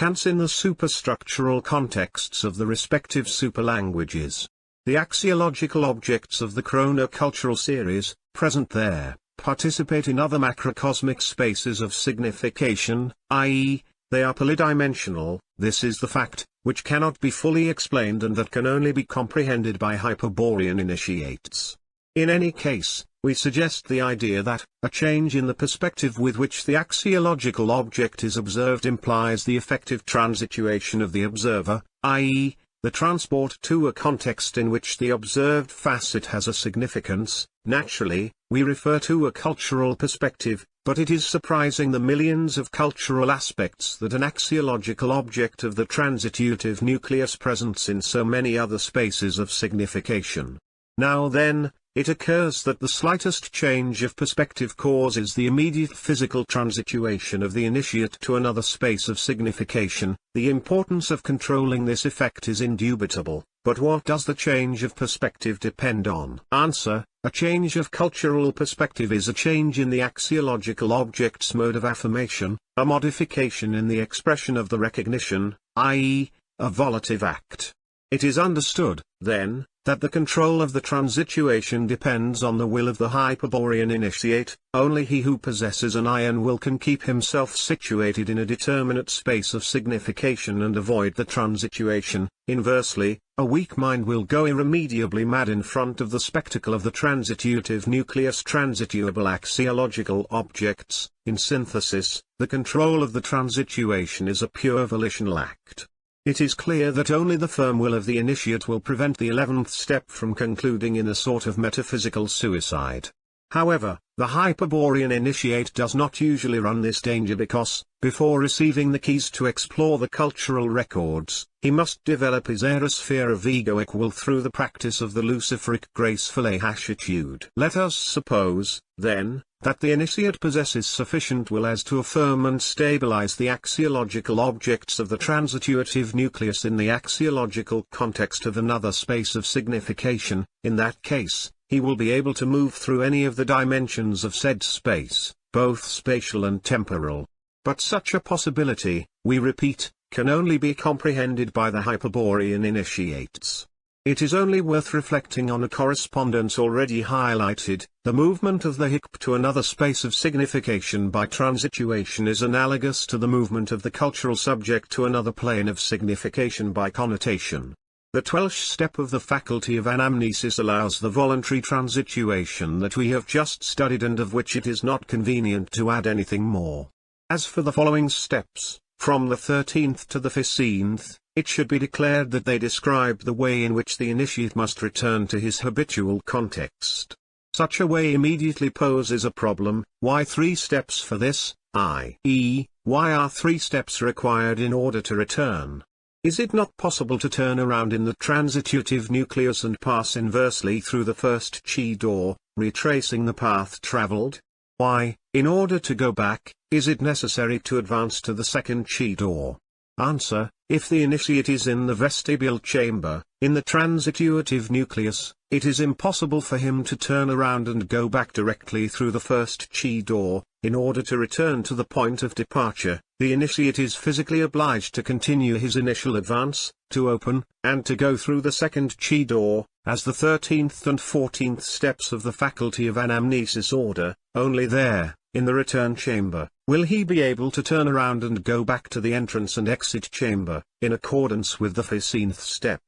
recants in the superstructural contexts of the respective superlanguages. The axiological objects of the chronocultural series, present there, participate in other macrocosmic spaces of signification, i.e., they are polydimensional. This is the fact, which cannot be fully explained and that can only be comprehended by Hyperborean initiates. In any case, we suggest the idea that, a change in the perspective with which the axiological object is observed implies the effective transituation of the observer, i.e., the transport to a context in which the observed facet has a significance. Naturally, we refer to a cultural perspective, but it is surprising the millions of cultural aspects that an axiological object of the transitutive nucleus presents in so many other spaces of signification. Now then, it occurs that the slightest change of perspective causes the immediate physical transituation of the initiate to another space of signification. The importance of controlling this effect is indubitable, but what does the change of perspective depend on? Answer: a change of cultural perspective is a change in the axiological object's mode of affirmation, a modification in the expression of the recognition, i.e., a volitive act. It is understood, then, that the control of the transituation depends on the will of the Hyperborean initiate. Only he who possesses an iron will can keep himself situated in a determinate space of signification and avoid the transituation. Inversely, a weak mind will go irremediably mad in front of the spectacle of the transitutive nucleus transituable axiological objects. In synthesis, the control of the transituation is a pure volitional act. It is clear that only the firm will of the initiate will prevent the 11th step from concluding in a sort of metaphysical suicide. However, the Hyperborean initiate does not usually run this danger because, before receiving the keys to explore the cultural records, he must develop his aerosphere of egoic will through the practice of the luciferic graceful attitude. Let us suppose, then, that the initiate possesses sufficient will as to affirm and stabilize the axiological objects of the transitutive nucleus in the axiological context of another space of signification. In that case, he will be able to move through any of the dimensions of said space, both spatial and temporal. But such a possibility, we repeat, can only be comprehended by the Hyperborean initiates. It is only worth reflecting on a correspondence already highlighted. The movement of the hip to another space of signification by transituation is analogous to the movement of the cultural subject to another plane of signification by connotation. The 12th step of the faculty of anamnesis allows the voluntary transituation that we have just studied and of which it is not convenient to add anything more. As for the following steps, from the 13th to the 15th, it should be declared that they describe the way in which the initiate must return to his habitual context. Such a way immediately poses a problem. Why 3 steps for this, i.e., why are 3 steps required in order to return? Is it not possible to turn around in the transitutive nucleus and pass inversely through the first chi door, retracing the path traveled? Why, in order to go back, is it necessary to advance to the second chi door? Answer: if the initiate is in the vestibule chamber, in the transitutive nucleus, it is impossible for him to turn around and go back directly through the first chi door. In order to return to the point of departure, the initiate is physically obliged to continue his initial advance, to open, and to go through the second chi door, as the 13th and 14th steps of the faculty of anamnesis order. Only there, in the return chamber, will he be able to turn around and go back to the entrance and exit chamber, in accordance with the 15th step.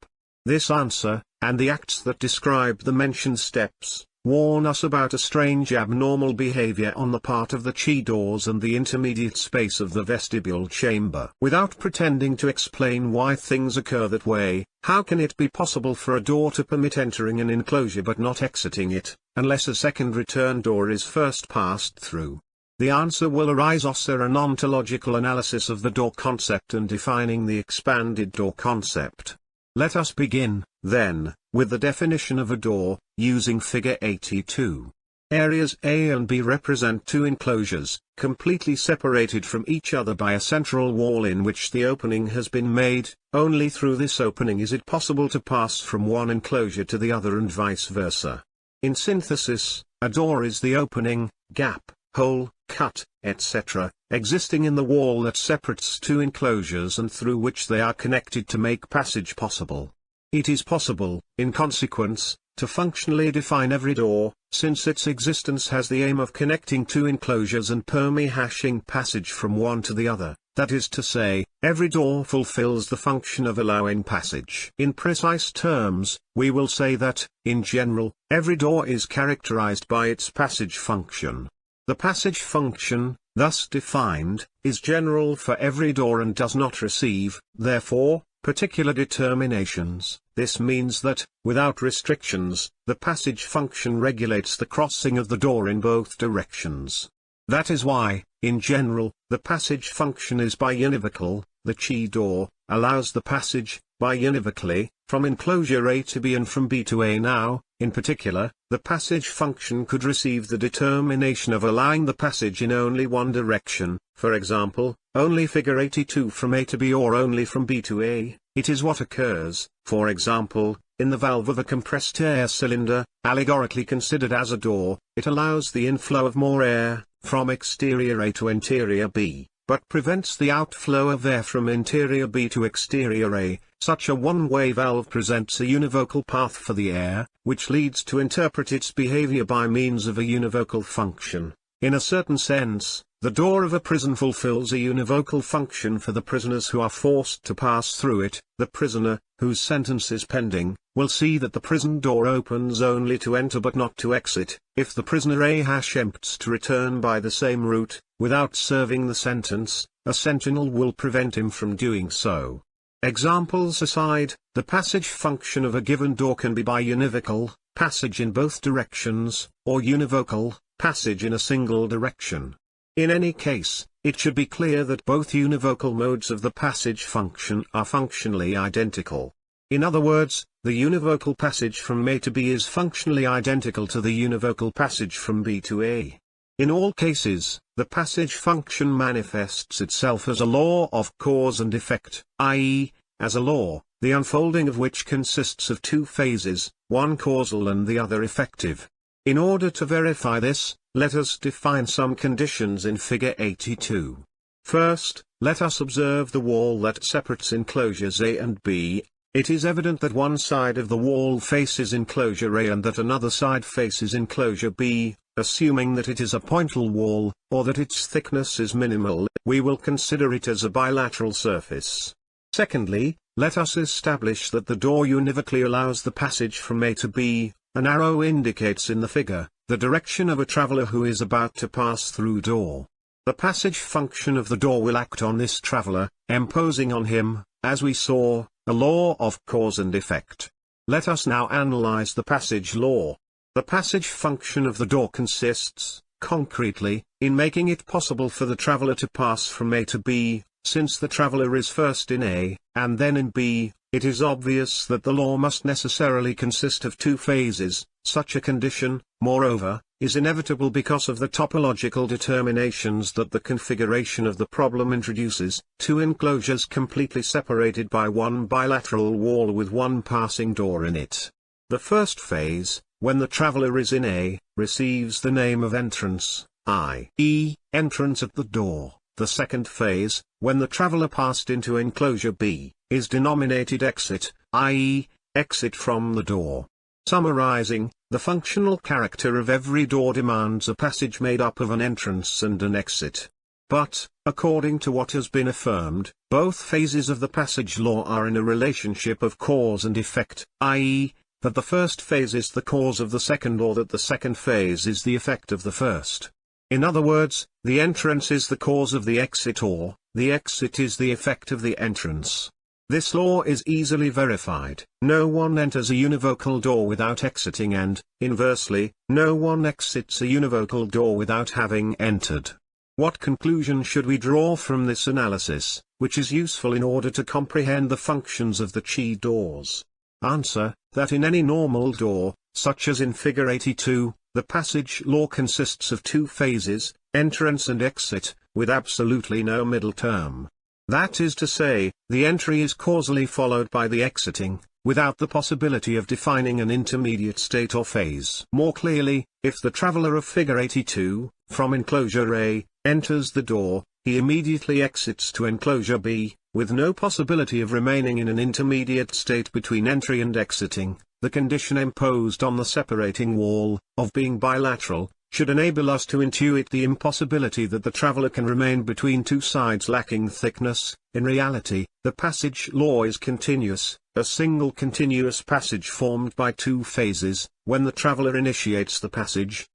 This answer, and the acts that describe the mentioned steps, warn us about a strange abnormal behavior on the part of the chi doors and the intermediate space of the vestibule chamber. Without pretending to explain why things occur that way, how can it be possible for a door to permit entering an enclosure but not exiting it, unless a second return door is first passed through? The answer will arise after an ontological analysis of the door concept and defining the expanded door concept. Let us begin, then, with the definition of a door, using Figure 82. Areas A and B represent 2 enclosures, completely separated from each other by a central wall in which the opening has been made. Only through this opening is it possible to pass from one enclosure to the other and vice versa. In synthesis, a door is the opening, gap, hole, cut, etc., existing in the wall that separates two enclosures and through which they are connected to make passage possible. It is possible, in consequence, to functionally define every door, since its existence has the aim of connecting two enclosures and hashing passage from one to the other. That is to say, every door fulfills the function of allowing passage. In precise terms, we will say that, in general, every door is characterized by its passage function. The passage function, thus defined, is general for every door and does not receive, therefore, particular determinations. This means that, without restrictions, the passage function regulates the crossing of the door in both directions. That is why, in general, the passage function is biunivocal. The chi door allows the passage, biunivocally, from enclosure A to B and from B to A. Now, in particular, the passage function could receive the determination of allowing the passage in only one direction, for example, only figure 82 from A to B or only from B to A. It is what occurs, for example, in the valve of a compressed air cylinder, allegorically considered as a door. It allows the inflow of more air, from exterior A to interior B, but prevents the outflow of air from interior B to exterior A. Such a one-way valve presents a univocal path for the air, which leads to interpret its behavior by means of a univocal function. In a certain sense, the door of a prison fulfills a univocal function for the prisoners who are forced to pass through it. The prisoner, whose sentence is pending, will see that the prison door opens only to enter but not to exit. If the prisoner attempts to return by the same route, without serving the sentence, a sentinel will prevent him from doing so. Examples aside, the passage function of a given door can be biunivocal, passage in both directions, or univocal, passage in a single direction. In any case, it should be clear that both univocal modes of the passage function are functionally identical. In other words, the univocal passage from A to B is functionally identical to the univocal passage from B to A. In all cases, the passage function manifests itself as a law of cause and effect, i.e., as a law, the unfolding of which consists of two phases, one causal and the other effective. In order to verify this, let us define some conditions in Figure 82. First, let us observe the wall that separates enclosures A and B. It is evident that one side of the wall faces enclosure A and that another side faces enclosure B. Assuming that it is a pointile wall, or that its thickness is minimal, we will consider it as a bilateral surface. Secondly, let us establish that the door univocally allows the passage from A to B. An arrow indicates in the figure the direction of a traveler who is about to pass through door. The passage function of the door will act on this traveler, imposing on him, as we saw, a law of cause and effect. Let us now analyze the passage law. The passage function of the door consists, concretely, in making it possible for the traveler to pass from A to B. Since the traveler is first in A, and then in B, it is obvious that the law must necessarily consist of two phases. Such a condition, moreover, is inevitable because of the topological determinations that the configuration of the problem introduces: two enclosures completely separated by one bilateral wall with one passing door in it. The first phase, when the traveler is in A, receives the name of entrance, i.e., entrance at the door. The second phase, when the traveler passed into enclosure B, is denominated exit, i.e., exit from the door. Summarizing, the functional character of every door demands a passage made up of an entrance and an exit. But, according to what has been affirmed, both phases of the passage law are in a relationship of cause and effect, i.e., that the first phase is the cause of the second or that the second phase is the effect of the first. In other words, the entrance is the cause of the exit or, the exit is the effect of the entrance. This law is easily verified. No one enters a univocal door without exiting and, inversely, no one exits a univocal door without having entered. What conclusion should we draw from this analysis, which is useful in order to comprehend the functions of the chi doors? Answer, that in any normal door, such as in Figure 82, the passage law consists of two phases, entrance and exit, with absolutely no middle term. That is to say, the entry is causally followed by the exiting, without the possibility of defining an intermediate state or phase. More clearly, if the traveler of Figure 82, from enclosure A, enters the door, he immediately exits to enclosure B, with no possibility of remaining in an intermediate state between entry and exiting. The condition imposed on the separating wall, of being bilateral, should enable us to intuit the impossibility that the traveler can remain between two sides lacking thickness. In reality, the passage law is continuous, a single continuous passage formed by two phases. When the traveler initiates the passage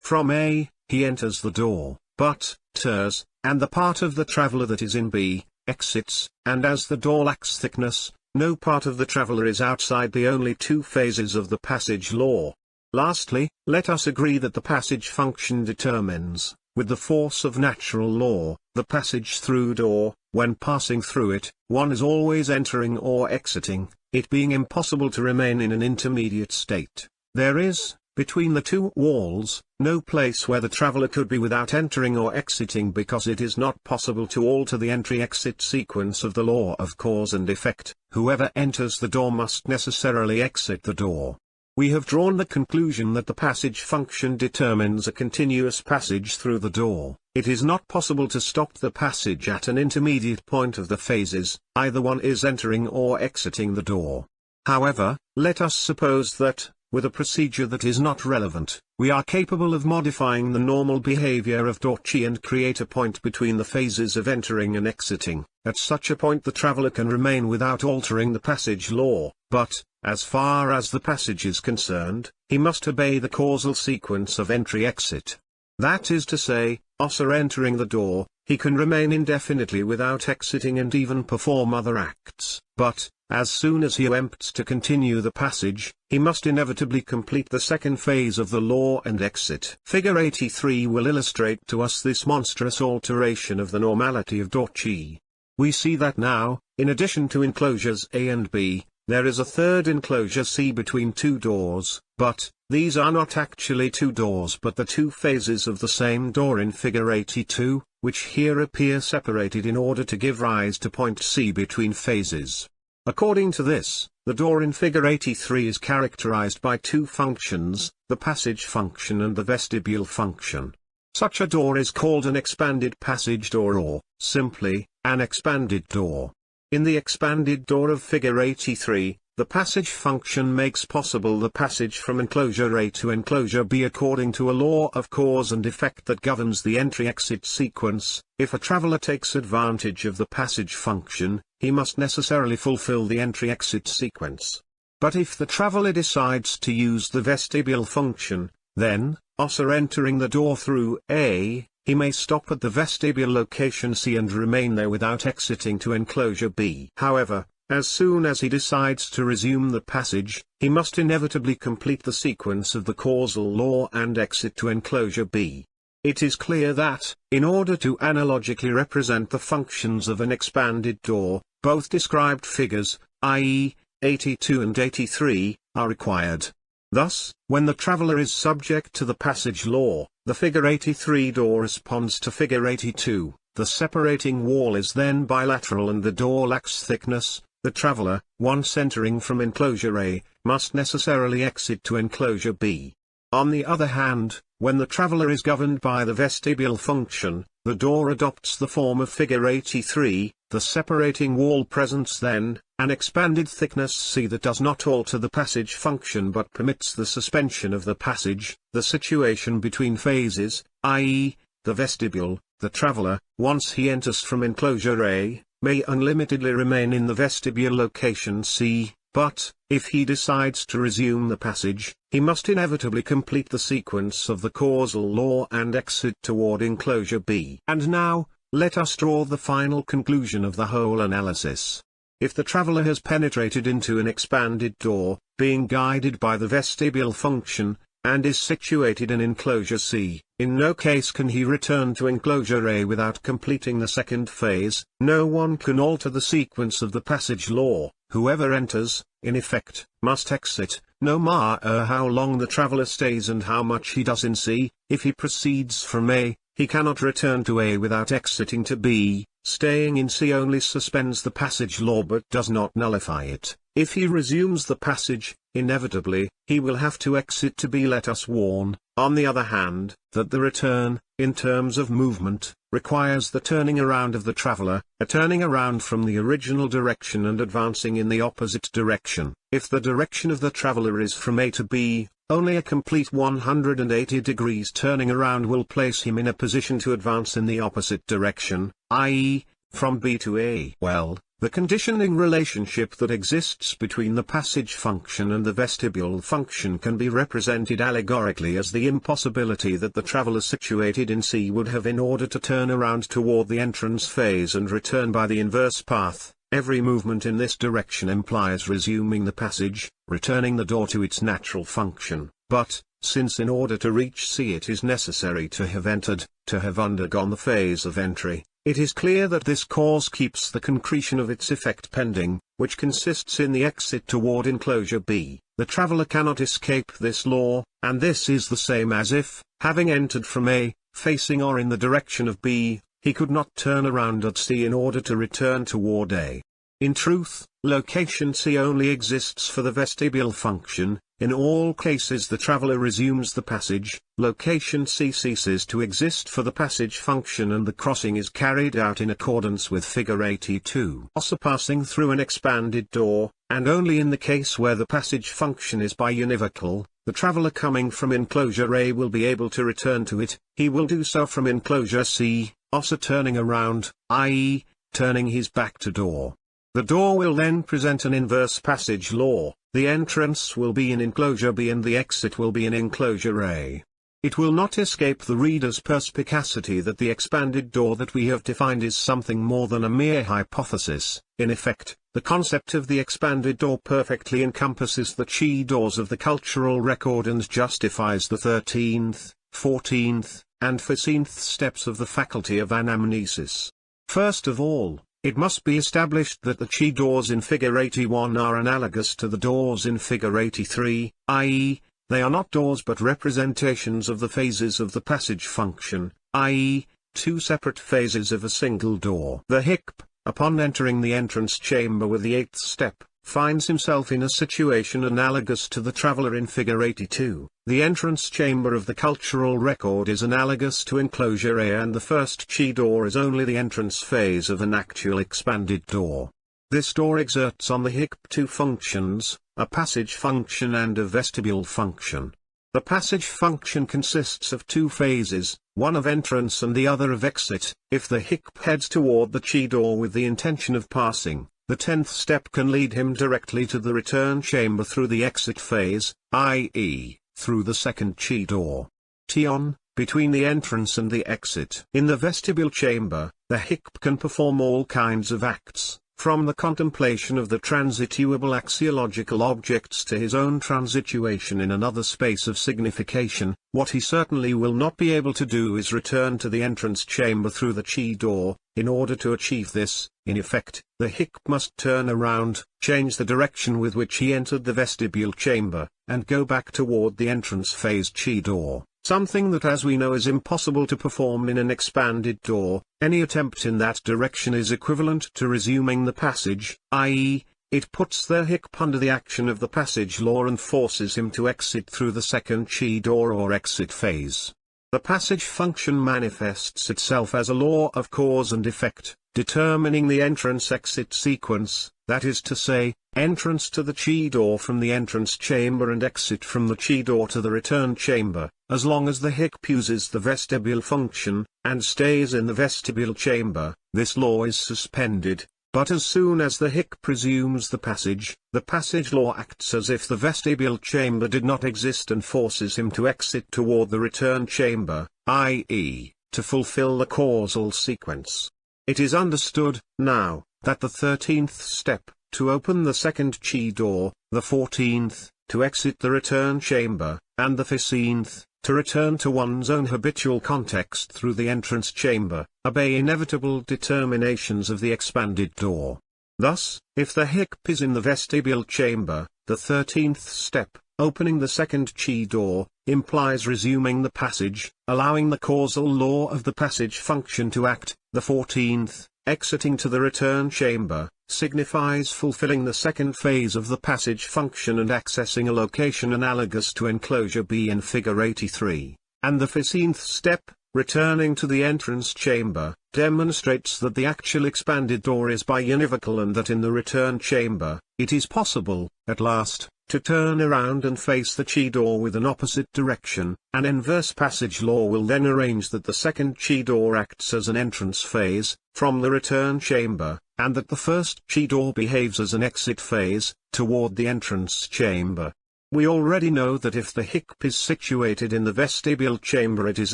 from A, he enters the door, but, enters, and the part of the traveler that is in B, exits, and as the door lacks thickness, no part of the traveler is outside the only two phases of the passage law. Lastly, let us agree that the passage function determines, with the force of natural law, the passage through door. When passing through it, one is always entering or exiting, it being impossible to remain in an intermediate state. There is, between the two walls, no place where the traveler could be without entering or exiting, because it is not possible to alter the entry-exit sequence of the law of cause and effect. Whoever enters the door must necessarily exit the door. We have drawn the conclusion that the passage function determines a continuous passage through the door. It is not possible to stop the passage at an intermediate point of the phases, either one is entering or exiting the door. However, let us suppose that, with a procedure that is not relevant, we are capable of modifying the normal behavior of Dorchi and create a point between the phases of entering and exiting. At such a point the traveler can remain without altering the passage law, but, as far as the passage is concerned, he must obey the causal sequence of entry-exit. That is to say, also entering the door, he can remain indefinitely without exiting and even perform other acts, but, as soon as he attempts to continue the passage, he must inevitably complete the second phase of the law and exit. Figure 83 will illustrate to us this monstrous alteration of the normality of Dorchi. We see that now, in addition to enclosures A and B, there is a third enclosure C between two doors, but, these are not actually two doors but the two phases of the same door in figure 82, which here appear separated in order to give rise to point C between phases. According to this, the door in figure 83 is characterized by two functions, the passage function and the vestibule function. Such a door is called an expanded passage door or, simply, an expanded door. In the expanded door of figure 83, the passage function makes possible the passage from enclosure A to enclosure B according to a law of cause and effect that governs the entry-exit sequence. If a traveler takes advantage of the passage function, he must necessarily fulfill the entry-exit sequence. But if the traveler decides to use the vestibule function, then, also entering the door through A, he may stop at the vestibule location C and remain there without exiting to enclosure B. However, as soon as he decides to resume the passage, he must inevitably complete the sequence of the causal law and exit to enclosure B. It is clear that, in order to analogically represent the functions of an expanded door, both described figures, i.e., 82 and 83, are required. Thus, when the traveler is subject to the passage law, the figure 83 door responds to figure 82, the separating wall is then bilateral and the door lacks thickness. The traveler, once entering from enclosure A, must necessarily exit to enclosure B. On the other hand, when the traveler is governed by the vestibule function, the door adopts the form of figure 83, the separating wall presents then, an expanded thickness C that does not alter the passage function but permits the suspension of the passage. The situation between phases, i.e., the vestibule, the traveler, once he enters from enclosure A, may unlimitedly remain in the vestibule location C, but, if he decides to resume the passage, he must inevitably complete the sequence of the causal law and exit toward enclosure B. And now, let us draw the final conclusion of the whole analysis. If the traveler has penetrated into an expanded door, being guided by the vestibule function, and is situated in enclosure C, in no case can he return to enclosure A without completing the second phase. No one can alter the sequence of the passage law. Whoever enters, in effect, must exit, no matter how long the traveler stays and how much he does in C. If he proceeds from A, he cannot return to A without exiting to B, staying in C only suspends the passage law but does not nullify it. If he resumes the passage, inevitably, he will have to exit to B. Let us warn, on the other hand, that the return, in terms of movement, requires the turning around of the traveler, a turning around from the original direction and advancing in the opposite direction. If the direction of the traveler is from A to B, only a complete 180 degrees turning around will place him in a position to advance in the opposite direction, i.e., from B to A. Well, the conditioning relationship that exists between the passage function and the vestibule function can be represented allegorically as the impossibility that the traveler situated in C would have in order to turn around toward the entrance phase and return by the inverse path. Every movement in this direction implies resuming the passage, returning the door to its natural function. But, since in order to reach C it is necessary to have entered, to have undergone the phase of entry, it is clear that this cause keeps the concretion of its effect pending, which consists in the exit toward enclosure B. The traveler cannot escape this law, and this is the same as if, having entered from A, facing or in the direction of B, he could not turn around at C in order to return toward A. In truth, location C only exists for the vestibule function. In all cases the traveler resumes the passage, location C ceases to exist for the passage function and the crossing is carried out in accordance with figure 82. Also passing through an expanded door, and only in the case where the passage function is biunivocal, the traveler coming from enclosure A will be able to return to it. He will do so from enclosure C, also turning around, i.e., turning his back to door. The door will then present an inverse passage law. The entrance will be in enclosure B and the exit will be in enclosure A. It will not escape the reader's perspicacity that the expanded door that we have defined is something more than a mere hypothesis. In effect, the concept of the expanded door perfectly encompasses the chi doors of the cultural record and justifies the 13th, 14th, and 15th steps of the faculty of anamnesis. First of all, it must be established that the chi doors in figure 81 are analogous to the doors in figure 83, i.e., they are not doors but representations of the phases of the passage function, i.e., two separate phases of a single door. The hicp, upon entering the entrance chamber with the 8th step, finds himself in a situation analogous to the traveler in figure 82. The entrance chamber of the cultural record is analogous to enclosure A and the first chi door is only the entrance phase of an actual expanded door. This door exerts on the hicp two functions, a passage function and a vestibule function. The passage function consists of two phases, one of entrance and the other of exit. If the hicp heads toward the chi door with the intention of passing, the 10th step can lead him directly to the return chamber through the exit phase, i.e., through the second chi door. Tion, between the entrance and the exit. In the vestibule chamber, the hicp can perform all kinds of acts, from the contemplation of the transituable axiological objects to his own transituation in another space of signification. What he certainly will not be able to do is return to the entrance chamber through the chi door. In order to achieve this, in effect, the hicp must turn around, change the direction with which he entered the vestibule chamber, and go back toward the entrance phase chi door. Something that, as we know, is impossible to perform in an expanded door. Any attempt in that direction is equivalent to resuming the passage, i.e., it puts the hicp under the action of the passage law and forces him to exit through the second chi door or exit phase. The passage function manifests itself as a law of cause and effect, determining the entrance-exit sequence, that is to say, entrance to the chi door from the entrance chamber and exit from the chi door to the return chamber. As long as the hicp uses the vestibule function, and stays in the vestibule chamber, this law is suspended. But as soon as the hicp resumes the passage law acts as if the vestibule chamber did not exist and forces him to exit toward the return chamber, i.e., to fulfill the causal sequence. It is understood, now, that the 13th step, to open the second chi door, the 14th, to exit the return chamber, and the 15th, to return to one's own habitual context through the entrance chamber, obey inevitable determinations of the expanded door. Thus, if the hicp is in the vestibule chamber, the 13th step, opening the second chi door, implies resuming the passage, allowing the causal law of the passage function to act. The 14th, exiting to the return chamber, signifies fulfilling the second phase of the passage function and accessing a location analogous to enclosure B in figure 83, and the 15th step, returning to the entrance chamber, demonstrates that the actual expanded door is biunivocal and that in the return chamber, it is possible, at last, to turn around and face the chi door with an opposite direction. An inverse passage law will then arrange that the second chi door acts as an entrance phase, from the return chamber, and that the first chi door behaves as an exit phase, toward the entrance chamber. We already know that if the hikp is situated in the vestibule chamber, it is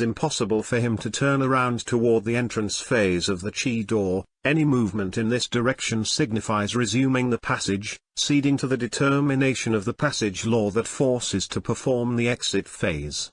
impossible for him to turn around toward the entrance phase of the chi door. Any movement in this direction signifies resuming the passage, ceding to the determination of the passage law that forces to perform the exit phase.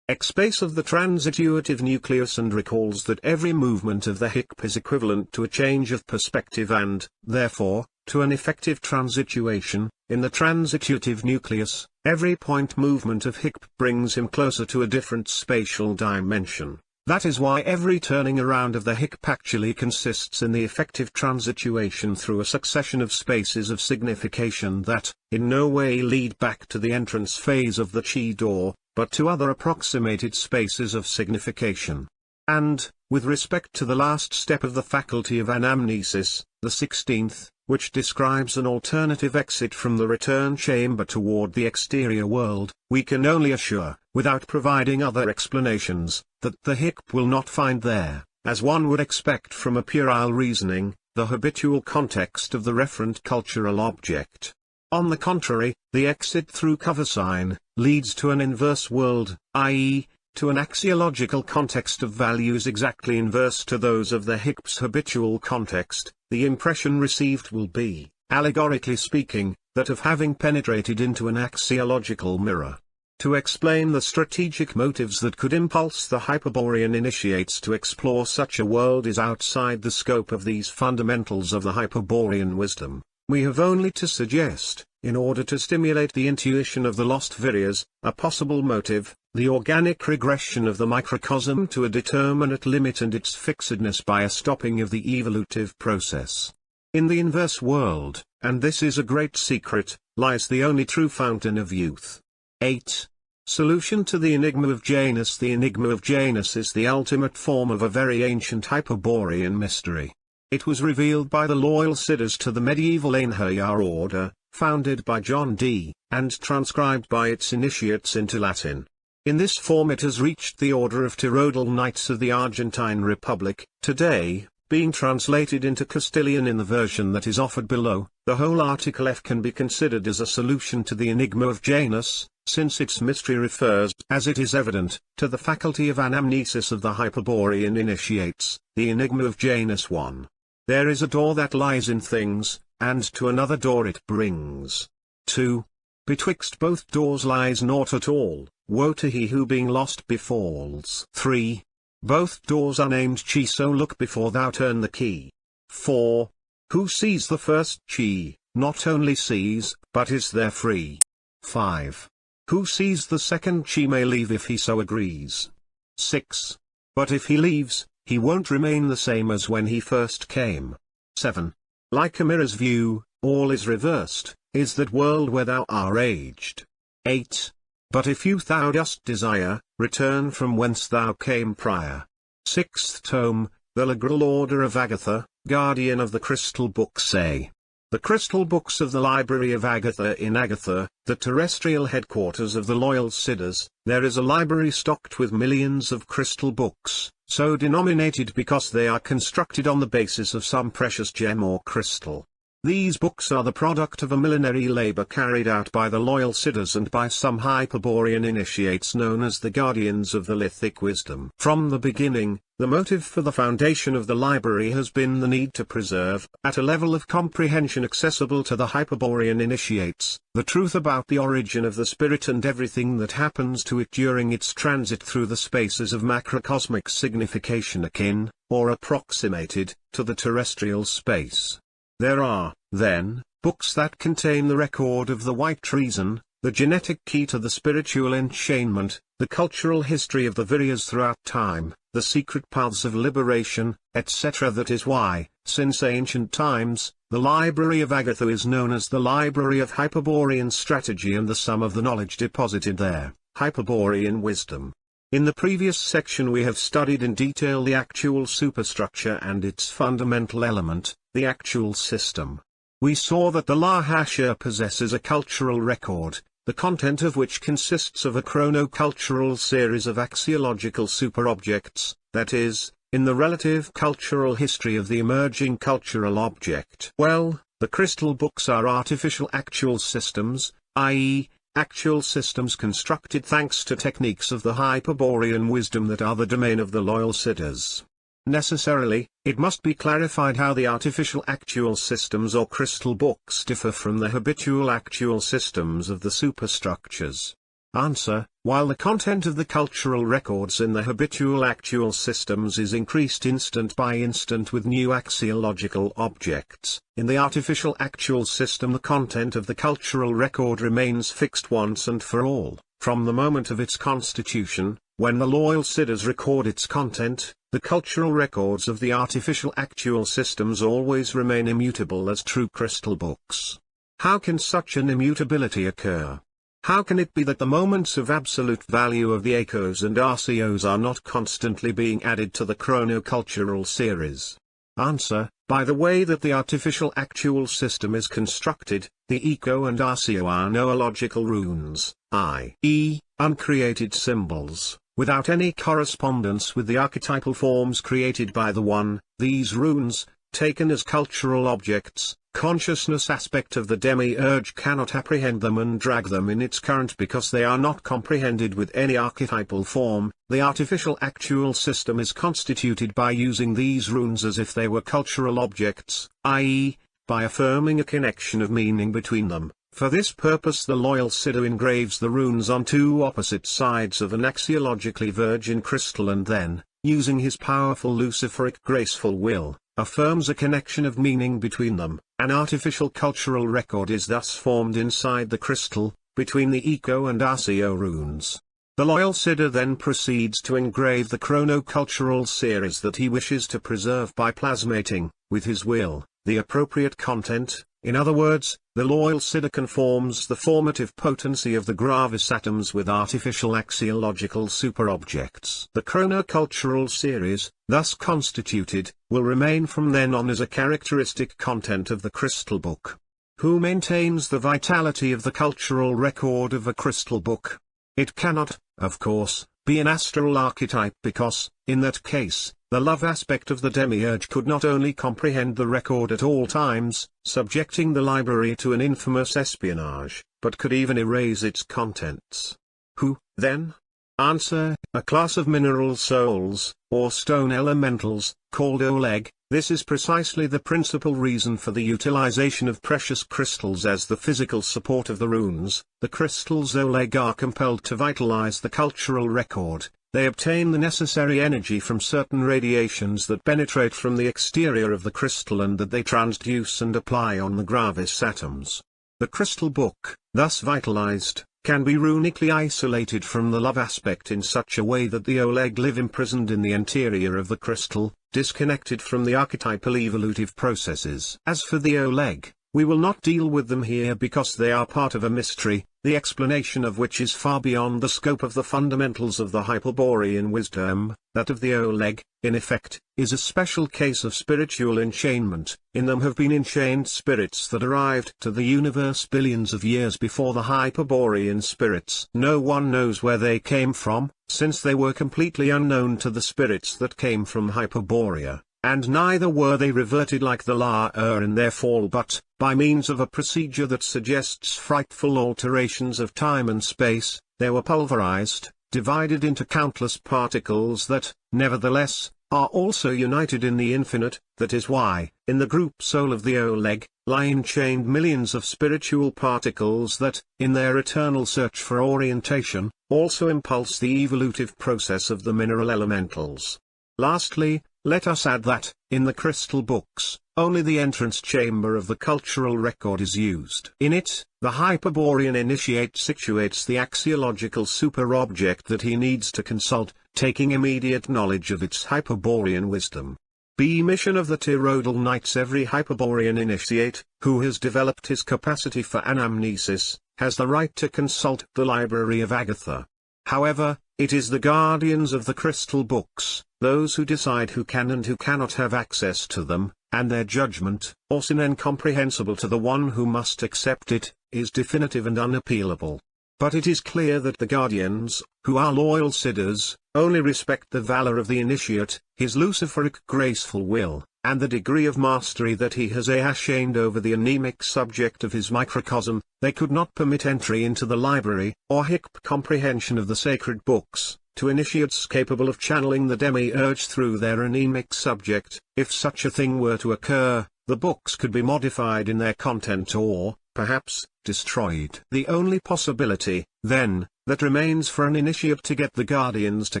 Space of the transituative nucleus and recalls that every movement of the hikp is equivalent to a change of perspective and, therefore, to an effective transituation. In the transituative nucleus, every point movement of hikp brings him closer to a different spatial dimension. That is why every turning around of the hikp actually consists in the effective transituation through a succession of spaces of signification that, in no way lead back to the entrance phase of the chi door, but to other approximated spaces of signification. And, with respect to the last step of the faculty of anamnesis, the 16th, which describes an alternative exit from the return chamber toward the exterior world, we can only assure, without providing other explanations, that the hikp will not find there, as one would expect from a puerile reasoning, the habitual context of the referent cultural object. On the contrary, the exit through cover sign leads to an inverse world, i.e., to an axiological context of values exactly inverse to those of the hikp's habitual context. The impression received will be, allegorically speaking, that of having penetrated into an axiological mirror. To explain the strategic motives that could impulse the Hyperborean initiates to explore such a world is outside the scope of these fundamentals of the Hyperborean wisdom. We have only to suggest, in order to stimulate the intuition of the lost viryas, a possible motive, the organic regression of the microcosm to a determinate limit and its fixedness by a stopping of the evolutive process. In the inverse world, and this is a great secret, lies the only true fountain of youth. 8. Solution to the enigma of Janus. The enigma of Janus is the ultimate form of a very ancient Hyperborean mystery. It was revealed by the loyal Siddhas to the medieval Einherjar order, founded by John Dee, and transcribed by its initiates into Latin. In this form it has reached the order of Tyrrhodal Knights of the Argentine Republic. Today, being translated into Castilian in the version that is offered below, the whole article F can be considered as a solution to the enigma of Janus, since its mystery refers, as it is evident, to the faculty of anamnesis of the Hyperborean initiates. The enigma of Janus 1. There is a door that lies in things, and to another door it brings. 2. Betwixt both doors lies naught at all, woe to he who being lost befalls. 3. Both doors are named chi, so look before thou turn the key. 4. Who sees the first chi, not only sees, but is there free. 5. Who sees the second chi may leave if he so agrees. 6. But if he leaves, he won't remain the same as when he first came. 7. Like a mirror's view, all is reversed, is that world where thou art aged. 8. But if youth thou dost desire, return from whence thou came prior. 6th tome, the Legal Order of Agatha, guardian of the crystal books. Say. The crystal books of the Library of Agatha. In Agatha, the terrestrial headquarters of the loyal Siddhas, there is a library stocked with millions of crystal books, so denominated because they are constructed on the basis of some precious gem or crystal. These books are the product of a millenary labor carried out by the loyal Siddhas and by some Hyperborean initiates known as the guardians of the lithic wisdom. From the beginning, the motive for the foundation of the library has been the need to preserve, at a level of comprehension accessible to the Hyperborean initiates, the truth about the origin of the spirit and everything that happens to it during its transit through the spaces of macrocosmic signification akin, or approximated, to the terrestrial space. There are, then, books that contain the record of the white treason, the genetic key to the spiritual enchainment, the cultural history of the viryas throughout time, the secret paths of liberation, etc. That is why, since ancient times, the Library of Agatha is known as the Library of Hyperborean Strategy and the sum of the knowledge deposited there, Hyperborean Wisdom. In the previous section we have studied in detail the actual superstructure and its fundamental element, the actual system. We saw that the La Hasha possesses a cultural record, the content of which consists of a chronocultural series of axiological superobjects, that is, in the relative cultural history of the emerging cultural object. Well, the crystal books are artificial actual systems, i.e., actual systems constructed thanks to techniques of the Hyperborean wisdom that are the domain of the loyal siddhas. Necessarily, it must be clarified how the artificial actual systems or crystal books differ from the habitual actual systems of the superstructures. Answer: while the content of the cultural records in the habitual actual systems is increased instant by instant with new axiological objects, in the artificial actual system the content of the cultural record remains fixed once and for all, from the moment of its constitution. When the loyal siddhas record its content, the cultural records of the artificial actual systems always remain immutable as true crystal books. How can such an immutability occur? How can it be that the moments of absolute value of the echoes and RCOs are not constantly being added to the chronocultural series? Answer: by the way that the artificial actual system is constructed, the echo and RCO are noological runes, i.e., uncreated symbols, without any correspondence with the archetypal forms created by the One. These runes, taken as cultural objects, consciousness aspect of the demiurge cannot apprehend them and drag them in its current because they are not comprehended with any archetypal form. The artificial actual system is constituted by using these runes as if they were cultural objects, i.e., by affirming a connection of meaning between them. For this purpose the loyal siddha engraves the runes on two opposite sides of an axiologically virgin crystal and then, using his powerful luciferic graceful will, affirms a connection of meaning between them. An artificial cultural record is thus formed inside the crystal, between the echo and RCO runes. The loyal siddha then proceeds to engrave the chronocultural series that he wishes to preserve by plasmating, with his will, the appropriate content. In other words, the loyal siddha conforms the formative potency of the gravis atoms with artificial axiological superobjects. The chronocultural series, thus constituted, will remain from then on as a characteristic content of the crystal book. Who maintains the vitality of the cultural record of a crystal book? It cannot, of course, be an astral archetype because, in that case, the love aspect of the demiurge could not only comprehend the record at all times, subjecting the library to an infamous espionage, but could even erase its contents. Who, then? Answer: a class of mineral souls, or stone elementals, called Oleg. This is precisely the principal reason for the utilization of precious crystals as the physical support of the runes. The crystals Oleg are compelled to vitalize the cultural record. They obtain the necessary energy from certain radiations that penetrate from the exterior of the crystal and that they transduce and apply on the gravis atoms. The crystal book, thus vitalized, can be runically isolated from the love aspect in such a way that the Oleg live imprisoned in the interior of the crystal, disconnected from the archetypal evolutive processes. As for the Oleg, we will not deal with them here because they are part of a mystery, the explanation of which is far beyond the scope of the fundamentals of the Hyperborean wisdom. That of the Oleg, in effect, is a special case of spiritual enchainment. In them have been enchained spirits that arrived to the universe billions of years before the Hyperborean spirits. No one knows where they came from, since they were completely unknown to the spirits that came from Hyperborea. And neither were they reverted like the La'ur in their fall but, by means of a procedure that suggests frightful alterations of time and space, they were pulverized, divided into countless particles that, nevertheless, are also united in the infinite. That is why, in the group soul of the Oleg, lie enchained millions of spiritual particles that, in their eternal search for orientation, also impulse the evolutive process of the mineral elementals. Lastly, let us add that, in the crystal books, only the entrance chamber of the cultural record is used. In it, the Hyperborean initiate situates the axiological superobject that he needs to consult, taking immediate knowledge of its Hyperborean wisdom. B. Mission of the Tyrrell Knights. Every Hyperborean initiate, who has developed his capacity for anamnesis, has the right to consult the Library of Agatha. However, it is the guardians of the crystal books, those who decide who can and who cannot have access to them, and their judgment, also incomprehensible to the one who must accept it, is definitive and unappealable. But it is clear that the guardians, who are loyal siddhas, only respect the valor of the initiate, his luciferic graceful will, and the degree of mastery that he has attained over the anemic subject of his microcosm. They could not permit entry into the library, or comprehension of the sacred books, to initiates capable of channeling the demiurge through their anemic subject. If such a thing were to occur, the books could be modified in their content or, perhaps, destroyed. The only possibility, then, that remains for an initiate to get the guardians to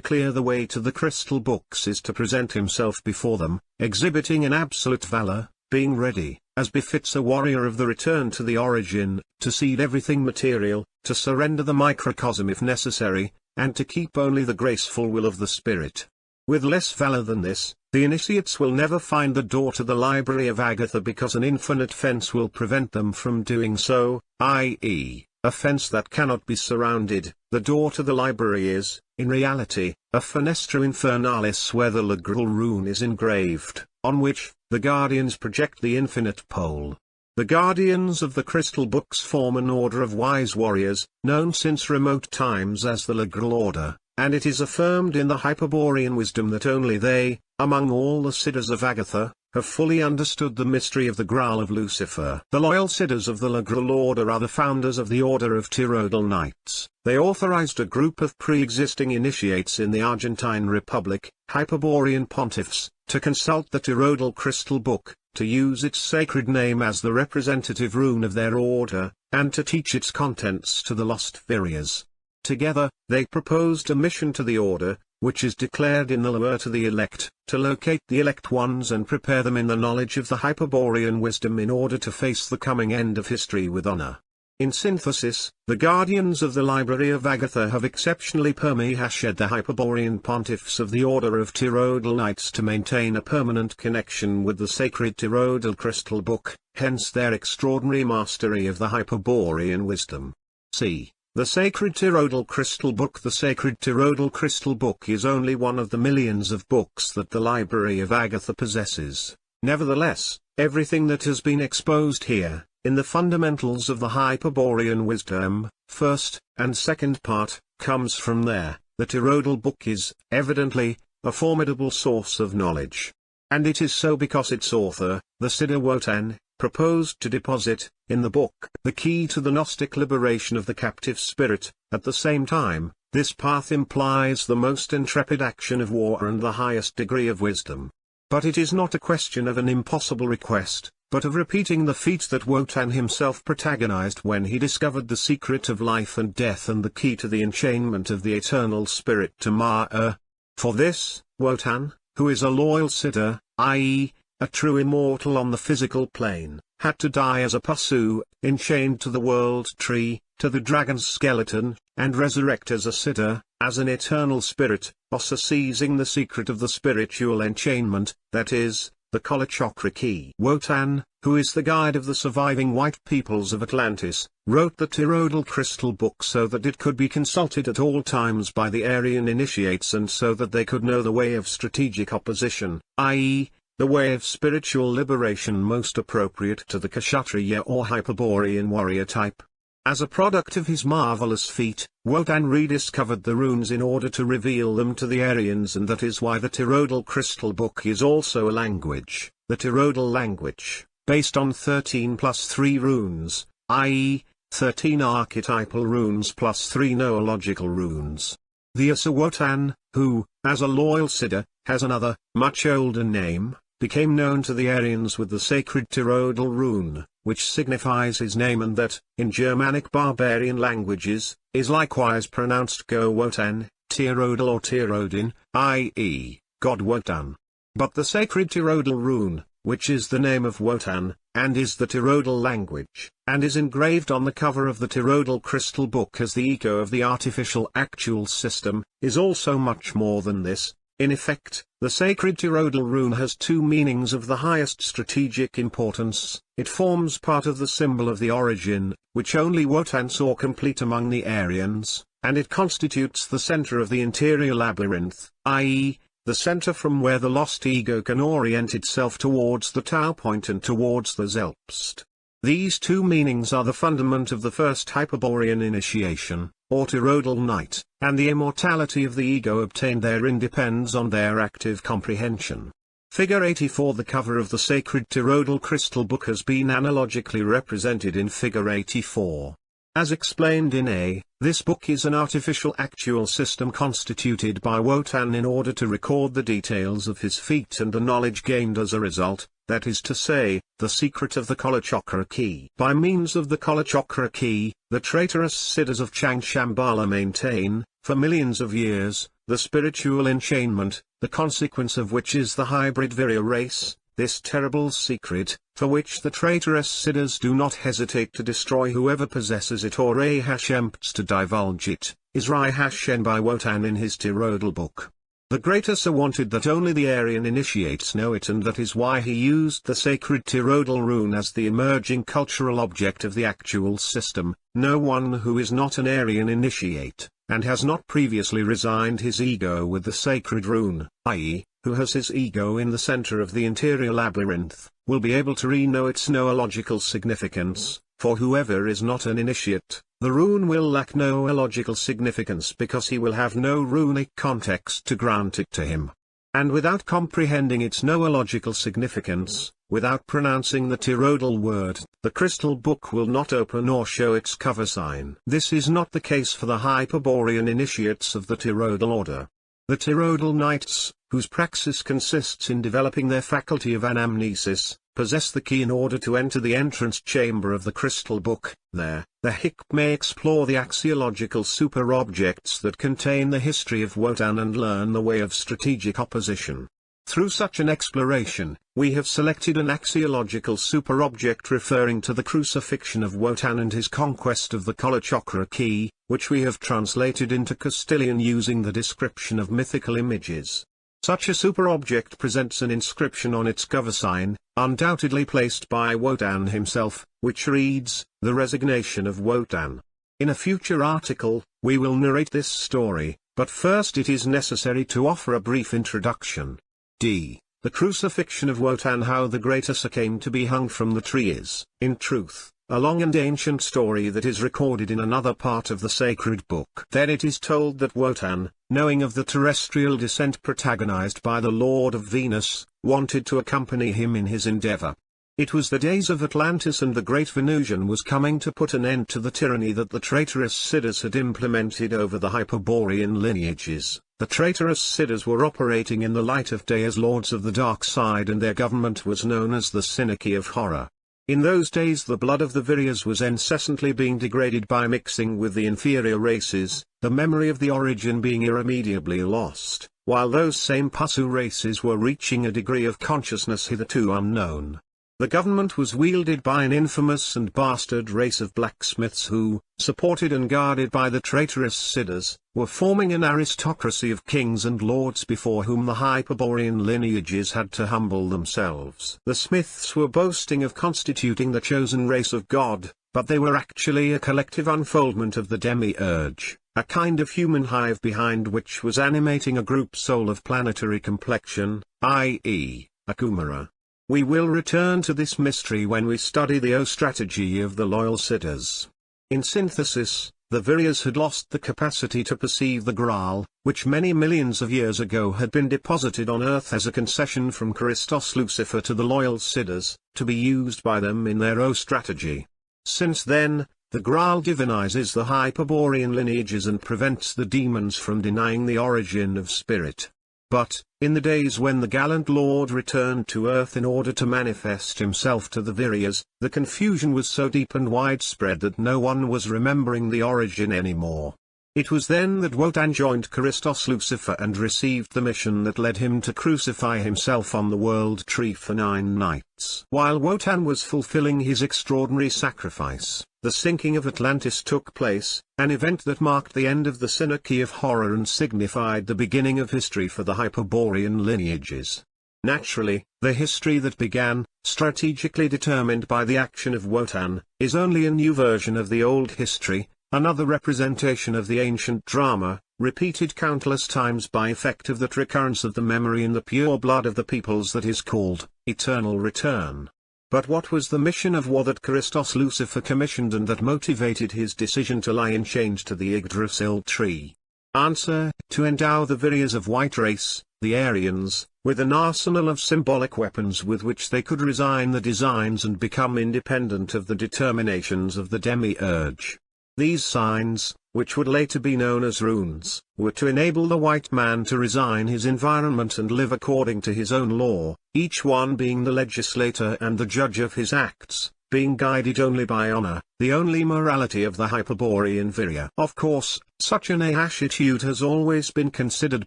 clear the way to the crystal books is to present himself before them, exhibiting an absolute valor, being ready, as befits a warrior of the return to the origin, to cede everything material, to surrender the microcosm if necessary, and to keep only the graceful will of the spirit. With less valor than this, the initiates will never find the door to the Library of Agatha, because an infinite fence will prevent them from doing so, i.e., a fence that cannot be surrounded. The door to the library is, in reality, a fenestra infernalis where the Lagral rune is engraved, on which, the guardians project the infinite pole. The guardians of the crystal books form an order of wise warriors, known since remote times as the Lagral order, and it is affirmed in the Hyperborean Wisdom that only they, among all the siddhas of Agatha, have fully understood the mystery of the Graal of Lucifer. The loyal siddhas of the Lagral order are the founders of the Order of Tyrrell Knights. They authorized a group of pre-existing initiates in the Argentine Republic, Hyperborean pontiffs, to consult the Tyrrell crystal book, to use its sacred name as the representative rune of their order, and to teach its contents to the lost Virias. Together, they proposed a mission to the order, which is declared in the Law to the elect, to locate the elect ones and prepare them in the knowledge of the Hyperborean wisdom in order to face the coming end of history with honor. In synthesis, the guardians of the Library of Agatha have exceptionally permeated the Hyperborean pontiffs of the Order of Tyrrell Knights to maintain a permanent connection with the sacred Tyrrell crystal book, hence their extraordinary mastery of the Hyperborean wisdom. C. The Sacred Tyrrell Crystal Book. The Sacred Tyrrell Crystal Book is only one of the millions of books that the Library of Agatha possesses. Nevertheless, everything that has been exposed here, in the fundamentals of the Hyperborean Wisdom, first and second part, comes from there. The Tyrrell Book is, evidently, a formidable source of knowledge. And it is so because its author, the Siddha Wotan, proposed to deposit, in the book, the key to the Gnostic liberation of the captive spirit. At the same time, this path implies the most intrepid action of war and the highest degree of wisdom. But it is not a question of an impossible request, but of repeating the feat that Wotan himself protagonized when he discovered the secret of life and death and the key to the enchainment of the eternal spirit to Ma'a. For this, Wotan, who is a loyal siddha, i.e., a true immortal on the physical plane, had to die as a Pasu, enchained to the world tree, to the dragon's skeleton, and resurrect as a siddha, as an eternal spirit, also seizing the secret of the spiritual enchainment, that is, the Kalachakra key. Wotan, who is the guide of the surviving white peoples of Atlantis, wrote the Tyrrell Crystal Book so that it could be consulted at all times by the Aryan initiates and so that they could know the way of strategic opposition, i.e., the way of spiritual liberation most appropriate to the Kshatriya or Hyperborean warrior type. As a product of his marvelous feat, Wotan rediscovered the runes in order to reveal them to the Aryans, and that is why the Tyrrell Crystal Book is also a language, the Tyrrell language, based on 13 plus 3 runes, i.e., 13 archetypal runes plus 3 noological runes. The Asa Wotan, who, as a loyal siddha, has another, much older name, became known to the Aryans with the sacred Tyrrell rune, which signifies his name and that, in Germanic barbarian languages, is likewise pronounced Go Wotan, Tyrrell or Tyrrodin, i.e., God Wotan. But the sacred Tyrrell rune, which is the name of Wotan, and is the Tyrrell language, and is engraved on the cover of the Tyrrell Crystal Book as the echo of the artificial actual system, is also much more than this. In effect, the sacred toroidal rune has two meanings of the highest strategic importance. It forms part of the symbol of the origin, which only Wotan saw complete among the Aryans, and it constitutes the center of the interior labyrinth, i.e., the center from where the lost ego can orient itself towards the Tau point and towards the Selbst. These two meanings are the fundament of the first Hyperborean initiation, or toroidal night, and the immortality of the ego obtained therein depends on their active comprehension. Figure 84. The cover of the sacred toroidal crystal book has been analogically represented in Figure 84. As explained in A, this book is an artificial actual system constituted by Wotan in order to record the details of his feat and the knowledge gained as a result, that is to say, the secret of the Kalachakra key. By means of the Kalachakra key, the traitorous Siddhas of Changshambhala maintain, for millions of years, the spiritual enchainment, the consequence of which is the hybrid Virya race. This terrible secret, for which the traitorous Siddhas do not hesitate to destroy whoever possesses it or attempts to divulge it, is rehashed by Wotan in his toroidal book. The Great Asa wanted that only the Aryan initiates know it, and that is why he used the sacred toroidal rune as the emerging cultural object of the actual system. No one who is not an Aryan initiate, and has not previously resigned his ego with the sacred rune, i.e., who has his ego in the center of the interior labyrinth, will be able to know its noological significance. For whoever is not an initiate, the rune will lack noological significance because he will have no runic context to grant it to him. And without comprehending its noological significance, without pronouncing the toroidal word, the crystal book will not open or show its cover sign. This is not the case for the Hyperborean initiates of the toroidal order. The toroidal knights, whose praxis consists in developing their faculty of anamnesis, possess the key in order to enter the entrance chamber of the crystal book. There, the Hick may explore the axiological super-objects that contain the history of Wotan and learn the way of strategic opposition. Through such an exploration, we have selected an axiological super-object referring to the crucifixion of Wotan and his conquest of the Kalachakra key, which we have translated into Castilian using the description of mythical images. Such a super-object presents an inscription on its cover sign, undoubtedly placed by Wotan himself, which reads, "The Resignation of Wotan." In a future article, we will narrate this story, but first it is necessary to offer a brief introduction. D. The crucifixion of Wotan. How the Great Asa came to be hung from the tree is, in truth, a long and ancient story that is recorded in another part of the sacred book. Then it is told that Wotan, knowing of the terrestrial descent protagonized by the Lord of Venus, wanted to accompany him in his endeavor. It was the days of Atlantis, and the great Venusian was coming to put an end to the tyranny that the traitorous Siddhas had implemented over the Hyperborean lineages. The traitorous Siddhas were operating in the light of day as lords of the dark side, and their government was known as the Synarchy of Horror. In those days the blood of the Viryas was incessantly being degraded by mixing with the inferior races, the memory of the origin being irremediably lost, while those same Pusu races were reaching a degree of consciousness hitherto unknown. The government was wielded by an infamous and bastard race of blacksmiths who, supported and guarded by the traitorous Siddhas, were forming an aristocracy of kings and lords before whom the Hyperborean lineages had to humble themselves. The smiths were boasting of constituting the chosen race of God, but they were actually a collective unfoldment of the demiurge, a kind of human hive behind which was animating a group soul of planetary complexion, i.e., a Kumara. We will return to this mystery when we study the strategy of the loyal Siddhas. In synthesis, the Viryas had lost the capacity to perceive the Graal, which many millions of years ago had been deposited on Earth as a concession from Christos Lucifer to the loyal Siddhas, to be used by them in their strategy. Since then, the Graal divinizes the Hyperborean lineages and prevents the demons from denying the origin of spirit. But, in the days when the gallant Lord returned to Earth in order to manifest himself to the Viryas, the confusion was so deep and widespread that no one was remembering the origin anymore. It was then that Wotan joined Christos Lucifer and received the mission that led him to crucify himself on the world tree for 9 nights. While Wotan was fulfilling his extraordinary sacrifice, the sinking of Atlantis took place, an event that marked the end of the Synarchy of Horror and signified the beginning of history for the Hyperborean lineages. Naturally, the history that began, strategically determined by the action of Wotan, is only a new version of the old history, another representation of the ancient drama, repeated countless times by effect of that recurrence of the memory in the pure blood of the peoples that is called eternal return. But what was the mission of war that Christos Lucifer commissioned and that motivated his decision to lie enchained to the Yggdrasil tree? Answer: to endow the Viryas of white race, the Aryans, with an arsenal of symbolic weapons with which they could resign the designs and become independent of the determinations of the demiurge. These signs, which would later be known as runes, were to enable the white man to resign his environment and live according to his own law, each one being the legislator and the judge of his acts, being guided only by honor, the only morality of the Hyperborean Virya. Of course, such an attitude has always been considered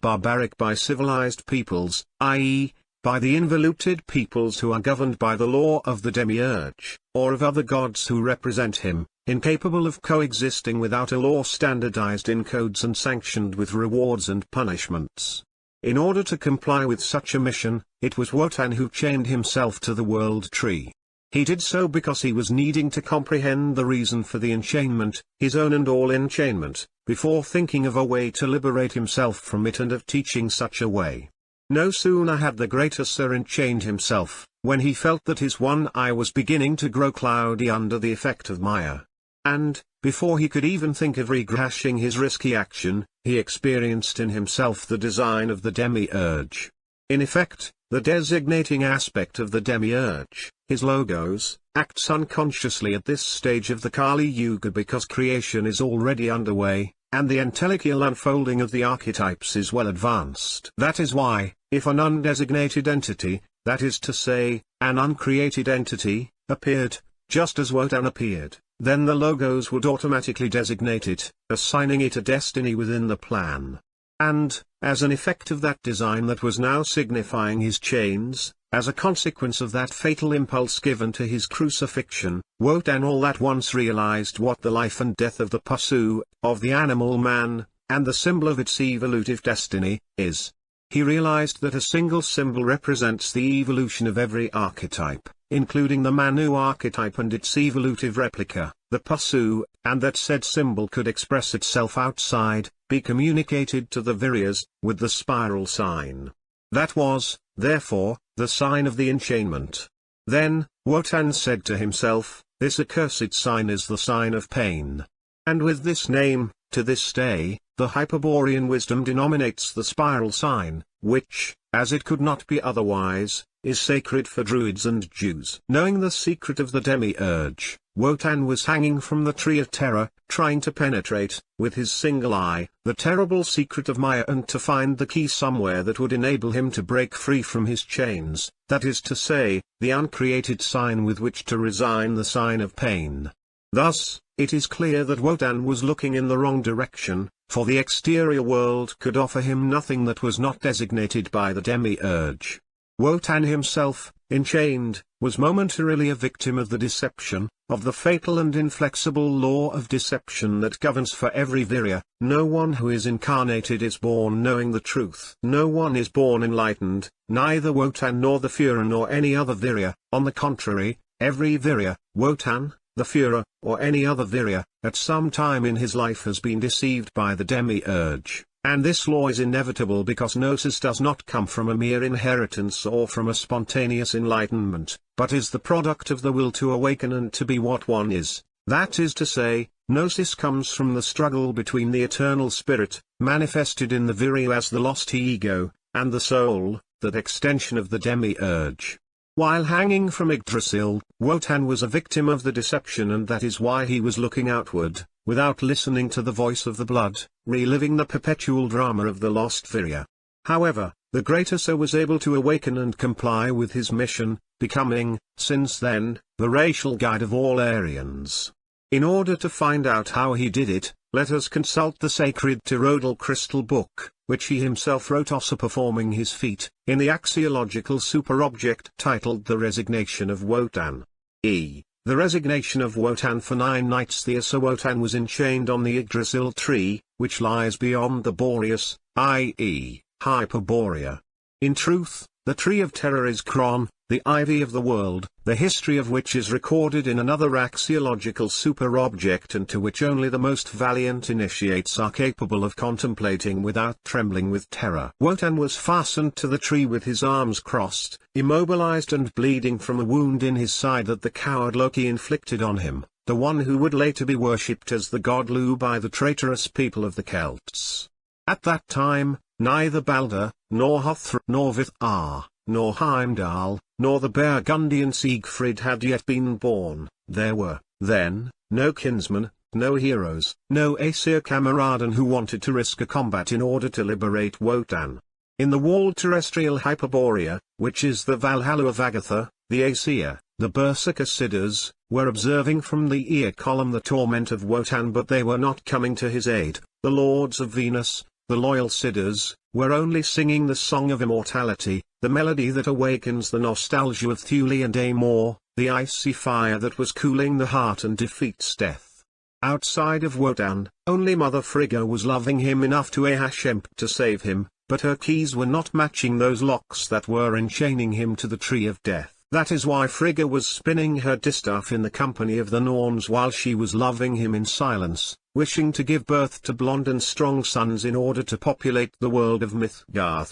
barbaric by civilized peoples, i.e., by the involuted peoples who are governed by the law of the demiurge, or of other gods who represent him, incapable of coexisting without a law standardized in codes and sanctioned with rewards and punishments. In order to comply with such a mission, it was Wotan who chained himself to the world tree. He did so because he was needing to comprehend the reason for the enchainment, his own and all enchainment, before thinking of a way to liberate himself from it and of teaching such a way. No sooner had the great Asur enchained himself, when he felt that his one eye was beginning to grow cloudy under the effect of Maya. And, before he could even think of regashing his risky action, he experienced in himself the design of the demiurge. In effect, the designating aspect of the demiurge, his logos, acts unconsciously at this stage of the Kali Yuga because creation is already underway, and the entelligical unfolding of the archetypes is well advanced. That is why, if an undesignated entity, that is to say, an uncreated entity, appeared, just as Wotan appeared, then the logos would automatically designate it, assigning it a destiny within the plan. And, as an effect of that design that was now signifying his chains, as a consequence of that fatal impulse given to his crucifixion, Wotan all at once realized what the life and death of the Pasu, of the animal man, and the symbol of its evolutive destiny, is. He realized that a single symbol represents the evolution of every archetype, including the Manu archetype and its evolutive replica, the Pasu, and that said symbol could express itself outside, be communicated to the Viryas, with the spiral sign. That was, therefore, the sign of the enchainment. Then, Wotan said to himself, this accursed sign is the sign of pain. And with this name, to this day, the Hyperborean wisdom denominates the spiral sign, which, as it could not be otherwise, is sacred for Druids and Jews. Knowing the secret of the demiurge, Wotan was hanging from the tree of terror, trying to penetrate, with his single eye, the terrible secret of Maya and to find the key somewhere that would enable him to break free from his chains, that is to say, the uncreated sign with which to resign the sign of pain. Thus, it is clear that Wotan was looking in the wrong direction, for the exterior world could offer him nothing that was not designated by the demiurge. Wotan himself, enchained, was momentarily a victim of the deception, of the fatal and inflexible law of deception that governs for every Virya. No one who is incarnated is born knowing the truth. No one is born enlightened, neither Wotan nor the Führer nor any other Virya. On the contrary, every Virya, Wotan, the Führer, or any other Virya, at some time in his life has been deceived by the demiurge. And this law is inevitable because gnosis does not come from a mere inheritance or from a spontaneous enlightenment, but is the product of the will to awaken and to be what one is. That is to say, gnosis comes from the struggle between the eternal spirit, manifested in the Virya as the lost ego, and the soul, that extension of the demiurge. While hanging from Yggdrasil, Wotan was a victim of the deception, and that is why he was looking outward, without listening to the voice of the blood, reliving the perpetual drama of the lost Virya. However, the great Asur was able to awaken and comply with his mission, becoming, since then, the racial guide of all Aryans. In order to find out how he did it, let us consult the sacred Tyrrhodal crystal book, which he himself wrote also performing his feat, in the axiological superobject titled The Resignation of Wotan. The resignation of Wotan. For 9 nights the Asa Wotan was enchained on the Yggdrasil tree, which lies beyond the Boreas, i.e., Hyperborea. In truth, the tree of terror is Kron, the ivy of the world, the history of which is recorded in another axiological superobject and to which only the most valiant initiates are capable of contemplating without trembling with terror. Wotan was fastened to the tree with his arms crossed, immobilized and bleeding from a wound in his side that the coward Loki inflicted on him, the one who would later be worshipped as the god Lu by the traitorous people of the Celts. At that time, neither Balder, nor Hrothgar, nor Vithar, nor Heimdall, nor the Burgundian Siegfried had yet been born. There were, then, no kinsmen, no heroes, no Aesir Kameraden who wanted to risk a combat in order to liberate Wotan. In the walled terrestrial Hyperborea, which is the Valhalla of Agatha, the Aesir, the Berserker Siddhas, were observing from the ear column the torment of Wotan, but they were not coming to his aid. The lords of Venus, the loyal Siddhas, were only singing the song of immortality, the melody that awakens the nostalgia of Thule and Amor, the icy fire that was cooling the heart and defeats death. Outside of Wotan, only Mother Frigga was loving him enough to attempt to save him, but her keys were not matching those locks that were enchaining him to the tree of death. That is why Frigga was spinning her distaff in the company of the Norns while she was loving him in silence, wishing to give birth to blonde and strong sons in order to populate the world of Midgard.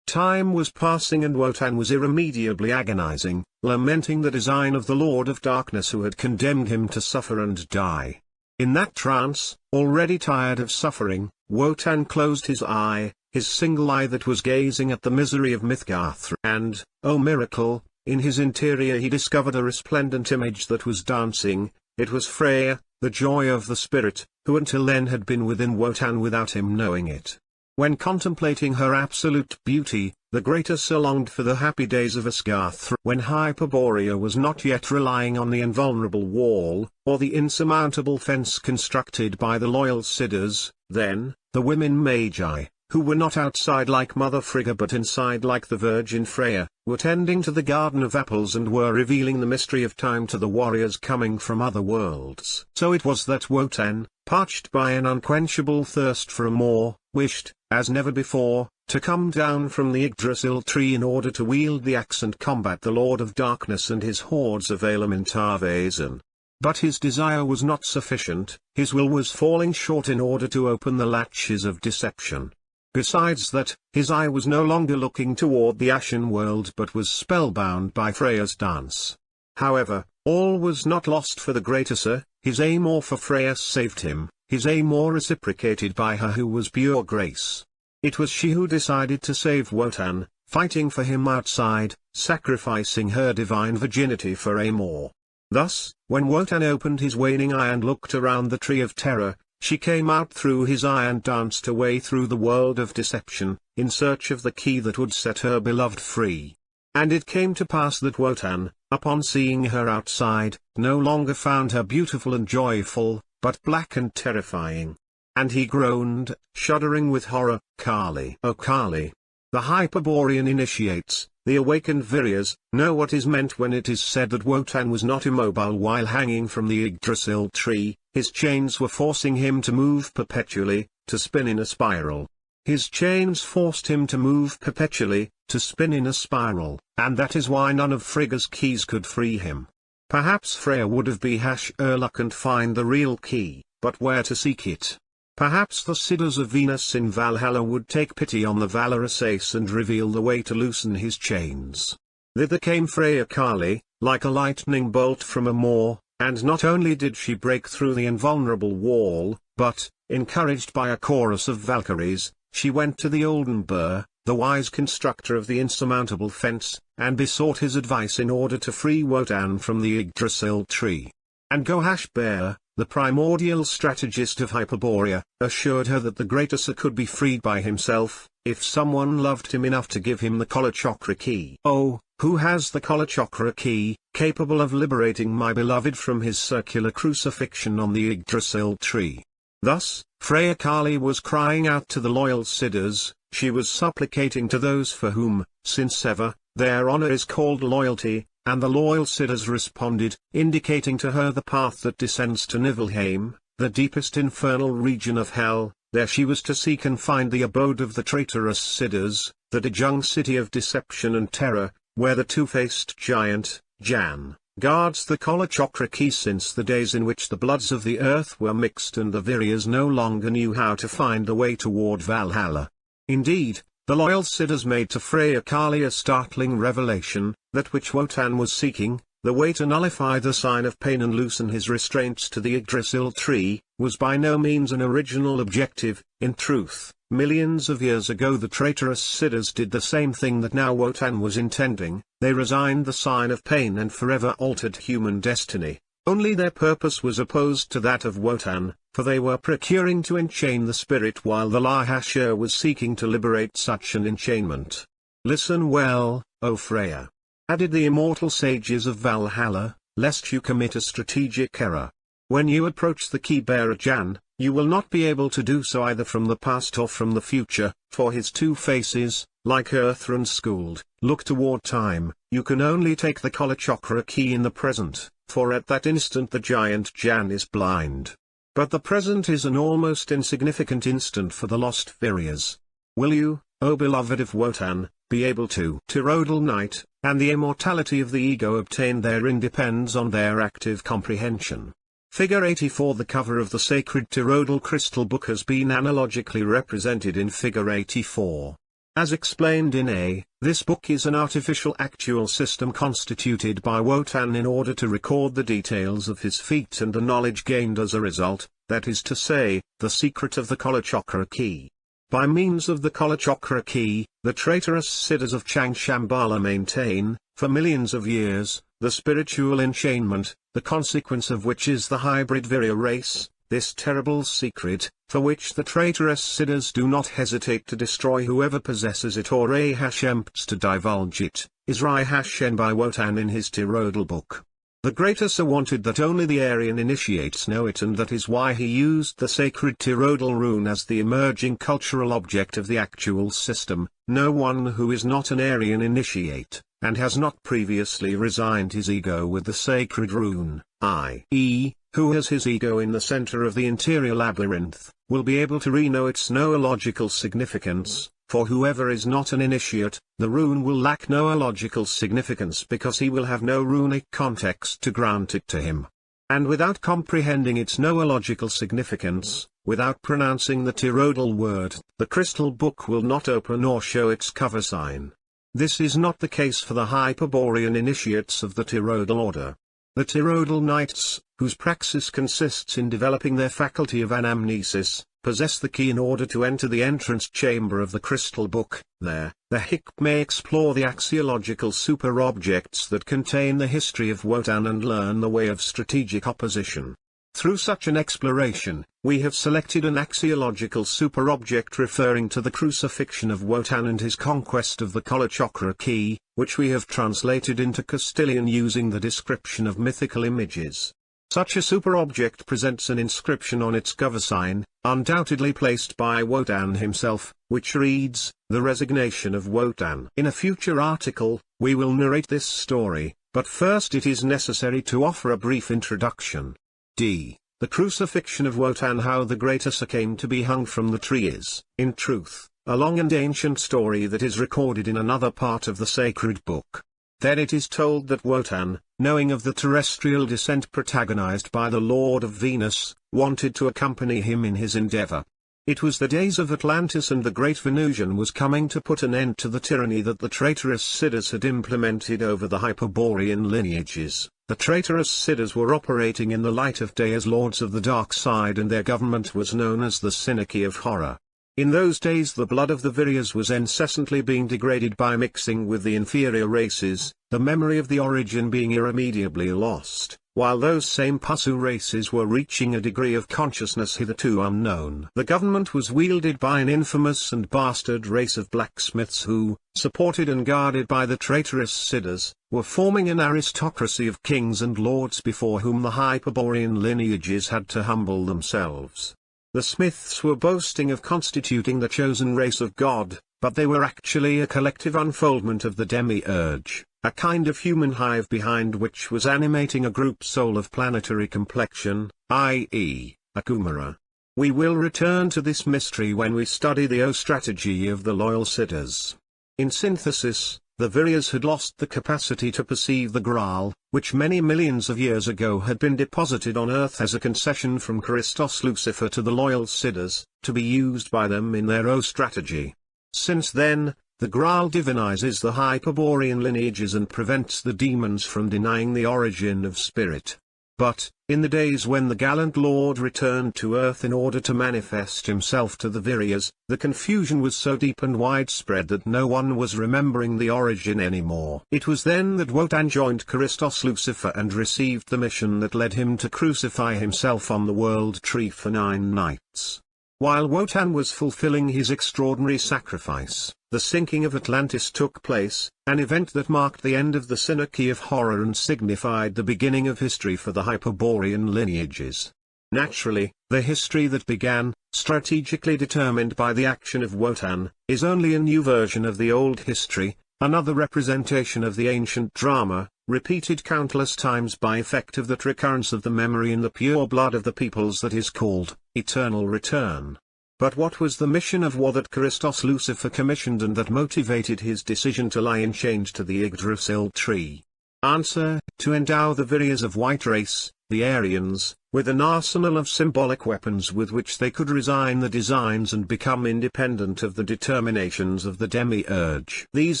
Time was passing and Wotan was irremediably agonizing, lamenting the design of the Lord of Darkness who had condemned him to suffer and die. In that trance, already tired of suffering, Wotan closed his eye, his single eye that was gazing at the misery of Midgard, and, oh miracle, in his interior he discovered a resplendent image that was dancing. It was Freya, the joy of the spirit, who until then had been within Wotan without him knowing it. When contemplating her absolute beauty, the great Asa longed for the happy days of Asgard, when Hyperborea was not yet relying on the invulnerable wall, or the insurmountable fence constructed by the loyal Siddhas. Then, the women Magi, who were not outside like Mother Frigga but inside like the Virgin Freya, were tending to the Garden of Apples and were revealing the mystery of time to the warriors coming from other worlds. So it was that Wotan, parched by an unquenchable thirst for more, wished, as never before, to come down from the Yggdrasil tree in order to wield the axe and combat the Lord of Darkness and his hordes of Elementarvasen. But his desire was not sufficient, his will was falling short in order to open the latches of deception. Besides that, his eye was no longer looking toward the Ashen world but was spellbound by Freya's dance. However, all was not lost for the great Asa. His Amor for Freya saved him, his Amor reciprocated by her who was pure grace. It was she who decided to save Wotan, fighting for him outside, sacrificing her divine virginity for Amor. Thus, when Wotan opened his waning eye and looked around the tree of terror, she came out through his eye and danced away through the world of deception, in search of the key that would set her beloved free. And it came to pass that Wotan, upon seeing her outside, no longer found her beautiful and joyful, but black and terrifying. And he groaned, shuddering with horror, Kali. O Kali! The Hyperborean initiates, the awakened Viryas, know what is meant when it is said that Wotan was not immobile while hanging from the Yggdrasil tree. His chains were forcing him to move perpetually, to spin in a spiral. His chains forced him to move perpetually, to spin in a spiral, and that is why none of Frigga's keys could free him. Perhaps Freya would have been luck and find the real key, but where to seek it? Perhaps the Siddhas of Venus in Valhalla would take pity on the valorous Ace and reveal the way to loosen his chains. Thither came Freya Kali, like a lightning bolt from Amor, and not only did she break through the invulnerable wall, but, encouraged by a chorus of Valkyries, she went to the Oldenburr, the wise constructor of the insurmountable fence, and besought his advice in order to free Wotan from the Yggdrasil tree. And Gohashbear, the primordial strategist of Hyperborea, assured her that the great Asa could be freed by himself, if someone loved him enough to give him the Kalachakra key. Oh, who has the Kalachakra key, capable of liberating my beloved from his circular crucifixion on the Yggdrasil tree? Thus, Freya Kali was crying out to the loyal Siddhas, she was supplicating to those for whom, since ever, their honor is called loyalty, and the loyal Siddhas responded, indicating to her the path that descends to Niflheim, the deepest infernal region of hell. There she was to seek and find the abode of the traitorous Siddhas, the Dejung city of deception and terror, where the two-faced giant, Jan, guards the Kalachakra key since the days in which the bloods of the earth were mixed and the Viryas no longer knew how to find the way toward Valhalla. Indeed, the loyal Siddhas made to Freya Kali a startling revelation, that which Wotan was seeking, the way to nullify the sign of pain and loosen his restraints to the Yggdrasil tree, was by no means an original objective. In truth, millions of years ago the traitorous Siddhas did the same thing that now Wotan was intending, they resigned the sign of pain and forever altered human destiny. Only their purpose was opposed to that of Wotan, for they were procuring to enchain the spirit while the Lahashur was seeking to liberate such an enchainment. Listen well, O Freya. Added the immortal sages of Valhalla, lest you commit a strategic error. When you approach the key-bearer Jan, you will not be able to do so either from the past or from the future, for his two faces, like Earthrun Skuld, look toward time. You can only take the Kalachakra key in the present, for at that instant the giant Jan is blind. But the present is an almost insignificant instant for the lost Viryas. Will you, O beloved of Wotan, be able to Tyrodal Night, and the immortality of the ego obtained therein depends on their active comprehension. Figure 84. The cover of the sacred Tyrodal crystal book has been analogically represented in Figure 84. As explained in A, this book is an artificial actual system constituted by Wotan in order to record the details of his feat and the knowledge gained as a result, that is to say, the secret of the Kalachakra key. By means of the Kalachakra key, the traitorous Siddhas of Changshambhala maintain, for millions of years, the spiritual enchainment, the consequence of which is the hybrid Virya race. This terrible secret, for which the traitorous Siddhas do not hesitate to destroy whoever possesses it or attempts to divulge it, is rehashed by Wotan in his Tyrodal book. The Great Asa wanted that only the Aryan initiates know it, and that is why he used the sacred Tyrodal rune as the emerging cultural object of the actual system. No one who is not an Aryan initiate, and has not previously resigned his ego with the sacred rune, i.e., who has his ego in the center of the interior labyrinth, will be able to re-know its noological significance. For whoever is not an initiate, the rune will lack noological significance because he will have no runic context to grant it to him. And without comprehending its noological significance, without pronouncing the Tyrodal word, the crystal book will not open or show its cover sign. This is not the case for the Hyperborean initiates of the Tyrodal order. The Tyrodal Knights, whose praxis consists in developing their faculty of anamnesis, possess the key in order to enter the entrance chamber of the crystal book. There, the Hick may explore the axiological super-objects that contain the history of Wotan and learn the way of strategic opposition. Through such an exploration, we have selected an axiological super-object referring to the crucifixion of Wotan and his conquest of the Kalachakra key, which we have translated into Castilian using the description of mythical images. Such a super-object presents an inscription on its cover sign, undoubtedly placed by Wotan himself, which reads, "The Resignation of Wotan." In a future article, we will narrate this story, but first it is necessary to offer a brief introduction. D. The crucifixion of Wotan. How the Great Asa came to be hung from the tree is, in truth, a long and ancient story that is recorded in another part of the sacred book. Then it is told that Wotan, knowing of the terrestrial descent protagonized by the Lord of Venus, wanted to accompany him in his endeavor. It was the days of Atlantis, and the great Venusian was coming to put an end to the tyranny that the traitorous Siddhas had implemented over the Hyperborean lineages. The traitorous Siddhas were operating in the light of day as lords of the dark side, and their government was known as the Synarchy of Horror. In those days the blood of the Viryas was incessantly being degraded by mixing with the inferior races, the memory of the origin being irremediably lost, while those same Pusu races were reaching a degree of consciousness hitherto unknown. The government was wielded by an infamous and bastard race of blacksmiths who, supported and guarded by the traitorous Siddhas, were forming an aristocracy of kings and lords before whom the Hyperborean lineages had to humble themselves. The Smiths were boasting of constituting the chosen race of God, but they were actually a collective unfoldment of the demiurge, a kind of human hive behind which was animating a group soul of planetary complexion, i.e., a Kumara. We will return to this mystery when we study the strategy of the loyal Siddhas. In synthesis, the Viryas had lost the capacity to perceive the Graal, which many millions of years ago had been deposited on Earth as a concession from Christos Lucifer to the loyal Siddhas, to be used by them in their strategy. Since then, the Graal divinizes the Hyperborean lineages and prevents the demons from denying the origin of spirit. But, in the days when the gallant Lord returned to Earth in order to manifest himself to the Viryas, the confusion was so deep and widespread that no one was remembering the origin anymore. It was then that Wotan joined Christos Lucifer and received the mission that led him to crucify himself on the world tree for 9 nights. While Wotan was fulfilling his extraordinary sacrifice, the sinking of Atlantis took place, an event that marked the end of the Synarchy of Horror and signified the beginning of history for the Hyperborean lineages. Naturally, the history that began, strategically determined by the action of Wotan, is only a new version of the old history, another representation of the ancient drama, repeated countless times by effect of that recurrence of the memory in the pure blood of the peoples that is called eternal return. But what was the mission of war that Christos Lucifer commissioned and that motivated his decision to lie enchained to the Yggdrasil tree? Answer: to endow the Viryas of white race, the Aryans, with an arsenal of symbolic weapons with which they could resign the designs and become independent of the determinations of the demiurge. These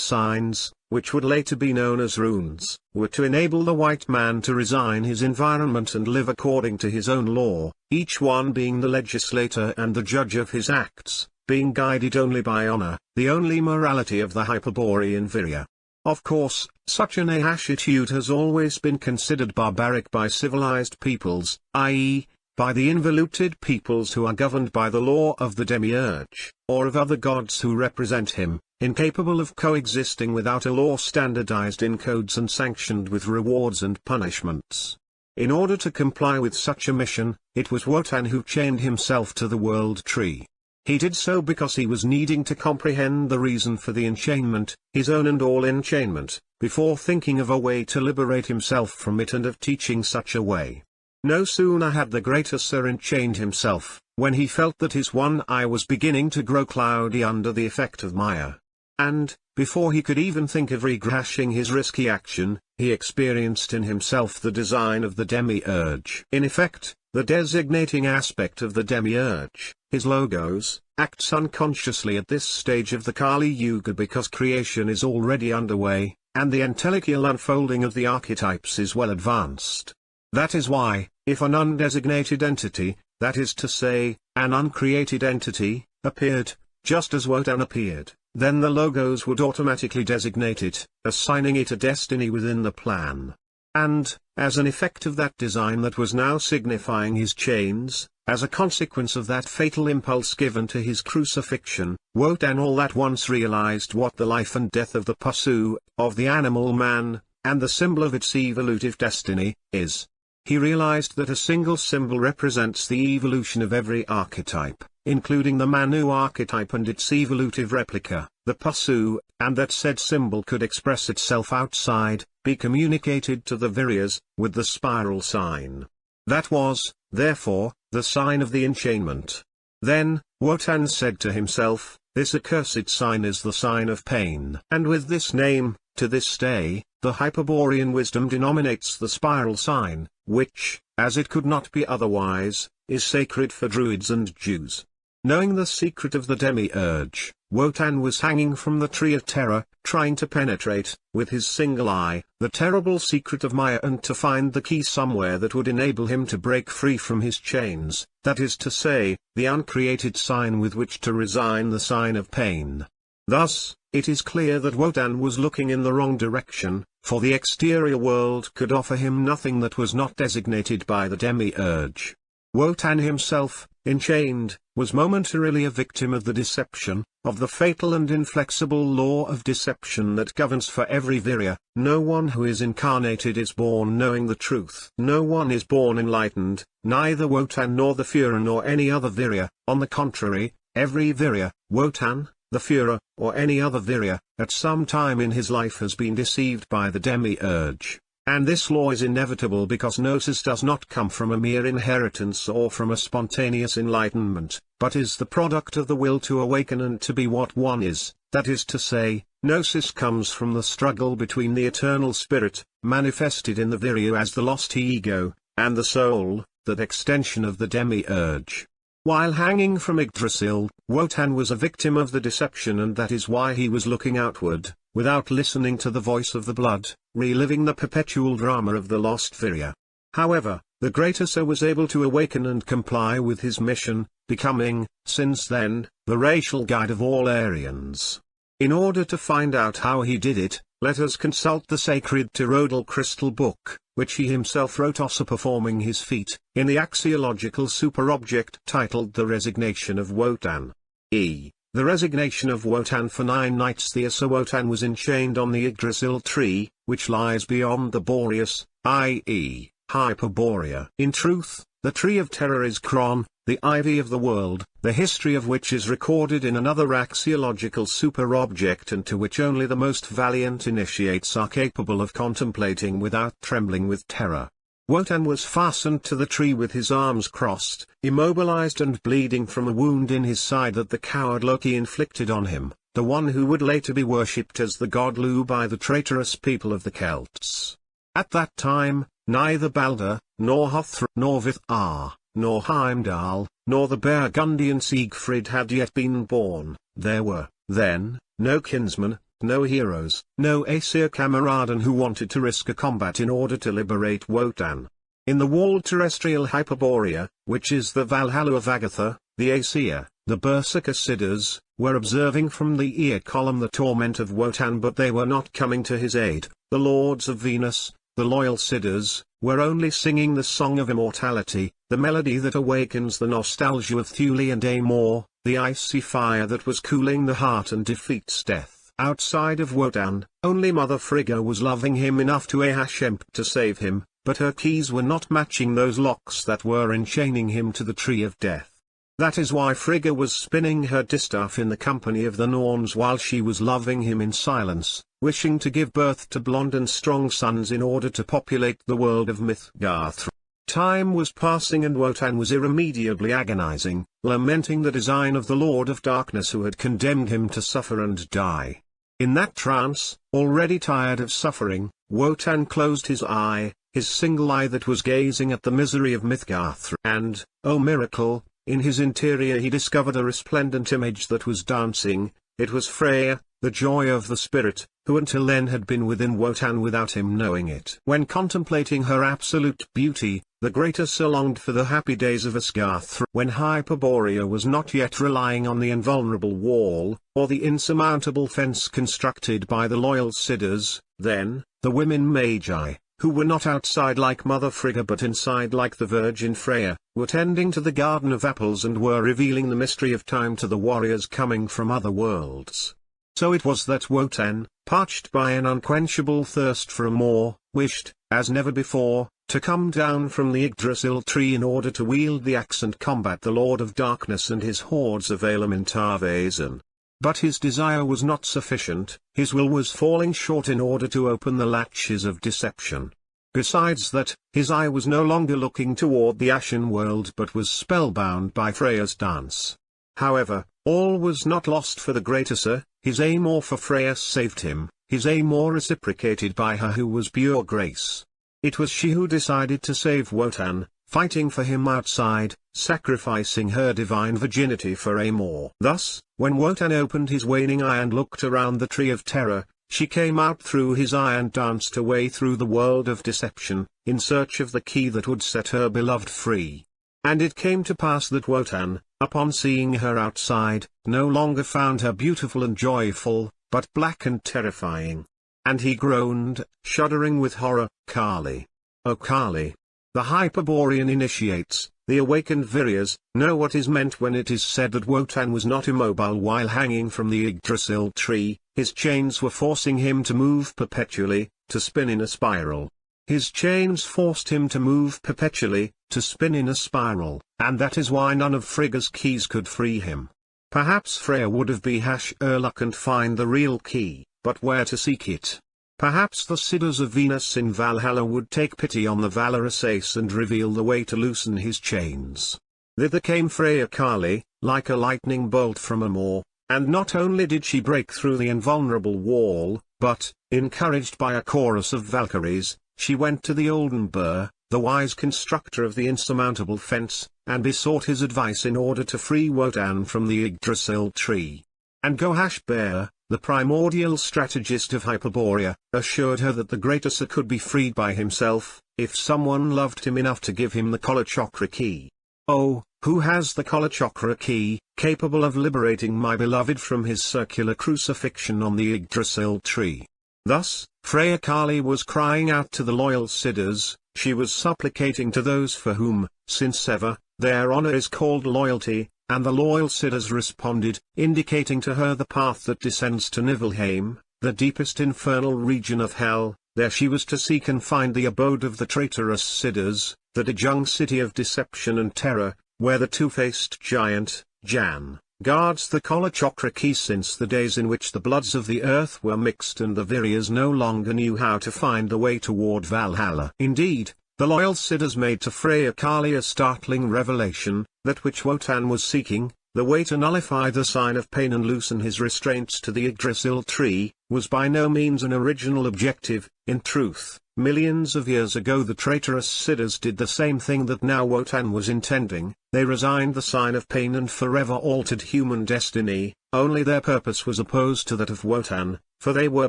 signs, which would later be known as runes, were to enable the white man to resign his environment and live according to his own law, each one being the legislator and the judge of his acts, being guided only by honor, the only morality of the Hyperborean Virya. Of course, such an attitude has always been considered barbaric by civilized peoples, i.e., by the involuted peoples who are governed by the law of the demiurge, or of other gods who represent him, incapable of coexisting without a law standardized in codes and sanctioned with rewards and punishments. In order to comply with such a mission, it was Wotan who chained himself to the world tree. He did so because he was needing to comprehend the reason for the enchainment, his own and all enchainment, before thinking of a way to liberate himself from it and of teaching such a way. No sooner had the great Asur enchained himself, when he felt that his one eye was beginning to grow cloudy under the effect of Maya. And, before he could even think of rehashing his risky action, he experienced in himself the design of the demiurge. In effect, the designating aspect of the demiurge, his logos, acts unconsciously at this stage of the Kali Yuga because creation is already underway, and the intellectual unfolding of the archetypes is well advanced. That is why, if an undesignated entity, that is to say, an uncreated entity, appeared, just as Wotan appeared, then the logos would automatically designate it, assigning it a destiny within the plan. And, as an effect of that design that was now signifying his chains, as a consequence of that fatal impulse given to his crucifixion, Wotan all at once realized what the life and death of the Pasu, of the animal man, and the symbol of its evolutive destiny, is. He realized that a single symbol represents the evolution of every archetype, including the Manu archetype and its evolutive replica, the Pasu, and that said symbol could express itself outside, be communicated to the Viryas, with the spiral sign. That was, therefore, the sign of the enchainment. Then, Wotan said to himself, this accursed sign is the sign of pain. And with this name, to this day, the Hyperborean wisdom denominates the spiral sign, which, as it could not be otherwise, is sacred for Druids and Jews. Knowing the secret of the demiurge, Wotan was hanging from the tree of terror, trying to penetrate, with his single eye, the terrible secret of Maya and to find the key somewhere that would enable him to break free from his chains, that is to say, the uncreated sign with which to resign the sign of pain. Thus, it is clear that Wotan was looking in the wrong direction, for the exterior world could offer him nothing that was not designated by the demiurge. Wotan himself, enchained, was momentarily a victim of the deception, of the fatal and inflexible law of deception that governs for every Virya. No one who is incarnated is born knowing the truth. No one is born enlightened, neither Wotan nor the Fura nor any other Virya. On the contrary, every Virya, Wotan, the Fura, or any other Virya, at some time in his life has been deceived by the demiurge. And this law is inevitable because gnosis does not come from a mere inheritance or from a spontaneous enlightenment, but is the product of the will to awaken and to be what one is. That is to say, gnosis comes from the struggle between the eternal spirit, manifested in the Virya as the lost ego, and the soul, that extension of the demiurge. While hanging from Yggdrasil, Wotan was a victim of the deception, and that is why he was looking outward, without listening to the voice of the blood, reliving the perpetual drama of the lost Virya. However, the great Asa was able to awaken and comply with his mission, becoming, since then, the racial guide of all Aryans. In order to find out how he did it, let us consult the sacred Tyrrhodal crystal book, which he himself wrote also performing his feat, in the axiological superobject titled The Resignation of Wotan. The resignation of Wotan. For 9 nights the Asa Wotan was enchained on the Yggdrasil tree, which lies beyond the Boreas, i.e., Hyperborea. In truth, the tree of terror is Kron, the ivy of the world, the history of which is recorded in another axiological superobject and to which only the most valiant initiates are capable of contemplating without trembling with terror. Wotan was fastened to the tree with his arms crossed, immobilized and bleeding from a wound in his side that the coward Loki inflicted on him, the one who would later be worshipped as the god Lu by the traitorous people of the Celts. At that time, neither Balder, nor Hrothgar, nor Vithar, nor Heimdall, nor the Burgundian Siegfried had yet been born. There were, then, no kinsmen, no heroes, no Aesir Kamaraden who wanted to risk a combat in order to liberate Wotan. In the walled terrestrial Hyperborea, which is the Valhalla of Agatha, the Aesir, the Berserker Siddhas, were observing from the ear column the torment of Wotan, but they were not coming to his aid. The Lords of Venus, the loyal Siddhas, were only singing the song of immortality, the melody that awakens the nostalgia of Thule and Amor, the icy fire that was cooling the heart and defeats death. Outside of Wotan, only Mother Frigga was loving him enough to attempt to save him, but her keys were not matching those locks that were enchaining him to the tree of death. That is why Frigga was spinning her distaff in the company of the Norns while she was loving him in silence, wishing to give birth to blonde and strong sons in order to populate the world of Mythgarth. Time was passing and Wotan was irremediably agonizing, lamenting the design of the Lord of Darkness who had condemned him to suffer and die. In that trance, already tired of suffering, Wotan closed his eye, his single eye that was gazing at the misery of Mythgarth, and, oh miracle, in his interior he discovered a resplendent image that was dancing. It was Freya, the joy of the spirit, who until then had been within Wotan without him knowing it. When contemplating her absolute beauty, the great Asa longed for the happy days of Asgarth, when Hyperborea was not yet relying on the invulnerable wall, or the insurmountable fence constructed by the loyal Siddhas. Then, the women Magi, who were not outside like Mother Frigga but inside like the Virgin Freya, were tending to the Garden of Apples and were revealing the mystery of time to the warriors coming from other worlds. So it was that Wotan, parched by an unquenchable thirst for more, wished, as never before, to come down from the Yggdrasil tree in order to wield the axe and combat the Lord of Darkness and his hordes of Elementarvasen. But his desire was not sufficient, his will was falling short in order to open the latches of deception. Besides that, his eye was no longer looking toward the Ashen world but was spellbound by Freya's dance. However, all was not lost for the great Asa. His Amor for Freya saved him, his Amor reciprocated by her who was pure grace. It was she who decided to save Wotan, fighting for him outside, sacrificing her divine virginity for Amor. Thus, when Wotan opened his waning eye and looked around the tree of terror, she came out through his eye and danced away through the world of deception, in search of the key that would set her beloved free. And it came to pass that Wotan, upon seeing her outside, no longer found her beautiful and joyful, but black and terrifying. And he groaned, shuddering with horror, Kali. O Kali! The Hyperborean initiates, The awakened Viryas know what is meant when it is said that Wotan was not immobile while hanging from the Yggdrasil tree. His chains were forcing him to move perpetually, to spin in a spiral. His chains forced him to move perpetually, to spin in a spiral, and that is why none of Frigga's keys could free him. Perhaps Freya would have been luck and find the real key, but where to seek it? Perhaps the Siddhas of Venus in Valhalla would take pity on the valorous ace and reveal the way to loosen his chains. Thither came Freya Kali, like a lightning bolt from a moor, and not only did she break through the invulnerable wall, but, encouraged by a chorus of Valkyries, she went to the olden Bur, the wise constructor of the insurmountable fence, and besought his advice in order to free Wotan from the Yggdrasil tree. And Gohashbear, the primordial strategist of Hyperborea, assured her that the great Asa could be freed by himself, if someone loved him enough to give him the Kalachakra key. Oh, who has the Kalachakra key, capable of liberating my beloved from his circular crucifixion on the Yggdrasil tree? Thus, Freya Kali was crying out to the loyal Siddhas, she was supplicating to those for whom, since ever, their honor is called loyalty, and the loyal Siddhas responded, indicating to her the path that descends to Niflheim, the deepest infernal region of hell. There she was to seek and find the abode of the traitorous Siddhas, the Dejung city of deception and terror, where the two-faced giant, Jan, guards the Kalachakra key since the days in which the bloods of the earth were mixed and the Viryas no longer knew how to find the way toward Valhalla. Indeed, the loyal Siddhas made to Freya Kali a startling revelation, that which Wotan was seeking, the way to nullify the sign of pain and loosen his restraints to the Yggdrasil tree, was by no means an original objective. In truth, millions of years ago the traitorous Siddhas did the same thing that now Wotan was intending. They resigned the sign of pain and forever altered human destiny, only their purpose was opposed to that of Wotan, for they were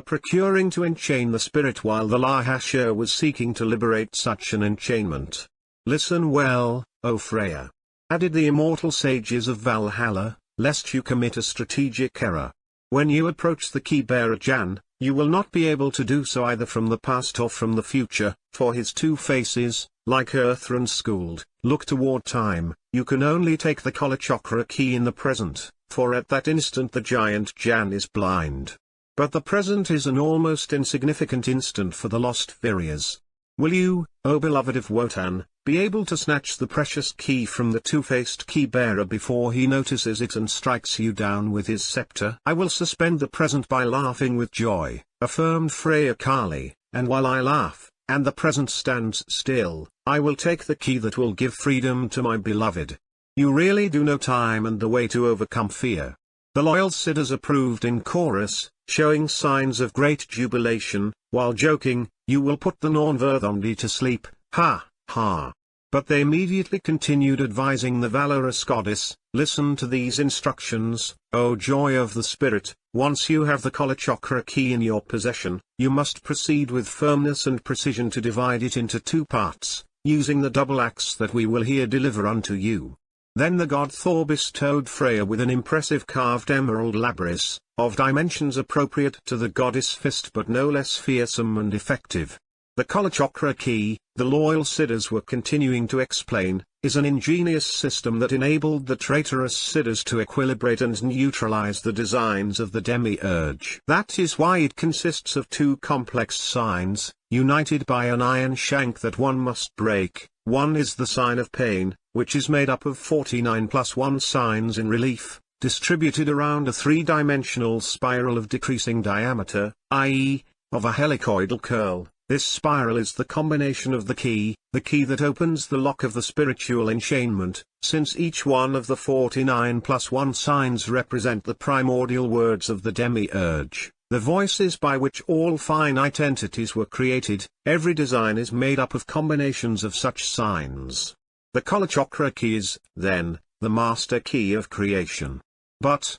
procuring to enchain the spirit while the Lahashur was seeking to liberate such an enchainment. Listen well, O Freya. Added the immortal sages of Valhalla, lest you commit a strategic error. When you approach the key-bearer Jan, you will not be able to do so either from the past or from the future, for his two faces, like Earthrun Skuld, look toward time. You can only take the Kalachakra key in the present, for at that instant the giant Jan is blind. But the present is an almost insignificant instant for the lost Viryas. Will you, O beloved of Wotan, be able to snatch the precious key from the two-faced key-bearer before he notices it and strikes you down with his scepter? I will suspend the present by laughing with joy, affirmed Freya Kali, and while I laugh, and the present stands still, I will take the key that will give freedom to my beloved. You really do know time and the way to overcome fear. The loyal Siddhas approved in chorus, showing signs of great jubilation, while joking, you will put the Nornverthandi to sleep, ha, ha. But they immediately continued advising the valorous goddess, listen to these instructions, O joy of the spirit, once you have the Kalachakra key in your possession, you must proceed with firmness and precision to divide it into two parts, using the double axe that we will here deliver unto you. Then the god Thor bestowed Freya with an impressive carved emerald labrys, of dimensions appropriate to the goddess' fist but no less fearsome and effective. The Kalachakra key, the loyal Siddhas were continuing to explain, is an ingenious system that enabled the traitorous Siddhas to equilibrate and neutralize the designs of the demiurge. That is why it consists of two complex signs, united by an iron shank that one must break. One is the sign of pain, which is made up of 49 plus 1 signs in relief, distributed around a three-dimensional spiral of decreasing diameter, i.e., of a helicoidal curl. This spiral is the combination of the key that opens the lock of the spiritual enchainment, since each one of the 49 plus 1 signs represent the primordial words of the demiurge, the voices by which all finite entities were created. Every design is made up of combinations of such signs. The Kalachakra key is, then, the master key of creation. But,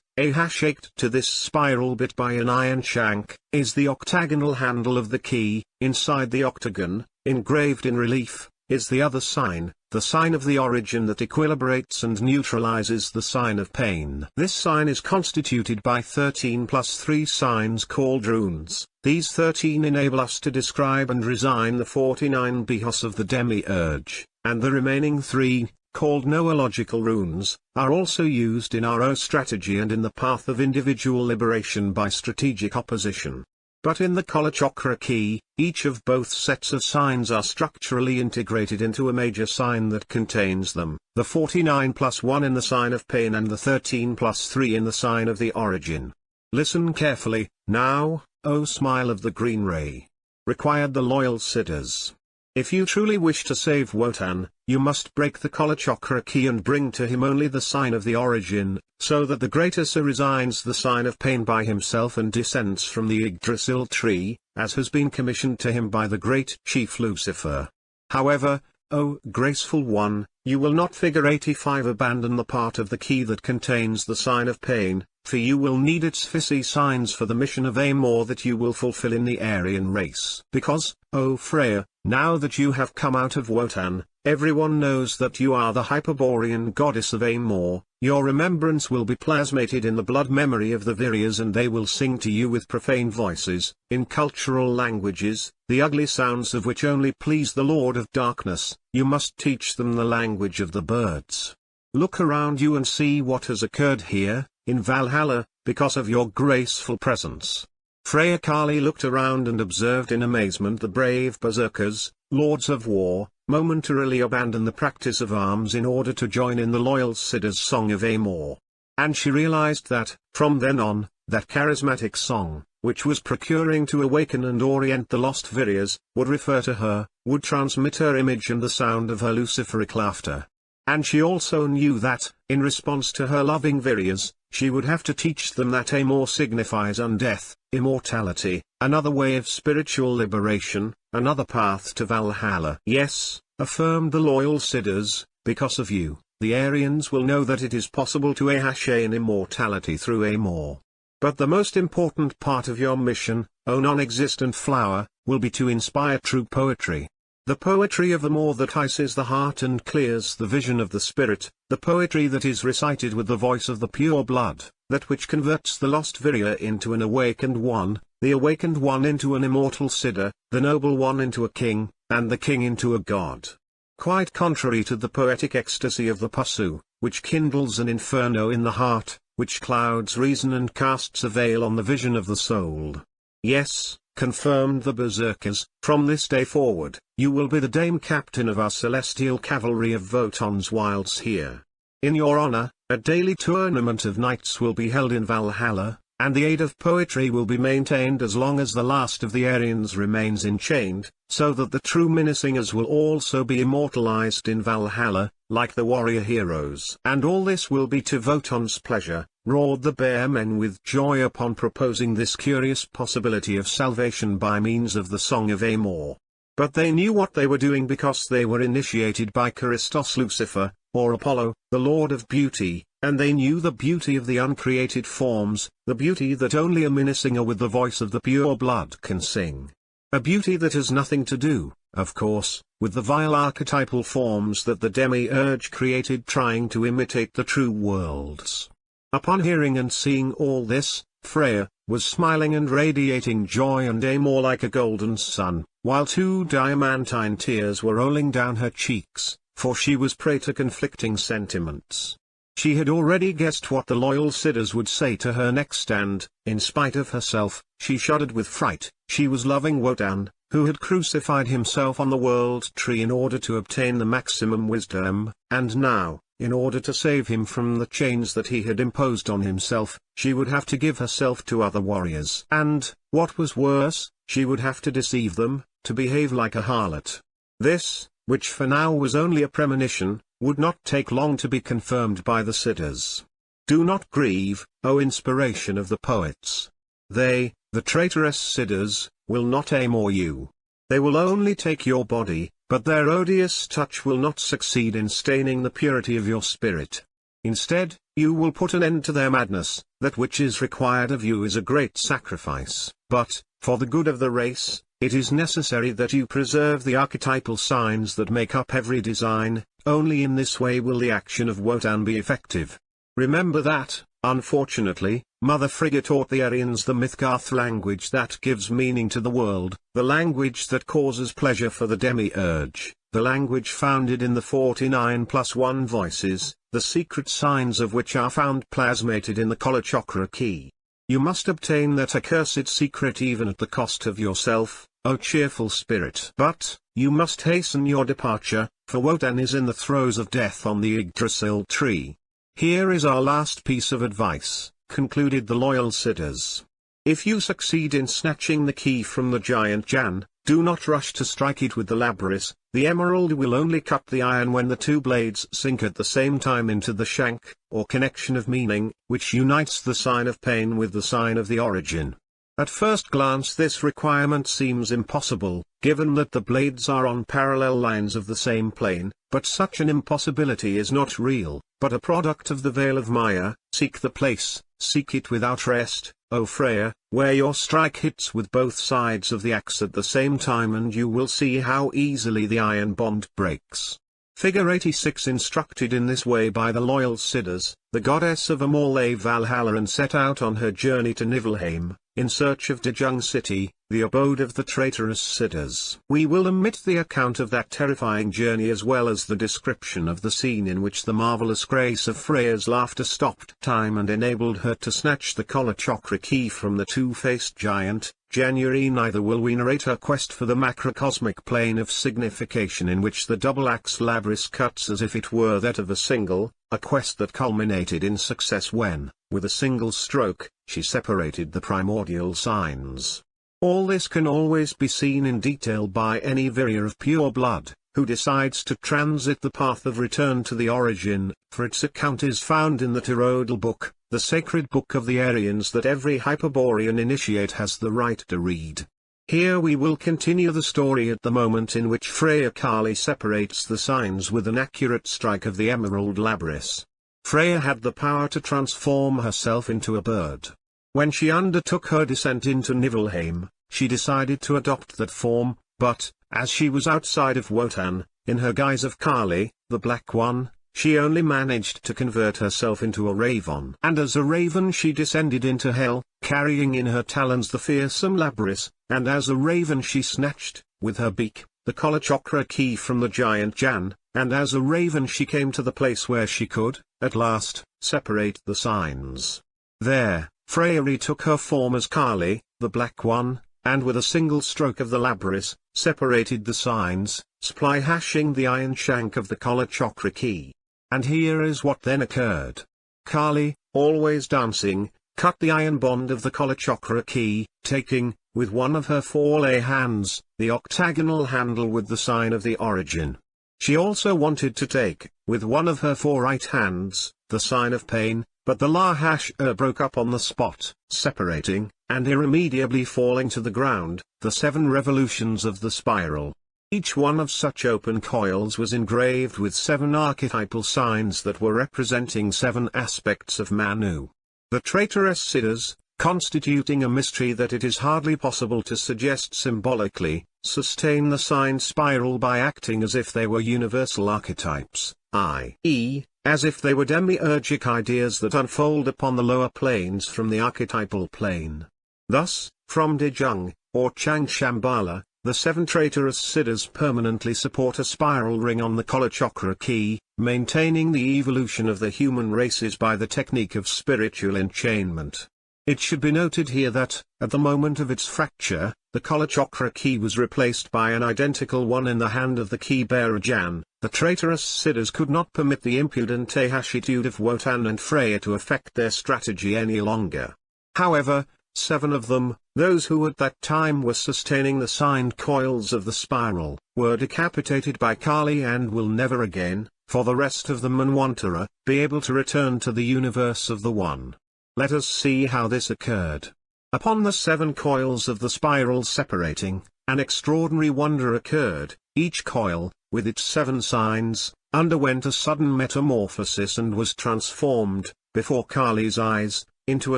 shaped to this spiral bit by an iron shank, is the octagonal handle of the key. Inside the octagon, engraved in relief, is the other sign, the sign of the origin that equilibrates and neutralizes the sign of pain. This sign is constituted by 13 plus 3 signs called runes. These 13 enable us to describe and resign the 49 behos of the demiurge, and the remaining 3, called noological runes, are also used in our O strategy and in the path of individual liberation by strategic opposition. But in the Kalachakra key, each of both sets of signs are structurally integrated into a major sign that contains them, the 49 plus 1 in the sign of pain and the 13 plus 3 in the sign of the origin. Listen carefully, now, O smile of the green ray. Required the loyal Siddhas. If you truly wish to save Wotan, you must break the Kalachakra key and bring to him only the sign of the origin, so that the great Asa resigns the sign of pain by himself and descends from the Yggdrasil tree, as has been commissioned to him by the great chief Lucifer. However, O graceful one, you will not figure 85 abandon the part of the key that contains the sign of pain, for you will need its Physi signs for the mission of Amor that you will fulfill in the Aryan race. Because, O Freya, now that you have come out of Wotan, everyone knows that you are the Hyperborean goddess of Amor. Your remembrance will be plasmated in the blood memory of the Viryas and they will sing to you with profane voices, in cultural languages, the ugly sounds of which only please the Lord of Darkness. You must teach them the language of the birds. Look around you and see what has occurred here, in Valhalla, because of your graceful presence. Freya Kali looked around and observed in amazement the brave berserkers, lords of war, momentarily abandon the practice of arms in order to join in the loyal Siddha's song of Amor. And she realized that, from then on, that charismatic song, which was procuring to awaken and orient the lost Viryas, would refer to her, would transmit her image and the sound of her luciferic laughter. And she also knew that, in response to her loving Viryas, she would have to teach them that Amor signifies undeath, immortality, another way of spiritual liberation, another path to Valhalla. Yes, affirmed the loyal Siddhas, because of you, the Aryans will know that it is possible to attain immortality through Amor. But the most important part of your mission, O non-existent flower, will be to inspire true poetry. The poetry of Amor that ices the heart and clears the vision of the spirit, the poetry that is recited with the voice of the pure blood, that which converts the lost Virya into an awakened one, the awakened one into an immortal Siddha, the noble one into a king, and the king into a god. Quite contrary to the poetic ecstasy of the Pasu, which kindles an inferno in the heart, which clouds reason and casts a veil on the vision of the soul. Yes, confirmed the berserkers, from this day forward, you will be the dame captain of our celestial cavalry of Wotan's wilds here. In your honor, a daily tournament of knights will be held in Valhalla, and the aid of poetry will be maintained as long as the last of the Aryans remains enchained, so that the true Minnesingers will also be immortalized in Valhalla, like the warrior heroes. And all this will be to Wotan's pleasure, roared the bear men with joy upon proposing this curious possibility of salvation by means of the Song of Amor. But they knew what they were doing because they were initiated by Christos Lucifer, or Apollo, the Lord of Beauty, and they knew the beauty of the uncreated forms, the beauty that only a Minnesinger with the voice of the pure blood can sing. A beauty that has nothing to do, of course, with the vile archetypal forms that the demiurge created trying to imitate the true worlds. Upon hearing and seeing all this, Freya was smiling and radiating joy and Amor like a golden sun, while 2 diamantine tears were rolling down her cheeks, for she was prey to conflicting sentiments. She had already guessed what the loyal Siddhas would say to her next and, in spite of herself, she shuddered with fright. She was loving Wotan, who had crucified himself on the world tree in order to obtain the maximum wisdom, and now, in order to save him from the chains that he had imposed on himself, she would have to give herself to other warriors. And, what was worse, she would have to deceive them, to behave like a harlot. This, which for now was only a premonition, would not take long to be confirmed by the Siddhas. Do not grieve, O inspiration of the poets. They, the traitorous Siddhas, will not Amor you. They will only take your body, but their odious touch will not succeed in staining the purity of your spirit. Instead, you will put an end to their madness. That which is required of you is a great sacrifice, but, for the good of the race, it is necessary that you preserve the archetypal signs that make up every design. Only in this way will the action of Wotan be effective. Remember that, unfortunately, Mother Frigga taught the Aryans the Mythgarth language that gives meaning to the world, the language that causes pleasure for the demiurge, the language founded in the 49+1 voices, the secret signs of which are found plasmated in the Kalachakra key. You must obtain that accursed secret even at the cost of yourself, O cheerful spirit. But, you must hasten your departure, for Wotan is in the throes of death on the Yggdrasil tree. Here is our last piece of advice, concluded the loyal Siddhas. If you succeed in snatching the key from the giant Jan, do not rush to strike it with the labrys. The emerald will only cut the iron when the two blades sink at the same time into the shank, or connection of meaning, which unites the sign of pain with the sign of the origin. At first glance this requirement seems impossible, given that the blades are on parallel lines of the same plane, but such an impossibility is not real, but a product of the veil of Maya. Seek the place, seek it without rest, O Freya, where your strike hits with both sides of the axe at the same time, and you will see how easily the iron bond breaks. Figure 86. Instructed in this way by the loyal Siddhas, the goddess of Amorle Valhallan set out on her journey to Niflheim, in search of Dejung city, the abode of the traitorous Siddhas. We will omit the account of that terrifying journey as well as the description of the scene in which the marvelous grace of Freya's laughter stopped time and enabled her to snatch the Kalachakra key from the two-faced giant. January. Neither will we narrate her quest for the macrocosmic plane of signification in which the double-axe labrys cuts as if it were that of a single, a quest that culminated in success when, with a single stroke, she separated the primordial signs. All this can always be seen in detail by any Virya of pure blood, who decides to transit the path of return to the origin, for its account is found in the Tyrodal book, the sacred book of the Aryans that every Hyperborean initiate has the right to read. Here we will continue the story at the moment in which Freya Kali separates the signs with an accurate strike of the emerald labrys. Freya had the power to transform herself into a bird. When she undertook her descent into Niflheim, she decided to adopt that form, but, as she was outside of Wotan, in her guise of Kali, the Black One, she only managed to convert herself into a raven. And as a raven she descended into hell, carrying in her talons the fearsome labrys, and as a raven she snatched, with her beak, the Kalachakra key from the giant Jan, and as a raven she came to the place where she could, at last, separate the signs. There, Freya retook her form as Kali, the Black One, and with a single stroke of the labrys, separated the signs, sply-hashing the iron shank of the Kalachakra key. And here is what then occurred. Kali, always dancing, cut the iron bond of the Kalachakra key, taking, with one of her four lay hands, the octagonal handle with the sign of the origin. She also wanted to take, with one of her four right hands, the sign of pain, but the la-hash-er broke up on the spot, separating, and irremediably falling to the ground, the 7 revolutions of the spiral. Each one of such open coils was engraved with 7 archetypal signs that were representing 7 aspects of Manu. The traitorous Siddhas, constituting a mystery that it is hardly possible to suggest symbolically, sustain the sign spiral by acting as if they were universal archetypes, i.e., as if they were demiurgic ideas that unfold upon the lower planes from the archetypal plane. Thus, from Dejung, or Chang Shambhala, the 7 traitorous Siddhas permanently support a spiral ring on the Kalachakra key, maintaining the evolution of the human races by the technique of spiritual enchainment. It should be noted here that, at the moment of its fracture, the Kalachakra key was replaced by an identical one in the hand of the key-bearer Jan. The traitorous Siddhas could not permit the impudent ahashitude of Wotan and Freya to affect their strategy any longer. However, 7 of them, those who at that time were sustaining the signed coils of the spiral, were decapitated by Kali and will never again, for the rest of the Manwantara, be able to return to the universe of the One. Let us see how this occurred. Upon the 7 coils of the spiral separating, an extraordinary wonder occurred. Each coil, with its 7 signs, underwent a sudden metamorphosis and was transformed, before Kali's eyes, into a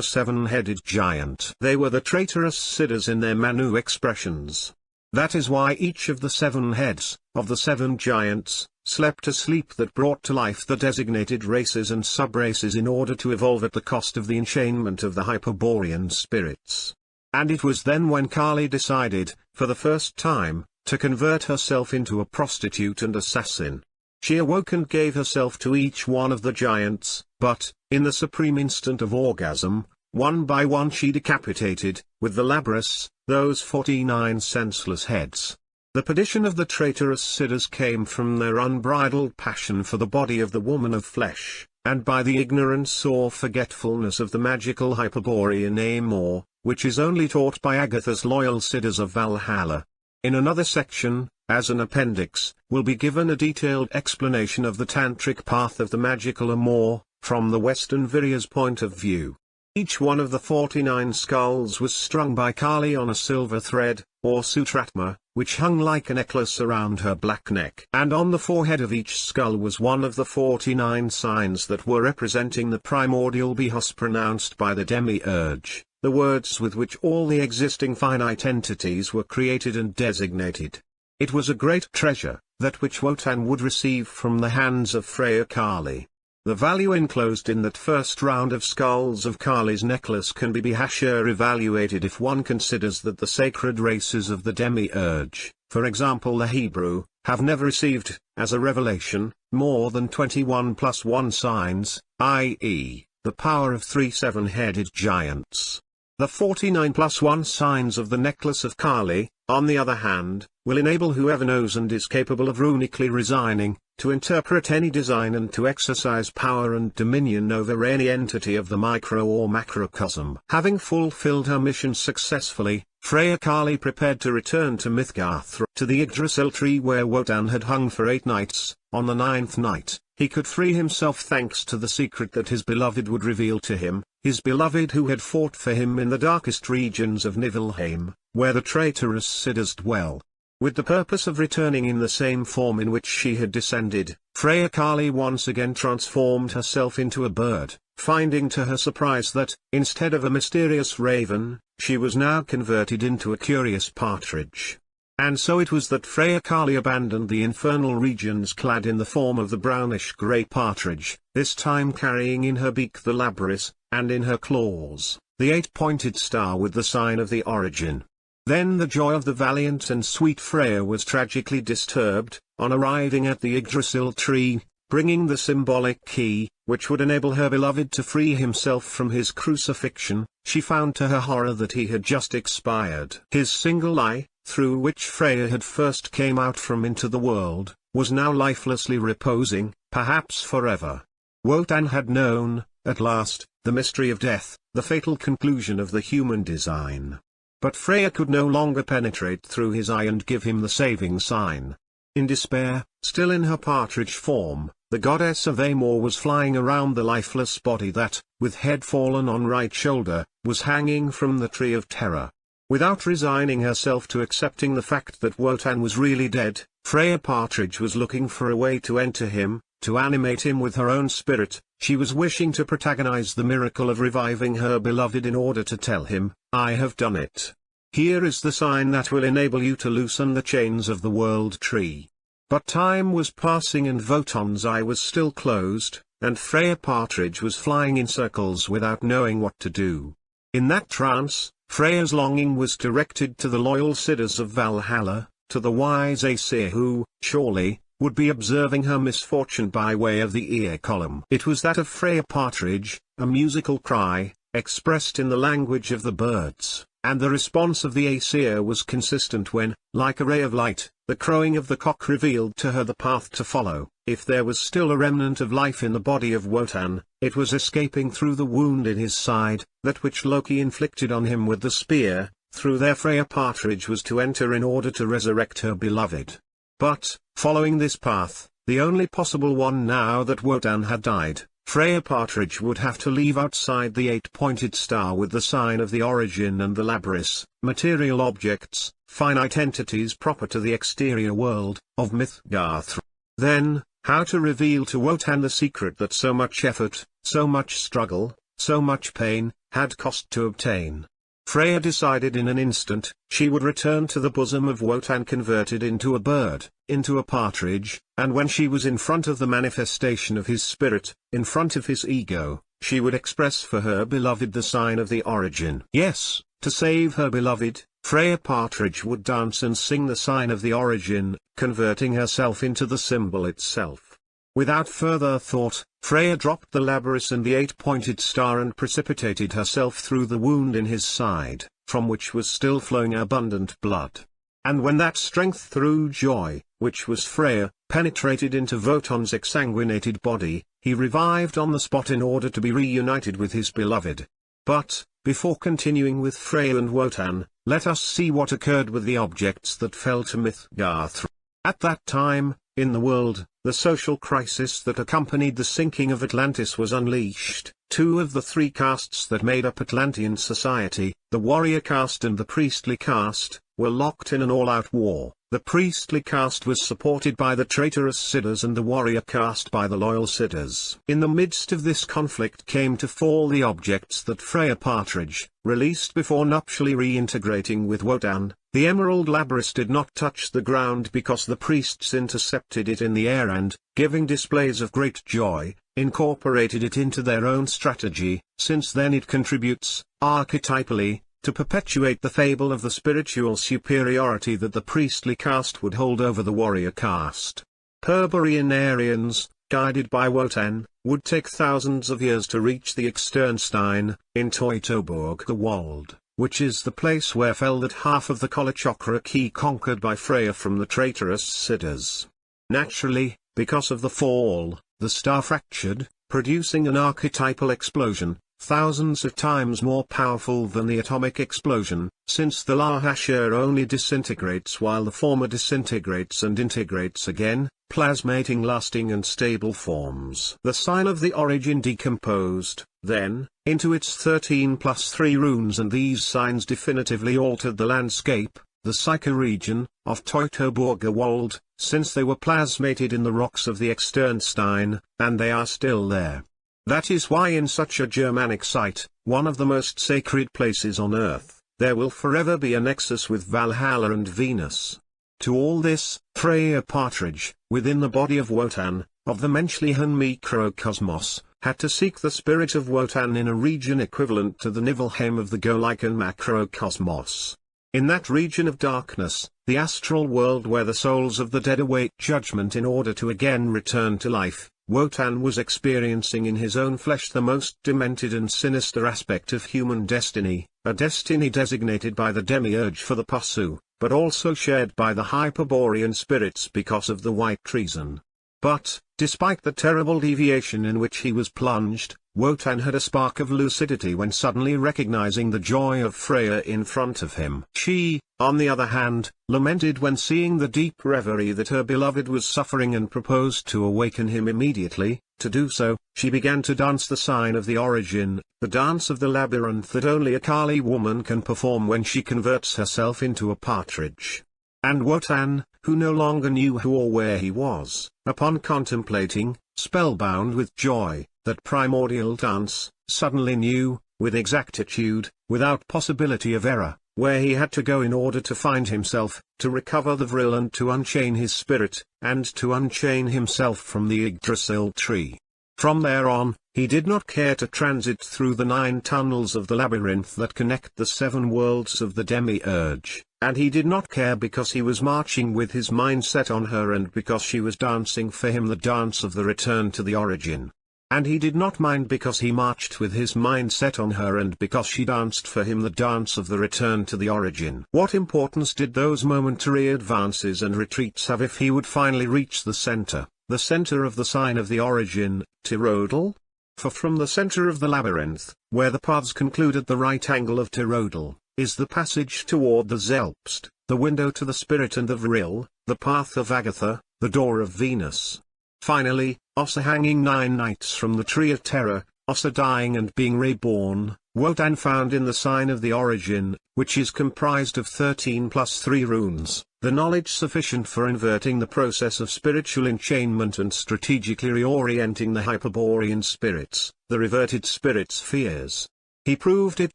7-headed giant. They were the traitorous Siddhas in their Manu expressions. That is why each of the 7 heads, of the 7 giants, slept a sleep that brought to life the designated races and sub-races in order to evolve at the cost of the enchainment of the Hyperborean spirits. And it was then when Kali decided, for the first time, to convert herself into a prostitute and assassin. She awoke and gave herself to each one of the giants, but, in the supreme instant of orgasm, one by one she decapitated, with the labrys, those 49 senseless heads. The perdition of the traitorous siddhas came from their unbridled passion for the body of the woman of flesh, and by the ignorance or forgetfulness of the magical Hyperborean Amor, which is only taught by Agatha's loyal siddhas of Valhalla. In another section, as an appendix, will be given a detailed explanation of the tantric path of the magical Amor, from the Western Virya's point of view. Each one of the 49 skulls was strung by Kali on a silver thread, or sutratma, which hung like a necklace around her black neck. And on the forehead of each skull was one of the 49 signs that were representing the primordial behos pronounced by the demiurge, the words with which all the existing finite entities were created and designated. It was a great treasure, that which Wotan would receive from the hands of Freya Kali. The value enclosed in that first round of skulls of Kali's necklace can be evaluated if one considers that the sacred races of the demiurge, for example the Hebrew, have never received, as a revelation, more than 21 plus 1 signs, i.e., the power of 3 seven-headed giants. The 49 plus 1 signs of the necklace of Kali, on the other hand, will enable whoever knows and is capable of runically resigning, to interpret any design and to exercise power and dominion over any entity of the micro or macrocosm. Having fulfilled her mission successfully, Freya Kali prepared to return to Mithgarth, to the Yggdrasil tree where Wotan had hung for 8 nights. On the 9th night, he could free himself thanks to the secret that his beloved would reveal to him, his beloved who had fought for him in the darkest regions of Niflheim, where the traitorous siddhas dwell. With the purpose of returning in the same form in which she had descended, Freya Kali once again transformed herself into a bird, finding to her surprise that, instead of a mysterious raven, she was now converted into a curious partridge. And so it was that Freya Kali abandoned the infernal regions clad in the form of the brownish-grey partridge, this time carrying in her beak the labrys, and in her claws, the 8-pointed star with the sign of the origin. Then the joy of the valiant and sweet Freya was tragically disturbed, on arriving at the Yggdrasil tree, bringing the symbolic key, which would enable her beloved to free himself from his crucifixion. She found to her horror that he had just expired. His single eye, through which Freya had first came out from into the world, was now lifelessly reposing, perhaps forever. Wotan had known, at last, the mystery of death, the fatal conclusion of the human design. But Freya could no longer penetrate through his eye and give him the saving sign. In despair, still in her partridge form, the goddess of Amor was flying around the lifeless body that, with head fallen on right shoulder, was hanging from the tree of terror. Without resigning herself to accepting the fact that Wotan was really dead, Freya Partridge was looking for a way to enter him, to animate him with her own spirit. She was wishing to protagonize the miracle of reviving her beloved in order to tell him, "I have done it. Here is the sign that will enable you to loosen the chains of the world tree." But time was passing and Wotan's eye was still closed, and Freya Partridge was flying in circles without knowing what to do. In that trance, Freya's longing was directed to the loyal siddhas of Valhalla, to the wise Aesir who, surely, would be observing her misfortune by way of the ear column. It was that of Freya Partridge, a musical cry, expressed in the language of the birds, and the response of the Aesir was consistent when, like a ray of light, the crowing of the cock revealed to her the path to follow. If there was still a remnant of life in the body of Wotan, it was escaping through the wound in his side, that which Loki inflicted on him with the spear. Through there Freya Partridge was to enter in order to resurrect her beloved. But, following this path, the only possible one now that Wotan had died, Freya Partridge would have to leave outside the 8-pointed star with the sign of the origin and the labrys, material objects, finite entities proper to the exterior world, of Mithgarth. Then, how to reveal to Wotan the secret that so much effort, so much struggle, so much pain, had cost to obtain? Freya decided in an instant. She would return to the bosom of Wotan converted into a bird, into a partridge, and when she was in front of the manifestation of his spirit, in front of his ego, she would express for her beloved the sign of the origin. Yes, to save her beloved, Freya Partridge would dance and sing the sign of the origin, converting herself into the symbol itself. Without further thought, Freya dropped the labrys and the 8-pointed star and precipitated herself through the wound in his side, from which was still flowing abundant blood. And when that strength through joy, which was Freya, penetrated into Wotan's exsanguinated body, he revived on the spot in order to be reunited with his beloved. But, before continuing with Freya and Wotan, let us see what occurred with the objects that fell to Mythgarth. At that time, in the world, the social crisis that accompanied the sinking of Atlantis was unleashed. Two of the three castes that made up Atlantean society, the warrior caste and the priestly caste, were locked in an all-out war. The priestly caste was supported by the traitorous Siddhas and the warrior caste by the loyal Siddhas. In the midst of this conflict came to fall the objects that Freya Partridge, released before nuptially reintegrating with Wotan. The emerald labrys did not touch the ground because the priests intercepted it in the air and, giving displays of great joy, incorporated it into their own strategy. Since then it contributes, archetypally, to perpetuate the fable of the spiritual superiority that the priestly caste would hold over the warrior caste. Hyperborean Aryans, guided by Wotan, would take thousands of years to reach the Externstein, in Teutoburg the Wald, which is the place where fell that half of the Kalachakra key conquered by Freya from the traitorous Siddhas. Naturally, because of the fall, the star fractured, producing an archetypal explosion, thousands of times more powerful than the atomic explosion, since the Lahasher only disintegrates while the former disintegrates and integrates again, plasmating lasting and stable forms. The sign of the origin decomposed, then, into its 13+3 runes, and these signs definitively altered the landscape, the psychoregion, of Teutoburger Wald, since they were plasmated in the rocks of the Externstein, and they are still there. That is why in such a Germanic site, one of the most sacred places on earth, there will forever be a nexus with Valhalla and Venus. To all this, Freya Partridge, within the body of Wotan, of the Menschlichen Mikrokosmos, had to seek the spirit of Wotan in a region equivalent to the Niflheim of the Golican Macrocosmos. In that region of darkness, the astral world where the souls of the dead await judgment in order to again return to life, Wotan was experiencing in his own flesh the most demented and sinister aspect of human destiny, a destiny designated by the demiurge for the Pasu, but also shared by the Hyperborean spirits because of the white treason. But, despite the terrible deviation in which he was plunged, Wotan had a spark of lucidity when suddenly recognizing the joy of Freya in front of him. She, on the other hand, lamented when seeing the deep reverie that her beloved was suffering and proposed to awaken him immediately. To do so, she began to dance the sign of the origin, the dance of the labyrinth that only a Kali woman can perform when she converts herself into a partridge. And Wotan, who no longer knew who or where he was, upon contemplating, spellbound with joy, that primordial dance, suddenly knew, with exactitude, without possibility of error, where he had to go in order to find himself, to recover the vril and to unchain his spirit, and to unchain himself from the Yggdrasil tree. From there on, he did not care to transit through the 9 tunnels of the labyrinth that connect the 7 worlds of the demiurge, and he did not care because he was marching with his mind set on her and because she was dancing for him the dance of the return to the origin. And he did not mind because he marched with his mind set on her and because she danced for him the dance of the return to the origin. What importance did those momentary advances and retreats have if he would finally reach the center of the sign of the origin, Tyrodel? For from the center of the labyrinth, where the paths conclude at the right angle of Tyrodel, is the passage toward the Zelpst, the window to the spirit and the vril, the path of Agatha, the door of Venus. Finally, Ossa hanging 9 nights from the tree of terror, Ossa dying and being reborn, Wotan found in the sign of the origin, which is comprised of 13+3 runes, the knowledge sufficient for inverting the process of spiritual enchainment and strategically reorienting the Hyperborean spirits, the reverted spirit spheres. He proved it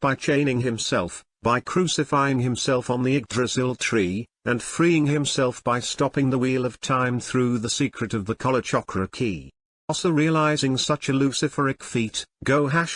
by chaining himself, by crucifying himself on the Yggdrasil tree, and freeing himself by stopping the wheel of time through the secret of the Kalachakra key. Also realizing such a luciferic feat,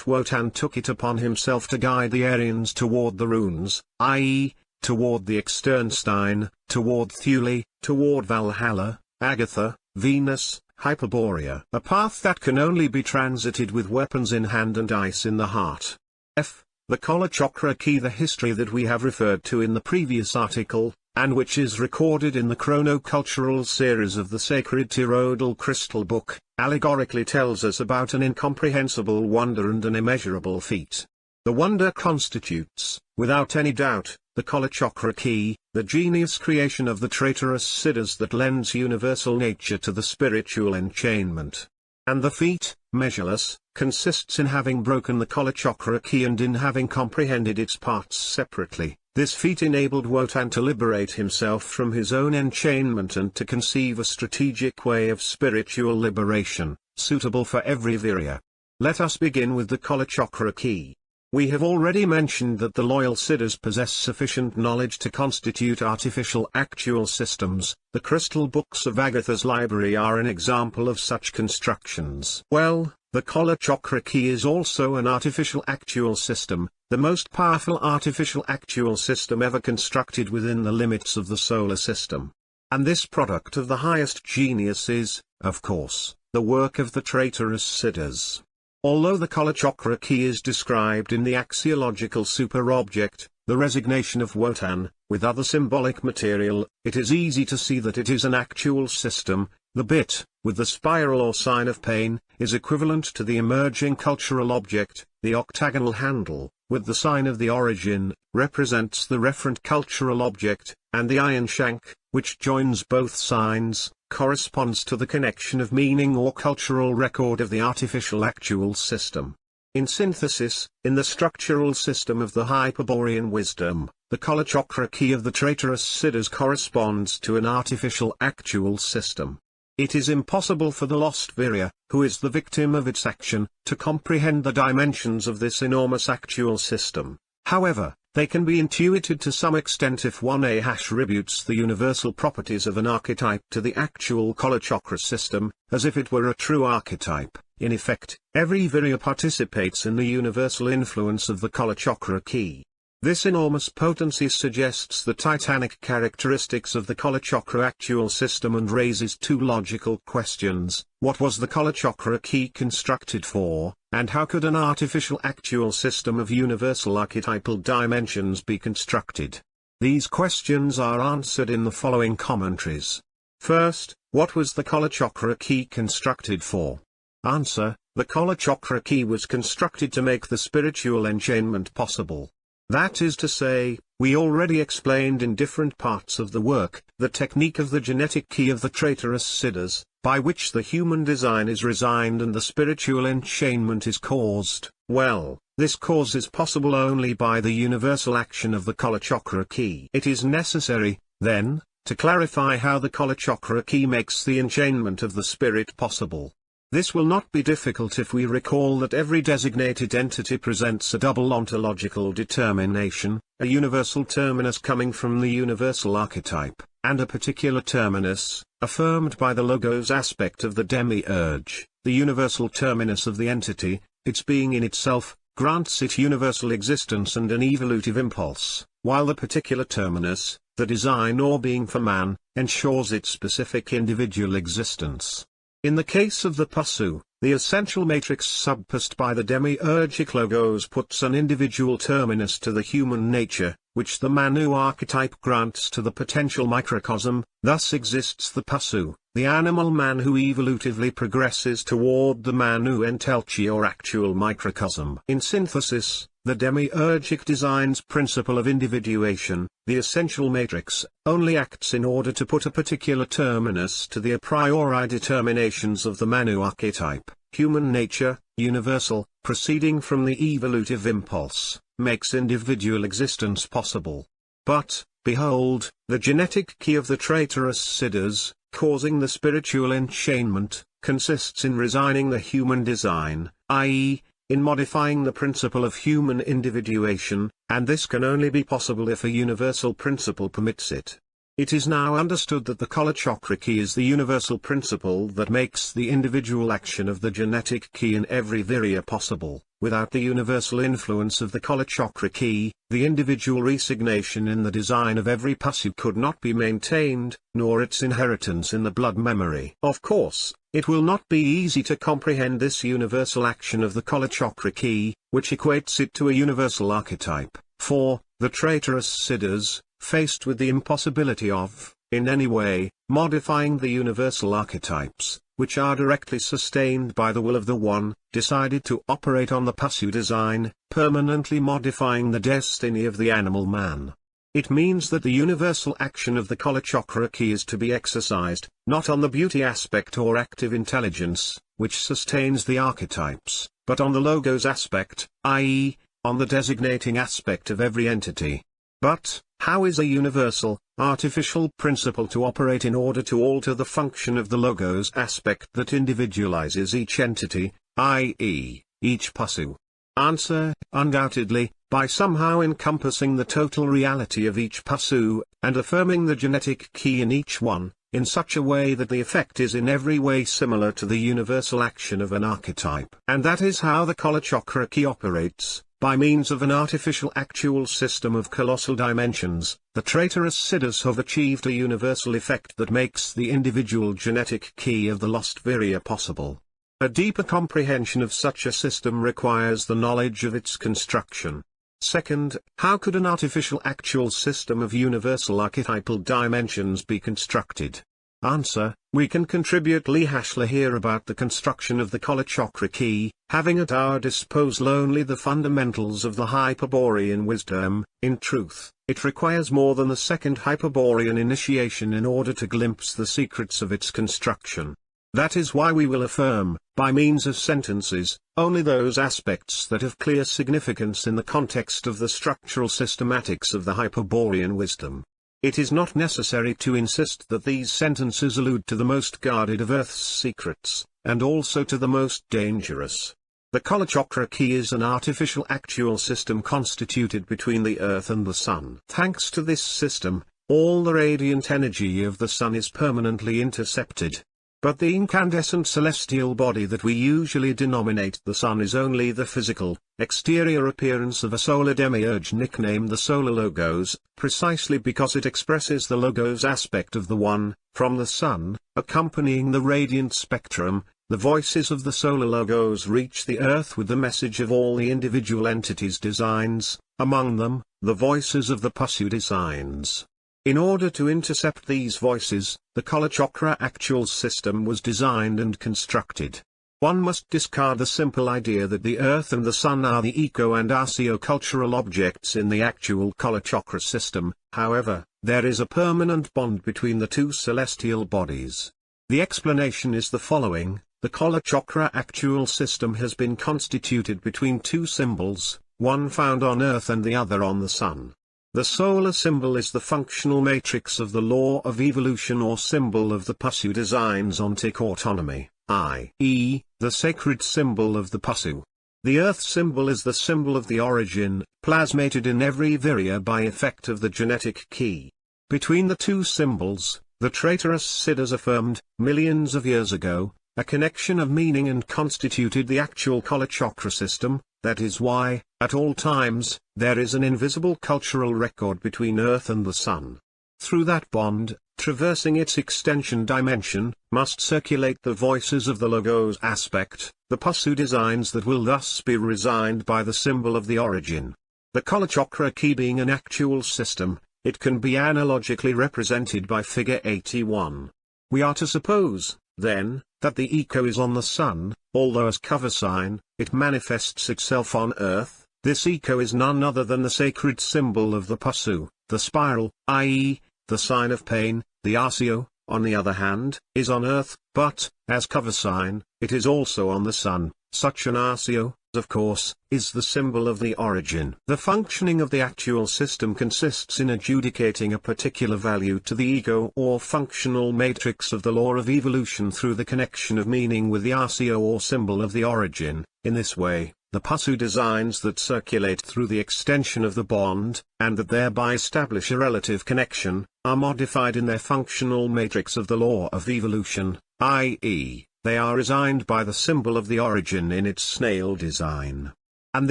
Wotan took it upon himself to guide the Aryans toward the runes, i.e., toward the Externstein, toward Thule, toward Valhalla, Agatha, Venus, Hyperborea. A path that can only be transited with weapons in hand and ice in the heart. F. The Kalachakra key. The history that we have referred to in the previous article, and which is recorded in the chronocultural series of the sacred Tyrodal crystal book, allegorically tells us about an incomprehensible wonder and an immeasurable feat. The wonder constitutes, without any doubt, the Kalachakra key, the genius creation of the traitorous siddhas that lends universal nature to the spiritual enchainment. And the feat, measureless, consists in having broken the Kalachakra key and in having comprehended its parts separately. This feat enabled Wotan to liberate himself from his own enchainment and to conceive a strategic way of spiritual liberation, suitable for every virya. Let us begin with the Kalachakra key. We have already mentioned that the loyal siddhas possess sufficient knowledge to constitute artificial actual systems. The crystal books of Agatha's library are an example of such constructions. Well, the Kalachakra key is also an artificial actual system, the most powerful artificial actual system ever constructed within the limits of the solar system. And this product of the highest genius is, of course, the work of the traitorous siddhas. Although the Kalachakra key is described in the axiological super-object, the resignation of Wotan, with other symbolic material, it is easy to see that it is an actual system. The bit, with the spiral or sign of pain, is equivalent to the emerging cultural object. The octagonal handle, with the sign of the origin, represents the referent cultural object, and the iron shank, which joins both signs, corresponds to the connection of meaning or cultural record of the artificial actual system. In synthesis, in the structural system of the Hyperborean wisdom, the Kalachakra key of the traitorous siddhas corresponds to an artificial actual system. It is impossible for the lost virya, who is the victim of its action, to comprehend the dimensions of this enormous actual system. However, they can be intuited to some extent if one attributes the universal properties of an archetype to the actual Kalachakra system, as if it were a true archetype. In effect, every virya participates in the universal influence of the Kalachakra key. This enormous potency suggests the titanic characteristics of the Kalachakra actual system and raises two logical questions: what was the Kalachakra key constructed for, and how could an artificial actual system of universal archetypal dimensions be constructed? These questions are answered in the following commentaries. First, what was the Kalachakra key constructed for? Answer: the Kalachakra key was constructed to make the spiritual enchainment possible. That is to say, we already explained in different parts of the work, the technique of the genetic key of the traitorous siddhas, by which the human design is resigned and the spiritual enchainment is caused. Well, this cause is possible only by the universal action of the Kalachakra key. It is necessary, then, to clarify how the Kalachakra key makes the enchainment of the spirit possible. This will not be difficult if we recall that every designated entity presents a double ontological determination, a universal terminus coming from the universal archetype, and a particular terminus, affirmed by the logos aspect of the demiurge. The universal terminus of the entity, its being in itself, grants it universal existence and an evolutive impulse, while the particular terminus, the design or being for man, ensures its specific individual existence. In the case of the Pasu, the essential matrix subposed by the demiurgic logos puts an individual terminus to the human nature, which the Manu archetype grants to the potential microcosm. Thus exists the Pasu, the animal man who evolutively progresses toward the Manu entelchi or actual microcosm. In synthesis, the demiurgic design's principle of individuation, the essential matrix, only acts in order to put a particular terminus to the a priori determinations of the Manu archetype. Human nature, universal, proceeding from the evolutive impulse, makes individual existence possible. But, behold, the genetic key of the traitorous siddhas, causing the spiritual enchainment, consists in resigning the human design, i.e., in modifying the principle of human individuation, and this can only be possible if a universal principle permits it. It is now understood that the Kalachakra key is the universal principle that makes the individual action of the genetic key in every virya possible. without the universal influence of the Kalachakra key, the individual resignation in the design of every pasu could not be maintained, nor its inheritance in the blood memory. Of course, it will not be easy to comprehend this universal action of the Kalachakra key, which equates it to a universal archetype, for the traitorous siddhas, faced with the impossibility of, in any way, modifying the universal archetypes, which are directly sustained by the will of the One, decided to operate on the pasu design, permanently modifying the destiny of the animal man. It means that the universal action of the Kalachakra key is to be exercised, not on the beauty aspect or active intelligence, which sustains the archetypes, but on the logos aspect, i.e., on the designating aspect of every entity. But, how is a universal, artificial principle to operate in order to alter the function of the logos aspect that individualizes each entity, i.e., each pasu? Answer: undoubtedly, by somehow encompassing the total reality of each pasu, and affirming the genetic key in each one, in such a way that the effect is in every way similar to the universal action of an archetype. And that is how the Kalachakra key operates. By means of an artificial actual system of colossal dimensions, the traitorous siddhas have achieved a universal effect that makes the individual genetic key of the lost virya possible. A deeper comprehension of such a system requires the knowledge of its construction. Second, how could an artificial actual system of universal archetypal dimensions be constructed? Answer: we can contribute Lihashla here about the construction of the Kalachakra key, having at our disposal only the fundamentals of the Hyperborean wisdom. In truth, it requires more than the second Hyperborean initiation in order to glimpse the secrets of its construction. That is why we will affirm, by means of sentences, only those aspects that have clear significance in the context of the structural systematics of the Hyperborean wisdom. It is not necessary to insist that these sentences allude to the most guarded of Earth's secrets, and also to the most dangerous. The Kalachakra key is an artificial actual system constituted between the Earth and the Sun. Thanks to this system, all the radiant energy of the Sun is permanently intercepted. But the incandescent celestial body that we usually denominate the Sun is only the physical, exterior appearance of a solar demiurge nicknamed the solar logos, precisely because it expresses the logos aspect of the One. From the Sun, accompanying the radiant spectrum, the voices of the solar logos reach the Earth with the message of all the individual entities' designs, among them, the voices of the pasu designs. In order to intercept these voices, the Kalachakra actual system was designed and constructed. One must discard the simple idea that the Earth and the Sun are the eco- and archaeo-cultural objects in the actual Kalachakra system. However, there is a permanent bond between the two celestial bodies. The explanation is the following: the Kalachakra actual system has been constituted between two symbols, one found on Earth and the other on the Sun. The solar symbol is the functional matrix of the law of evolution or symbol of the pasu designs ontic autonomy, i.e., the sacred symbol of the pasu. The Earth symbol is the symbol of the origin, plasmated in every virya by effect of the genetic key. Between the two symbols, the traitorous siddhas affirmed, millions of years ago, a connection of meaning and constituted the actual Kalachakra system. That is why, at all times, there is an invisible cultural record between Earth and the Sun. Through that bond, traversing its extension dimension, must circulate the voices of the logos aspect, the pasu designs that will thus be resigned by the symbol of the origin. The Kalachakra key being an actual system, it can be analogically represented by figure 81. We are to suppose, then, that the echo is on the Sun, although as cover sign, it manifests itself on Earth. This echo is none other than the sacred symbol of the pasu, the spiral, i.e., the sign of pain. The archaeo, on the other hand, is on Earth, but, as cover sign, it is also on the Sun. Such an archaeo, of course, is the symbol of the origin. The functioning of the actual system consists in adjudicating a particular value to the ego or functional matrix of the law of evolution through the connection of meaning with the archaeo or symbol of the origin. In this way, the pasu designs that circulate through the extension of the bond, and that thereby establish a relative connection, are modified in their functional matrix of the law of evolution, i.e., they are resigned by the symbol of the origin in its snail design. And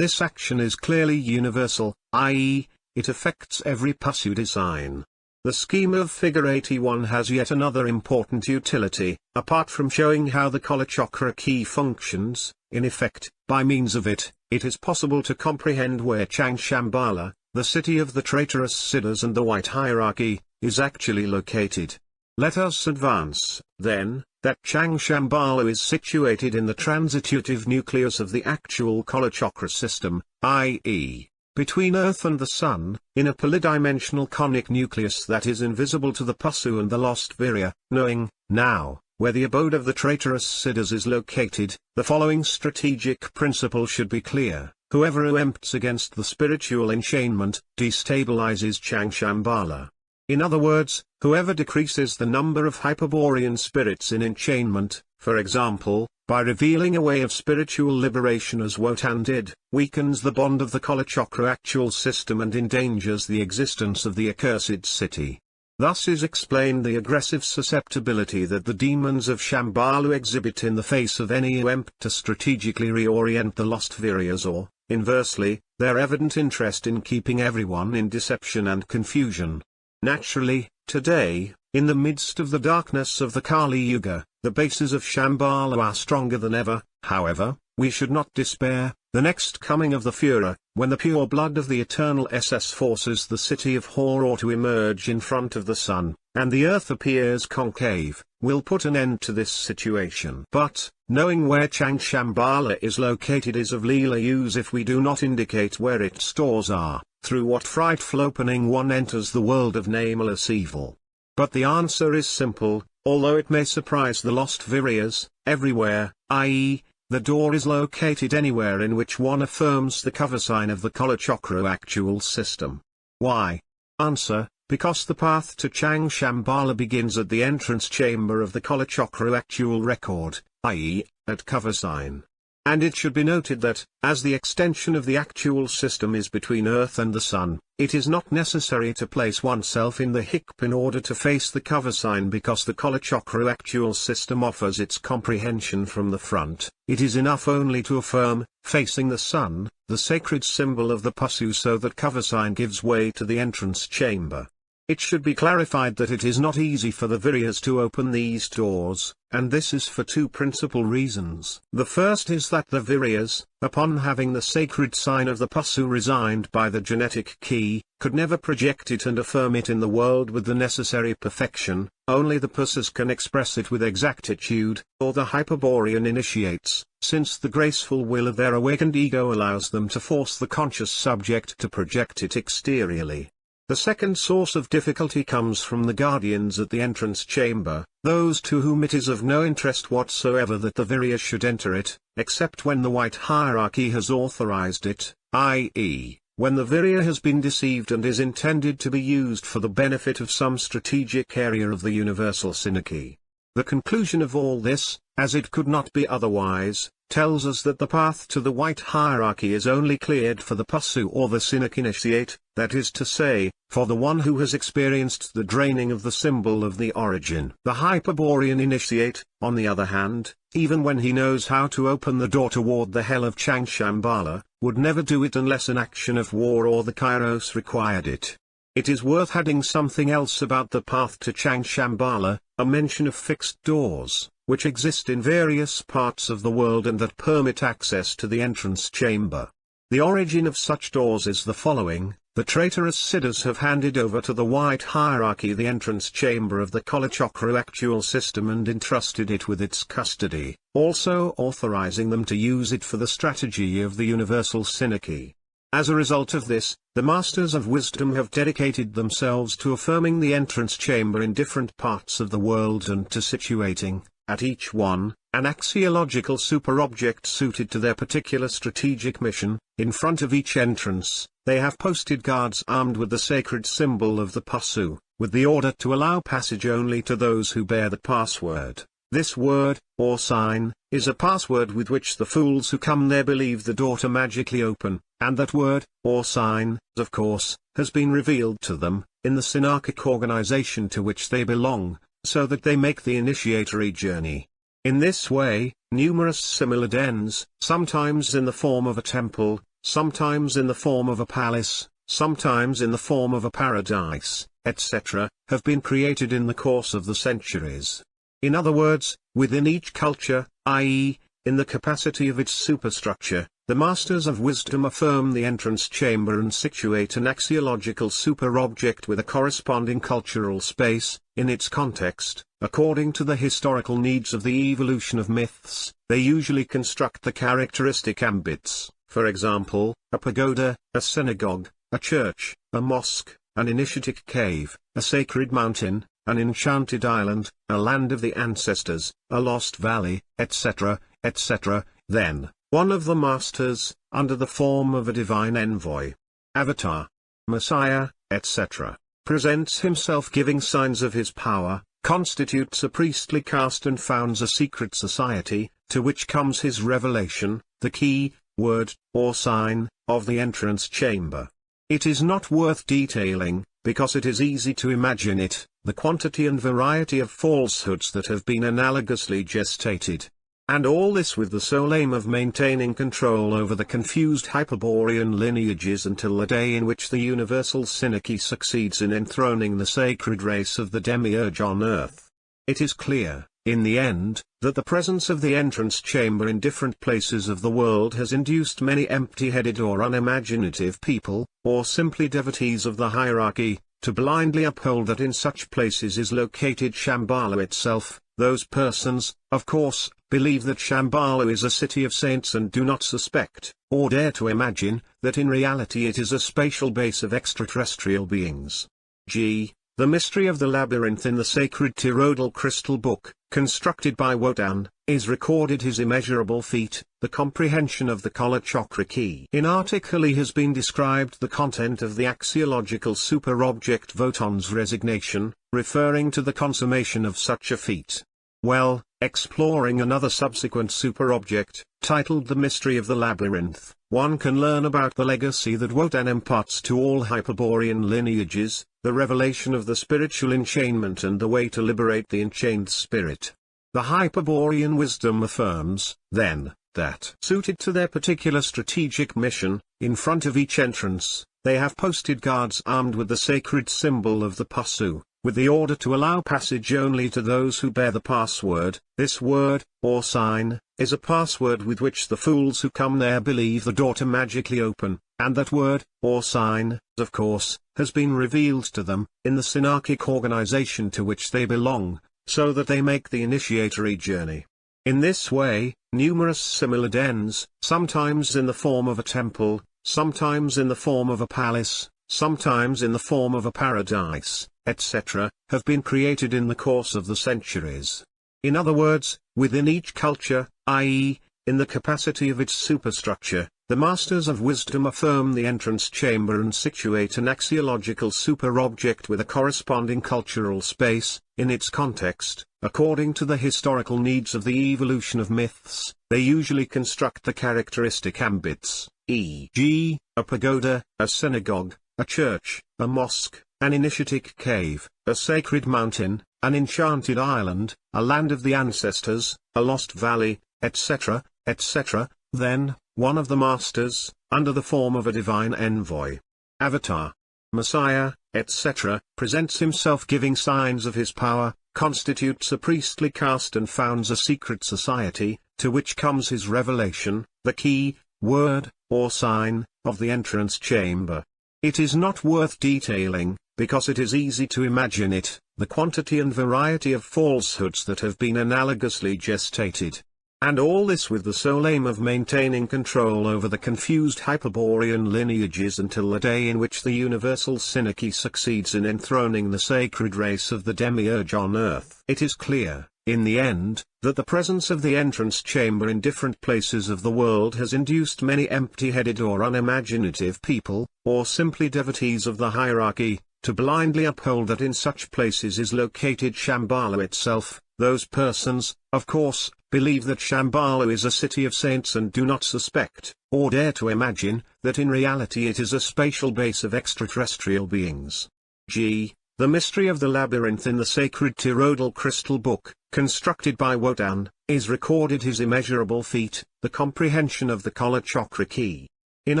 this action is clearly universal, i.e., it affects every Pasu design. The scheme of Figure 81 has yet another important utility, apart from showing how the Kalachakra key functions. In effect, by means of it, it is possible to comprehend where Changshambhala, the city of the traitorous Siddhas and the White Hierarchy, is actually located. Let us advance, then, that Changshambhala is situated in the transitive nucleus of the actual Kalachakra system, i.e., between Earth and the Sun, in a polydimensional conic nucleus that is invisible to the Pasu and the lost Virya. Knowing, now, where the abode of the traitorous Siddhas is located, the following strategic principle should be clear: whoever empts against the spiritual enchainment, destabilizes Changshambhala. In other words, whoever decreases the number of Hyperborean spirits in enchainment, for example, by revealing a way of spiritual liberation as Wotan did, weakens the bond of the Kalachakra actual system and endangers the existence of the accursed city. Thus is explained the aggressive susceptibility that the demons of Shambhala exhibit in the face of any attempt to strategically reorient the lost Viryas, or, inversely, their evident interest in keeping everyone in deception and confusion. Naturally, today, in the midst of the darkness of the Kali Yuga, the bases of Shambhala are stronger than ever. However, we should not despair. The next coming of the Führer, when the pure blood of the eternal SS forces the city of Horror to emerge in front of the sun, and the earth appears concave, will put an end to this situation. But, knowing where Changshambhala is located is of Leela use if we do not indicate where its stores are, through what frightful opening one enters the world of nameless evil. But the answer is simple, although it may surprise the lost Viryas. Everywhere, i.e., the door is located anywhere in which one affirms the cover sign of the Kalachakra actual system. Why? Answer: because the path to Changshambhala begins at the entrance chamber of the Kalachakra actual record, i.e., at cover sign. And it should be noted that, as the extension of the actual system is between Earth and the Sun, it is not necessary to place oneself in the hikp in order to face the cover sign, because the Kalachakra actual system offers its comprehension from the front. It is enough only to affirm, facing the Sun, the sacred symbol of the Pasu, so that cover sign gives way to the entrance chamber. It should be clarified that it is not easy for the Viryas to open these doors, and this is for two principal reasons. The first is that the Viryas, upon having the sacred sign of the Pasu resigned by the genetic key, could never project it and affirm it in the world with the necessary perfection. Only the Pasus can express it with exactitude, or the Hyperborean initiates, since the graceful will of their awakened ego allows them to force the conscious subject to project it exteriorly. The second source of difficulty comes from the guardians at the entrance chamber, those to whom it is of no interest whatsoever that the Virya should enter it, except when the White Hierarchy has authorized it, i.e., when the Virya has been deceived and is intended to be used for the benefit of some strategic area of the universal synarchy. The conclusion of all this, as it could not be otherwise, tells us that the path to the White Hierarchy is only cleared for the Pasu or the Synarch initiate, that is to say, for the one who has experienced the draining of the symbol of the origin. The Hyperborean initiate, on the other hand, even when he knows how to open the door toward the hell of Changshambhala, would never do it unless an action of war or the Kairos required it. It is worth adding something else about the path to Changshambhala, a mention of fixed doors, which exist in various parts of the world and that permit access to the entrance chamber. The origin of such doors is the following: the traitorous Siddhas have handed over to the White Hierarchy the entrance chamber of the Kalachakra actual system and entrusted it with its custody, also authorizing them to use it for the strategy of the universal synarchy. As a result of this, the Masters of Wisdom have dedicated themselves to affirming the entrance chamber in different parts of the world and to situating, at each one, an axiological superobject suited to their particular strategic mission. In front of each entrance, they have posted guards armed with the sacred symbol of the Pasu, with the order to allow passage only to those who bear the password. This word, or sign, is a password with which the fools who come there believe the door to magically open, and that word, or sign, of course, has been revealed to them, in the synarchic organization to which they belong, so that they make the initiatory journey. In this way, numerous similar dens, sometimes in the form of a temple, sometimes in the form of a palace, sometimes in the form of a paradise, etc., have been created in the course of the centuries. In other words, within each culture, i.e., in the capacity of its superstructure, the masters of wisdom affirm the entrance chamber and situate an axiological superobject with a corresponding cultural space, in its context. According to the historical needs of the evolution of myths, they usually construct the characteristic ambits, for example, a pagoda, a synagogue, a church, a mosque, an initiatic cave, a sacred mountain, an enchanted island, a land of the ancestors, a lost valley, etc., etc. Then, one of the masters, under the form of a divine envoy, avatar, messiah, etc., presents himself giving signs of his power, constitutes a priestly caste and founds a secret society, to which comes his revelation, the key, word, or sign, of the entrance chamber. It is not worth detailing, because it is easy to imagine it, the quantity and variety of falsehoods that have been analogously gestated. And all this with the sole aim of maintaining control over the confused Hyperborean lineages until the day in which the universal synarchy succeeds in enthroning the sacred race of the demiurge on earth. It is clear, in the end, that the presence of the entrance chamber in different places of the world has induced many empty-headed or unimaginative people, or simply devotees of the hierarchy, to blindly uphold that in such places is located Shambhala itself. Those persons, of course, believe that Shambhala is a city of saints and do not suspect, or dare to imagine, that in reality it is a spatial base of extraterrestrial beings. G. The mystery of the labyrinth in the sacred Tyrrhodal crystal book, constructed by Wotan, is recorded his immeasurable feat, the comprehension of the Kala Chakra key. In article E has been described the content of the axiological superobject Wotan's resignation, referring to the consummation of such a feat. Well, exploring another subsequent superobject, titled The Mystery of the Labyrinth, one can learn about the legacy that Wotan imparts to all Hyperborean lineages, the revelation of the spiritual enchainment and the way to liberate the enchained spirit. The Hyperborean Wisdom affirms, then, that suited to their particular strategic mission, in front of each entrance, they have posted guards armed with the sacred symbol of the Pasu, with the order to allow passage only to those who bear the password. This word, or sign, is a password with which the fools who come there believe the door to magically open, and that word, or sign, of course, has been revealed to them, in the synarchic organization to which they belong, so that they make the initiatory journey. In this way, numerous similar dens, sometimes in the form of a temple, sometimes in the form of a palace, sometimes in the form of a paradise, etc., have been created in the course of the centuries. In other words, within each culture, i.e., in the capacity of its superstructure, the masters of wisdom affirm the entrance chamber and situate an axiological superobject with a corresponding cultural space, in its context. According to the historical needs of the evolution of myths, they usually construct the characteristic ambits, e.g., a pagoda, a synagogue, a church, a mosque, an initiatic cave, a sacred mountain, an enchanted island, a land of the ancestors, a lost valley, etc., etc. Then, one of the masters, under the form of a divine envoy, avatar, messiah, etc., presents himself giving signs of his power, constitutes a priestly caste and founds a secret society, to which comes his revelation, the key, word, or sign, of the entrance chamber. It is not worth detailing, because it is easy to imagine it, the quantity and variety of falsehoods that have been analogously gestated. And all this with the sole aim of maintaining control over the confused Hyperborean lineages until the day in which the universal synarchy succeeds in enthroning the sacred race of the demiurge on earth. It is clear, in the end, that the presence of the entrance chamber in different places of the world has induced many empty-headed or unimaginative people, or simply devotees of the hierarchy, to blindly uphold that in such places is located Shambhala itself. Those persons, of course, believe that Shambhala is a city of saints and do not suspect, or dare to imagine, that in reality it is a spatial base of extraterrestrial beings. G. The mystery of the labyrinth in the sacred Tyrrhodal crystal book, constructed by Wotan, is recorded his immeasurable feat, the comprehension of the Kala Chakra key. In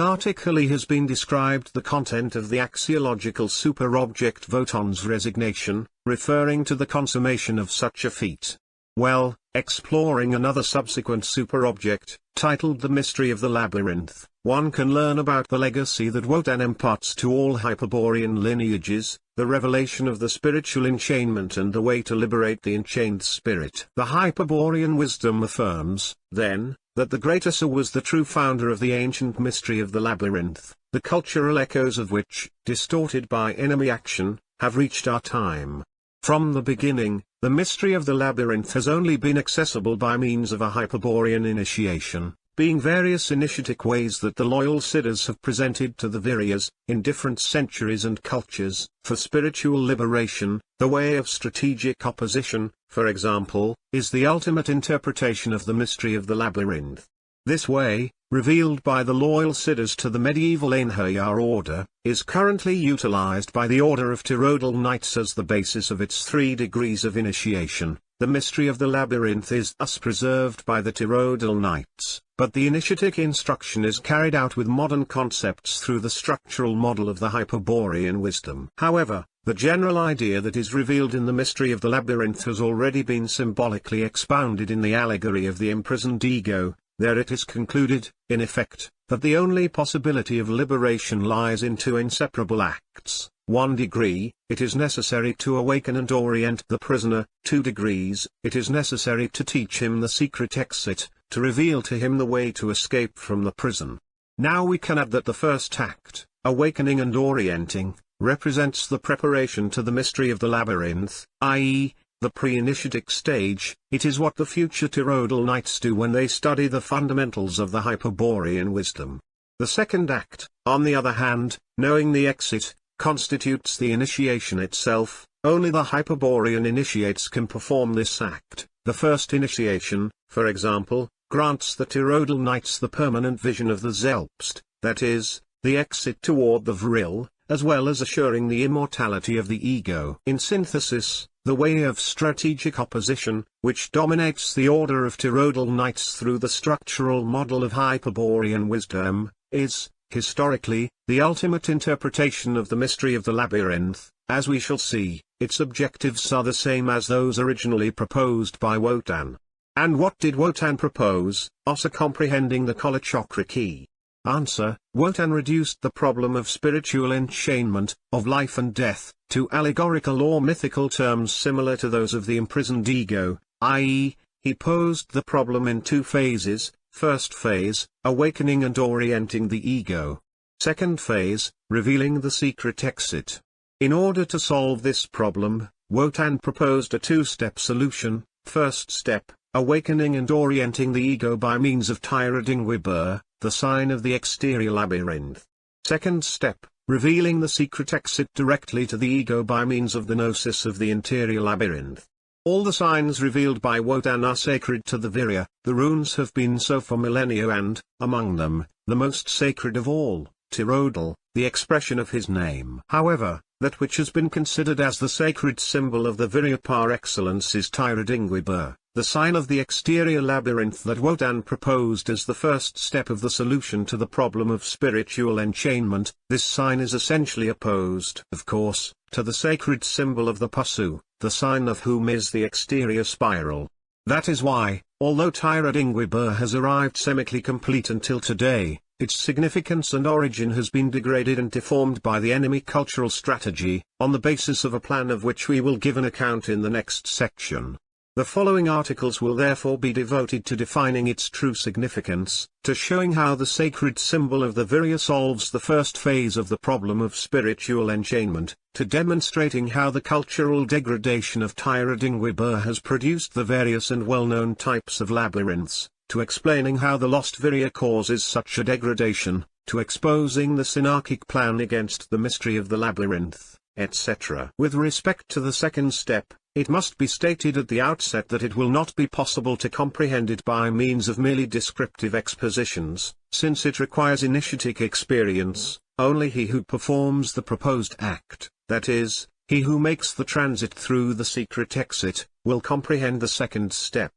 article E has been described the content of the axiological superobject Wotan's resignation, referring to the consummation of such a feat. Well, exploring another subsequent superobject, titled The Mystery of the Labyrinth, one can learn about the legacy that Wotan imparts to all Hyperborean lineages, the revelation of the spiritual enchainment and the way to liberate the enchained spirit. The Hyperborean Wisdom affirms, then, that the Great Asa was the true founder of the ancient mystery of the labyrinth, the cultural echoes of which, distorted by enemy action, have reached our time. From the beginning, the mystery of the labyrinth has only been accessible by means of a Hyperborean initiation, being various initiatic ways that the loyal Siddhas have presented to the Viryas, in different centuries and cultures, for spiritual liberation. The way of strategic opposition, for example, is the ultimate interpretation of the mystery of the labyrinth. This way, revealed by the loyal Siddhas to the medieval Einherjar order, is currently utilized by the Order of Tyrrhodal Knights as the basis of its 3 degrees of initiation. The mystery of the labyrinth is thus preserved by the Tyrrhodal Knights, but the initiatic instruction is carried out with modern concepts through the structural model of the Hyperborean Wisdom. However, the general idea that is revealed in the mystery of the labyrinth has already been symbolically expounded in the allegory of the imprisoned ego. There it is concluded, in effect, that the only possibility of liberation lies in 2 inseparable acts. 1 degree, it is necessary to awaken and orient the prisoner. 2 degrees, it is necessary to teach him the secret exit, to reveal to him the way to escape from the prison. Now we can add that the first act, awakening and orienting, represents the preparation to the mystery of the labyrinth, i.e., the pre-initiatic stage. It is what the future Tyrrhodal Knights do when they study the fundamentals of the Hyperborean Wisdom. The second act, on the other hand, knowing the exit, constitutes the initiation itself. Only the Hyperborean initiates can perform this act. The first initiation, for example, grants the Tyrrhodal Knights the permanent vision of the Zelpst, that is, the exit toward the Vril, as well as assuring the immortality of the ego. In synthesis, the way of strategic opposition, which dominates the Order of Tyrrhodal Knights through the structural model of Hyperborean Wisdom, is, historically, the ultimate interpretation of the mystery of the labyrinth. As we shall see, its objectives are the same as those originally proposed by Wotan. And what did Wotan propose? Asa comprehending the Kalachakra key. Answer: Wotan reduced the problem of spiritual enchainment, of life and death, to allegorical or mythical terms similar to those of the imprisoned ego, i.e., he posed the problem in 2 phases. First phase, awakening and orienting the ego. Second phase, revealing the secret exit. In order to solve this problem, Wotan proposed a 2-step solution. First step, awakening and orienting the ego by means of Tyradingwibur, the sign of the exterior labyrinth. Second step, revealing the secret exit directly to the ego by means of the gnosis of the interior labyrinth. All the signs revealed by Wotan are sacred to the Virya. The runes have been so for millennia and, among them, the most sacred of all, Tyrrhodal, the expression of his name. However, that which has been considered as the sacred symbol of the Virya par excellence is Tyradingwibur, the sign of the exterior labyrinth that Wotan proposed as the first step of the solution to the problem of spiritual enchainment. This sign is essentially opposed, of course, to the sacred symbol of the Pasu, the sign of whom is the exterior spiral. That is why, although Tyradingwibur has arrived semically complete until today, its significance and origin has been degraded and deformed by the enemy cultural strategy, on the basis of a plan of which we will give an account in the next section. The following articles will therefore be devoted to defining its true significance, to showing how the sacred symbol of the Virya solves the first phase of the problem of spiritual enchainment, to demonstrating how the cultural degradation of Tyradingwibur has produced the various and well-known types of labyrinths, to explaining how the lost Virya causes such a degradation, to exposing the synarchic plan against the mystery of the labyrinth, etc. With respect to the second step, it must be stated at the outset that it will not be possible to comprehend it by means of merely descriptive expositions, since it requires initiatic experience. Only he who performs the proposed act, that is, he who makes the transit through the secret exit, will comprehend the second step.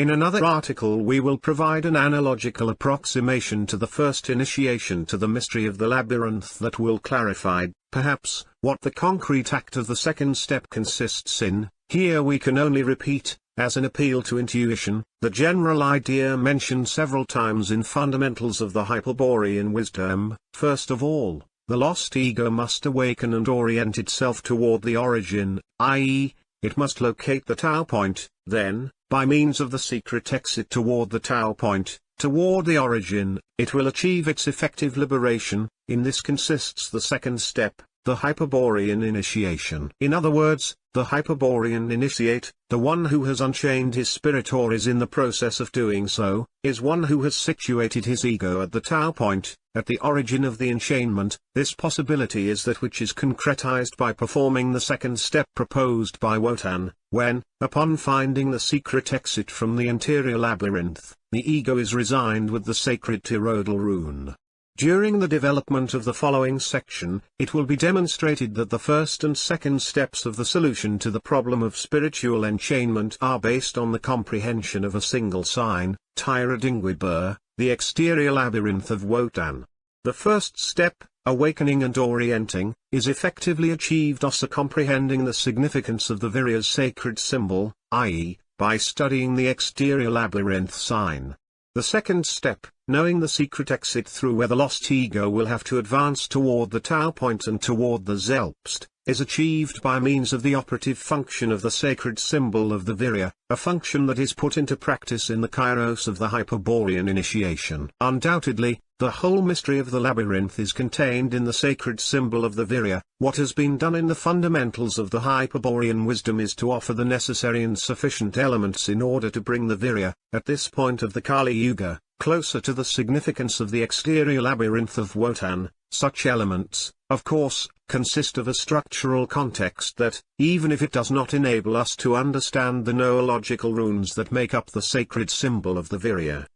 In another article we will provide an analogical approximation to the first initiation to the mystery of the labyrinth that will clarify, perhaps, what the concrete act of the second step consists in. Here we can only repeat, as an appeal to intuition, the general idea mentioned several times in Fundamentals of the Hyperborean Wisdom. First of all, the lost ego must awaken and orient itself toward the origin, i.e., it must locate the Tao point, then, by means of the secret exit toward the Tao point, toward the origin, it will achieve its effective liberation. In this consists the second step, the Hyperborean initiation. In other words, the Hyperborean initiate, the one who has unchained his spirit or is in the process of doing so, is one who has situated his ego at the Tao point, at the origin of the enchainment. This possibility is that which is concretized by performing the second step proposed by Wotan, when, upon finding the secret exit from the interior labyrinth, the ego is resigned with the sacred toroidal rune. During the development of the following section, it will be demonstrated that the first and second steps of the solution to the problem of spiritual enchainment are based on the comprehension of a single sign, Tyra Dingwibur, the exterior labyrinth of Wotan. The first step, awakening and orienting, is effectively achieved also comprehending the significance of the Virya's sacred symbol, i.e., by studying the exterior labyrinth sign. The second step, knowing the secret exit through where the lost ego will have to advance toward the Tao point and toward the Zelpst, is achieved by means of the operative function of the sacred symbol of the Virya, a function that is put into practice in the kairos of the Hyperborean initiation. Undoubtedly, the whole mystery of the labyrinth is contained in the sacred symbol of the Virya. What has been done in the Fundamentals of the Hyperborean Wisdom is to offer the necessary and sufficient elements in order to bring the Virya, at this point of the Kali Yuga, closer to the significance of the exterior labyrinth of Wotan. Such elements, of course, consist of a structural context that, even if it does not enable us to understand the noological runes that make up the sacred symbol of the Virya,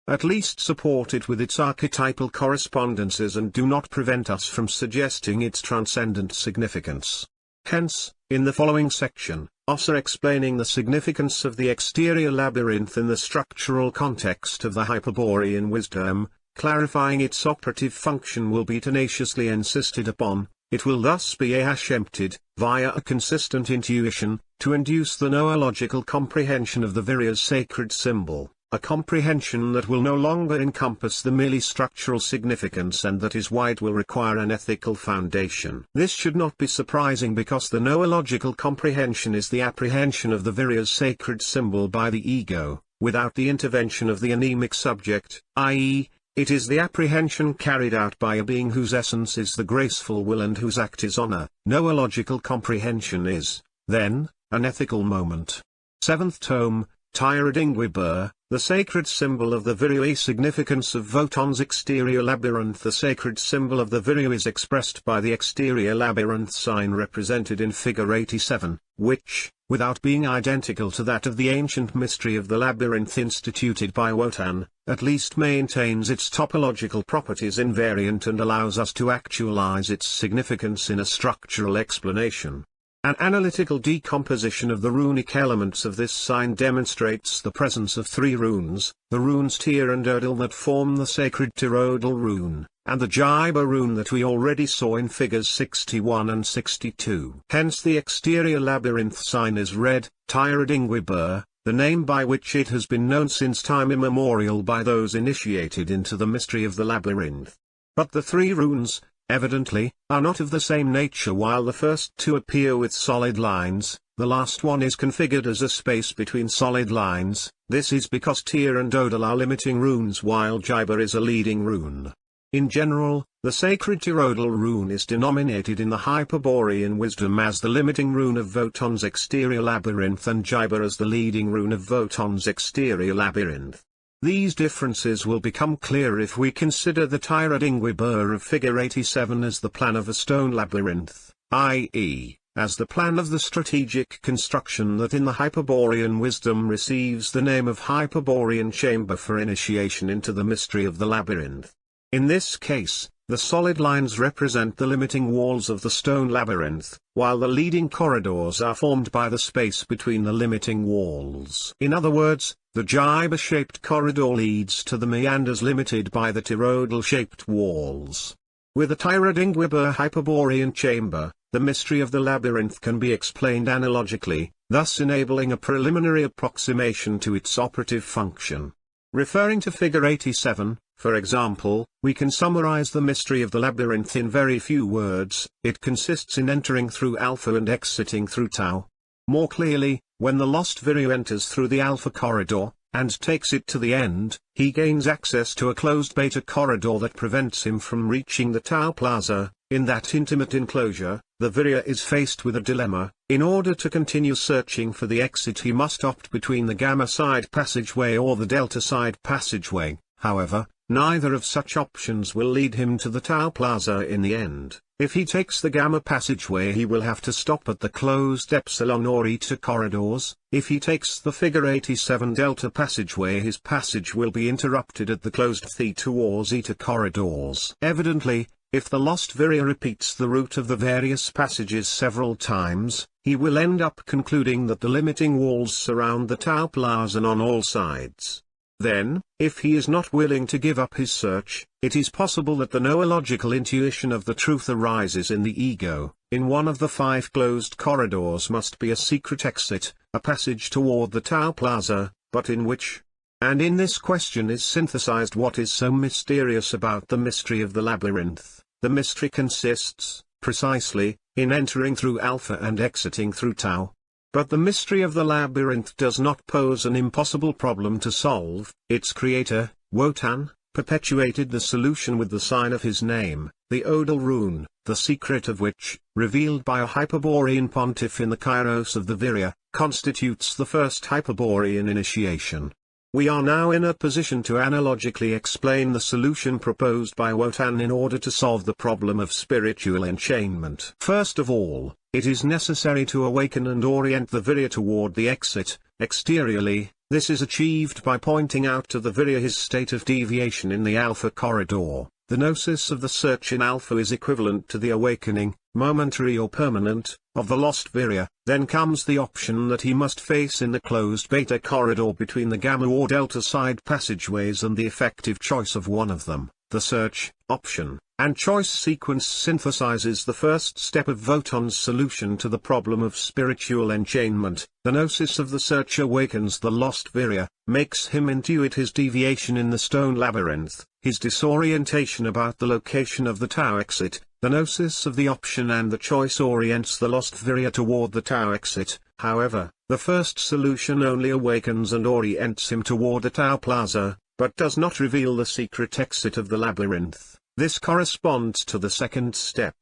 at least support it with its archetypal correspondences and do not prevent us from suggesting its transcendent significance. Hence, in the following section, Ossa explaining the significance of the exterior labyrinth in the structural context of the Hyperborean Wisdom, clarifying its operative function will be tenaciously insisted upon. It will thus be emptied, via a consistent intuition, to induce the noological comprehension of the Virya's sacred symbol, a comprehension that will no longer encompass the merely structural significance and that is why it will require an ethical foundation. This should not be surprising because the noological comprehension is the apprehension of the Virya's sacred symbol by the ego, without the intervention of the anemic subject, i.e., it is the apprehension carried out by a being whose essence is the graceful will and whose act is honor. Noological comprehension is, then, an ethical moment. 7th tome, Tyra Dingwibur, the sacred symbol of the Virya. Significance of Wotan's exterior labyrinth. The sacred symbol of the Virya is expressed by the exterior labyrinth sign represented in figure 87, which, without being identical to that of the ancient mystery of the labyrinth instituted by Wotan, at least maintains its topological properties invariant and allows us to actualize its significance in a structural explanation. An analytical decomposition of the runic elements of this sign demonstrates the presence of three runes, the runes Tyr and Odil that form the sacred toroidal rune, and the Jiba rune that we already saw in figures 61 and 62. Hence the exterior labyrinth sign is read, Tyra Dingwibur, the name by which it has been known since time immemorial by those initiated into the mystery of the labyrinth. But the three runes, evidently, are not of the same nature. While the first two appear with solid lines, the last one is configured as a space between solid lines. This is because Tyr and Odil are limiting runes while Jiba is a leading rune. In general, the sacred toroidal rune is denominated in the Hyperborean Wisdom as the limiting rune of Wotan's exterior labyrinth and Jiba as the leading rune of Wotan's exterior labyrinth. These differences will become clear if we consider the Tyra Dingwibur of figure 87 as the plan of a stone labyrinth, i.e., as the plan of the strategic construction that in the Hyperborean Wisdom receives the name of Hyperborean Chamber for initiation into the mystery of the labyrinth. In this case, The solid lines represent the limiting walls of the stone labyrinth, while the leading corridors are formed by the space between the limiting walls. In other words, the jibe-shaped corridor leads to the meanders limited by the toroidal-shaped walls. With a Tyradingwiber Hyperborean chamber, the mystery of the labyrinth can be explained analogically, thus enabling a preliminary approximation to its operative function. Referring to figure 87, for example, we can summarize the mystery of the labyrinth in very few words. It consists in entering through alpha and exiting through tau. More clearly, when the lost Virya enters through the alpha corridor, and takes it to the end, he gains access to a closed beta corridor that prevents him from reaching the tau plaza. In that intimate enclosure, the Virya is faced with a dilemma. In order to continue searching for the exit, he must opt between the gamma side passageway or the delta side passageway. However, neither of such options will lead him to the tau plaza in the end. If he takes the gamma passageway, he will have to stop at the closed epsilon or eta corridors. If he takes the figure 87 delta passageway, his passage will be interrupted at the closed theta or zeta corridors. Evidently, if the lost Virya repeats the route of the various passages several times, he will end up concluding that the limiting walls surround the tau plaza on all sides. Then, if he is not willing to give up his search, it is possible that the noological intuition of the truth arises in the ego. In one of the 5 closed corridors must be a secret exit, a passage toward the tau plaza, but in which? And in this question is synthesized what is so mysterious about the mystery of the labyrinth. The mystery consists, precisely, in entering through alpha and exiting through tau. But the mystery of the labyrinth does not pose an impossible problem to solve. Its creator, Wotan, perpetuated the solution with the sign of his name, the Odal rune, the secret of which, revealed by a Hyperborean pontiff in the Kairos of the Virya, constitutes the first Hyperborean initiation. We are now in a position to analogically explain the solution proposed by Wotan in order to solve the problem of spiritual enchainment. First of all, it is necessary to awaken and orient the Virya toward the exit. Exteriorly, this is achieved by pointing out to the Virya his state of deviation in the alpha corridor. The gnosis of the search in alpha is equivalent to the awakening, momentary or permanent, of the lost Virya. Then comes the option that he must face in the closed beta corridor between the gamma or delta side passageways and the effective choice of one of them. The search, option, and choice sequence synthesizes the first step of Wotan's solution to the problem of spiritual enchainment. The gnosis of the search awakens the lost Virya, makes him intuit his deviation in the stone labyrinth, his disorientation about the location of the tau exit. The gnosis of the option and the choice orients the lost Virya toward the tau exit. However, the first solution only awakens and orients him toward the tau plaza, but does not reveal the secret exit of the labyrinth. This corresponds to the second step.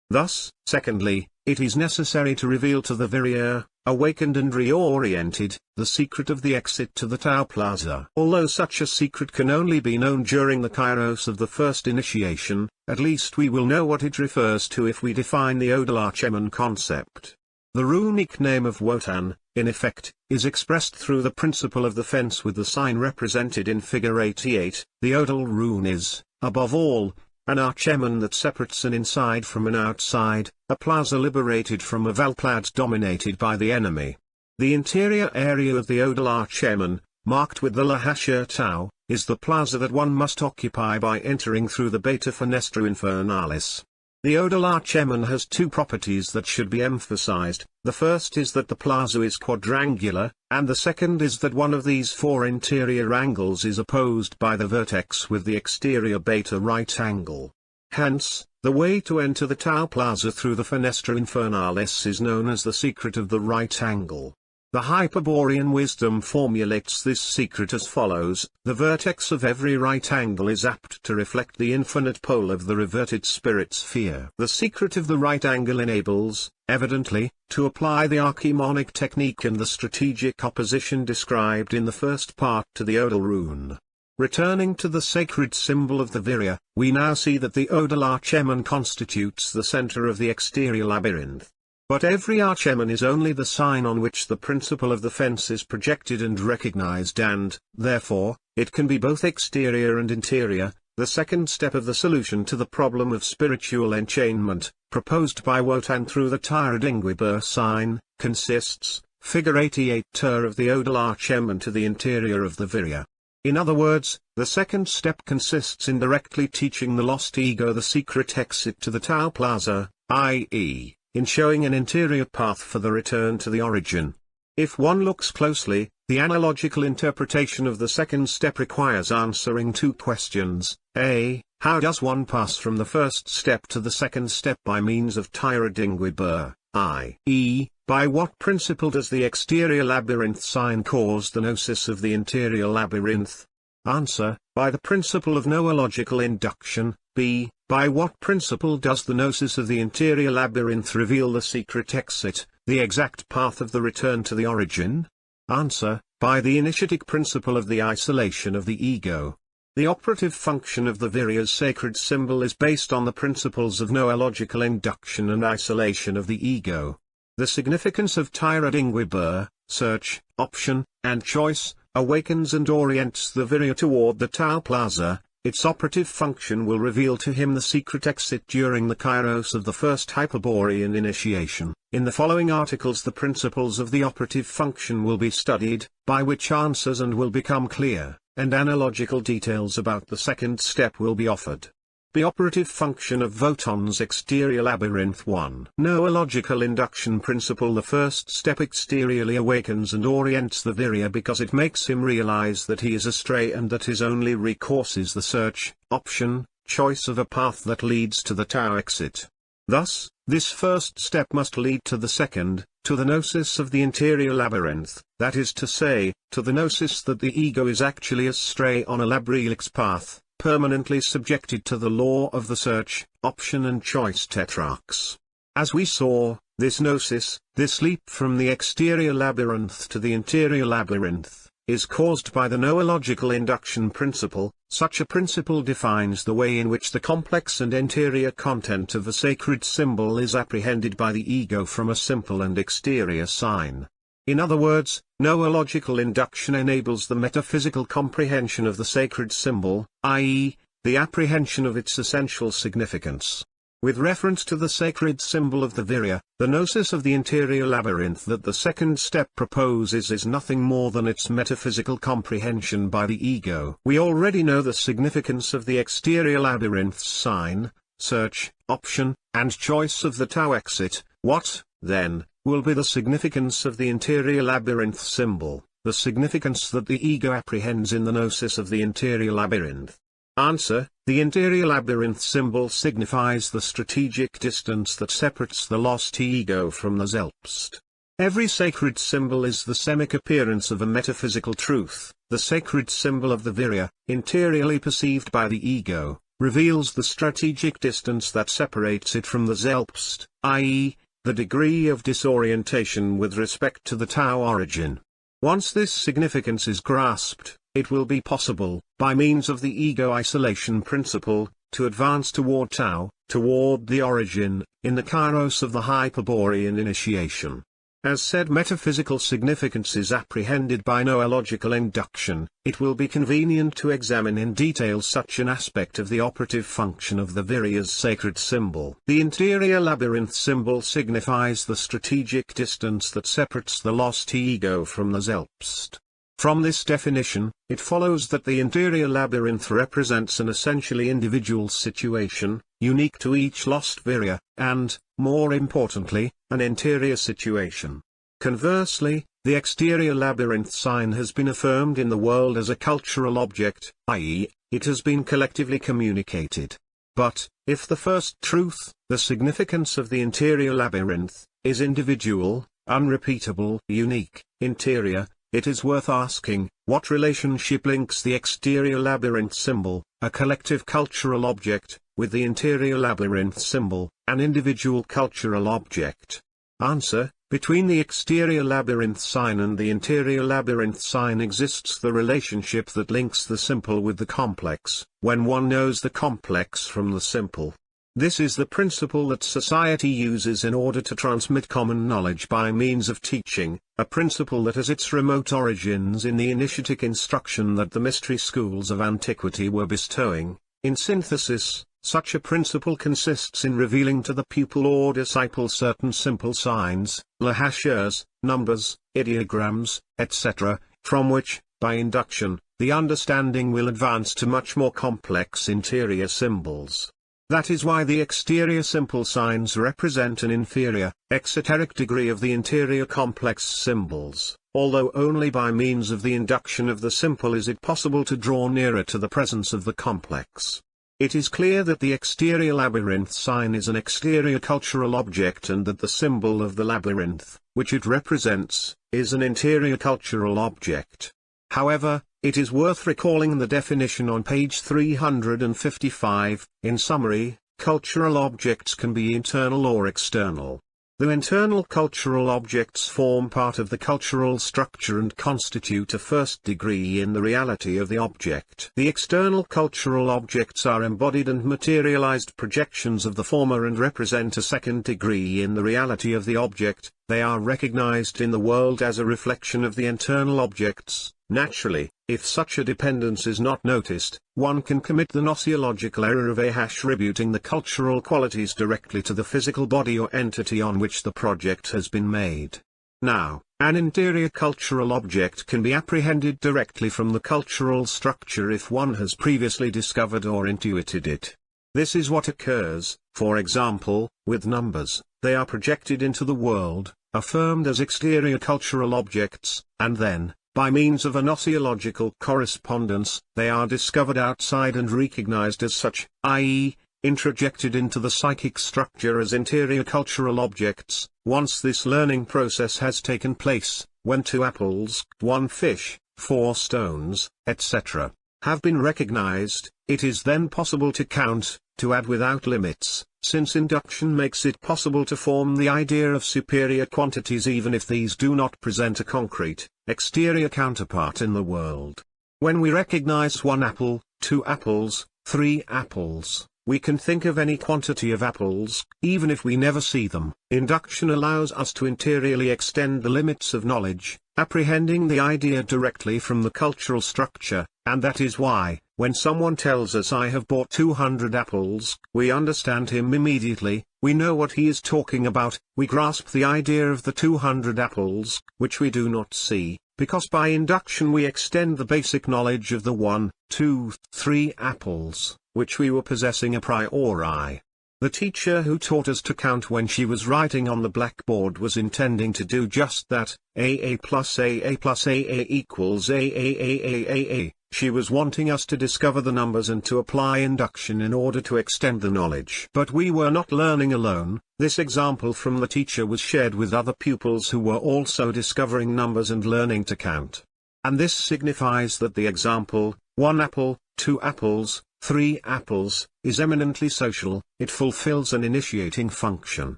Thus, secondly, it is necessary to reveal to the Virya, awakened and reoriented, the secret of the exit to the tau plaza. Although such a secret can only be known during the kairos of the first initiation, at least we will know what it refers to if we define the Odal Archeman concept. The runic name of Wotan, in effect, is expressed through the principle of the fence with the sign represented in figure 88. The Odal rune is, above all, an archeman that separates an inside from an outside, a plaza liberated from a valplad dominated by the enemy. The interior area of the Odal archeman, marked with the Lahasha Tau, is the plaza that one must occupy by entering through the Beta Fenestra Infernalis. The Odal archeman has 2 properties that should be emphasized. The first is that the plaza is quadrangular, and the second is that one of these 4 interior angles is opposed by the vertex with the exterior beta right angle. Hence, the way to enter the Tau plaza through the Fenestra Infernalis is known as the secret of the right angle. The Hyperborean Wisdom formulates this secret as follows: the vertex of every right angle is apt to reflect the infinite pole of the reverted spirit sphere. The secret of the right angle enables, evidently, to apply the archimonic technique and the strategic opposition described in the first part to the Odal rune. Returning to the sacred symbol of the Virya, we now see that the Odal archeman constitutes the center of the exterior labyrinth. But every archeman is only the sign on which the principle of the fence is projected and recognized, and, therefore, it can be both exterior and interior, The second step of the solution to the problem of spiritual enchainment, proposed by Wotan through the Tyradingwibur sign, consists, figure 88 of the odal archem to the interior of the virya. In other words, the second step consists in directly teaching the lost ego the secret exit to the Tau Plaza, i.e., in showing an interior path for the return to the origin. If one looks closely, the analogical interpretation of the second step requires answering two questions. A. How does one pass from the first step to the second step by means of Tyradingwibur, i.e., by what principle does the exterior labyrinth sign cause the gnosis of the interior labyrinth? Answer, by the principle of noological induction. B. By what principle does the gnosis of the interior labyrinth reveal the secret exit, the exact path of the return to the origin? Answer, by the initiatic principle of the isolation of the ego. The operative function of the virya's sacred symbol is based on the principles of noological induction and isolation of the ego. The significance of Tyradingwibur, search, option, and choice, awakens and orients the virya toward the Tau Plaza. Its operative function will reveal to him the secret exit during the kairos of the first Hyperborean initiation. In the following articles the principles of the operative function will be studied, by which answers and will become clear, and analogical details about the second step will be offered. The operative function of Wotan's exterior labyrinth 1. Noological induction principle. The first step exteriorly awakens and orients the virya because it makes him realize that he is astray and that his only recourse is the search, option, choice of a path that leads to the Tau exit. Thus, this first step must lead to the second, to the gnosis of the interior labyrinth, that is to say, to the gnosis that the ego is actually astray on a labyrinthic path, permanently subjected to the law of the search, option and choice tetrarchs. As we saw, this gnosis, this leap from the exterior labyrinth to the interior labyrinth, is caused by the noological induction principle. Such a principle defines the way in which the complex and interior content of a sacred symbol is apprehended by the ego from a simple and exterior sign. In other words, noological induction enables the metaphysical comprehension of the sacred symbol, i.e., the apprehension of its essential significance. With reference to the sacred symbol of the virya, the gnosis of the interior labyrinth that the second step proposes is nothing more than its metaphysical comprehension by the ego. We already know the significance of the exterior labyrinth's sign, search, option, and choice of the Tau exit. What, then, will be the significance of the interior labyrinth symbol, the significance that the ego apprehends in the gnosis of the interior labyrinth? Answer, the interior labyrinth symbol signifies the strategic distance that separates the lost ego from the Selbst. Every sacred symbol is the semic appearance of a metaphysical truth. The sacred symbol of the virya, interiorly perceived by the ego, reveals the strategic distance that separates it from the Selbst, i.e., the degree of disorientation with respect to the Tau origin. Once this significance is grasped, it will be possible, by means of the ego isolation principle, to advance toward Tau, toward the origin, in the kairos of the Hyperborean initiation. As said metaphysical significance is apprehended by noological induction, it will be convenient to examine in detail such an aspect of the operative function of the virya's sacred symbol. The interior labyrinth symbol signifies the strategic distance that separates the lost ego from the Selbst. From this definition, it follows that the interior labyrinth represents an essentially individual situation, unique to each lost virya, and, more importantly, an interior situation. Conversely, the exterior labyrinth sign has been affirmed in the world as a cultural object, i.e., it has been collectively communicated. But, if the first truth, the significance of the interior labyrinth, is individual, unrepeatable, unique, interior, it is worth asking, what relationship links the exterior labyrinth symbol, a collective cultural object, with the interior labyrinth symbol, an individual cultural object? Answer, between the exterior labyrinth sign and the interior labyrinth sign exists the relationship that links the simple with the complex, when one knows the complex from the simple. This is the principle that society uses in order to transmit common knowledge by means of teaching, a principle that has its remote origins in the initiatic instruction that the mystery schools of antiquity were bestowing, In synthesis, such a principle consists in revealing to the pupil or disciple certain simple signs, lahashas, numbers, ideograms, etc., from which, by induction, the understanding will advance to much more complex interior symbols. That is why the exterior simple signs represent an inferior, exoteric degree of the interior complex symbols, although only by means of the induction of the simple is it possible to draw nearer to the presence of the complex. It is clear that the exterior labyrinth sign is an exterior cultural object and that the symbol of the labyrinth, which it represents, is an interior cultural object. However, it is worth recalling the definition on page 355, in summary, cultural objects can be internal or external. The internal cultural objects form part of the cultural structure and constitute a first degree in the reality of the object. The external cultural objects are embodied and materialized projections of the former and represent a second degree in the reality of the object. They are recognized in the world as a reflection of the internal objects. Naturally, if such a dependence is not noticed, one can commit the gnosiological error of attributing the cultural qualities directly to the physical body or entity on which the project has been made. Now, an interior cultural object can be apprehended directly from the cultural structure if one has previously discovered or intuited it. This is what occurs, for example, with numbers. They are projected into the world, affirmed as exterior cultural objects, and then, by means of a gnosiological correspondence, they are discovered outside and recognized as such, i.e., introjected into the psychic structure as interior cultural objects. Once this learning process has taken place, when 2 apples, 1 fish, 4 stones, etc., have been recognized, it is then possible to count, to add without limits, since induction makes it possible to form the idea of superior quantities even if these do not present a concrete, exterior counterpart in the world. When we recognize 1 apple, 2 apples, 3 apples, we can think of any quantity of apples, even if we never see them. Induction allows us to interiorly extend the limits of knowledge, apprehending the idea directly from the cultural structure, and that is why, when someone tells us I have bought 200 apples, we understand him immediately, we know what he is talking about, we grasp the idea of the 200 apples, which we do not see, because by induction we extend the basic knowledge of the 1, 2, 3 apples, which we were possessing a priori. The teacher who taught us to count when she was writing on the blackboard was intending to do just that, AA plus AA plus AA equals AAAAAA. She was wanting us to discover the numbers and to apply induction in order to extend the knowledge. But we were not learning alone. This example from the teacher was shared with other pupils who were also discovering numbers and learning to count. And this signifies that the example, 1 apple, 2 apples, 3 apples, is eminently social. It fulfills an initiating function.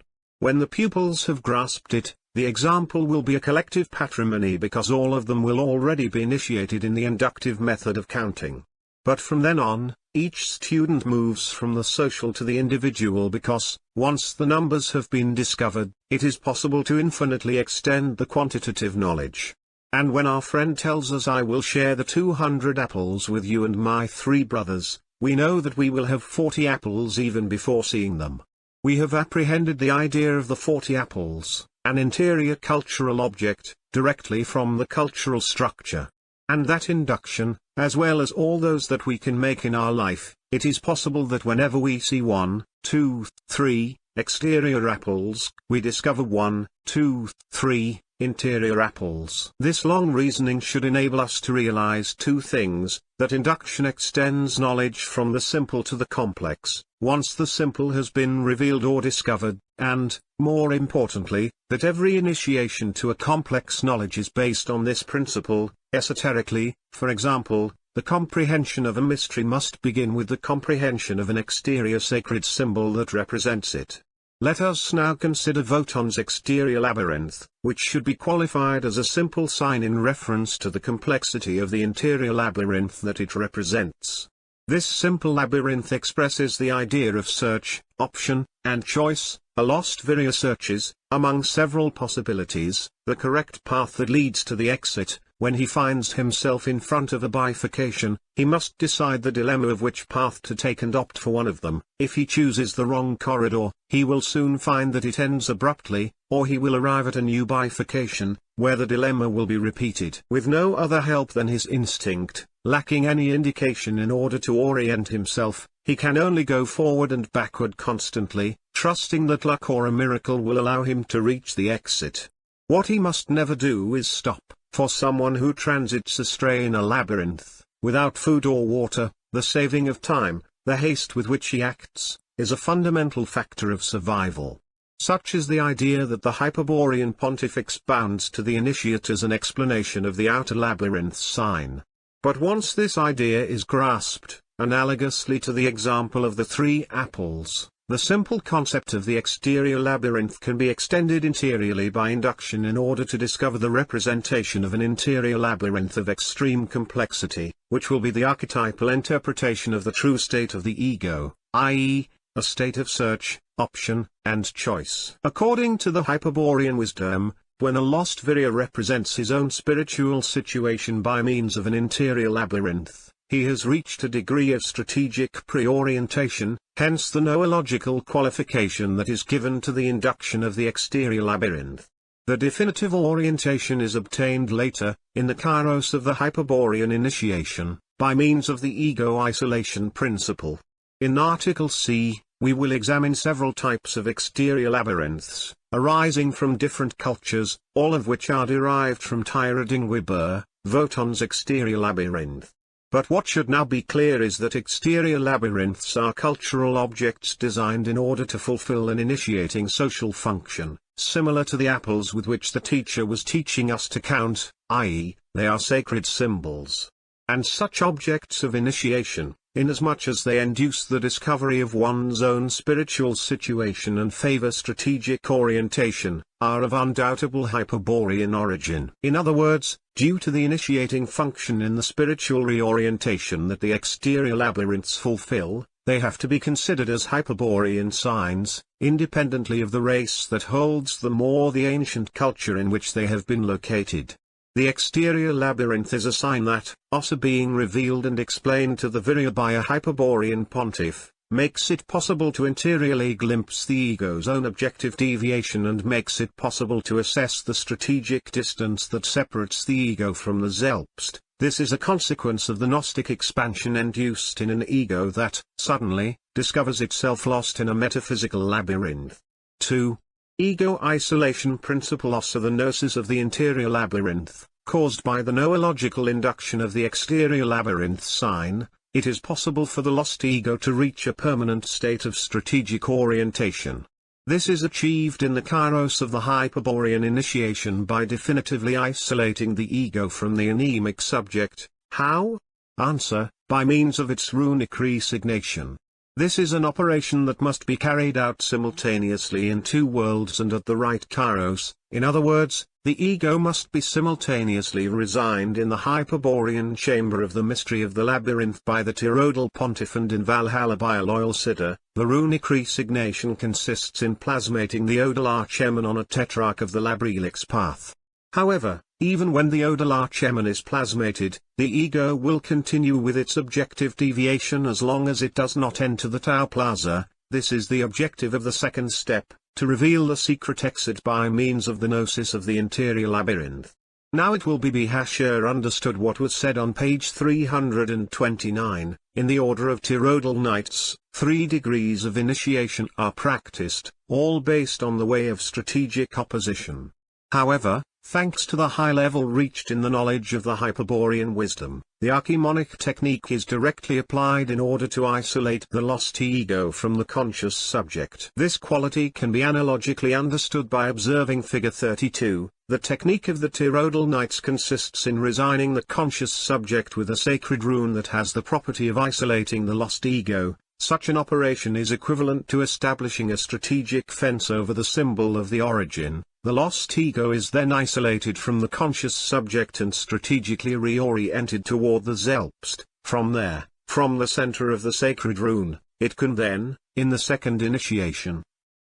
When the pupils have grasped it, the example will be a collective patrimony because all of them will already be initiated in the inductive method of counting. But from then on, each student moves from the social to the individual because, once the numbers have been discovered, it is possible to infinitely extend the quantitative knowledge. And when our friend tells us I will share the 200 apples with you and my 3 brothers, we know that we will have 40 apples even before seeing them. We have apprehended the idea of the 40 apples, an interior cultural object, directly from the cultural structure. And that induction, as well as all those that we can make in our life, it is possible that whenever we see 1, 2, 3, exterior apples, we discover 1, 2, 3, interior apples. This long reasoning should enable us to realize 2 things, that induction extends knowledge from the simple to the complex, once the simple has been revealed or discovered, and, more importantly, that every initiation to a complex knowledge is based on this principle. Esoterically, for example, the comprehension of a mystery must begin with the comprehension of an exterior sacred symbol that represents it. Let us now consider Wotan's exterior labyrinth, which should be qualified as a simple sign in reference to the complexity of the interior labyrinth that it represents. This simple labyrinth expresses the idea of search, option, and choice. A lost Virya searches, among several possibilities, the correct path that leads to the exit, When he finds himself in front of a bifurcation, he must decide the dilemma of which path to take and opt for one of them. If he chooses the wrong corridor, he will soon find that it ends abruptly, or he will arrive at a new bifurcation, where the dilemma will be repeated. With no other help than his instinct, lacking any indication in order to orient himself, he can only go forward and backward constantly, trusting that luck or a miracle will allow him to reach the exit. What he must never do is stop. For someone who transits astray in a labyrinth, without food or water, the saving of time, the haste with which he acts, is a fundamental factor of survival. Such is the idea that the Hyperborean pontiff expounds to the initiate as an explanation of the outer labyrinth sign. But once this idea is grasped, analogously to the example of the 3 apples, the simple concept of the exterior labyrinth can be extended interiorly by induction in order to discover the representation of an interior labyrinth of extreme complexity, which will be the archetypal interpretation of the true state of the ego, i.e., a state of search, option, and choice. According to the Hyperborean Wisdom, when a lost Virya represents his own spiritual situation by means of an interior labyrinth, he has reached a degree of strategic preorientation, hence the noological qualification that is given to the induction of the exterior labyrinth. The definitive orientation is obtained later, in the kairos of the Hyperborean initiation, by means of the ego isolation principle. In Article C, we will examine several types of exterior labyrinths, arising from different cultures, all of which are derived from Tyra-Dingwiber, Wotan's exterior labyrinth. But what should now be clear is that exterior labyrinths are cultural objects designed in order to fulfill an initiating social function, similar to the apples with which the teacher was teaching us to count, i.e., they are sacred symbols. And such objects of initiation, inasmuch as they induce the discovery of one's own spiritual situation and favor strategic orientation, are of undoubtable Hyperborean origin. In other words, due to the initiating function in the spiritual reorientation that the exterior labyrinths fulfill, they have to be considered as Hyperborean signs, independently of the race that holds them or the ancient culture in which they have been located. The exterior labyrinth is a sign that, also being revealed and explained to the Virya by a Hyperborean pontiff, makes it possible to interiorly glimpse the ego's own objective deviation and makes it possible to assess the strategic distance that separates the ego from the Selbst. This is a consequence of the Gnostic expansion induced in an ego that, suddenly, discovers itself lost in a metaphysical labyrinth. 2. Ego isolation principle. Also the gnosis of the interior labyrinth, caused by the noological induction of the exterior labyrinth sign, it is possible for the lost ego to reach a permanent state of strategic orientation. This is achieved in the kairos of the Hyperborean initiation by definitively isolating the ego from the anemic subject. How? Answer, by means of its runic resignation. This is an operation that must be carried out simultaneously in 2 worlds and at the right kairos. In other words, the ego must be simultaneously resigned in the Hyperborean chamber of the mystery of the labyrinth by the Tyrrhodal pontiff and in Valhalla by a loyal sitter. The runic resignation consists in plasmating the Odal Archeman on a tetrarch of the Labrylix path. However, even when the Odal Archeman is plasmated, the ego will continue with its objective deviation as long as it does not enter the Tau Plaza. This is the objective of the second step, to reveal the secret exit by means of the gnosis of the interior labyrinth. Now it will be understood what was said on page 329, in the order of Tyrrhodal Knights, 3 degrees of initiation are practiced, all based on the way of strategic opposition. However, thanks to the high level reached in the knowledge of the Hyperborean wisdom, the archimonic technique is directly applied in order to isolate the lost ego from the conscious subject. This quality can be analogically understood by observing figure 32. The technique of the Tyrrhodal Knights consists in resigning the conscious subject with a sacred rune that has the property of isolating the lost ego. Such an operation is equivalent to establishing a strategic fence over the symbol of the origin. The lost ego is then isolated from the conscious subject and strategically reoriented toward the Selbst. From there, from the center of the sacred rune, it can then, in the second initiation,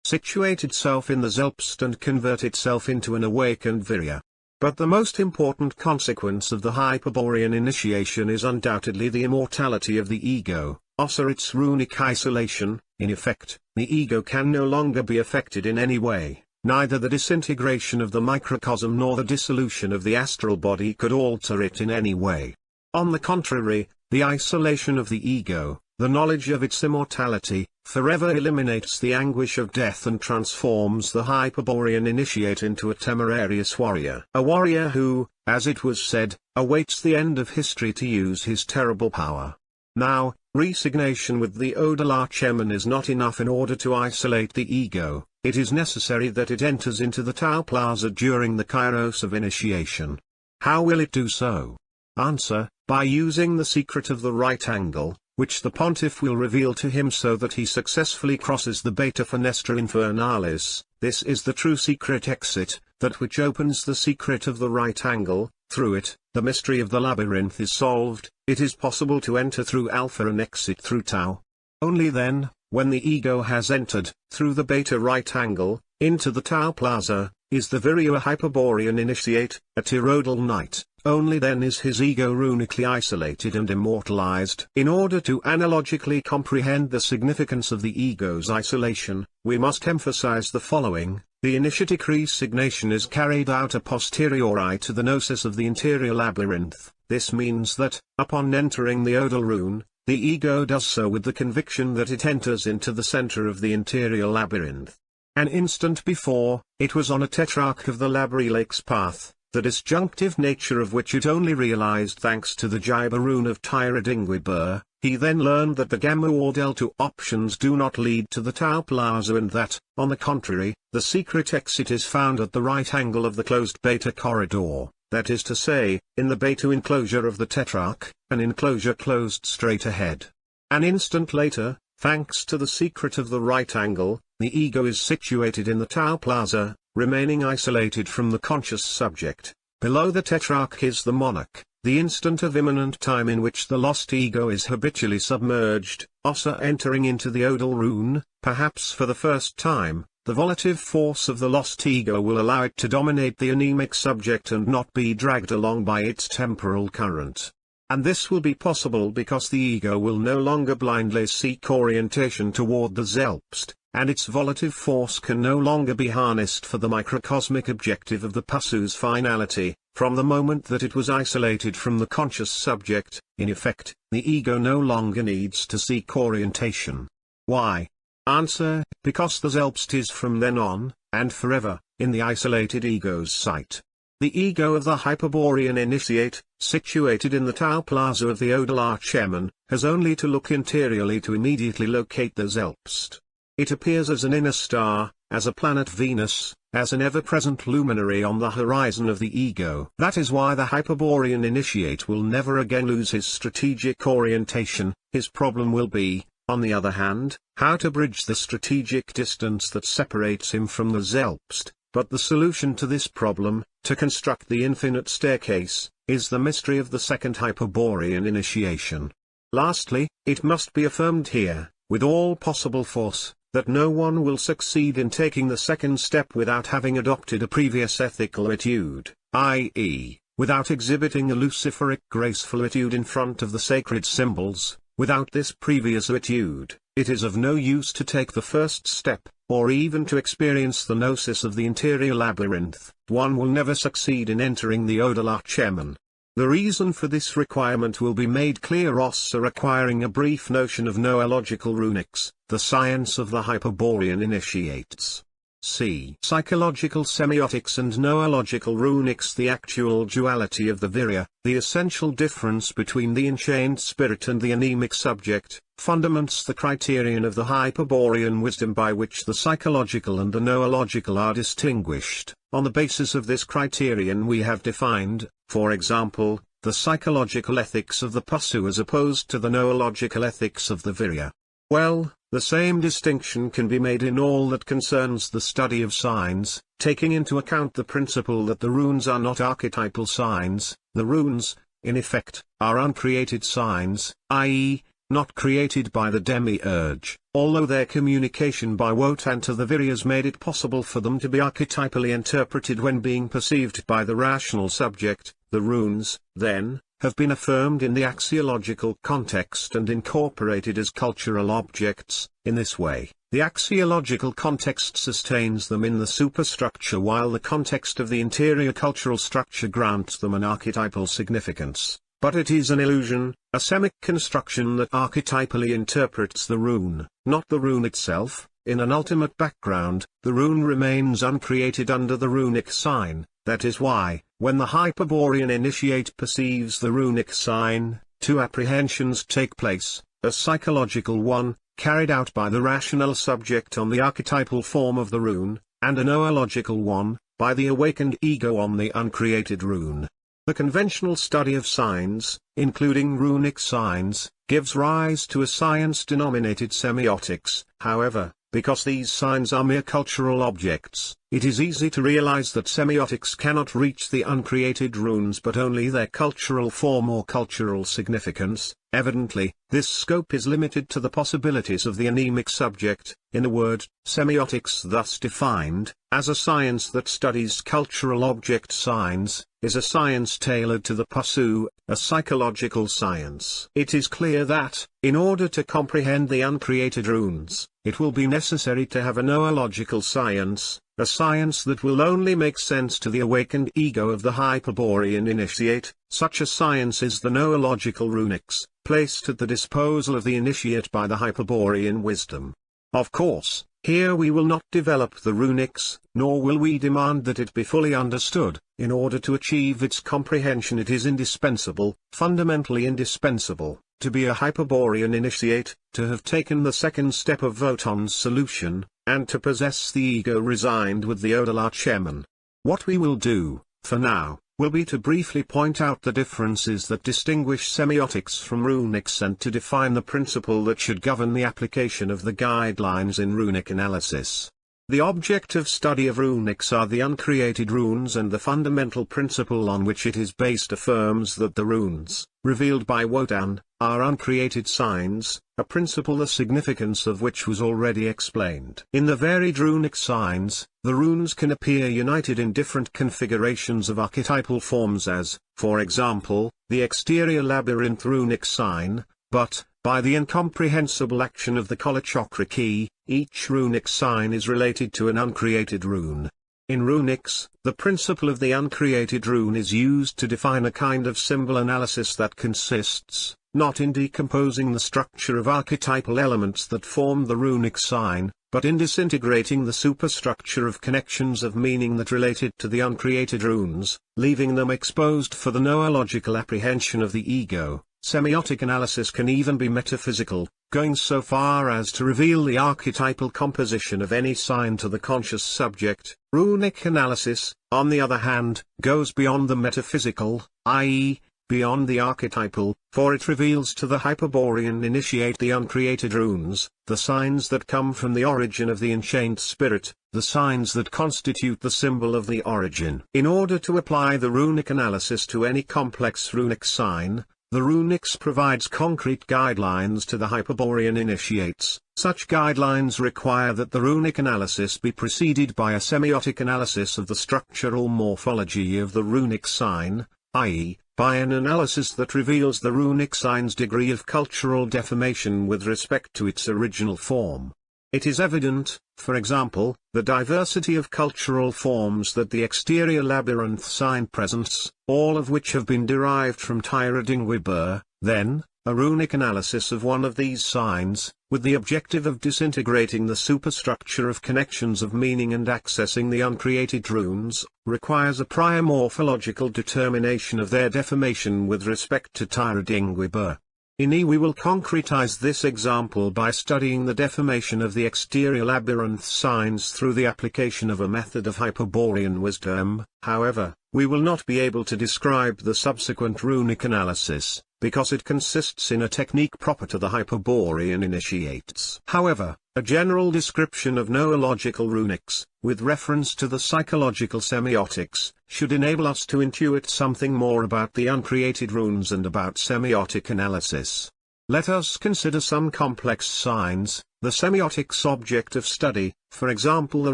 situate itself in the Selbst and convert itself into an awakened Virya. But the most important consequence of the Hyperborean initiation is undoubtedly the immortality of the ego, or its runic isolation. In effect, the ego can no longer be affected in any way. Neither the disintegration of the microcosm nor the dissolution of the astral body could alter it in any way. On the contrary, the isolation of the ego, the knowledge of its immortality, forever eliminates the anguish of death and transforms the Hyperborean initiate into a temerarious warrior. A warrior who, as it was said, awaits the end of history to use his terrible power. Now, resignation with the Odal Archeman is not enough in order to isolate the ego. It is necessary that it enters into the Tau Plaza during the kairos of initiation. How will it do so? Answer: by using the secret of the right angle, which the pontiff will reveal to him so that he successfully crosses the Beta Fenestra Infernalis. This is the true secret exit, that which opens the secret of the right angle. Through it, the mystery of the labyrinth is solved. It is possible to enter through Alpha and exit through Tau. Only then, when the ego has entered, through the Beta right angle, into the Tau Plaza, is the Virya Hyperborean initiate, a Tyrrhodal knight. Only then is his ego runically isolated and immortalized. In order to analogically comprehend the significance of the ego's isolation, we must emphasize the following. The initiatic resignation is carried out a posteriori to the gnosis of the interior labyrinth. This means that, upon entering the Odal rune, the ego does so with the conviction that it enters into the center of the interior labyrinth. An instant before, it was on a tetrarch of the labyrinth's path, the disjunctive nature of which it only realized thanks to the Jiba rune of Tyradingwibur. He then learned that the Gamma or Delta options do not lead to the Tau Plaza and that, on the contrary, the secret exit is found at the right angle of the closed Beta corridor, that is to say, in the Beta enclosure of the tetrarch, an enclosure closed straight ahead. An instant later, thanks to the secret of the right angle, the ego is situated in the Tau Plaza, remaining isolated from the conscious subject. Below the tetrarch is the monarch, the instant of imminent time in which the lost ego is habitually submerged. Ossa entering into the Odal rune, perhaps for the first time, the volitive force of the lost ego will allow it to dominate the anemic subject and not be dragged along by its temporal current. And this will be possible because the ego will no longer blindly seek orientation toward the Zelpst, and its volitive force can no longer be harnessed for the microcosmic objective of the Passu's finality. From the moment that it was isolated from the conscious subject, in effect, the ego no longer needs to seek orientation. Why? Answer: because the Zelpst is from then on, and forever, in the isolated ego's sight. The ego of the Hyperborean initiate, situated in the Tau Plaza of the Odal Archeman, has only to look interiorly to immediately locate the Zelpst. It appears as an inner star, as a planet Venus, as an ever-present luminary on the horizon of the ego. That is why the Hyperborean initiate will never again lose his strategic orientation. His problem will be, on the other hand, how to bridge the strategic distance that separates him from the Zelpst. But the solution to this problem, to construct the infinite staircase, is the mystery of the second Hyperborean initiation. Lastly, it must be affirmed here, with all possible force, that no one will succeed in taking the second step without having adopted a previous ethical etude, i.e., without exhibiting a luciferic graceful etude in front of the sacred symbols. Without this previous etude, it is of no use to take the first step, or even to experience the gnosis of the interior labyrinth. One will never succeed in entering the Odal Archeman. The reason for this requirement will be made clear Ossa acquiring a brief notion of noological runics, the science of the Hyperborean initiates. C. Psychological semiotics and noological runics. The actual duality of the Virya, the essential difference between the enchained spirit and the anemic subject, fundaments the criterion of the Hyperborean wisdom by which the psychological and the noological are distinguished. On the basis of this criterion we have defined, for example, the psychological ethics of the Passu as opposed to the noological ethics of the Virya. Well, the same distinction can be made in all that concerns the study of signs, taking into account the principle that the runes are not archetypal signs. The runes, in effect, are uncreated signs, i.e., not created by the demiurge, although their communication by Wotan to the Viryas made it possible for them to be archetypally interpreted when being perceived by the rational subject, the runes, then, have been affirmed in the axiological context and incorporated as cultural objects. In this way, the axiological context sustains them in the superstructure while the context of the interior cultural structure grants them an archetypal significance. But it is an illusion, a semic construction that archetypally interprets the rune, not the rune itself. In an ultimate background, the rune remains uncreated under the runic sign. That is why, when the Hyperborean initiate perceives the runic sign, two apprehensions take place, a psychological one, carried out by the rational subject on the archetypal form of the rune, and a noological one, by the awakened ego on the uncreated rune. The conventional study of signs, including runic signs, gives rise to a science denominated semiotics. However, because these signs are mere cultural objects, it is easy to realize that semiotics cannot reach the uncreated runes but only their cultural form or cultural significance. Evidently, this scope is limited to the possibilities of the anemic subject. In a word, semiotics thus defined, as a science that studies cultural object signs, is a science tailored to the Pasu, a psychological science. It is clear that, in order to comprehend the uncreated runes, it will be necessary to have a noological science, a science that will only make sense to the awakened ego of the Hyperborean initiate. Such a science is the noological runics, placed at the disposal of the initiate by the Hyperborean wisdom. Of course, here we will not develop the runics, nor will we demand that it be fully understood. In order to achieve its comprehension it is indispensable, fundamentally indispensable, to be a Hyperborean initiate, to have taken the second step of Wotan's solution, and to possess the ego resigned with the Odalar Cheman. What we will do, for now, will be to briefly point out the differences that distinguish semiotics from runics and to define the principle that should govern the application of the guidelines in runic analysis. The object of study of runics are the uncreated runes, and the fundamental principle on which it is based affirms that the runes, revealed by Wotan, are uncreated signs, a principle the significance of which was already explained. In the varied runic signs, the runes can appear united in different configurations of archetypal forms as, for example, the exterior labyrinth runic sign, but, by the incomprehensible action of the Kalachakra key, each runic sign is related to an uncreated rune. In runics, the principle of the uncreated rune is used to define a kind of symbol analysis that consists, not in decomposing the structure of archetypal elements that form the runic sign, but in disintegrating the superstructure of connections of meaning that related to the uncreated runes, leaving them exposed for the noological apprehension of the ego. Semiotic analysis can even be metaphysical, going so far as to reveal the archetypal composition of any sign to the conscious subject. Runic analysis, on the other hand, goes beyond the metaphysical, i.e., beyond the archetypal, for it reveals to the Hyperborean initiate the uncreated runes, the signs that come from the origin of the enchained spirit, the signs that constitute the symbol of the origin. In order to apply the runic analysis to any complex runic sign, the runics provides concrete guidelines to the Hyperborean initiates. Such guidelines require that the runic analysis be preceded by a semiotic analysis of the structural morphology of the runic sign, i.e., by an analysis that reveals the runic sign's degree of cultural deformation with respect to its original form. It is evident, for example, the diversity of cultural forms that the exterior labyrinth sign presents, all of which have been derived from Tyradingwibur. Then, a runic analysis of one of these signs, with the objective of disintegrating the superstructure of connections of meaning and accessing the uncreated runes, requires a prior morphological determination of their deformation with respect to Tyradingwibur. In E we will concretize this example by studying the deformation of the exterior labyrinth signs through the application of a method of Hyperborean wisdom. However, we will not be able to describe the subsequent runic analysis, because it consists in a technique proper to the Hyperborean initiates. However, a general description of noological runics, with reference to the psychological semiotics, should enable us to intuit something more about the uncreated runes and about semiotic analysis. Let us consider some complex signs, the semiotics object of study, for example the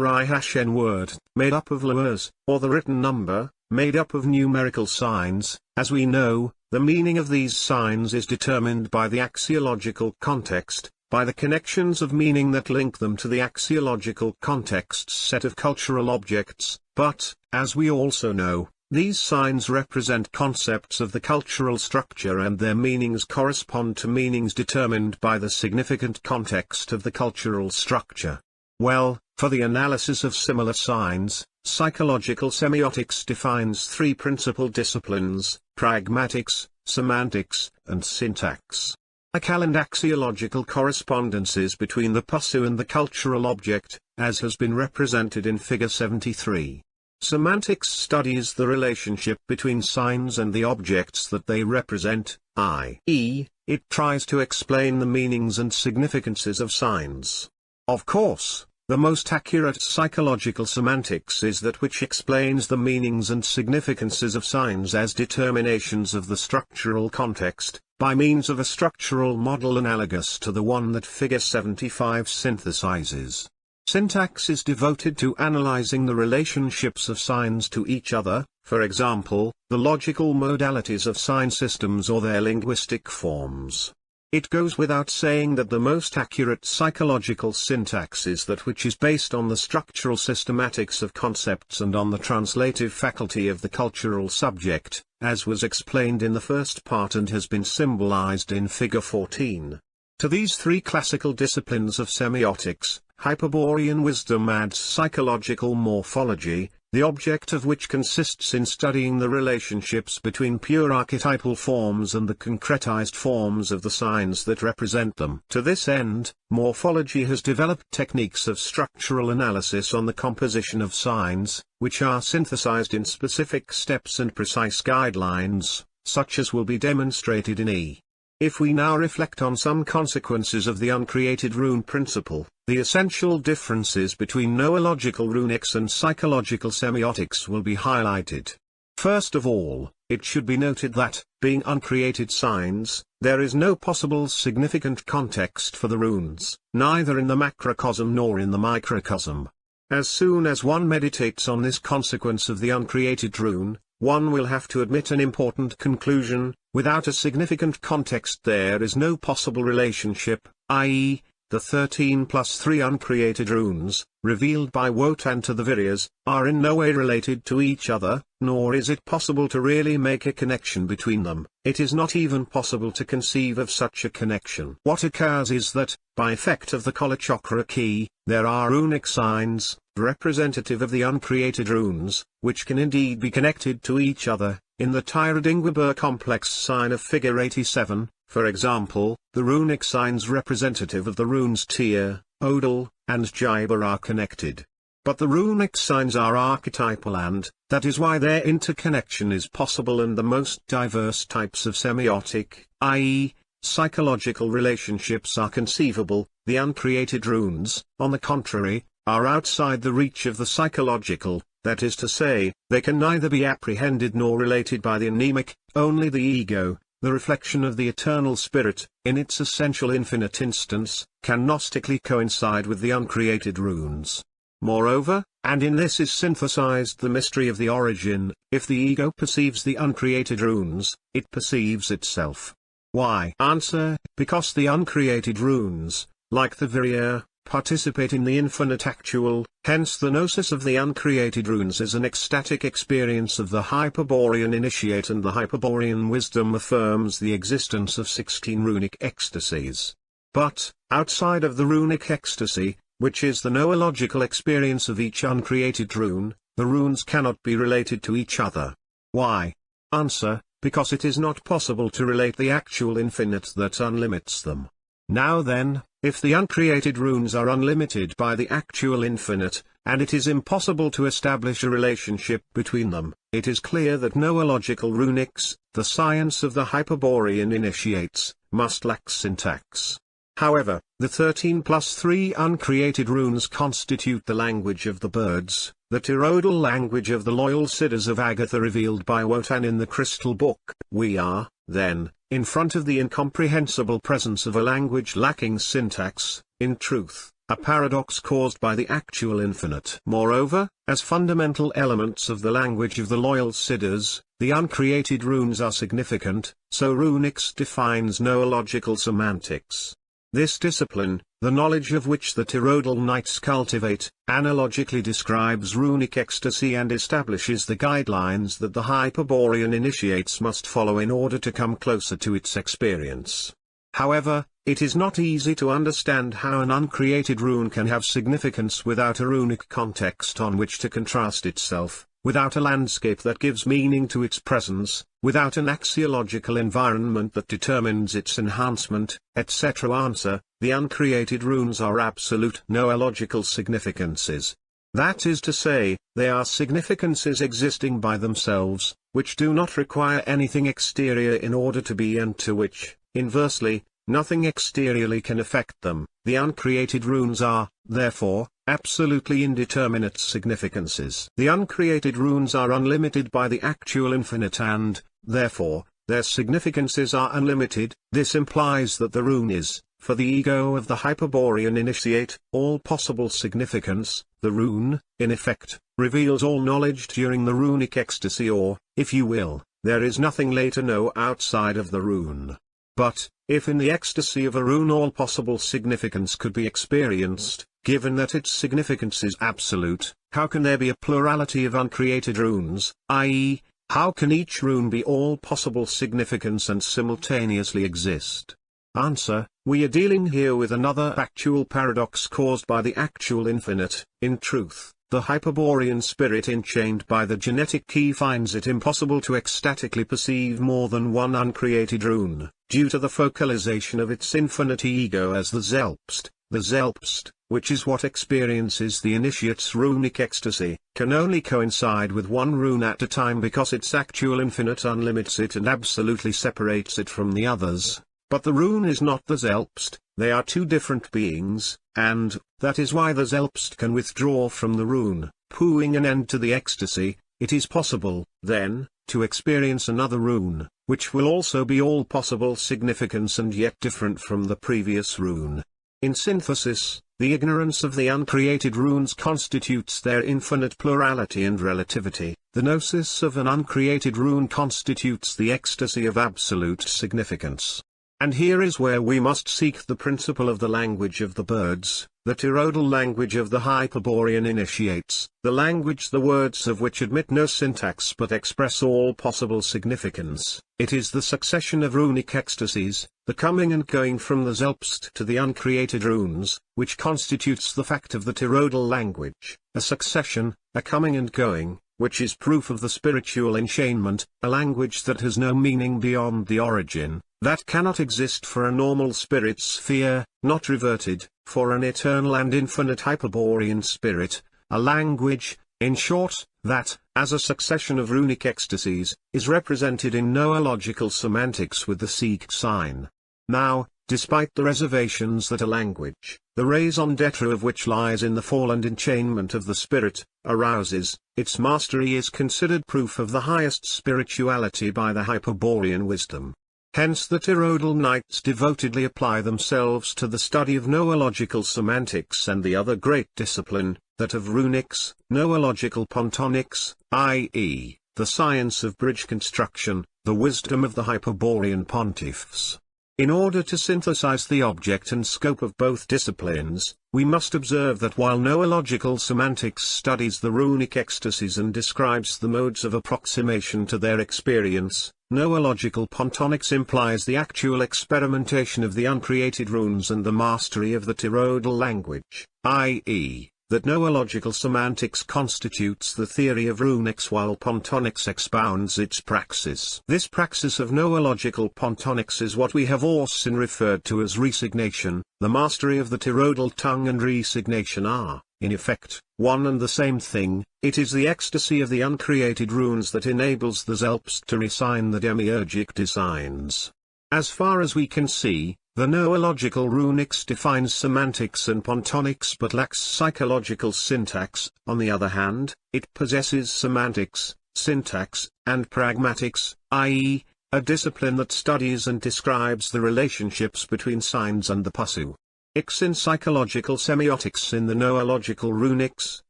Rai-N word, made up of letters, or the written number, made up of numerical signs. As we know, the meaning of these signs is determined by the axiological context, by the connections of meaning that link them to the axiological context's set of cultural objects, but, as we also know, these signs represent concepts of the cultural structure and their meanings correspond to meanings determined by the significant context of the cultural structure. Well, for the analysis of similar signs, psychological semiotics defines three principal disciplines: pragmatics, semantics, and syntax. Logical and axiological correspondences between the PUSU and the cultural object, as has been represented in Figure 73. Semantics studies the relationship between signs and the objects that they represent, i.e., it tries to explain the meanings and significances of signs. Of course, the most accurate psychological semantics is that which explains the meanings and significances of signs as determinations of the structural context, by means of a structural model analogous to the one that Figure 75 synthesizes. Syntax is devoted to analyzing the relationships of signs to each other, for example, the logical modalities of sign systems or their linguistic forms. It goes without saying that the most accurate psychological syntax is that which is based on the structural systematics of concepts and on the translative faculty of the cultural subject, as was explained in the first part and has been symbolized in Figure 14. To these three classical disciplines of semiotics, Hyperborean wisdom adds psychological morphology, the object of which consists in studying the relationships between pure archetypal forms and the concretized forms of the signs that represent them. To this end, morphology has developed techniques of structural analysis on the composition of signs, which are synthesized in specific steps and precise guidelines, such as will be demonstrated in E. If we now reflect on some consequences of the uncreated rune principle, the essential differences between noological runics and psychological semiotics will be highlighted. First of all, it should be noted that, being uncreated signs, there is no possible significant context for the runes, neither in the macrocosm nor in the microcosm. As soon as one meditates on this consequence of the uncreated rune, one will have to admit an important conclusion: without a significant context there is no possible relationship, i.e., the 13 plus 3 uncreated runes, revealed by Wotan to the Viryas, are in no way related to each other, nor is it possible to really make a connection between them. It is not even possible to conceive of such a connection. What occurs is that, by effect of the Kalachakra key, there are runic signs, representative of the uncreated runes, which can indeed be connected to each other. In the Tyradingwabur complex sign of Figure 87, for example, the runic signs representative of the runes Tyr, Odal, and Jaiba are connected. But the runic signs are archetypal and, that is why their interconnection is possible, and the most diverse types of semiotic, i.e., psychological relationships are conceivable. The uncreated runes, on the contrary, are outside the reach of the psychological, that is to say, they can neither be apprehended nor related by the anemic. Only the ego, the reflection of the eternal spirit, in its essential infinite instance, can gnostically coincide with the uncreated runes. Moreover, and in this is synthesized the mystery of the origin, if the ego perceives the uncreated runes, it perceives itself. Why? Answer: because the uncreated runes, like the Virya, participate in the infinite actual. Hence the gnosis of the uncreated runes is an ecstatic experience of the Hyperborean initiate, and the Hyperborean wisdom affirms the existence of 16 runic ecstasies. But, outside of the runic ecstasy, which is the noological experience of each uncreated rune, the runes cannot be related to each other. Why? Answer: because it is not possible to relate the actual infinite that unlimits them. Now then, if the uncreated runes are unlimited by the actual infinite, and it is impossible to establish a relationship between them, it is clear that noological runics, the science of the Hyperborean initiates, must lack syntax. However, the 13 plus 3 uncreated runes constitute the language of the birds, the Tyrodal language of the loyal Siddhas of Agatha revealed by Wotan in the Crystal Book. We are, then, in front of the incomprehensible presence of a language lacking syntax, in truth, a paradox caused by the actual infinite. Moreover, as fundamental elements of the language of the loyal Siddhas, the uncreated runes are significant, so runics defines noological semantics. This discipline, the knowledge of which the Tyrrhodal Knights cultivate, analogically describes runic ecstasy and establishes the guidelines that the Hyperborean initiates must follow in order to come closer to its experience. However, it is not easy to understand how an uncreated rune can have significance without a runic context on which to contrast itself, without a landscape that gives meaning to its presence, without an axiological environment that determines its enhancement, etc. Answer: the uncreated runes are absolute noological significances. That is to say, they are significances existing by themselves, which do not require anything exterior in order to be, and to which, inversely, nothing exteriorly can affect them. The uncreated runes are, therefore, absolutely indeterminate significances. The uncreated runes are unlimited by the actual infinite and, therefore, their significances are unlimited. This implies that the rune is, for the ego of the Hyperborean initiate, all possible significance. The rune, in effect, reveals all knowledge during the runic ecstasy, or, if you will, there is nothing later know outside of the rune. But, if in the ecstasy of a rune all possible significance could be experienced, given that its significance is absolute, how can there be a plurality of uncreated runes, i.e., how can each rune be all possible significance and simultaneously exist? Answer: we are dealing here with another actual paradox caused by the actual infinite. In truth, the Hyperborean spirit enchained by the genetic key finds it impossible to ecstatically perceive more than one uncreated rune, due to the focalization of its infinite ego as the Zelpst. The Zelpst, which is what experiences the initiate's runic ecstasy, can only coincide with one rune at a time because its actual infinite unlimits it and absolutely separates it from the others. But the rune is not the Zelpst, they are two different beings, and, that is why the Zelpst can withdraw from the rune, putting an end to the ecstasy. It is possible, then, to experience another rune, which will also be all possible significance and yet different from the previous rune. In synthesis, the ignorance of the uncreated runes constitutes their infinite plurality and relativity. The gnosis of an uncreated rune constitutes the ecstasy of absolute significance. And here is where we must seek the principle of the language of the birds, the Tyrrhodal language of the Hyperborean initiates, the language the words of which admit no syntax but express all possible significance. It is the succession of runic ecstasies, the coming and going from the Zelpst to the uncreated runes, which constitutes the fact of the Tyrrhodal language, a succession, a coming and going, which is proof of the spiritual enchainment, a language that has no meaning beyond the origin, that cannot exist for a normal spirit sphere, not reverted, for an eternal and infinite Hyperborean spirit, a language, in short, that, as a succession of runic ecstasies, is represented in noological semantics with the Sikh sign. Now, despite the reservations that a language, the raison d'etre of which lies in the fall and enchainment of the spirit, arouses, its mastery is considered proof of the highest spirituality by the Hyperborean wisdom. Hence the Tyrrhodal Knights devotedly apply themselves to the study of noological semantics and the other great discipline, that of runics, noological pontonics, i.e., the science of bridge construction, the wisdom of the Hyperborean pontiffs. In order to synthesize the object and scope of both disciplines, we must observe that while noological semantics studies the runic ecstasies and describes the modes of approximation to their experience, noological pontonics implies the actual experimentation of the uncreated runes and the mastery of the Tyrrhodal language, i.e., that noological semantics constitutes the theory of runics while pontonics expounds its praxis. This praxis of noological pontonics is what we have often referred to as resignation. The mastery of the Tyrrhodal tongue and resignation are, in effect, one and the same thing. It is the ecstasy of the uncreated runes that enables the Zelpst to resign the demiurgic designs. As far as we can see, the noological runics defines semantics and pontonics but lacks psychological syntax. On the other hand, it possesses semantics, syntax, and pragmatics, i.e., a discipline that studies and describes the relationships between signs and the pusu. X in psychological semiotics. In the noological runics,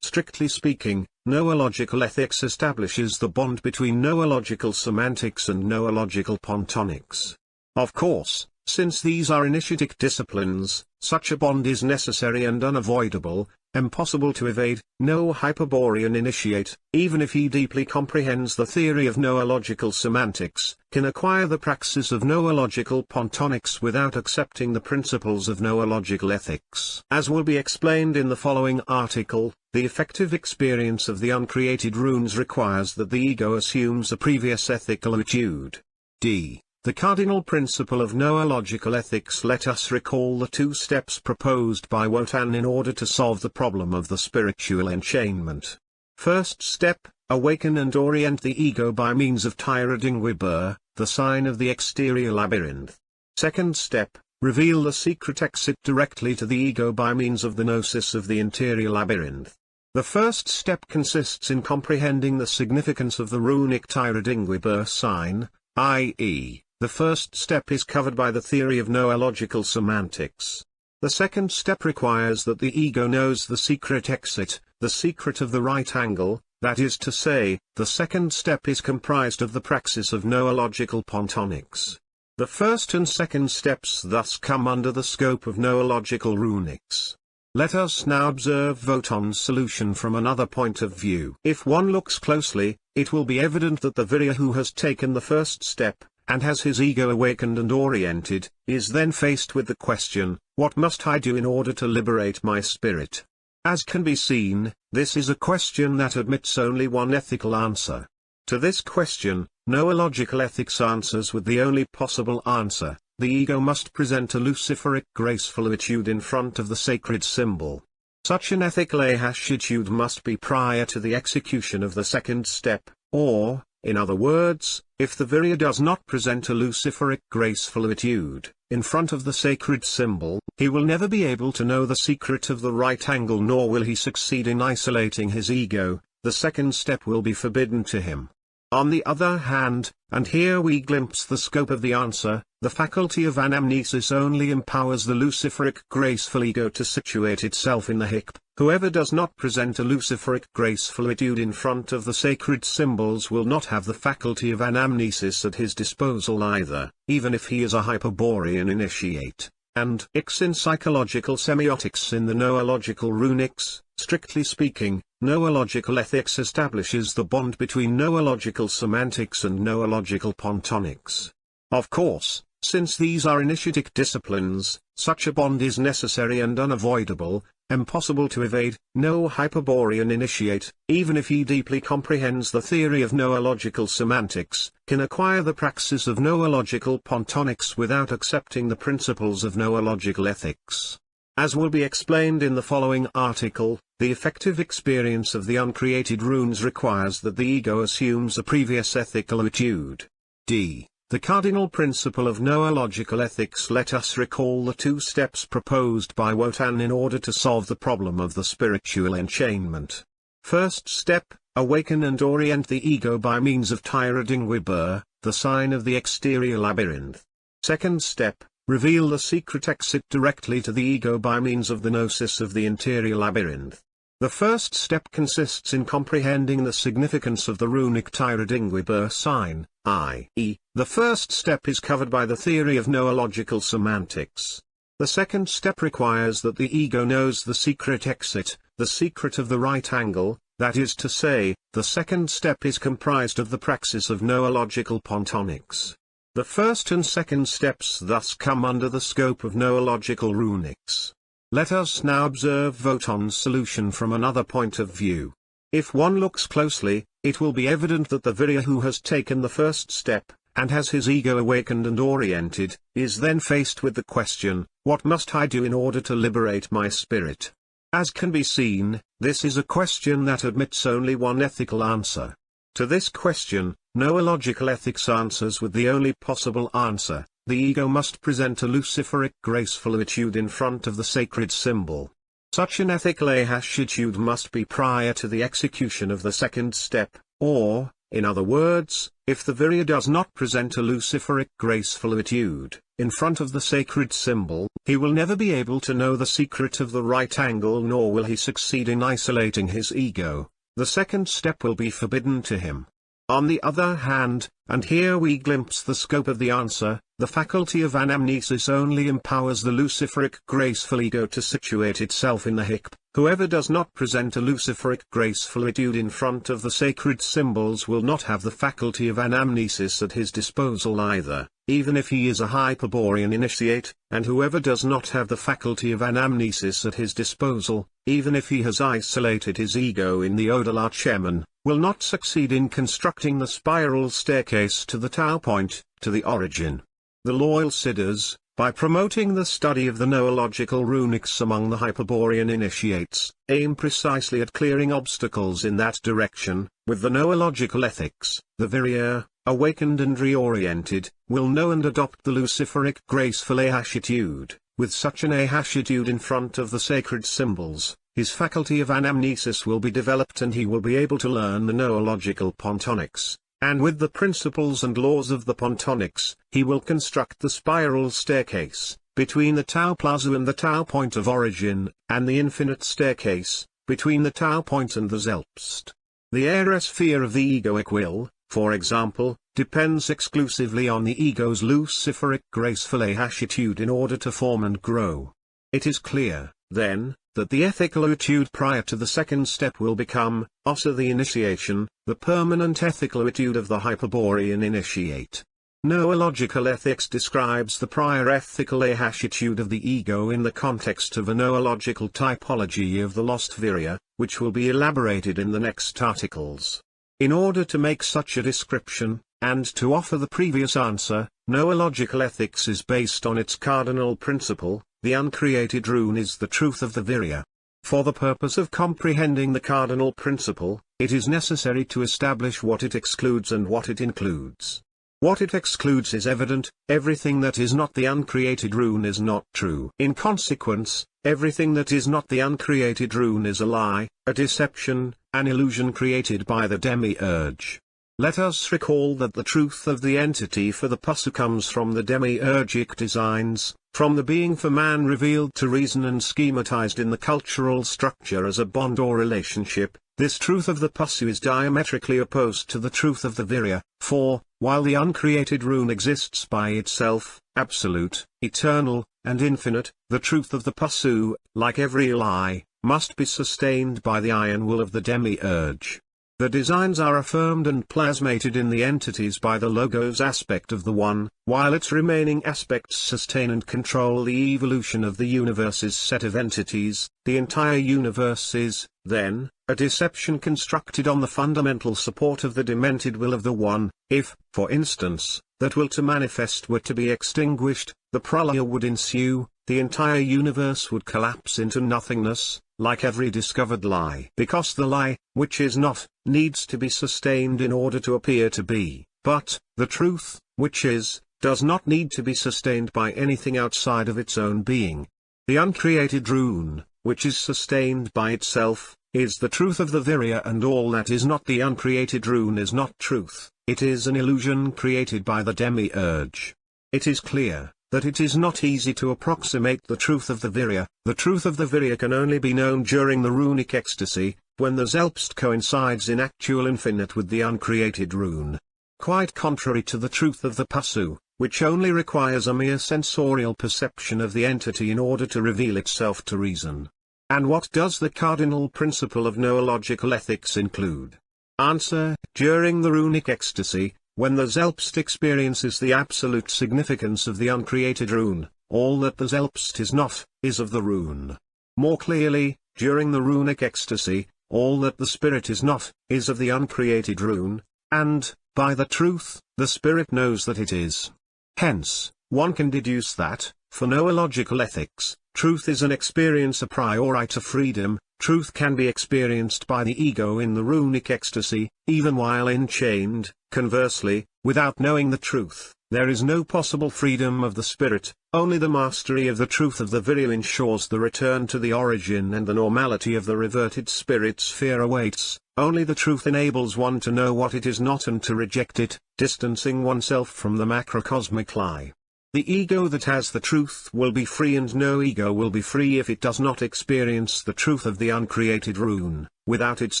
strictly speaking, noological ethics establishes the bond between noological semantics and noological pontonics. Of course, since these are initiatic disciplines, such a bond is necessary and unavoidable, impossible to evade. No Hyperborean initiate, even if he deeply comprehends the theory of noological semantics, can acquire the praxis of noological pontonics without accepting the principles of noological ethics. As will be explained in the following article, the effective experience of the uncreated runes requires that the ego assumes a previous ethical attitude. D. The cardinal principle of noological ethics. Let us recall the two steps proposed by Wotan in order to solve the problem of the spiritual enchainment. First step, awaken and orient the ego by means of Tyradingwibur, the sign of the exterior labyrinth. Second step, reveal the secret exit directly to the ego by means of the gnosis of the interior labyrinth. The first step consists in comprehending the significance of the runic Tyradingwibur sign, i.e., the first step is covered by the theory of noological semantics. The second step requires that the ego knows the secret exit, the secret of the right angle, that is to say, the second step is comprised of the praxis of noological pontonics. The first and second steps thus come under the scope of noological runics. Let us now observe Wotan's solution from another point of view. If one looks closely, it will be evident that the Virya who has taken the first step, and has his ego awakened and oriented, is then faced with the question, what must I do in order to liberate my spirit? As can be seen, this is a question that admits only one ethical answer. To this question, noological ethics answers with the only possible answer: the ego must present a luciferic graceful attitude in front of the sacred symbol. Such an ethical attitude must be prior to the execution of the second step, or, in other words, if the Virya does not present a luciferic graceful attitude in front of the sacred symbol, he will never be able to know the secret of the right angle, nor will he succeed in isolating his ego. The second step will be forbidden to him. On the other hand, and here we glimpse the scope of the answer, the faculty of anamnesis only empowers the luciferic graceful ego to situate itself in the hip. Whoever does not present a luciferic graceful attitude in front of the sacred symbols will not have the faculty of anamnesis at his disposal either, even if he is a Hyperborean initiate. And X in psychological semiotics. In the noological runics, strictly speaking, noological ethics establishes the bond between noological semantics and noological pontonics. Of course, since these are initiatic disciplines, such a bond is necessary and unavoidable, impossible to evade. No Hyperborean initiate, even if he deeply comprehends the theory of noological semantics, can acquire the praxis of noological pontonics without accepting the principles of noological ethics. As will be explained in the following article, the effective experience of the uncreated runes requires that the ego assumes a previous ethical attitude. D. The cardinal principle of noological ethics. Let us recall the two steps proposed by Wotan in order to solve the problem of the spiritual enchainment. First step, awaken and orient the ego by means of Tyradingwibur, the sign of the exterior labyrinth. Second step, reveal the secret exit directly to the ego by means of the gnosis of the interior labyrinth. The first step consists in comprehending the significance of the runic Tyradingwibur sign, i.e., the first step is covered by the theory of noological semantics. The second step requires that the ego knows the secret exit, the secret of the right angle, that is to say, the second step is comprised of the praxis of noological pontonics. The first and second steps thus come under the scope of noological runics. Let us now observe Wotan's solution from another point of view. If one looks closely, it will be evident that the Virya who has taken the first step, and has his ego awakened and oriented, is then faced with the question, what must I do in order to liberate my spirit? As can be seen, this is a question that admits only one ethical answer. To this question, noological ethics answers with the only possible answer: the ego must present a luciferic graceful attitude in front of the sacred symbol. Such an ethical attitude must be prior to the execution of the second step, or, In other words, if the Virya does not present a luciferic graceful attitude in front of the sacred symbol, he will never be able to know the secret of the right angle, nor will he succeed in isolating his ego. The second step will be forbidden to him. On the other hand, and here we glimpse the scope of the answer, the faculty of anamnesis only empowers the luciferic graceful ego to situate itself in the hip. Whoever does not present a luciferic graceful attitude in front of the sacred symbols will not have the faculty of anamnesis at his disposal either, even if he is a Hyperborean initiate, and whoever does not have the faculty of anamnesis at his disposal, even if he has isolated his ego in the Odala Cheman, will not succeed in constructing the spiral staircase to the Tau point, to the origin. The loyal Siddhas, by promoting the study of the noological runics among the Hyperborean initiates, aim precisely at clearing obstacles in that direction. With the noological ethics, the Virya, awakened and reoriented, will know and adopt the luciferic graceful ahashitude. With such an ahashitude in front of the sacred symbols, his faculty of anamnesis will be developed and he will be able to learn the noological pontonics. And with the principles and laws of the pontonics, he will construct the spiral staircase, between the Tau plaza and the Tau point of origin, and the infinite staircase, between the Tau point and the Zelpst. The aerosphere of the egoic will, for example, depends exclusively on the ego's luciferic graceful ahashitude in order to form and grow. It is clear, then, that the ethical attitude prior to the second step will become, also the initiation, the permanent ethical attitude of the Hyperborean initiate. Noological ethics describes the prior ethical ahashitude of the ego in the context of a noological typology of the lost Virya, which will be elaborated in the next articles. In order to make such a description, and to offer the previous answer, noological ethics is based on its cardinal principle: the uncreated rune is the truth of the Virya. For the purpose of comprehending the cardinal principle, it is necessary to establish what it excludes and what it includes. What it excludes is evident: everything that is not the uncreated rune is not true. In consequence, everything that is not the uncreated rune is a lie, a deception, an illusion created by the demiurge. Let us recall that the truth of the entity for the Pusu comes from the demiurgic designs, from the being for man revealed to reason and schematized in the cultural structure as a bond or relationship. This truth of the Pusu is diametrically opposed to the truth of the Virya, for, while the uncreated rune exists by itself, absolute, eternal, and infinite, the truth of the Pusu, like every lie, must be sustained by the iron will of the demiurge. The designs are affirmed and plasmated in the entities by the Logos aspect of the One, while its remaining aspects sustain and control the evolution of the universe's set of entities. The entire universe is, then, a deception constructed on the fundamental support of the demented will of the One. If, for instance, that will to manifest were to be extinguished, the pralaya would ensue, the entire universe would collapse into nothingness, like every discovered lie. Because the lie, which is not, needs to be sustained in order to appear to be, but, the truth, which is, does not need to be sustained by anything outside of its own being. The uncreated rune, which is sustained by itself, is the truth of the Virya, and all that is not the uncreated rune is not truth, it is an illusion created by the demiurge. It is clear that it is not easy to approximate the truth of the Virya. The truth of the Virya can only be known during the runic ecstasy, when the Zelpst coincides in actual infinite with the uncreated rune. Quite contrary to the truth of the Pusu, which only requires a mere sensorial perception of the entity in order to reveal itself to reason. And what does the cardinal principle of noological ethics include? Answer: during the runic ecstasy, when the Zelpst experiences the absolute significance of the uncreated rune, all that the Zelpst is not, is of the rune. More clearly, during the runic ecstasy, all that the spirit is not, is of the uncreated rune, and, by the truth, the spirit knows that it is. Hence, one can deduce that, for noological ethics, truth is an experience a priori to freedom. Truth can be experienced by the ego in the runic ecstasy, even while enchained. Conversely, without knowing the truth, there is no possible freedom of the spirit. Only the mastery of the truth of the Virya ensures the return to the origin, and the normality of the reverted spirit sphere awaits, Only the truth enables one to know what it is not and to reject it, distancing oneself from the macrocosmic lie. The ego that has the truth will be free, and no ego will be free if it does not experience the truth of the uncreated rune. Without its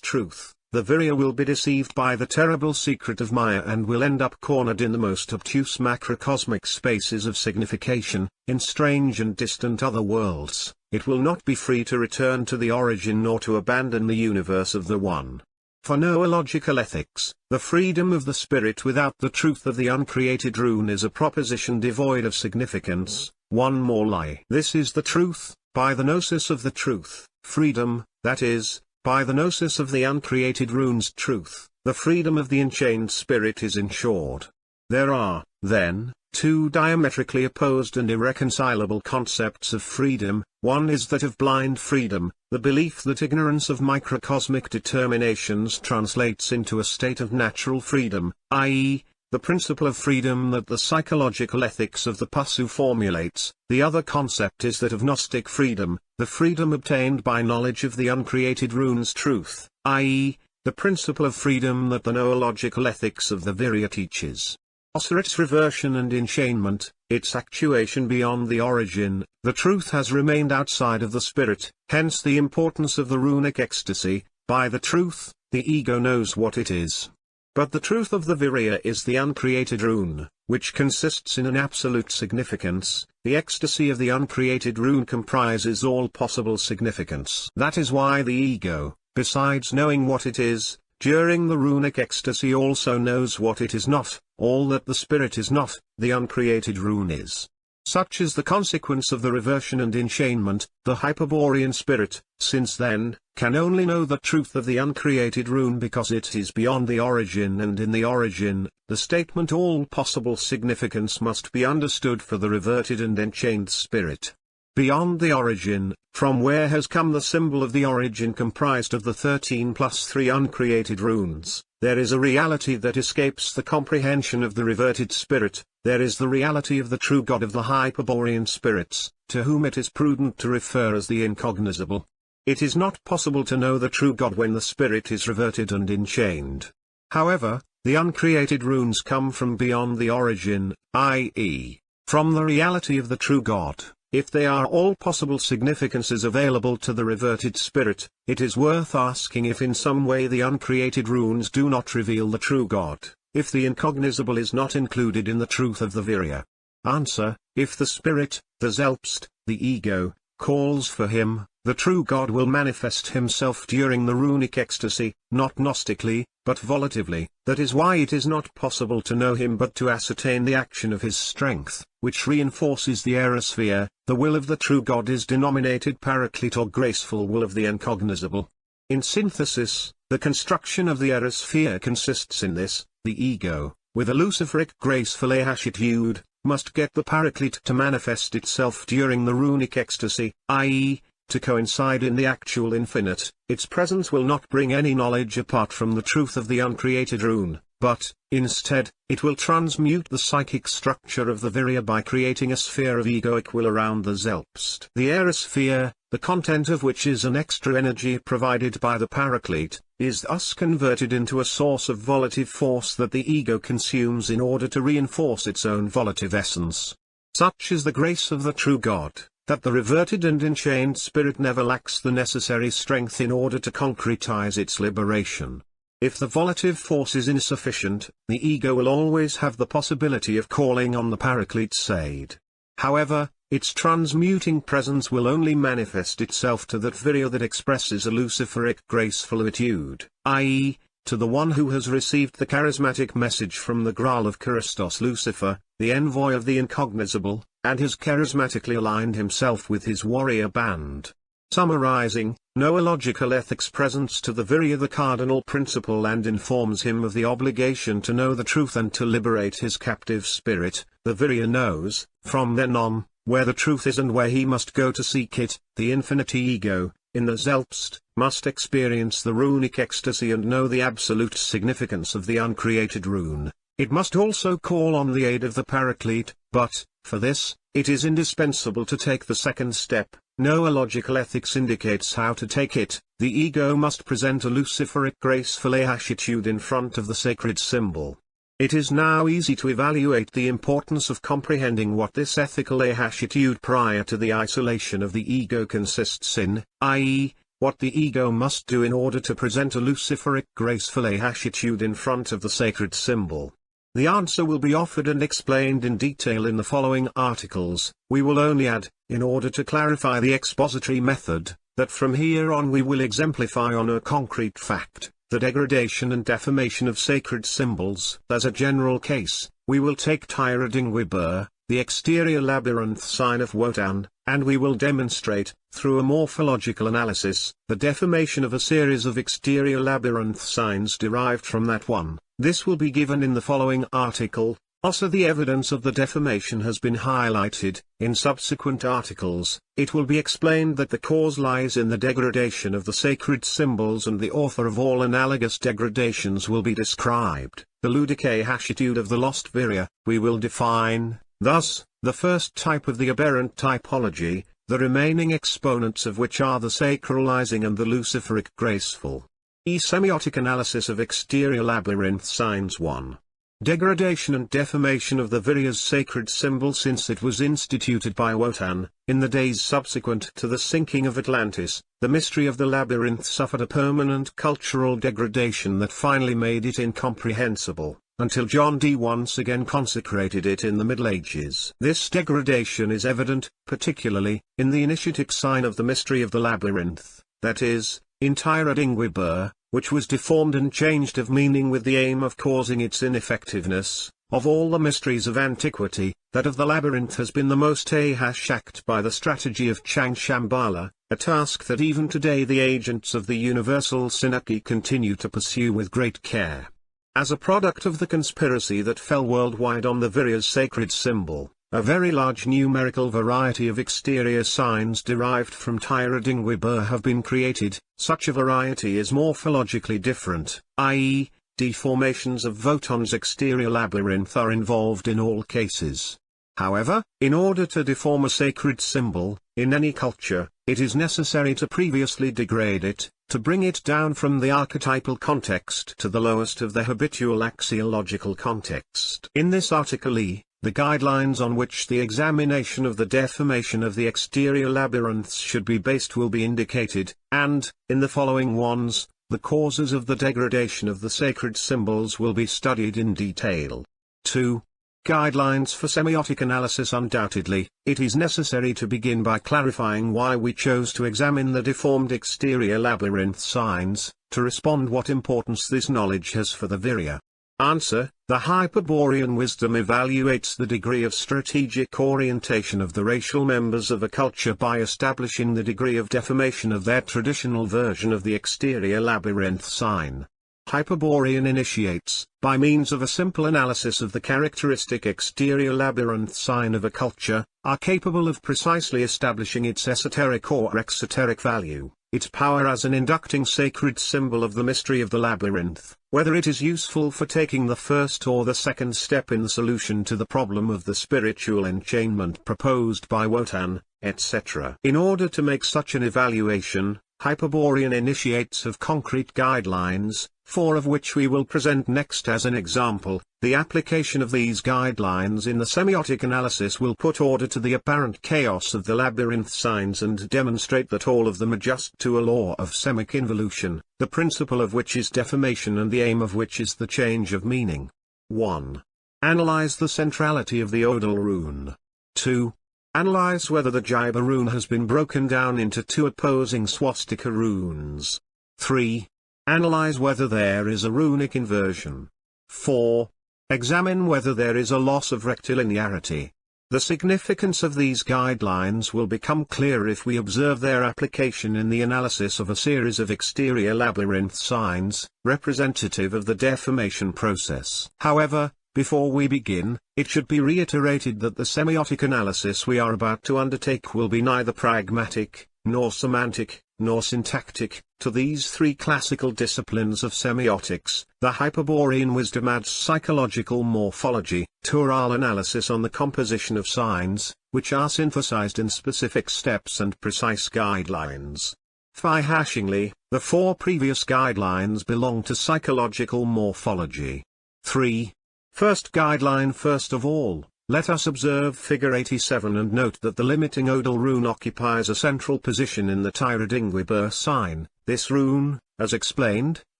truth, the Virya will be deceived by the terrible secret of Maya and will end up cornered in the most obtuse macrocosmic spaces of signification, in strange and distant other worlds. It will not be free to return to the origin nor to abandon the universe of the One. For noological ethics, the freedom of the spirit without the truth of the uncreated rune is a proposition devoid of significance, one more lie. This is the truth, by the gnosis of the truth, freedom, that is, by the gnosis of the uncreated rune's truth, the freedom of the enchained spirit is ensured. There are, then, two diametrically opposed and irreconcilable concepts of freedom. One is that of blind freedom, the belief that ignorance of microcosmic determinations translates into a state of natural freedom, i.e., the principle of freedom that the psychological ethics of the Pasu formulates. The other concept is that of Gnostic freedom, the freedom obtained by knowledge of the uncreated rune's truth, i.e., the principle of freedom that the noological ethics of the Virya teaches. Its reversion and enchainment, its actuation beyond the origin, the truth has remained outside of the spirit, hence the importance of the runic ecstasy. By the truth, the ego knows what it is. But the truth of the Virya is the uncreated rune, which consists in an absolute significance. The ecstasy of the uncreated rune comprises all possible significance. That is why the ego, besides knowing what it is, during the runic ecstasy also knows what it is not. All that the spirit is not, the uncreated rune is. Such is the consequence of the reversion and enchainment. The Hyperborean spirit, since then, can only know the truth of the uncreated rune because it is beyond the origin, and in the origin, the statement all possible significance must be understood for the reverted and enchained spirit. Beyond the origin, from where has come the symbol of the origin comprised of the 13 plus 3 uncreated runes, there is a reality that escapes the comprehension of the reverted spirit. There is the reality of the true God of the Hyperborean spirits, to whom it is prudent to refer as the incognizable. It is not possible to know the true God when the spirit is reverted and enchained. However, the uncreated runes come from beyond the origin, i.e., from the reality of the true God. If they are all possible significances available to the reverted spirit, it is worth asking if in some way the uncreated runes do not reveal the true God, if the incognizable is not included in the truth of the Virya. Answer: if the spirit, the Zelpst, the ego, calls for him, the true God will manifest himself during the runic ecstasy, not gnostically, but volitively. That is why it is not possible to know him but to ascertain the action of his strength, which reinforces the aerosphere. The will of the true God is denominated paraclete or graceful will of the incognizable. In synthesis, the construction of the aerosphere consists in this: the ego, with a luciferic graceful attitude, must get the paraclete to manifest itself during the runic ecstasy, i.e., to coincide in the actual infinite. Its presence will not bring any knowledge apart from the truth of the uncreated rune, but, instead, it will transmute the psychic structure of the Virya by creating a sphere of egoic will around the Zelpst. The aerosphere, the content of which is an extra energy provided by the paraclete, is thus converted into a source of volitive force that the ego consumes in order to reinforce its own volitive essence. Such is the grace of the true God, that the reverted and enchained spirit never lacks the necessary strength in order to concretize its liberation. If the volitive force is insufficient, the ego will always have the possibility of calling on the paraclete's aid. However, its transmuting presence will only manifest itself to that Virya that expresses a luciferic graceful attitude, i.e., to the one who has received the charismatic message from the Graal of Christos Lucifer, the envoy of the incognizable, and has charismatically aligned himself with his warrior band. Summarizing, noological ethics presents to the Virya the cardinal principle and informs him of the obligation to know the truth and to liberate his captive spirit. The Virya knows, from then on, where the truth is and where he must go to seek it. The infinite ego, in the Zelpst, must experience the runic ecstasy and know the absolute significance of the uncreated rune. It must also call on the aid of the paraclete, but, for this, it is indispensable to take the second step, Noological ethics indicates how to take it. The ego must present a luciferic graceful attitude in front of the sacred symbol. It is now easy to evaluate the importance of comprehending what this ethical attitude prior to the isolation of the ego consists in, i.e., what the ego must do in order to present a luciferic graceful attitude in front of the sacred symbol. The answer will be offered and explained in detail in the following articles. We will only add, in order to clarify the expository method, that from here on we will exemplify on a concrete fact the degradation and defamation of sacred symbols. As a general case, we will take Tyra Dingwibur, the exterior labyrinth sign of Wotan, and we will demonstrate, through a morphological analysis, the defamation of a series of exterior labyrinth signs derived from that one. This will be given in the following article. Also, the evidence of the defamation has been highlighted. In subsequent articles, it will be explained that the cause lies in the degradation of the sacred symbols, and the author of all analogous degradations will be described. The ludic attitude of the lost Virya, we will define, thus, the first type of the aberrant typology, the remaining exponents of which are the sacralizing and the luciferic graceful. Semiotic analysis of exterior labyrinth signs 1. Degradation and defamation of the Virya's sacred symbol. Since it was instituted by Wotan, in the days subsequent to the sinking of Atlantis, the mystery of the labyrinth suffered a permanent cultural degradation that finally made it incomprehensible, until John Dee once again consecrated it in the Middle Ages. This degradation is evident, particularly, in the initiatic sign of the mystery of the labyrinth, that is, in Tyra Dingwibur, which was deformed and changed of meaning with the aim of causing its ineffectiveness. Of all the mysteries of antiquity, that of the labyrinth has been the most hacked by the strategy of Chang Shambhala, a task that even today the agents of the universal synarchy continue to pursue with great care. As a product of the conspiracy that fell worldwide on the Virya's sacred symbol, a very large numerical variety of exterior signs derived from Tyra Dingwibur have been created. Such a variety is morphologically different, i.e., deformations of Wotan's exterior labyrinth are involved in all cases. However, in order to deform a sacred symbol, in any culture, it is necessary to previously degrade it, to bring it down from the archetypal context to the lowest of the habitual axiological context. In this article the guidelines on which the examination of the defamation of the exterior labyrinths should be based will be indicated, and, in the following ones, the causes of the degradation of the sacred symbols will be studied in detail. 2. Guidelines for semiotic analysis. Undoubtedly, it is necessary to begin by clarifying why we chose to examine the deformed exterior labyrinth signs, to respond what importance this knowledge has for the Virya. Answer: the Hyperborean wisdom evaluates the degree of strategic orientation of the racial members of a culture by establishing the degree of defamation of their traditional version of the exterior labyrinth sign. Hyperborean initiates, by means of a simple analysis of the characteristic exterior labyrinth sign of a culture, are capable of precisely establishing its esoteric or exoteric value, its power as an inducting sacred symbol of the mystery of the labyrinth, whether it is useful for taking the first or the second step in the solution to the problem of the spiritual enchainment proposed by Wotan, etc. In order to make such an evaluation, Hyperborean initiates have concrete guidelines, 4 of which we will present next as an example. The application of these guidelines in the semiotic analysis will put order to the apparent chaos of the labyrinth signs and demonstrate that all of them adjust to a law of semic involution, the principle of which is defamation and the aim of which is the change of meaning. 1. Analyze the centrality of the Odal rune. 2. Analyze whether the Jiba rune has been broken down into 2 opposing swastika runes. 3. Analyze whether there is a runic inversion. 4. Examine whether there is a loss of rectilinearity. The significance of these guidelines will become clear if we observe their application in the analysis of a series of exterior labyrinth signs, representative of the defamation process. However, before we begin, it should be reiterated that the semiotic analysis we are about to undertake will be neither pragmatic, nor semantic, nor syntactic, to these three classical disciplines of semiotics. The Hyperborean wisdom adds psychological morphology, Tural analysis on the composition of signs, which are synthesized in specific steps and precise guidelines. Hashingly, the four previous guidelines belong to psychological morphology. 3. First guideline. First of all, let us observe figure 87 and note that the limiting odal rune occupies a central position in the Tyradingwibur sign. This rune, as explained,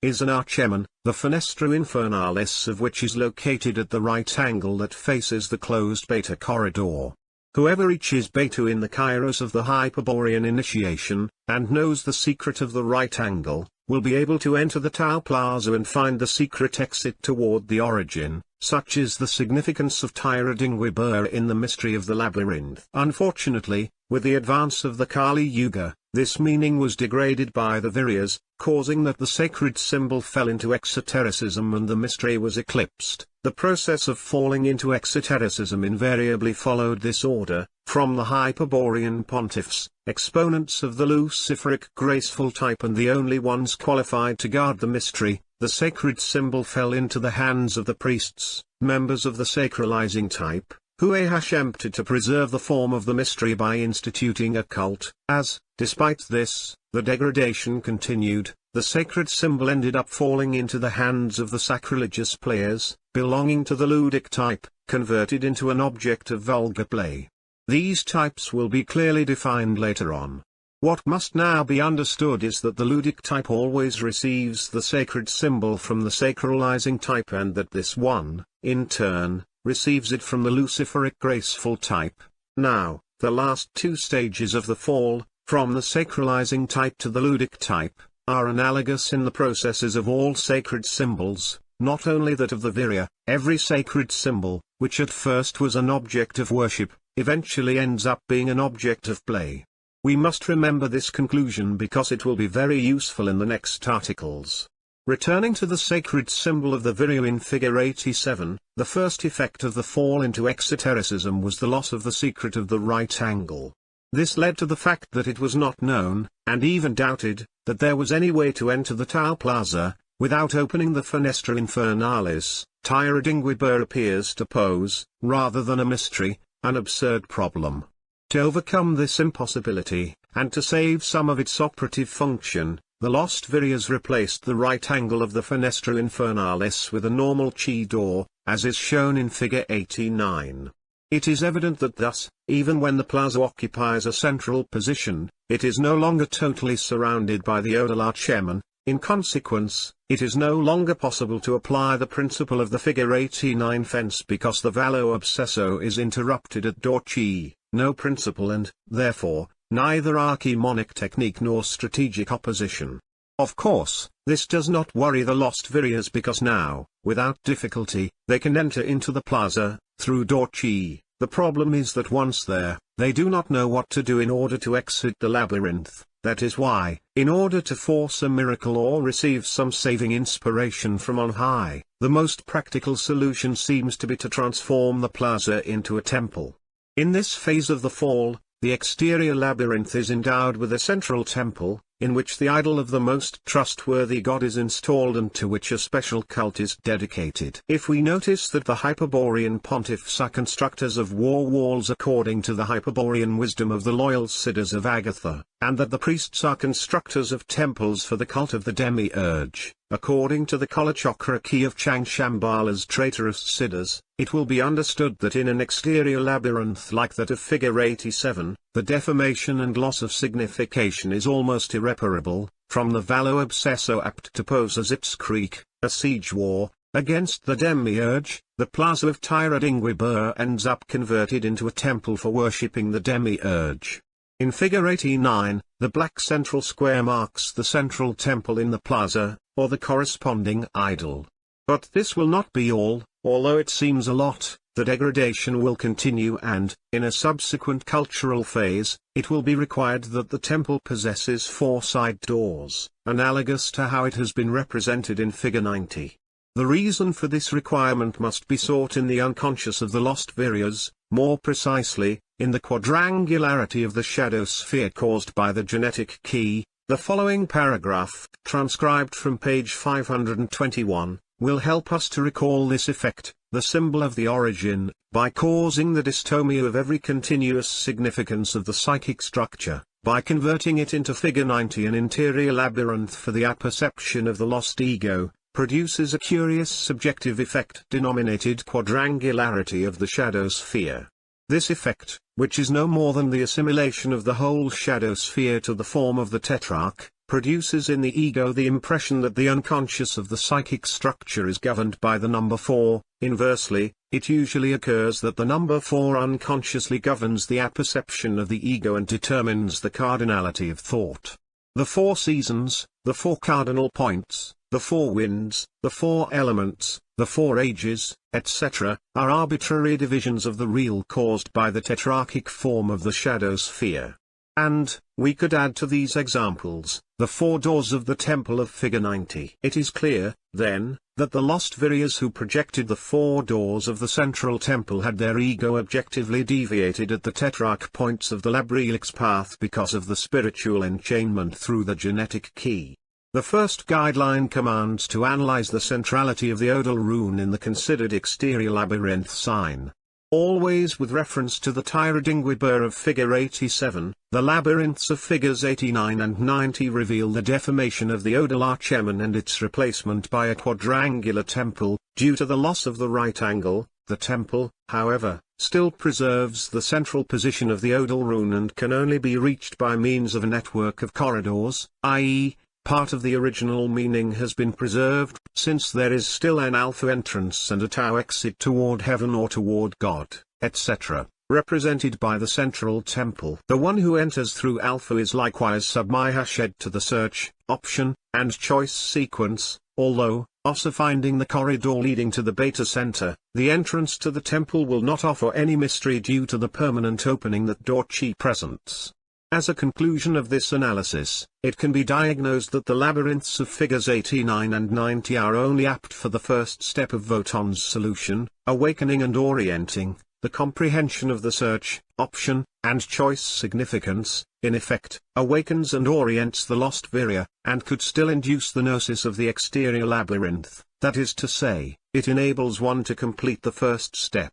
is an archeman, the Fenestra Infernalis of which is located at the right angle that faces the closed beta corridor. Whoever reaches Beta in the Kairos of the Hyperborean initiation, and knows the secret of the right angle, will be able to enter the Tau Plaza and find the secret exit toward the origin. Such is the significance of Tyradingwibur in the mystery of the labyrinth. Unfortunately, with the advance of the Kali Yuga, this meaning was degraded by the Viryas, causing that the sacred symbol fell into exotericism and the mystery was eclipsed. The process of falling into exotericism invariably followed this order. From the Hyperborean pontiffs, exponents of the luciferic graceful type and the only ones qualified to guard the mystery, the sacred symbol fell into the hands of the priests, members of the sacralizing type, who attempted to preserve the form of the mystery by instituting a cult. As, despite this, the degradation continued, the sacred symbol ended up falling into the hands of the sacrilegious players, belonging to the ludic type, converted into an object of vulgar play. These types will be clearly defined later on. What must now be understood is that the ludic type always receives the sacred symbol from the sacralizing type and that this one, in turn, receives it from the luciferic graceful type. Now, the last two stages of the fall, from the sacralizing type to the ludic type, are analogous in the processes of all sacred symbols, not only that of the Virya. Every sacred symbol, which at first was an object of worship, eventually ends up being an object of play. We must remember this conclusion because it will be very useful in the next articles. Returning to the sacred symbol of the Virya in figure 87, the first effect of the fall into exotericism was the loss of the secret of the right angle. This led to the fact that it was not known, and even doubted, that there was any way to enter the Tau Plaza, without opening the Fenestra Infernalis. Tyradingwibur appears to pose, rather than a mystery, an absurd problem. To overcome this impossibility, and to save some of its operative function, the lost Viryas replaced the right angle of the Fenestra Infernalis with a normal chi door, as is shown in figure 89. It is evident that thus, even when the plaza occupies a central position, it is no longer totally surrounded by the odal archeman. In consequence, it is no longer possible to apply the principle of the figure 89 fence because the vallo obsesso is interrupted at door chi. No principle and, therefore, neither archimonic technique nor strategic opposition. Of course, this does not worry the lost Viryas because now, without difficulty, they can enter into the plaza, through door chi. The problem is that once there, they do not know what to do in order to exit the labyrinth. That is why, in order to force a miracle or receive some saving inspiration from on high, the most practical solution seems to be to transform the plaza into a temple. In this phase of the fall, the exterior labyrinth is endowed with a central temple, in which the idol of the most trustworthy god is installed and to which a special cult is dedicated. If we notice that the Hyperborean pontiffs are constructors of war walls according to the Hyperborean wisdom of the loyal Siddhas of Agatha, and that the priests are constructors of temples for the cult of the demiurge, according to the Kalachakra key of Changshambala's traitorous Siddhas, it will be understood that in an exterior labyrinth like that of figure 87, the deformation and loss of signification is almost irreparable. From the vallo obsesso apt to pose as its creek, a siege war, against the demiurge, the plaza of Tyradingwibur ends up converted into a temple for worshipping the demiurge. In figure 89, the black central square marks the central temple in the plaza, or the corresponding idol. But this will not be all. Although it seems a lot, the degradation will continue and, in a subsequent cultural phase, it will be required that the temple possesses 4 side doors, analogous to how it has been represented in figure 90. The reason for this requirement must be sought in the unconscious of the lost Viryas, more precisely, in the quadrangularity of the shadow sphere caused by the genetic key, The following paragraph, transcribed from page 521, will help us to recall this effect, the symbol of the origin, by causing the dystomia of every continuous significance of the psychic structure, by converting it into figure 90. An interior labyrinth for the apperception of the lost ego, produces a curious subjective effect denominated quadrangularity of the shadow sphere. This effect, which is no more than the assimilation of the whole shadow sphere to the form of the tetrarch, produces in the ego the impression that the unconscious of the psychic structure is governed by the number 4. Inversely, it usually occurs that the number 4 unconsciously governs the apperception of the ego and determines the cardinality of thought. The 4 seasons, the 4 cardinal points, the 4 winds, the 4 elements, the 4 ages, etc., are arbitrary divisions of the real caused by the tetrarchic form of the shadow sphere. And, we could add to these examples, the 4 doors of the temple of figure 90. It is clear, then, that the lost Viryas who projected the 4 doors of the central temple had their ego objectively deviated at the tetrarch points of the labyrinth path because of the spiritual enchainment through the genetic key. The first guideline commands to analyze the centrality of the odal rune in the considered exterior labyrinth sign. Always with reference to the Tyradingwibur of figure 87, the labyrinths of figures 89 and 90 reveal the deformation of the odal archemen and its replacement by a quadrangular temple. Due to the loss of the right angle, the temple, however, still preserves the central position of the odal rune and can only be reached by means of a network of corridors, i.e., part of the original meaning has been preserved, since there is still an alpha entrance and a tau exit toward heaven or toward God, etc., represented by the central temple. The one who enters through alpha is likewise submihashed to the search, option, and choice sequence, although, also finding the corridor leading to the beta center, the entrance to the temple will not offer any mystery due to the permanent opening that Dorchi presents. As a conclusion of this analysis, it can be diagnosed that the labyrinths of figures 89 and 90 are only apt for the first step of Wotan's solution, awakening and orienting, the comprehension of the search, option, and choice significance, in effect, awakens and orients the lost Virya, and could still induce the gnosis of the exterior labyrinth, that is to say, it enables one to complete the first step.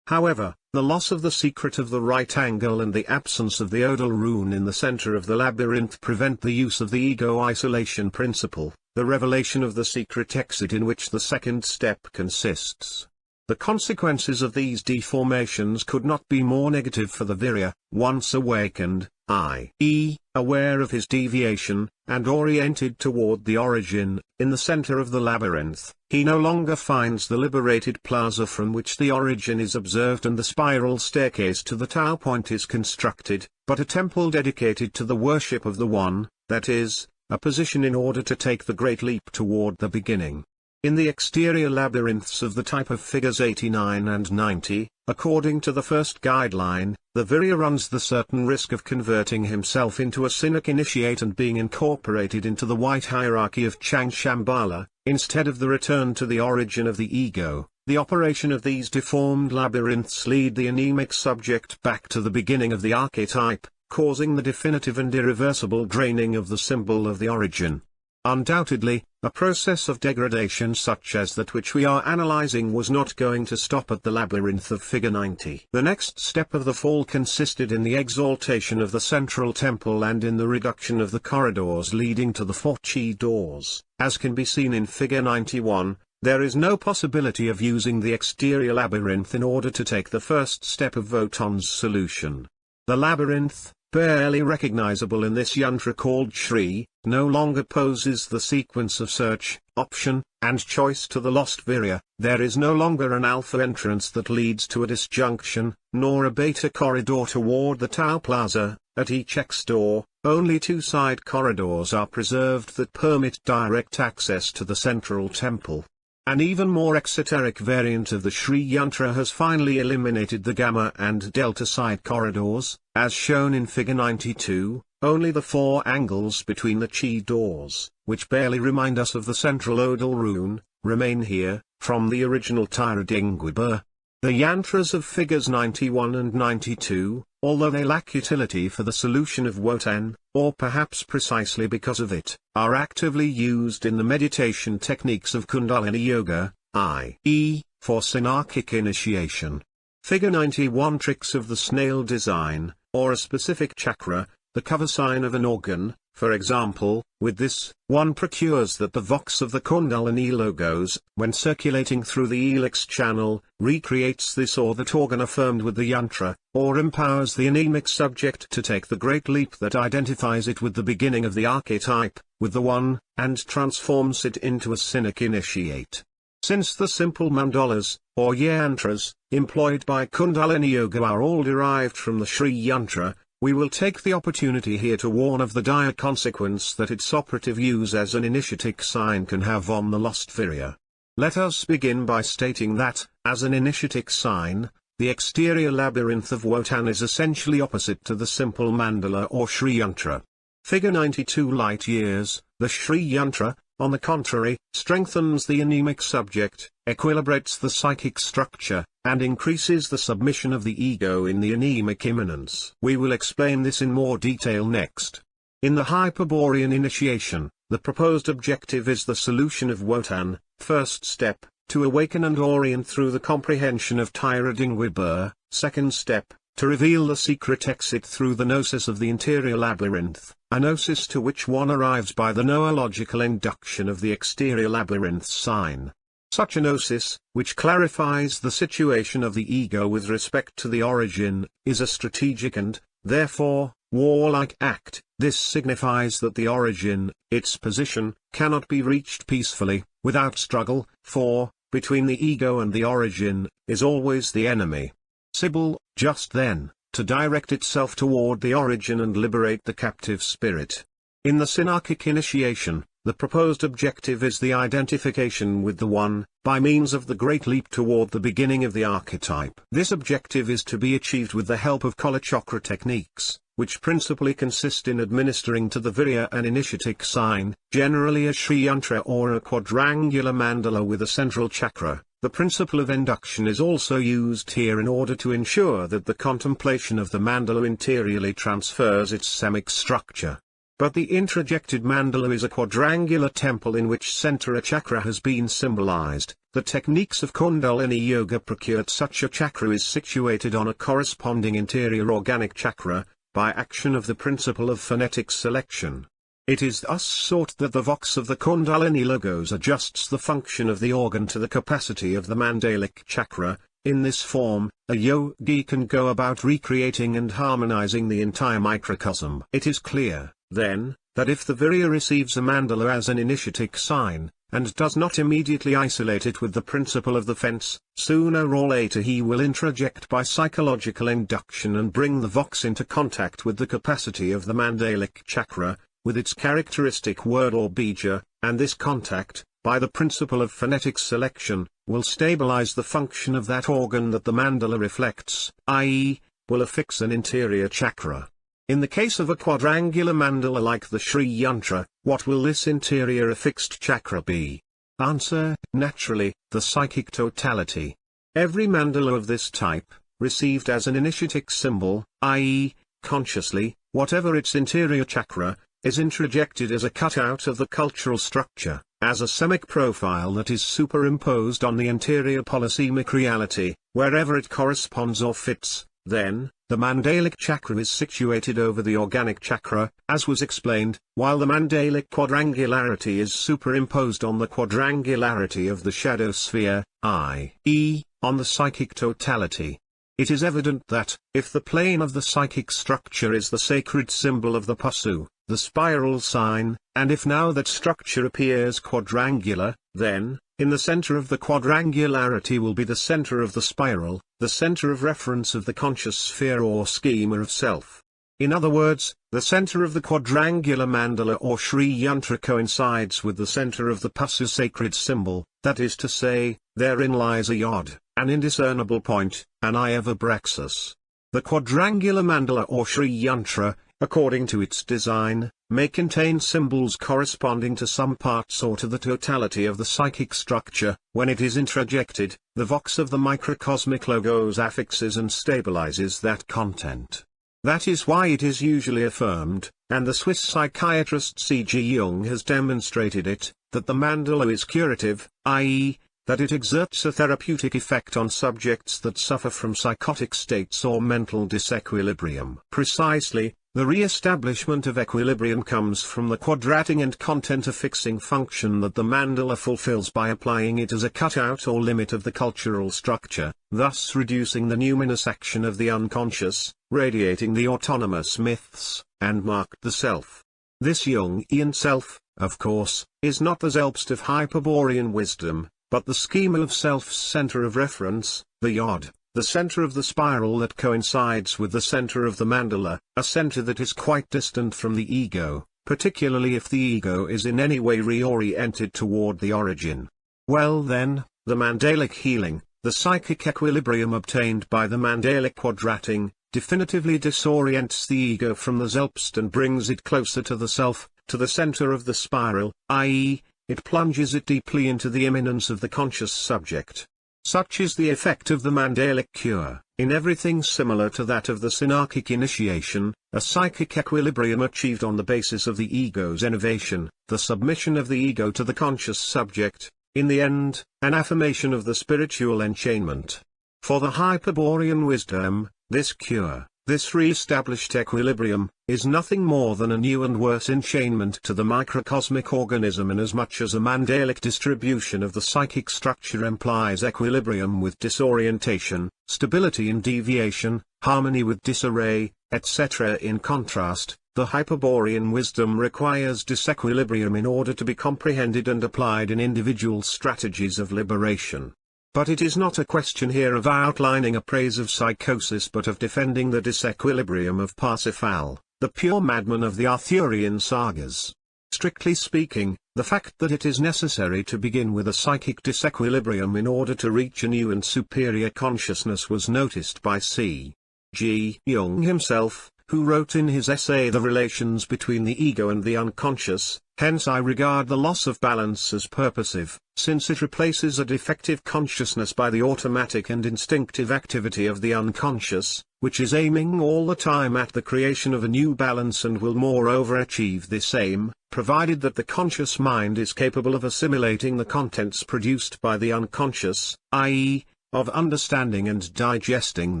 However, the loss of the secret of the right angle and the absence of the odal rune in the center of the labyrinth prevent the use of the ego isolation principle, the revelation of the secret exit in which the second step consists. The consequences of these deformations could not be more negative for the Virya, once awakened, i.e., aware of his deviation, and oriented toward the origin. In the center of the labyrinth, he no longer finds the liberated plaza from which the origin is observed and the spiral staircase to the Tau point is constructed, but a temple dedicated to the worship of the One, that is, a position in order to take the great leap toward the beginning. In the exterior labyrinths of the type of figures 89 and 90, according to the first guideline, the Virya runs the certain risk of converting himself into a cynic initiate and being incorporated into the white hierarchy of Chang Shambhala, instead of the return to the origin of the ego. The operation of these deformed labyrinths lead the anemic subject back to the beginning of the archetype, causing the definitive and irreversible draining of the symbol of the origin. Undoubtedly, a process of degradation such as that which we are analyzing was not going to stop at the labyrinth of figure 90. The next step of the fall consisted in the exaltation of the central temple and in the reduction of the corridors leading to the 4 chi doors. As can be seen in figure 91, there is no possibility of using the exterior labyrinth in order to take the first step of Wotan's solution. The labyrinth, barely recognizable in this yantra called Shri, no longer poses the sequence of search, option, and choice to the lost Virya. There is no longer an alpha entrance that leads to a disjunction, nor a beta corridor toward the Tau Plaza. At each X door, only 2 side corridors are preserved that permit direct access to the central temple. An even more exoteric variant of the Shri Yantra has finally eliminated the gamma and delta side corridors, as shown in figure 92, only the 4 angles between the chi doors, which barely remind us of the central odal rune, remain here, from the original Tyradingwibur. The yantras of figures 91 and 92, although they lack utility for the solution of Wotan, or perhaps precisely because of it, are actively used in the meditation techniques of Kundalini Yoga, i.e., for synarchic initiation. Figure 91 tricks of the snail design, or a specific chakra, the cover sign of an organ. For example, with this, one procures that the vox of the Kundalini logos, when circulating through the helix channel, recreates this or that organ affirmed with the yantra, or empowers the anemic subject to take the great leap that identifies it with the beginning of the archetype, with the one, and transforms it into a cynic initiate. Since the simple mandalas, or yantras, employed by Kundalini Yoga are all derived from the Sri Yantra, we will take the opportunity here to warn of the dire consequence that its operative use as an initiatic sign can have on the lost virya. Let us begin by stating that, as an initiatic sign, the exterior labyrinth of Wotan is essentially opposite to the simple mandala or Sri Yantra. Figure 92 light years, the Sri Yantra, on the contrary, strengthens the anemic subject, equilibrates the psychic structure, and increases the submission of the ego in the anemic immanence. We will explain this in more detail next. In the Hyperborean initiation, the proposed objective is the solution of Wotan. First step, to awaken and orient through the comprehension of Tyradingwibur. Second step, to reveal the secret exit through the gnosis of the interior labyrinth, a gnosis to which one arrives by the noological induction of the exterior labyrinth sign. Such a gnosis, which clarifies the situation of the ego with respect to the origin, is a strategic and, therefore, warlike act. This signifies that the origin, its position, cannot be reached peacefully, without struggle, for, between the ego and the origin, is always the enemy. Sibyl, just then, to direct itself toward the origin and liberate the captive spirit. In the synarchic initiation, the proposed objective is the identification with the One, by means of the great leap toward the beginning of the archetype. This objective is to be achieved with the help of Kalachakra techniques, which principally consist in administering to the virya an initiatic sign, generally a Sri Yantra or a quadrangular mandala with a central chakra. The principle of induction is also used here in order to ensure that the contemplation of the mandala interiorly transfers its semic structure. But the introjected mandala is a quadrangular temple in which center a chakra has been symbolized. The techniques of Kundalini Yoga procure such a chakra is situated on a corresponding interior organic chakra, by action of the principle of phonetic selection. It is thus sought that the vox of the Kundalini logos adjusts the function of the organ to the capacity of the mandalic chakra. In this form, a yogi can go about recreating and harmonizing the entire microcosm. It is clear, then, that if the virya receives a mandala as an initiatic sign, and does not immediately isolate it with the principle of the fence, sooner or later he will introject by psychological induction and bring the vox into contact with the capacity of the mandalic chakra, with its characteristic word or bija, and this contact, by the principle of phonetic selection, will stabilize the function of that organ that the mandala reflects, i.e., will affix an interior chakra. In the case of a quadrangular mandala like the Sri Yantra, what will this interior affixed chakra be? Answer, naturally, the psychic totality. Every mandala of this type, received as an initiatic symbol, i.e., consciously, whatever its interior chakra, is introjected as a cutout of the cultural structure, as a semic profile that is superimposed on the interior polysemic reality, wherever it corresponds or fits. Then, the mandalic chakra is situated over the organic chakra, as was explained, while the mandalic quadrangularity is superimposed on the quadrangularity of the shadow sphere, i.e., on the psychic totality. It is evident that, if the plane of the psychic structure is the sacred symbol of the pasu, the spiral sign, and if now that structure appears quadrangular, then, in the center of the quadrangularity will be the center of the spiral, the center of reference of the conscious sphere or schema of self. In other words, the center of the quadrangular mandala or Sri Yantra coincides with the center of the pasu sacred symbol, that is to say, therein lies a yod, an indiscernible point, an Ayavabraxus. The quadrangular mandala or Sri Yantra, according to its design, may contain symbols corresponding to some parts or to the totality of the psychic structure. When it is introjected, the vox of the microcosmic logos affixes and stabilizes that content. That is why it is usually affirmed, and the Swiss psychiatrist C.G. Jung has demonstrated it, that the mandala is curative, i.e., that it exerts a therapeutic effect on subjects that suffer from psychotic states or mental disequilibrium. Precisely, the re-establishment of equilibrium comes from the quadrating and content-affixing function that the mandala fulfills by applying it as a cutout or limit of the cultural structure, thus reducing the numinous action of the unconscious, radiating the autonomous myths, and marked the self. This Jungian self, of course, is not the Selbst of Hyperborean wisdom, but the schema of self's center of reference, the yod, the center of the spiral that coincides with the center of the mandala, a center that is quite distant from the ego, particularly if the ego is in any way reoriented toward the origin. Well then, the mandalic healing, the psychic equilibrium obtained by the mandalic quadrating, definitively disorients the ego from the Selbst and brings it closer to the self, to the center of the spiral, i.e., it plunges it deeply into the immanence of the conscious subject. Such is the effect of the mandalic cure. In everything similar to that of the synarchic initiation, a psychic equilibrium achieved on the basis of the ego's innovation, the submission of the ego to the conscious subject, in the end, an affirmation of the spiritual enchainment. For the Hyperborean wisdom, this cure, this re-established equilibrium, is nothing more than a new and worse enchainment to the microcosmic organism, inasmuch as a mandalic distribution of the psychic structure implies equilibrium with disorientation, stability in deviation, harmony with disarray, etc. In contrast, the Hyperborean wisdom requires disequilibrium in order to be comprehended and applied in individual strategies of liberation. But it is not a question here of outlining a praise of psychosis but of defending the disequilibrium of Parsifal, the pure madman of the Arthurian sagas. Strictly speaking, the fact that it is necessary to begin with a psychic disequilibrium in order to reach a new and superior consciousness was noticed by C.G. Jung himself, who wrote in his essay The Relations Between the Ego and the Unconscious, hence I regard the loss of balance as purposive, since it replaces a defective consciousness by the automatic and instinctive activity of the unconscious, which is aiming all the time at the creation of a new balance and will moreover achieve this aim, provided that the conscious mind is capable of assimilating the contents produced by the unconscious, i.e., of understanding and digesting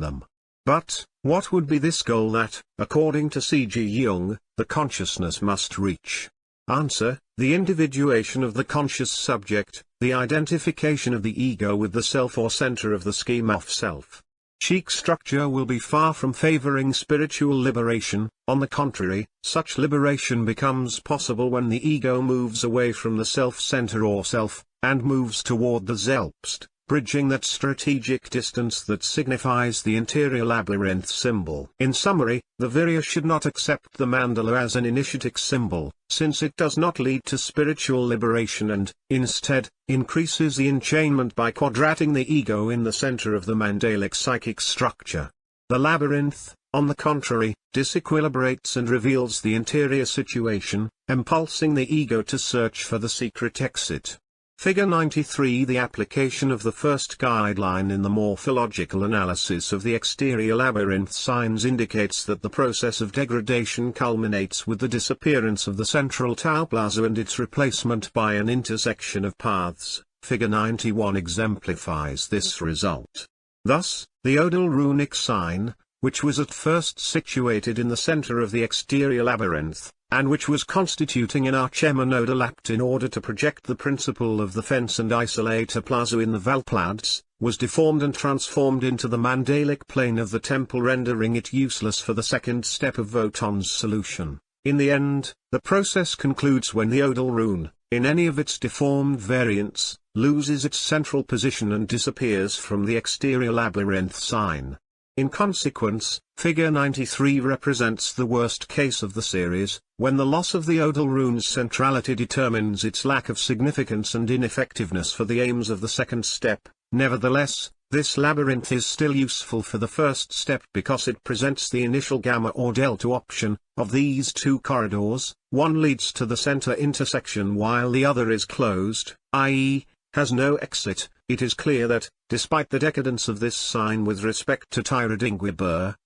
them. But, what would be this goal that, according to C.G. Jung, the consciousness must reach? Answer: the individuation of the conscious subject, the identification of the ego with the self or center of the scheme of self. Cheek structure will be far from favoring spiritual liberation. On the contrary, such liberation becomes possible when the ego moves away from the self-center or self, and moves toward the Selbst, bridging that strategic distance that signifies the interior labyrinth symbol. In summary, the Virya should not accept the mandala as an initiatic symbol, since it does not lead to spiritual liberation and, instead, increases the enchainment by quadrating the ego in the center of the mandalic psychic structure. The labyrinth, on the contrary, disequilibrates and reveals the interior situation, impulsing the ego to search for the secret exit. Figure 93. The application of the first guideline in the morphological analysis of the exterior labyrinth signs indicates that the process of degradation culminates with the disappearance of the central Tau plaza and its replacement by an intersection of paths. Figure 91 exemplifies this result. Thus, the odal runic sign, which was at first situated in the center of the exterior labyrinth, and which was constituting an archemonodal in order to project the principle of the fence and isolate a plaza in the Valplads, was deformed and transformed into the mandalic plane of the temple, rendering it useless for the second step of Wotan's solution. In the end, the process concludes when the odal rune, in any of its deformed variants, loses its central position and disappears from the exterior labyrinth sign. In consequence, Figure 93 represents the worst case of the series, when the loss of the odal rune's centrality determines its lack of significance and ineffectiveness for the aims of the second step. Nevertheless, this labyrinth is still useful for the first step because it presents the initial gamma or delta option. Of these two corridors, one leads to the center intersection while the other is closed, i.e., has no exit. It is clear that, despite the decadence of this sign with respect to Tyradingwibur,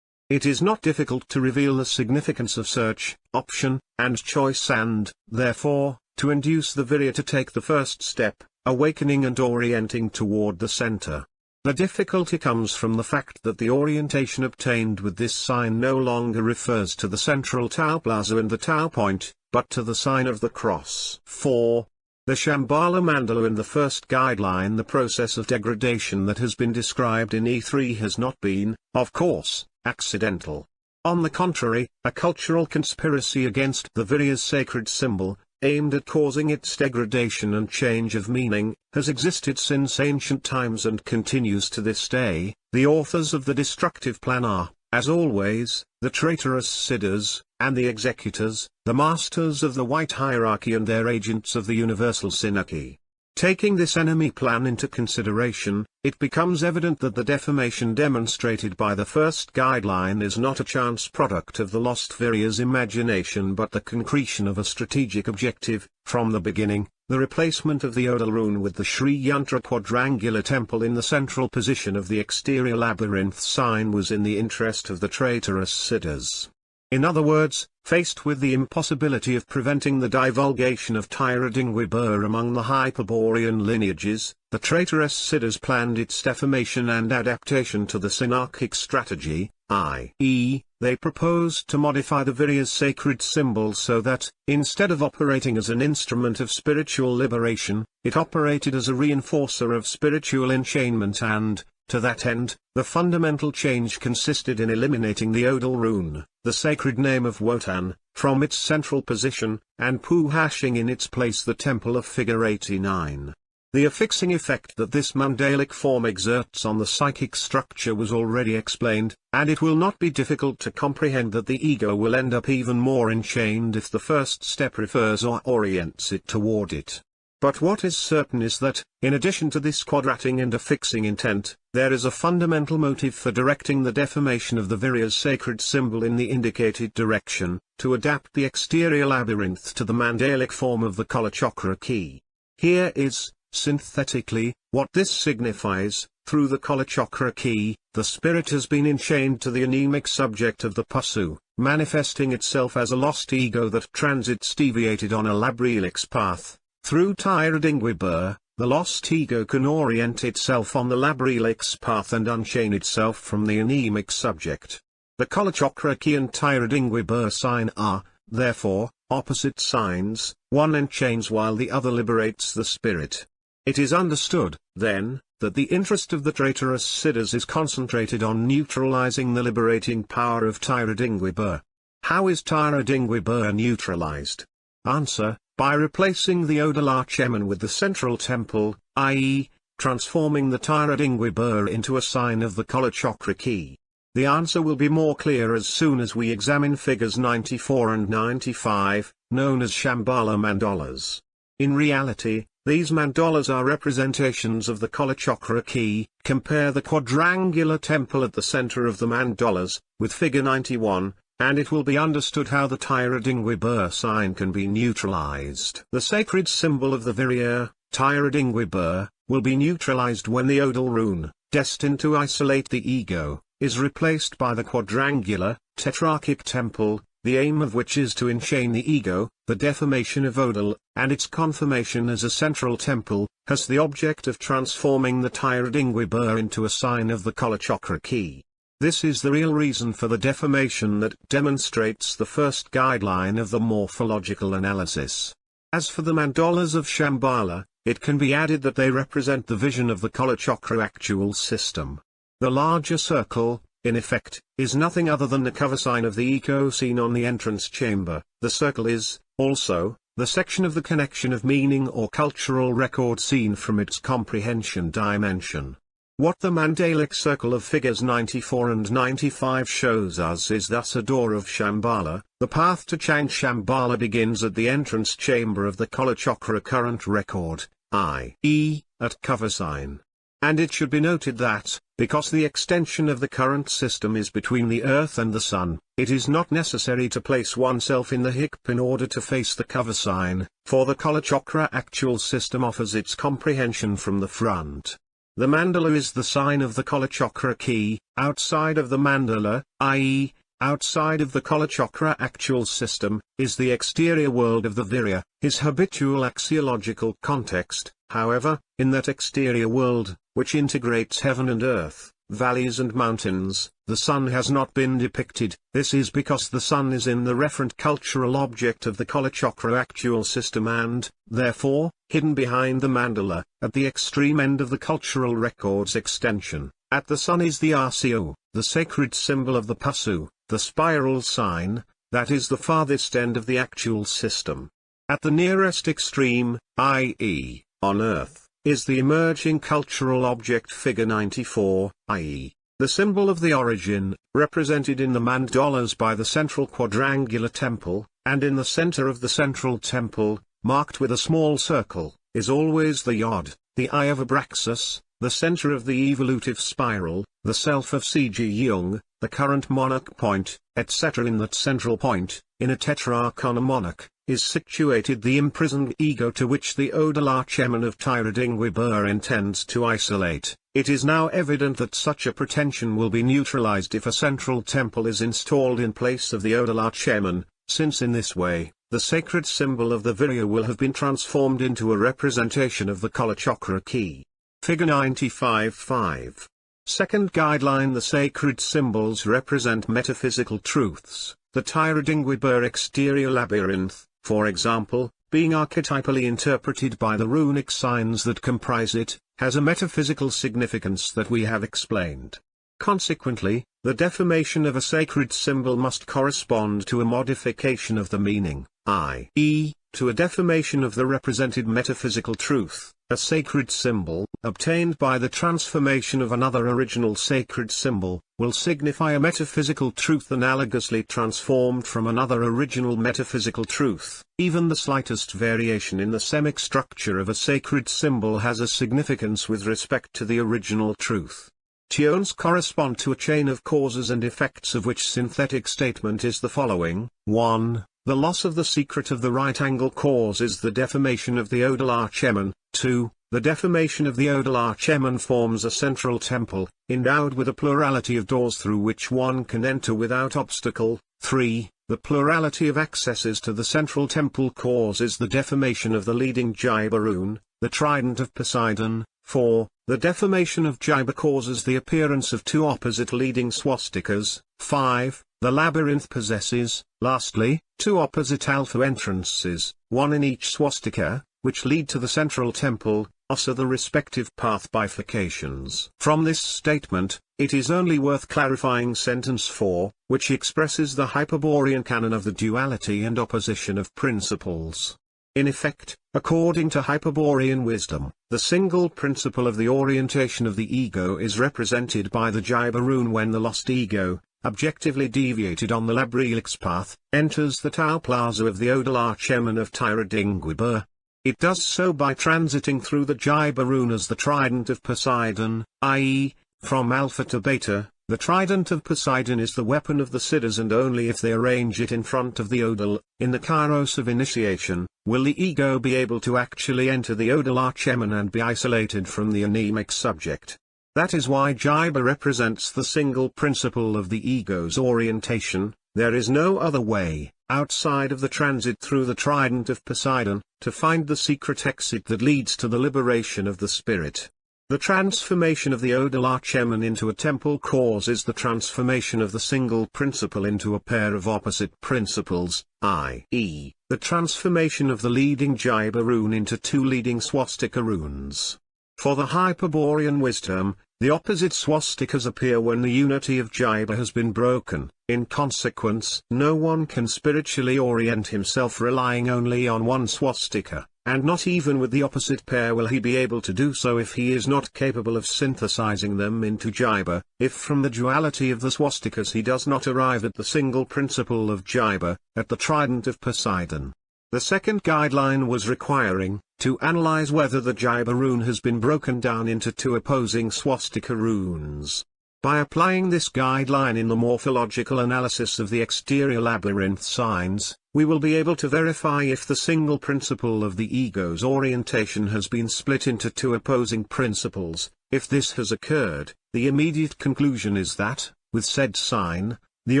It is not difficult to reveal the significance of search, option, and choice and, therefore, to induce the Virya to take the first step, awakening and orienting toward the center. The difficulty comes from the fact that the orientation obtained with this sign no longer refers to the central Tau plaza and the Tau point, but to the sign of the cross. 4. The Shambhala mandala in the first guideline. The process of degradation that has been described in E3 has not been, of course, accidental. On the contrary, a cultural conspiracy against the Virya's sacred symbol, aimed at causing its degradation and change of meaning, has existed since ancient times and continues to this day. The authors of the destructive plan are, as always, the traitorous siddhas, and the executors, the masters of the white hierarchy and their agents of the universal synarchy. Taking this enemy plan into consideration, it becomes evident that the deformation demonstrated by the first guideline is not a chance product of the lost Virya's imagination but the concretion of a strategic objective. From the beginning, the replacement of the Odal rune with the Sri Yantra quadrangular temple in the central position of the exterior labyrinth sign was in the interest of the traitorous siddhas. In other words, faced with the impossibility of preventing the divulgation of Tyradingwibur among the Hyperborean lineages, the traitorous siddhas planned its deformation and adaptation to the synarchic strategy, i.e., they proposed to modify the Virya's sacred symbol so that, instead of operating as an instrument of spiritual liberation, it operated as a reinforcer of spiritual enchainment and, to that end, the fundamental change consisted in eliminating the Odal rune, the sacred name of Wotan, from its central position, and puhashing in its place the temple of figure 89. The affixing effect that this mandalic form exerts on the psychic structure was already explained, and it will not be difficult to comprehend that the ego will end up even more enchained if the first step refers or orients it toward it. But what is certain is that, in addition to this quadrating and affixing intent, there is a fundamental motive for directing the deformation of the Virya's sacred symbol in the indicated direction, to adapt the exterior labyrinth to the mandalic form of the Kalachakra key. Here is, synthetically, what this signifies. Through the Kalachakra key, the spirit has been enchained to the anemic subject of the Pasu, manifesting itself as a lost ego that transits deviated on a labyrelix path. Through Tyradingwibur, the lost ego can orient itself on the labyrelix path and unchain itself from the anemic subject. The Kalachakra key and Tyradingwibur sign are, therefore, opposite signs. One enchains while the other liberates the spirit. It is understood, then, that the interest of the traitorous siddhas is concentrated on neutralizing the liberating power of Tyradingwibur. How is Tyradingwibur neutralized? Answer: by replacing the Odal Archeman with the central temple, i.e., transforming the Tyradingwibur into a sign of the Kalachakra key. The answer will be more clear as soon as we examine figures 94 and 95, known as Shambhala mandalas. In reality, these mandalas are representations of the Kalachakra key. Compare the quadrangular temple at the center of the mandalas, with figure 91, and it will be understood how the Tyradingwibur sign can be neutralized. The sacred symbol of the Virya, Tyradingwibur, will be neutralized when the Odal rune, destined to isolate the ego, is replaced by the quadrangular, tetrarchic temple, the aim of which is to enchain the ego. The deformation of Odal, and its confirmation as a central temple, has the object of transforming the Tyradingwibur into a sign of the Kalachakra key. This is the real reason for the deformation that demonstrates the first guideline of the morphological analysis. As for the mandalas of Shambhala, it can be added that they represent the vision of the Kalachakra actual system. The larger circle, in effect, is nothing other than the cover sign of the ego seen on the entrance chamber. The circle is, also, the section of the connection of meaning or cultural record seen from its comprehension dimension. What the mandalic circle of figures 94 and 95 shows us is thus a door of Shambhala. The path to Chang Shambhala begins at the entrance chamber of the Kalachakra current record, i.e., at cover sign. And it should be noted that, because the extension of the current system is between the Earth and the Sun, it is not necessary to place oneself in the hip in order to face the cover sign, for the Kalachakra actual system offers its comprehension from the front. The mandala is the sign of the Kalachakra key. Outside of the mandala, i.e., outside of the Kalachakra actual system, is the exterior world of the Virya, his habitual axiological context. However, in that exterior world, which integrates heaven and earth, valleys and mountains, the sun has not been depicted. This is because the sun is in the referent cultural object of the Kalachakra actual system and, therefore, hidden behind the mandala, at the extreme end of the cultural record's extension. At the sun is the RCO, the sacred symbol of the Pasu, the spiral sign, that is the farthest end of the actual system. At the nearest extreme, i.e., on Earth, is the emerging cultural object figure 94, i.e., the symbol of the origin, represented in the mandalas by the central quadrangular temple, and in the center of the central temple, marked with a small circle, is always the yod, the eye of Abraxas, the center of the evolutive spiral, the self of C.G. Jung, the current monarch point, etc. In that central point, in a tetrarchon monarch, is situated the imprisoned ego to which the Odalarchemen of Tyradingwibur intends to isolate. It is now evident that such a pretension will be neutralized if a central temple is installed in place of the Odalarchemen, since in this way, the sacred symbol of the Virya will have been transformed into a representation of the Kalachakra key. Figure 95-5. Second guideline: the sacred symbols represent metaphysical truths. The Tyradingwibur exterior labyrinth, for example, being archetypally interpreted by the runic signs that comprise it, has a metaphysical significance that we have explained. Consequently, the deformation of a sacred symbol must correspond to a modification of the meaning, i.e., to a deformation of the represented metaphysical truth. A sacred symbol, obtained by the transformation of another original sacred symbol, will signify a metaphysical truth analogously transformed from another original metaphysical truth. Even the slightest variation in the semic structure of a sacred symbol has a significance with respect to the original truth. Tunes correspond to a chain of causes and effects of which synthetic statement is the following: 1. The loss of the secret of the right-angle cause is the deformation of the Odalarchemen. 2. The deformation of the Odalarchemen forms a central temple, endowed with a plurality of doors through which one can enter without obstacle. 3. The plurality of accesses to the central temple causes the deformation of the leading Jaiba rune, the trident of Poseidon. 4. The deformation of Jaiba causes the appearance of two opposite leading swastikas. 5. The labyrinth possesses, lastly, two opposite alpha entrances, one in each swastika, which lead to the central temple, also the respective path bifurcations. From this statement, it is only worth clarifying sentence 4, which expresses the Hyperborean canon of the duality and opposition of principles. In effect, according to Hyperborean wisdom, the single principle of the orientation of the ego is represented by the Jaiba rune when the lost ego, objectively deviated on the Labrylix path, enters the Tau Plaza of the Odalarchemen of Tyradingwibur. It does so by transiting through the Jaiba rune as the trident of Poseidon, i.e., from alpha to beta. The trident of Poseidon is the weapon of the Siddhas, and only if they arrange it in front of the Odal, in the kairos of initiation, will the ego be able to actually enter the Odalarchemen and be isolated from the anemic subject. That is why Jaiba represents the single principle of the ego's orientation. There is no other way, outside of the transit through the trident of Poseidon, to find the secret exit that leads to the liberation of the spirit. The transformation of the Odalarchemen into a temple causes the transformation of the single principle into a pair of opposite principles, i.e., the transformation of the leading Jaiba rune into two leading swastika runes. For the Hyperborean wisdom, the opposite swastikas appear when the unity of Jaiba has been broken. In consequence, no one can spiritually orient himself relying only on one swastika, and not even with the opposite pair will he be able to do so if he is not capable of synthesizing them into Jaiba, if from the duality of the swastikas he does not arrive at the single principle of Jaiba, at the trident of Poseidon. The second guideline was requiring, to analyze whether the Jaiba rune has been broken down into two opposing swastika runes. By applying this guideline in the morphological analysis of the exterior labyrinth signs, we will be able to verify if the single principle of the ego's orientation has been split into two opposing principles, If this has occurred, the immediate conclusion is that, with said sign, the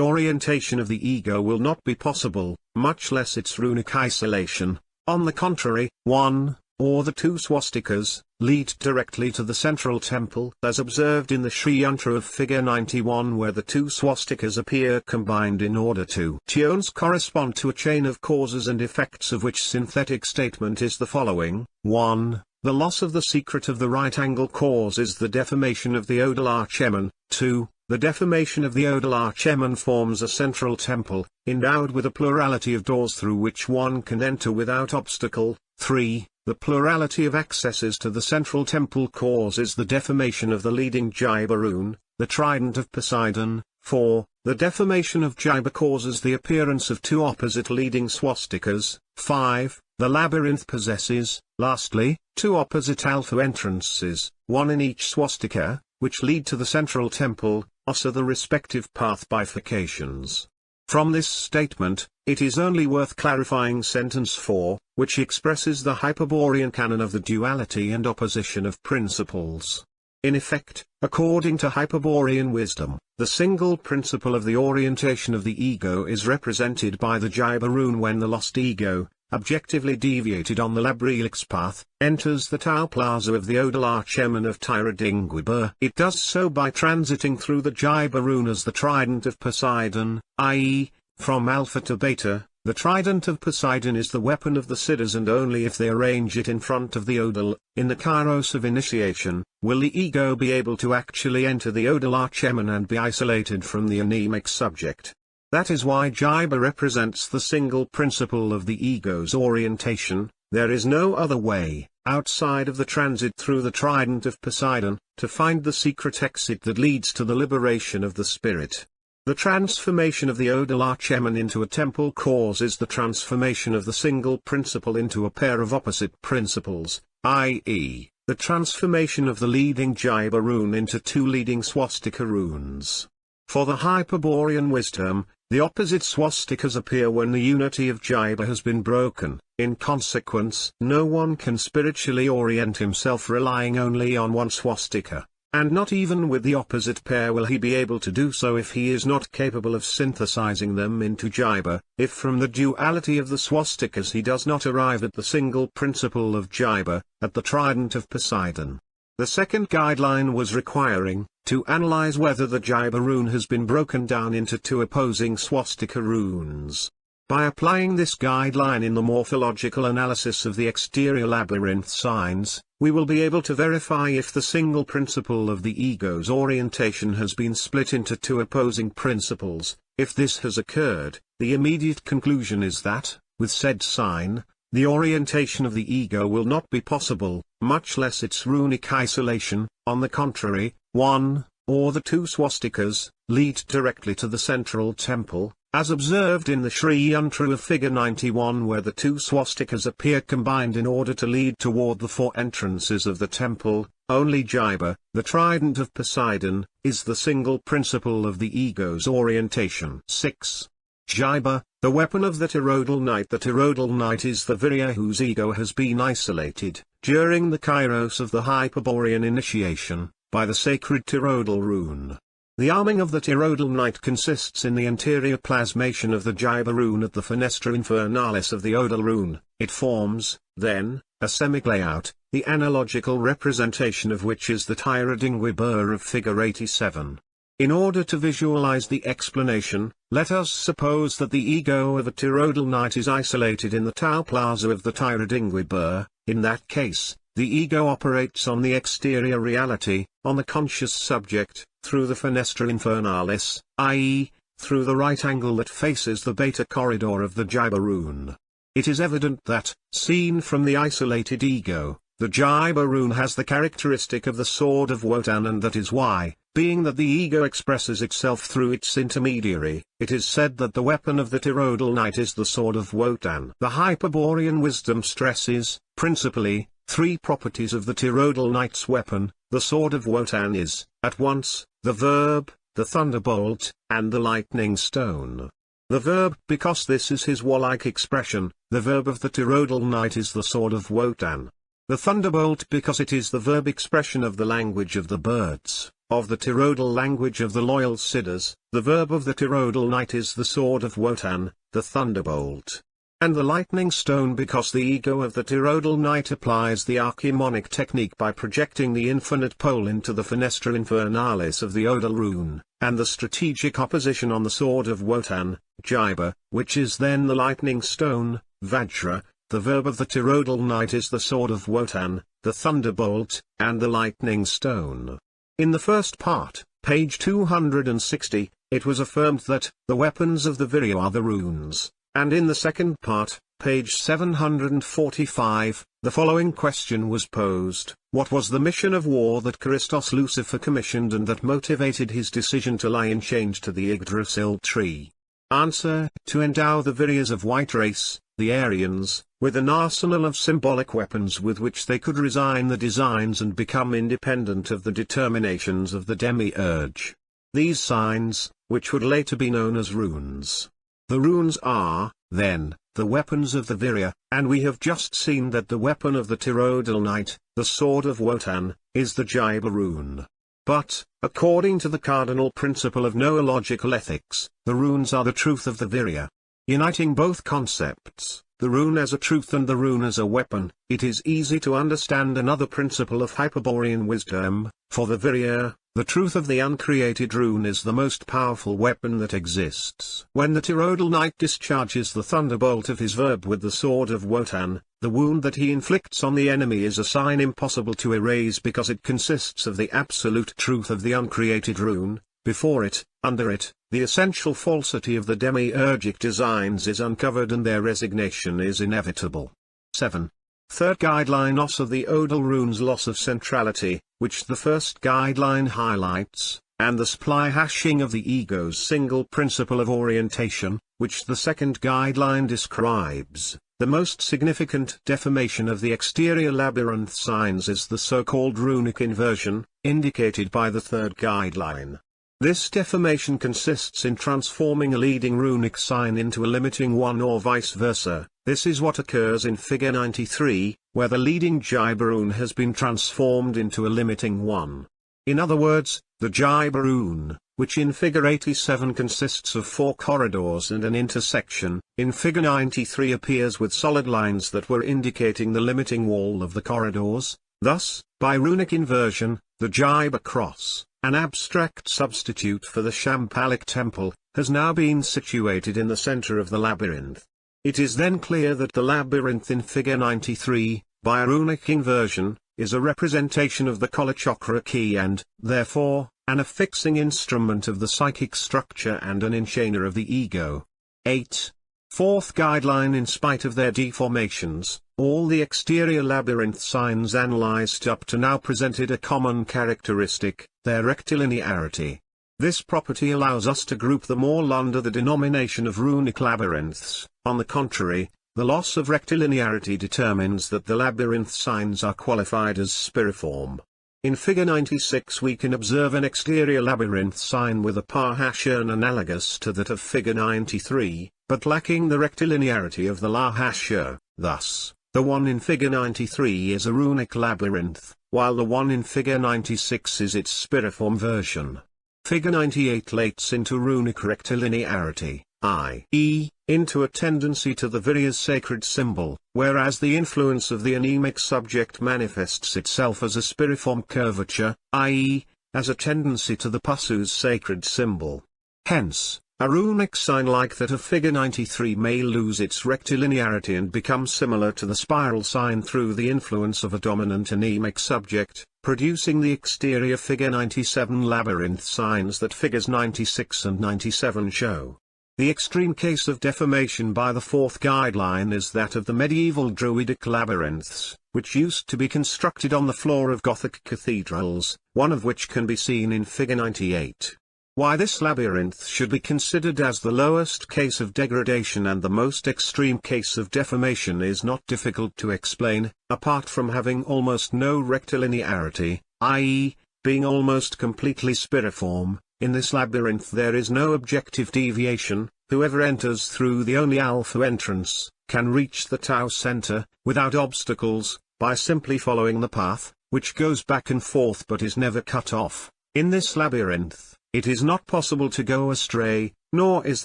orientation of the ego will not be possible, much less its runic isolation. On the contrary, one, or the two swastikas, lead directly to the central temple, as observed in the Sri Yantra of Figure 91, where the two swastikas appear combined in order to tions correspond to a chain of causes and effects, of which synthetic statement is the following: 1. The loss of the secret of the right angle causes the deformation of the odal archemen. 2. The deformation of the odal archemen forms a central temple, endowed with a plurality of doors through which one can enter without obstacle. 3. The plurality of accesses to the central temple causes the deformation of the leading Jaiba rune, the trident of Poseidon. 4. The deformation of Jaiba causes the appearance of two opposite leading swastikas. 5. The labyrinth possesses, lastly, two opposite alpha entrances, one in each swastika, which lead to the central temple, also the respective path bifurcations. From this statement, it is only worth clarifying sentence 4, which expresses the Hyperborean canon of the duality and opposition of principles. In effect, according to Hyperborean wisdom, the single principle of the orientation of the ego is represented by the Jaiba rune when the lost ego, objectively deviated on the Labrilix path, enters the Tau Plaza of the Odal Archemen of Tyradingwibur. It does so by transiting through the Jaiba rune as the trident of Poseidon, i.e., from alpha to beta. The trident of Poseidon is the weapon of the Siddhas, and only if they arrange it in front of the Odal, in the Kairos of initiation, will the ego be able to actually enter the Odal Archemen and be isolated from the anemic subject. That is why Jaiba represents the single principle of the ego's orientation. There is no other way, outside of the transit through the trident of Poseidon, to find the secret exit that leads to the liberation of the spirit. The transformation of the Odal Archemen into a temple causes the transformation of the single principle into a pair of opposite principles, i.e., the transformation of the leading Jaiba rune into two leading swastika runes. For the Hyperborean wisdom, the opposite swastikas appear when the unity of Jaiba has been broken. In consequence, no one can spiritually orient himself relying only on one swastika, and not even with the opposite pair will he be able to do so if he is not capable of synthesizing them into Jaiba. If from the duality of the swastikas he does not arrive at the single principle of Jaiba, at the trident of Poseidon. The second guideline was requiring to analyze whether the Jaiba rune has been broken down into two opposing swastika runes. By applying this guideline in the morphological analysis of the exterior labyrinth signs, we will be able to verify if the single principle of the ego's orientation has been split into two opposing principles. If this has occurred, the immediate conclusion is that, with said sign, the orientation of the ego will not be possible, much less its runic isolation. On the contrary, one, or the two swastikas, lead directly to the central temple, as observed in the Sri Yantra of Figure 91, where the two swastikas appear combined in order to lead toward the four entrances of the temple. Only Jaiba, the trident of Poseidon, is the single principle of the ego's orientation. 6. Jaiba, the weapon of the Tyrrhodal Knight. The Tyrrhodal Knight is the Virya whose ego has been isolated, during the Kairos of the Hyperborean initiation, by the sacred Tyrrhodal rune. The arming of the Tyrrhodal Knight consists in the anterior plasmation of the Jaiba rune at the Fenestra Infernalis of the Odal rune. It forms, then, a semi-layout, the analogical representation of which is the Tyradingwibur of Figure 87. In order to visualize the explanation, let us suppose that the ego of a Tyrrhodal Knight is isolated in the Tau Plaza of the Tyradingwibur. In that case, the ego operates on the exterior reality, on the conscious subject, through the Fenestra Infernalis, i.e., through the right angle that faces the beta corridor of the Jaiba rune. It is evident that, seen from the isolated ego, the Jaiba rune has the characteristic of the sword of Wotan, and that is why, being that the ego expresses itself through its intermediary, it is said that the weapon of the Tyrrhodal Knight is the sword of Wotan. The Hyperborean wisdom stresses, principally, three properties of the Tyrrhodal Knight's weapon. The sword of Wotan is, at once, the verb, the thunderbolt, and the lightning stone. The verb, because this is his warlike expression, the verb of the Tyrrhodal Knight is the sword of Wotan. The thunderbolt because it is the verb expression of the language of the birds, of the Tyrrhodal language of the loyal Siddhas. The verb of the Tyrrhodal knight is the sword of Wotan, the thunderbolt. And the lightning stone because the ego of the Tyrrhodal knight applies the archimonic technique by projecting the infinite pole into the fenestra infernalis of the Odal rune, and the strategic opposition on the sword of Wotan, Jiba, which is then the lightning stone, Vajra. The verb of the Tyrrhodal knight is the sword of Wotan, the thunderbolt, and the lightning stone. In the first part, page 260, it was affirmed that the weapons of the Virya are the runes, and in the second part, page 745, the following question was posed: what was the mission of war that Christos Lucifer commissioned and that motivated his decision to lie enchained to the Yggdrasil tree? Answer: to endow the Viryas of white race, the Aryans, with an arsenal of symbolic weapons with which they could resign the designs and become independent of the determinations of the demiurge. These signs, which would later be known as runes. The runes are, then, the weapons of the Virya, and we have just seen that the weapon of the Tyrrhodal knight, the sword of Wotan, is the Jiba rune. But, according to the cardinal principle of noological ethics, the runes are the truth of the Virya. Uniting both concepts, the rune as a truth and the rune as a weapon, it is easy to understand another principle of Hyperborean wisdom: for the Virya, the truth of the uncreated rune is the most powerful weapon that exists. When the Tyrrhodal knight discharges the thunderbolt of his verb with the sword of Wotan, the wound that he inflicts on the enemy is a sign impossible to erase because it consists of the absolute truth of the uncreated rune. Before it, under it, the essential falsity of the demiurgic designs is uncovered and their resignation is inevitable. 7. Third guideline: loss of the Odal runes, loss of centrality, which the first guideline highlights, and the supply hashing of the ego's single principle of orientation, which the second guideline describes. The most significant deformation of the exterior labyrinth signs is the so-called runic inversion, indicated by the third guideline. This deformation consists in transforming a leading runic sign into a limiting one or vice versa. This is what occurs in Figure 93, where the leading Jiba rune has been transformed into a limiting one. In other words, the Jiba rune, which in Figure 87 consists of 4 corridors and an intersection, in Figure 93 appears with solid lines that were indicating the limiting wall of the corridors. Thus, by runic inversion, the Jiba cross, an abstract substitute for the Shambhalic temple, has now been situated in the center of the labyrinth. It is then clear that the labyrinth in Figure 93, by a runic inversion, is a representation of the Kalachakra key and, therefore, an affixing instrument of the psychic structure and an enchainer of the ego. 8. Fourth guideline: in spite of their deformations, all the exterior labyrinth signs analyzed up to now presented a common characteristic: their rectilinearity. This property allows us to group them all under the denomination of runic labyrinths. On the contrary, the loss of rectilinearity determines that the labyrinth signs are qualified as spiriform. In Figure 96 we can observe an exterior labyrinth sign with a pattern analogous to that of Figure 93, but lacking the rectilinearity of the lahasha. Thus, the one in Figure 93 is a runic labyrinth, while the one in Figure 96 is its spiriform version. Figure 98 lates into runic rectilinearity, i.e., into a tendency to the Virya's sacred symbol, whereas the influence of the anemic subject manifests itself as a spiriform curvature, i.e., as a tendency to the Pasu's sacred symbol. Hence, a runic sign like that of Figure 93 may lose its rectilinearity and become similar to the spiral sign through the influence of a dominant anemic subject, producing the exterior Figure 97 labyrinth signs that Figures 96 and 97 show. The extreme case of deformation by the fourth guideline is that of the medieval Druidic labyrinths, which used to be constructed on the floor of Gothic cathedrals, one of which can be seen in Figure 98. Why this labyrinth should be considered as the lowest case of degradation and the most extreme case of deformation is not difficult to explain. Apart from having almost no rectilinearity, i.e., being almost completely spiriform, in this labyrinth there is no objective deviation. Whoever enters through the only alpha entrance, can reach the Tau center, without obstacles, by simply following the path, which goes back and forth but is never cut off. In this labyrinth, it is not possible to go astray, nor is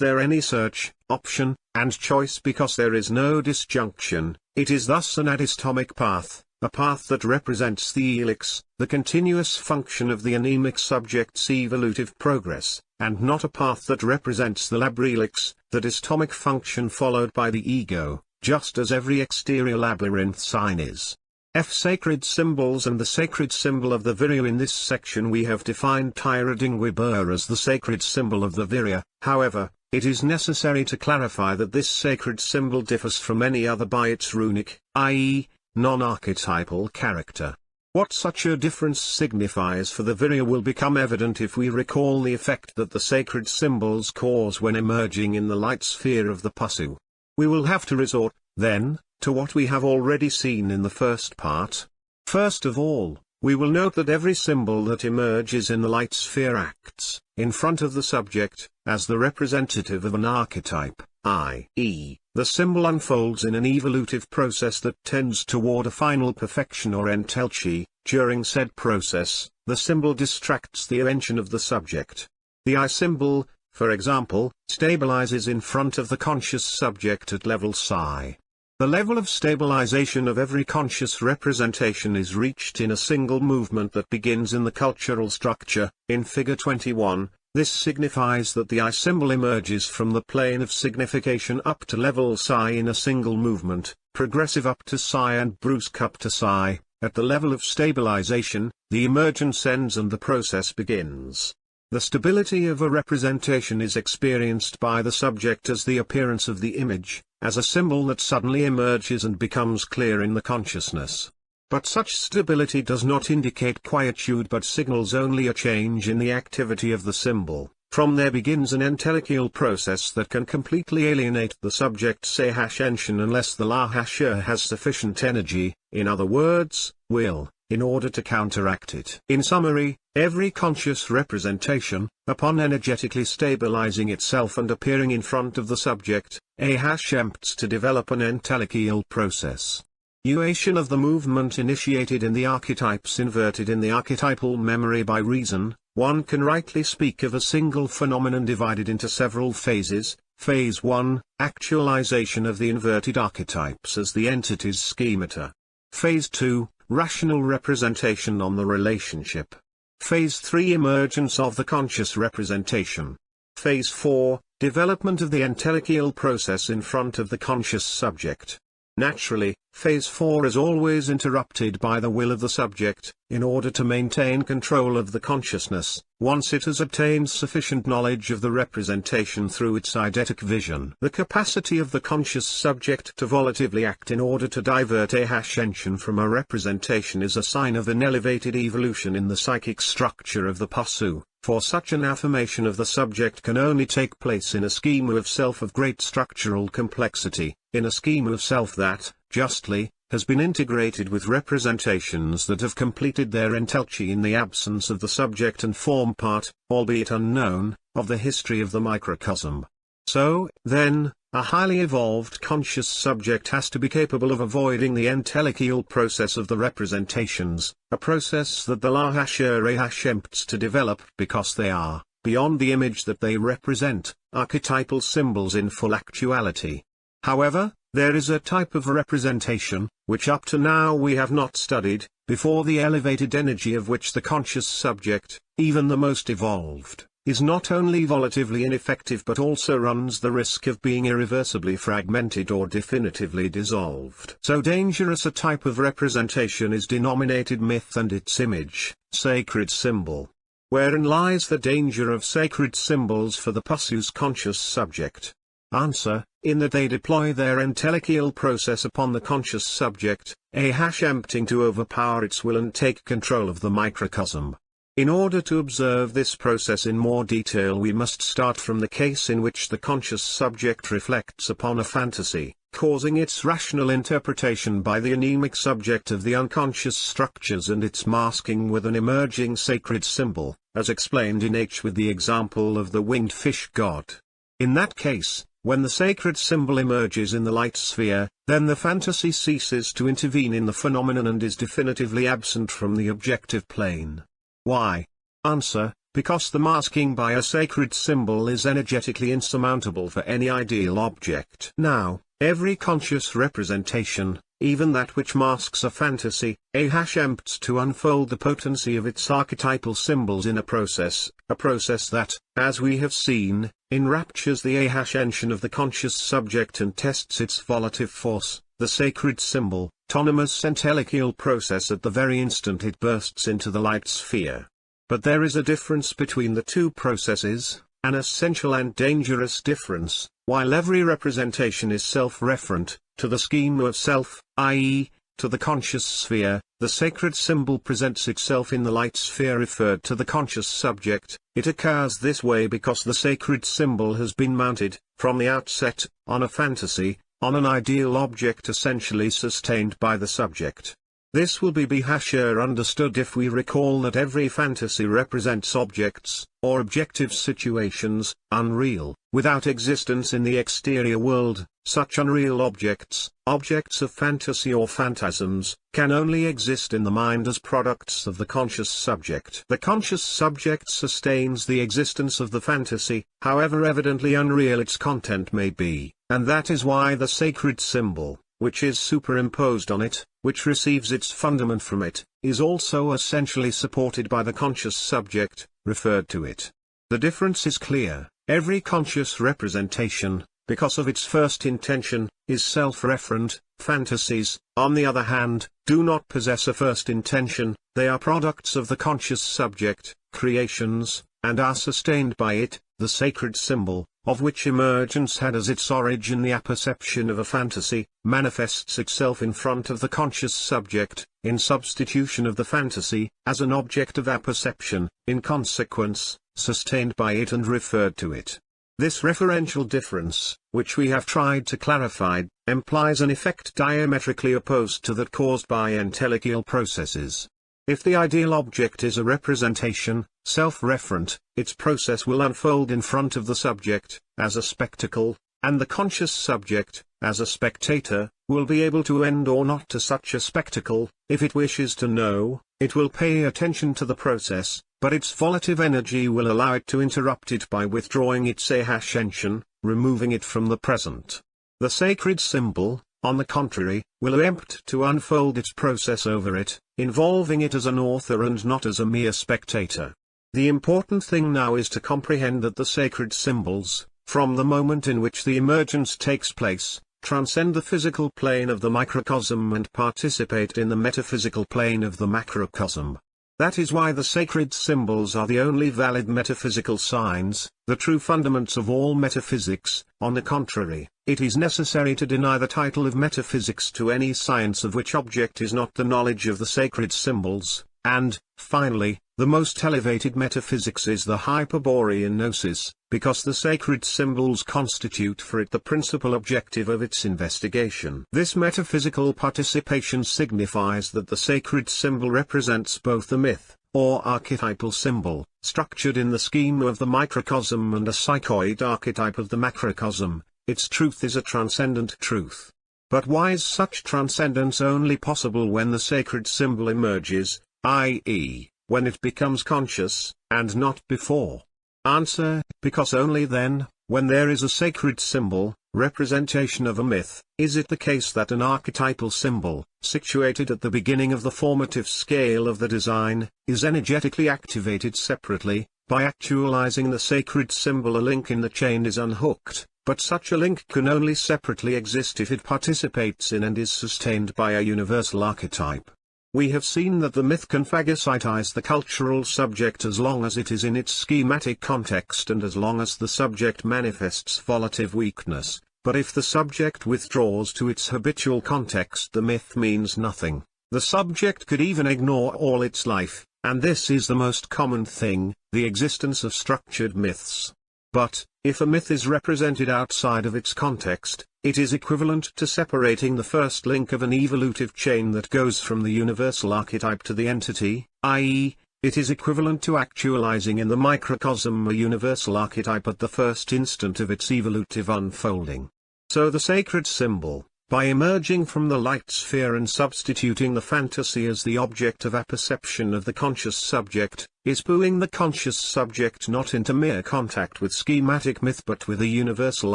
there any search, option, and choice because there is no disjunction. It is thus an adistomic path, a path that represents the helix, the continuous function of the anemic subject's evolutive progress, and not a path that represents the labyrinth, the distomic function followed by the ego, just as every exterior labyrinth sign is. Sacred symbols and the sacred symbol of the virya. In this section we have defined Tyradingwibur as the sacred symbol of the virya. However, it is necessary to clarify that this sacred symbol differs from any other by its runic, i.e., non-archetypal character. What such a difference signifies for the virya will become evident if we recall the effect that the sacred symbols cause when emerging in the light sphere of the Pasu. We will have to resort, then, to what we have already seen in the first part. First of all, we will note that every symbol that emerges in the light sphere acts, in front of the subject, as the representative of an archetype, i.e., the symbol unfolds in an evolutive process that tends toward a final perfection or entelchi. During said process, the symbol distracts the attention of the subject. The I symbol, for example, stabilizes in front of the conscious subject at level psi. The level of stabilization of every conscious representation is reached in a single movement that begins in the cultural structure. In Figure 21, this signifies that the I symbol emerges from the plane of signification up to level psi in a single movement, progressive up to psi and brusque up to psi. At the level of stabilization, the emergence ends and the process begins. The stability of a representation is experienced by the subject as the appearance of the image, as a symbol that suddenly emerges and becomes clear in the consciousness. But such stability does not indicate quietude but signals only a change in the activity of the symbol. From there begins an entelligical process that can completely alienate the subject's attention unless the lahasha has sufficient energy, in other words, will, in order to counteract it. In summary, every conscious representation, upon energetically stabilizing itself and appearing in front of the subject, attempts to develop an entelligical process. Uation of the movement initiated in the archetypes inverted in the archetypal memory by reason. One can rightly speak of a single phenomenon divided into several phases. Phase 1, actualization of the inverted archetypes as the entity's schemata. Phase 2, rational representation on the relationship. Phase 3, emergence of the conscious representation. Phase 4, development of the entelligical process in front of the conscious subject. Naturally, phase 4 is always interrupted by the will of the subject, in order to maintain control of the consciousness, once it has obtained sufficient knowledge of the representation through its eidetic vision. The capacity of the conscious subject to volitively act in order to divert attention from a representation is a sign of an elevated evolution in the psychic structure of the Pasu. For such an affirmation of the subject can only take place in a schema of self of great structural complexity, in a schema of self that, justly, has been integrated with representations that have completed their entelchi in the absence of the subject and form part, albeit unknown, of the history of the microcosm. So, then, a highly evolved conscious subject has to be capable of avoiding the entelligical process of the representations, a process that the lahasha attempts to develop because they are, beyond the image that they represent, archetypal symbols in full actuality. However, there is a type of representation, which up to now we have not studied, before the elevated energy of which the conscious subject, even the most evolved, is not only volitively ineffective but also runs the risk of being irreversibly fragmented or definitively dissolved. So dangerous a type of representation is denominated myth and its image, sacred symbol. Wherein lies the danger of sacred symbols for the Pasu's conscious subject? Answer, in that they deploy their entelligical process upon the conscious subject, attempting to overpower its will and take control of the microcosm. In order to observe this process in more detail we must start from the case in which the conscious subject reflects upon a fantasy, causing its rational interpretation by the anemic subject of the unconscious structures and its masking with an emerging sacred symbol, as explained in H with the example of the winged fish god. In that case, when the sacred symbol emerges in the light sphere, then the fantasy ceases to intervene in the phenomenon and is definitively absent from the objective plane. Why? Answer: because the masking by a sacred symbol is energetically insurmountable for any ideal object. Now, every conscious representation, even that which masks a fantasy, attempts to unfold the potency of its archetypal symbols in a process that, as we have seen, enraptures the attention of the conscious subject and tests its volitive force, the sacred symbol, autonomous entelligical process at the very instant it bursts into the light sphere. But there is a difference between the two processes, an essential and dangerous difference. While every representation is self-referent, to the scheme of self, i.e., to the conscious sphere, the sacred symbol presents itself in the light sphere referred to the conscious subject. It occurs this way because the sacred symbol has been mounted, from the outset, on a fantasy, on an ideal object essentially sustained by the subject. This will be understood if we recall that every fantasy represents objects, or objective situations, unreal, without existence in the exterior world. Such unreal objects, objects of fantasy or phantasms, can only exist in the mind as products of the conscious subject. The conscious subject sustains the existence of the fantasy, however evidently unreal its content may be, and that is why the sacred symbol, which is superimposed on it, which receives its fundament from it, is also essentially supported by the conscious subject, referred to it. The difference is clear: every conscious representation, because of its first intention, is self-referent. Fantasies, on the other hand, do not possess a first intention, they are products of the conscious subject, creations, and are sustained by it. The sacred symbol, of which emergence had as its origin the apperception of a fantasy, manifests itself in front of the conscious subject, in substitution of the fantasy, as an object of apperception, in consequence, sustained by it and referred to it. This referential difference, which we have tried to clarify, implies an effect diametrically opposed to that caused by entelligical processes. If the ideal object is a representation, self-referent, its process will unfold in front of the subject, as a spectacle, and the conscious subject, as a spectator, will be able to end or not to such a spectacle. If it wishes to know, it will pay attention to the process, but its volitive energy will allow it to interrupt it by withdrawing its attention, removing it from the present. The sacred symbol, on the contrary, will attempt to unfold its process over it, involving it as an author and not as a mere spectator. The important thing now is to comprehend that the sacred symbols, from the moment in which the emergence takes place, transcend the physical plane of the microcosm and participate in the metaphysical plane of the macrocosm. That is why the sacred symbols are the only valid metaphysical signs, the true fundaments of all metaphysics. On the contrary, it is necessary to deny the title of metaphysics to any science of which object is not the knowledge of the sacred symbols, and, finally, the most elevated metaphysics is the Hyperborean Gnosis, because the sacred symbols constitute for it the principal objective of its investigation. This metaphysical participation signifies that the sacred symbol represents both the myth, or archetypal symbol, structured in the scheme of the microcosm, and a psychoid archetype of the macrocosm. Its truth is a transcendent truth. But why is such transcendence only possible when the sacred symbol emerges, i.e., when it becomes conscious, and not before? Answer: because only then, when there is a sacred symbol, representation of a myth, is it the case that an archetypal symbol, situated at the beginning of the formative scale of the design, is energetically activated separately. By actualizing the sacred symbol, a link in the chain is unhooked, but such a link can only separately exist if it participates in and is sustained by a universal archetype. We have seen that the myth can phagocytize the cultural subject as long as it is in its schematic context and as long as the subject manifests volitive weakness, but if the subject withdraws to its habitual context, the myth means nothing. The subject could even ignore all its life, and this is the most common thing, the existence of structured myths. But, if a myth is represented outside of its context, it is equivalent to separating the first link of an evolutive chain that goes from the universal archetype to the entity, i.e., It is equivalent to actualizing in the microcosm a universal archetype at the first instant of its evolutive unfolding. So the sacred symbol, by emerging from the light sphere and substituting the fantasy as the object of apperception of the conscious subject, is pulling the conscious subject not into mere contact with schematic myth but with a universal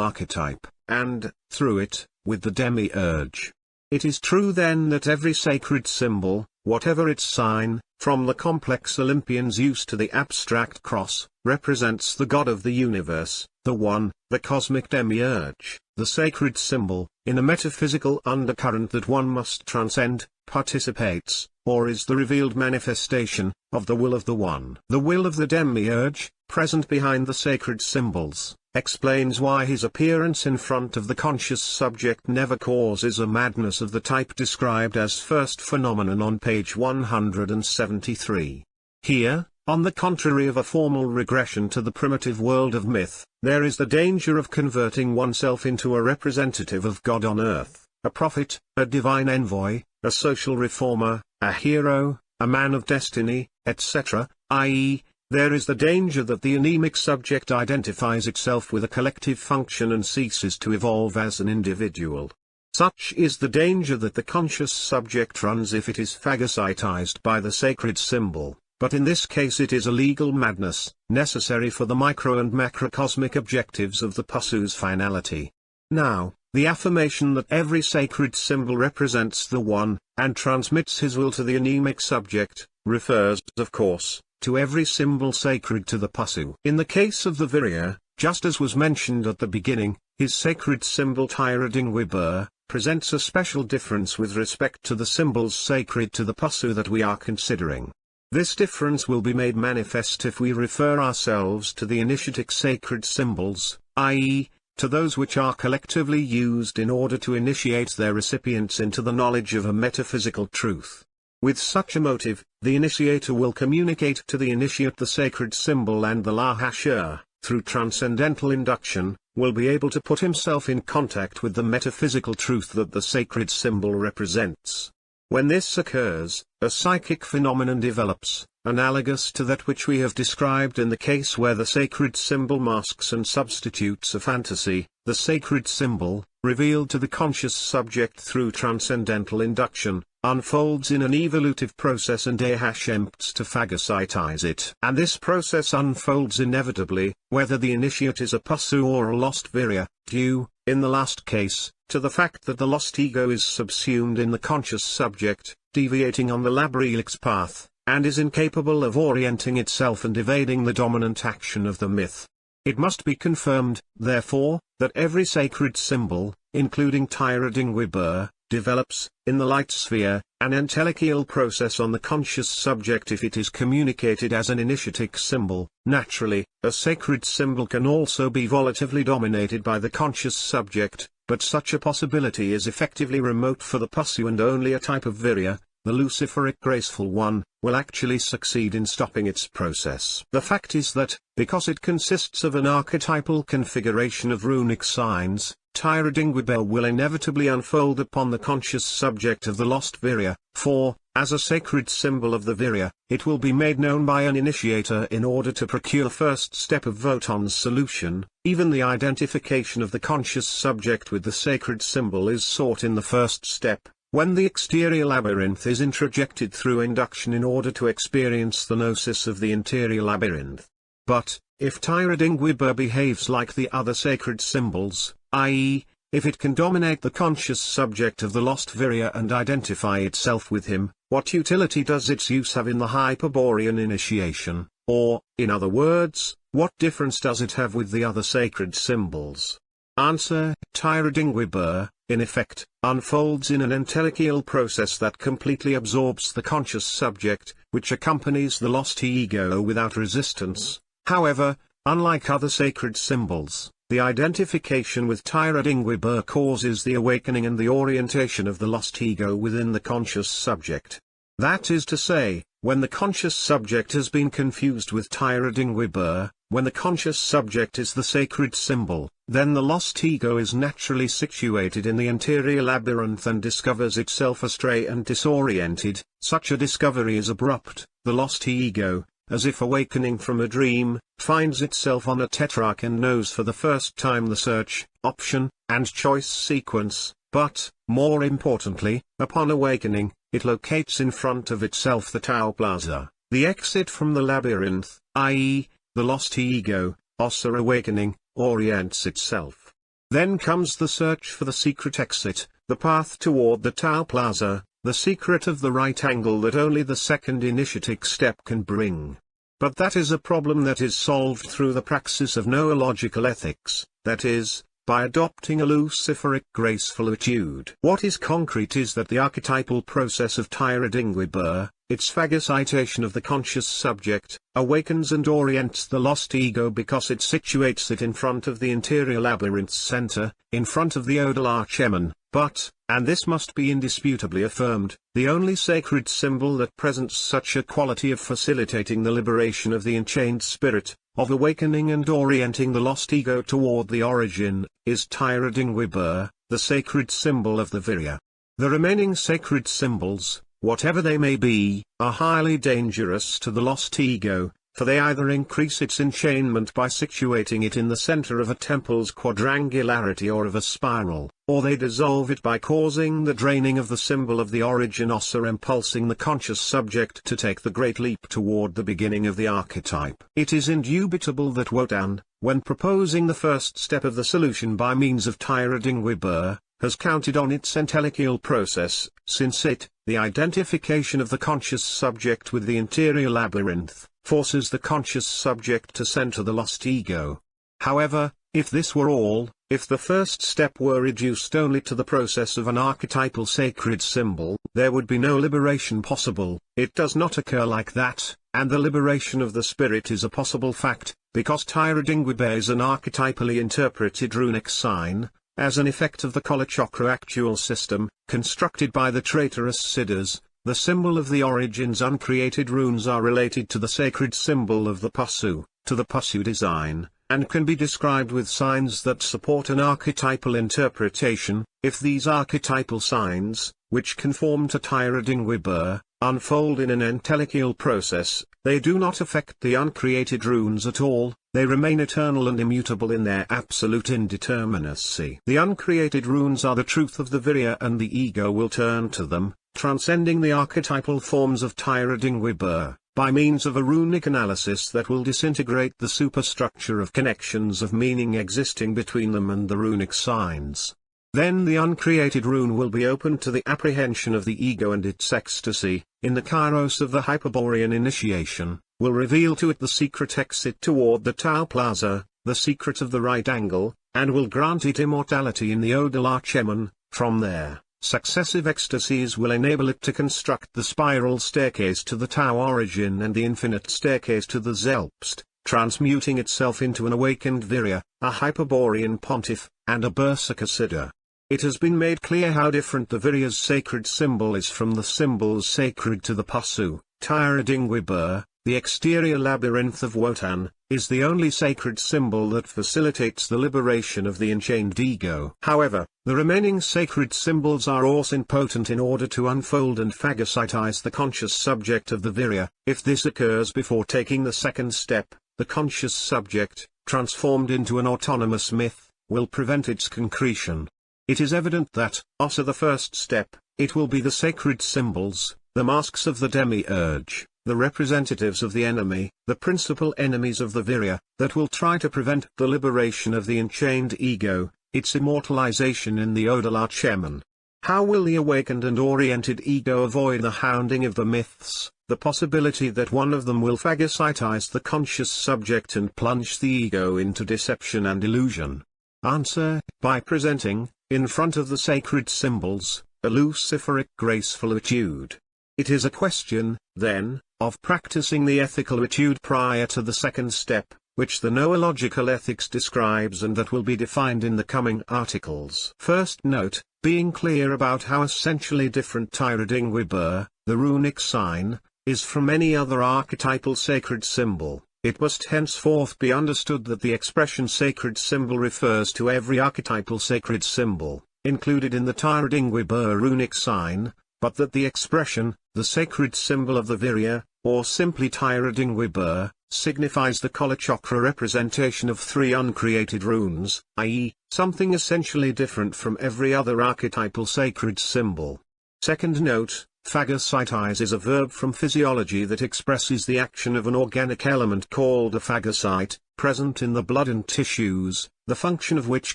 archetype, and, through it, with the demiurge. It is true then that every sacred symbol, whatever its sign, from the complex Olympian Zeus to the abstract cross, represents the God of the universe, the One, the cosmic demiurge, the sacred symbol, in a metaphysical undercurrent that one must transcend, participates, or is the revealed manifestation, of the will of the One. The will of the demiurge, present behind the sacred symbols, explains why his appearance in front of the conscious subject never causes a madness of the type described as first phenomenon on page 173. Here, on the contrary of a formal regression to the primitive world of myth, there is the danger of converting oneself into a representative of God on earth, a prophet, a divine envoy, a social reformer, a hero, a man of destiny, etc., i.e., there is the danger that the anemic subject identifies itself with a collective function and ceases to evolve as an individual. Such is the danger that the conscious subject runs if it is phagocytized by the sacred symbol, but in this case it is a legal madness, necessary for the micro and macrocosmic objectives of the Pussu's finality. Now, the affirmation that every sacred symbol represents the One, and transmits his will to the anemic subject, refers, of course, to every symbol sacred to the Pussu. In the case of the Virya, just as was mentioned at the beginning, his sacred symbol Tyra-Dingwi-Bur, presents a special difference with respect to the symbols sacred to the Pussu that we are considering. This difference will be made manifest if we refer ourselves to the initiatic sacred symbols, i.e., to those which are collectively used in order to initiate their recipients into the knowledge of a metaphysical truth. With such a motive, the initiator will communicate to the initiate the sacred symbol, and the Lahasha, through transcendental induction, will be able to put himself in contact with the metaphysical truth that the sacred symbol represents. When this occurs, a psychic phenomenon develops, analogous to that which we have described in the case where the sacred symbol masks and substitutes a fantasy. The sacred symbol, revealed to the conscious subject through transcendental induction, unfolds in an evolutive process and attempts to phagocytize it. And this process unfolds inevitably, whether the initiate is a Pussu or a lost Virya, due, in the last case, to the fact that the lost ego is subsumed in the conscious subject, deviating on the labyrinthic path, and is incapable of orienting itself and evading the dominant action of the myth. It must be confirmed, therefore, that every sacred symbol, including Tyra-Dingwi-Bur, develops, in the light sphere, an entelecheial process on the conscious subject if it is communicated as an initiatic symbol. Naturally, a sacred symbol can also be volitively dominated by the conscious subject, but such a possibility is effectively remote for the Pussu, and only a type of Virya, the luciferic graceful one, will actually succeed in stopping its process. The fact is that, because it consists of an archetypal configuration of runic signs, Tyra-Dingwi-Bur will inevitably unfold upon the conscious subject of the lost Virya, for, as a sacred symbol of the Virya, it will be made known by an initiator in order to procure first step of Wotan's solution. Even the identification of the conscious subject with the sacred symbol is sought in the first step, when the exterior labyrinth is introjected through induction in order to experience the gnosis of the interior labyrinth. But, if Tyra-Dingwi-Bur behaves like the other sacred symbols, i.e., if it can dominate the conscious subject of the lost Virya and identify itself with him, what utility does its use have in the Hyperborean initiation, or, in other words, what difference does it have with the other sacred symbols? Answer: Tyra-Dingwi-Bur, in effect, unfolds in an entelecheial process that completely absorbs the conscious subject, which accompanies the lost ego without resistance. However, unlike other sacred symbols, the identification with Tyra-Dingwi-Bur causes the awakening and the orientation of the lost ego within the conscious subject. That is to say, when the conscious subject has been confused with Tyra-Dingwi-Bur, when the conscious subject is the sacred symbol, then the lost ego is naturally situated in the interior labyrinth and discovers itself astray and disoriented. Such a discovery is abrupt, the lost ego, as if awakening from a dream, finds itself on a tetrarch and knows for the first time the search, option, and choice sequence, but, more importantly, upon awakening, it locates in front of itself the Tau Plaza, the exit from the labyrinth, i.e., the lost ego, Ossa awakening, orients itself. Then comes the search for the secret exit, the path toward the Tau Plaza, the secret of the right angle that only the second initiatic step can bring. But that is a problem that is solved through the praxis of noological ethics, that is, by adopting a luciferic graceful attitude. What is concrete is that the archetypal process of Tyradingwibur, its phagocytation of the conscious subject, awakens and orients the lost ego because it situates it in front of the interior labyrinth's center, in front of the Odal Archeman, but, and this must be indisputably affirmed, the only sacred symbol that presents such a quality of facilitating the liberation of the enchained spirit, of awakening and orienting the lost ego toward the origin, is Tyradingwibur, the sacred symbol of the Virya. The remaining sacred symbols, whatever they may be, are highly dangerous to the lost ego, for they either increase its enchainment by situating it in the center of a temple's quadrangularity or of a spiral, or they dissolve it by causing the draining of the symbol of the origin Ossa, impulsing the conscious subject to take the great leap toward the beginning of the archetype. It is indubitable that Wotan, when proposing the first step of the solution by means of Tyradingwibur, has counted on its entelligical process, since it, the identification of the conscious subject with the interior labyrinth, forces the conscious subject to center the lost ego. However, if this were all, if the first step were reduced only to the process of an archetypal sacred symbol, there would be no liberation possible. It does not occur like that, and the liberation of the spirit is a possible fact, because Tyradingwibur is an archetypally interpreted runic sign, as an effect of the Kalachakra actual system, constructed by the traitorous Siddhas. The symbol of the origin's uncreated runes are related to the sacred symbol of the Pasu, to the Pasu design, and can be described with signs that support an archetypal interpretation. If these archetypal signs, which conform to Tyradingwibur, unfold in an entelligical process, they do not affect the uncreated runes at all, they remain eternal and immutable in their absolute indeterminacy. The uncreated runes are the truth of the Virya, and the ego will turn to them, transcending the archetypal forms of Tyradingwibur, by means of a runic analysis that will disintegrate the superstructure of connections of meaning existing between them and the runic signs. Then the uncreated rune will be open to the apprehension of the ego, and its ecstasy, in the kairos of the Hyperborean initiation, will reveal to it the secret exit toward the Tau Plaza, the secret of the right angle, and will grant it immortality in the Odal Archeman. From there, successive ecstasies will enable it to construct the spiral staircase to the Tau origin and the infinite staircase to the Zelpst, transmuting itself into an awakened Virya, a Hyperborean pontiff, and a Berserker Siddha. It has been made clear how different the Virya's sacred symbol is from the symbols sacred to the Pasu. Tyradingwibur, the exterior labyrinth of Wotan, is the only sacred symbol that facilitates the liberation of the enchained ego. However, the remaining sacred symbols are also impotent in order to unfold and phagocytize the conscious subject of the Virya. If this occurs before taking the second step, the conscious subject, transformed into an autonomous myth, will prevent its concretion. It is evident that, after the first step, it will be the sacred symbols, the masks of the demiurge, the representatives of the enemy, the principal enemies of the Virya, that will try to prevent the liberation of the enchained ego, its immortalization in the Odal Archeman. How will the awakened and oriented ego avoid the hounding of the myths, the possibility that one of them will phagocytize the conscious subject and plunge the ego into deception and illusion? Answer: by presenting, in front of the sacred symbols, a luciferic graceful etude. It is a question, then, of practicing the ethical etude prior to the second step, which the noological ethics describes and that will be defined in the coming articles. First note, being clear about how essentially different Tyradingwibur, the runic sign, is from any other archetypal sacred symbol. It must henceforth be understood that the expression sacred symbol refers to every archetypal sacred symbol, included in the Tyradingwibur runic sign, but that the expression, the sacred symbol of the Virya, or simply Tyradingwibur, signifies the Kala Chakra representation of 3 uncreated runes, i.e., something essentially different from every other archetypal sacred symbol. Second note, phagocytize is a verb from physiology that expresses the action of an organic element called a phagocyte, present in the blood and tissues, the function of which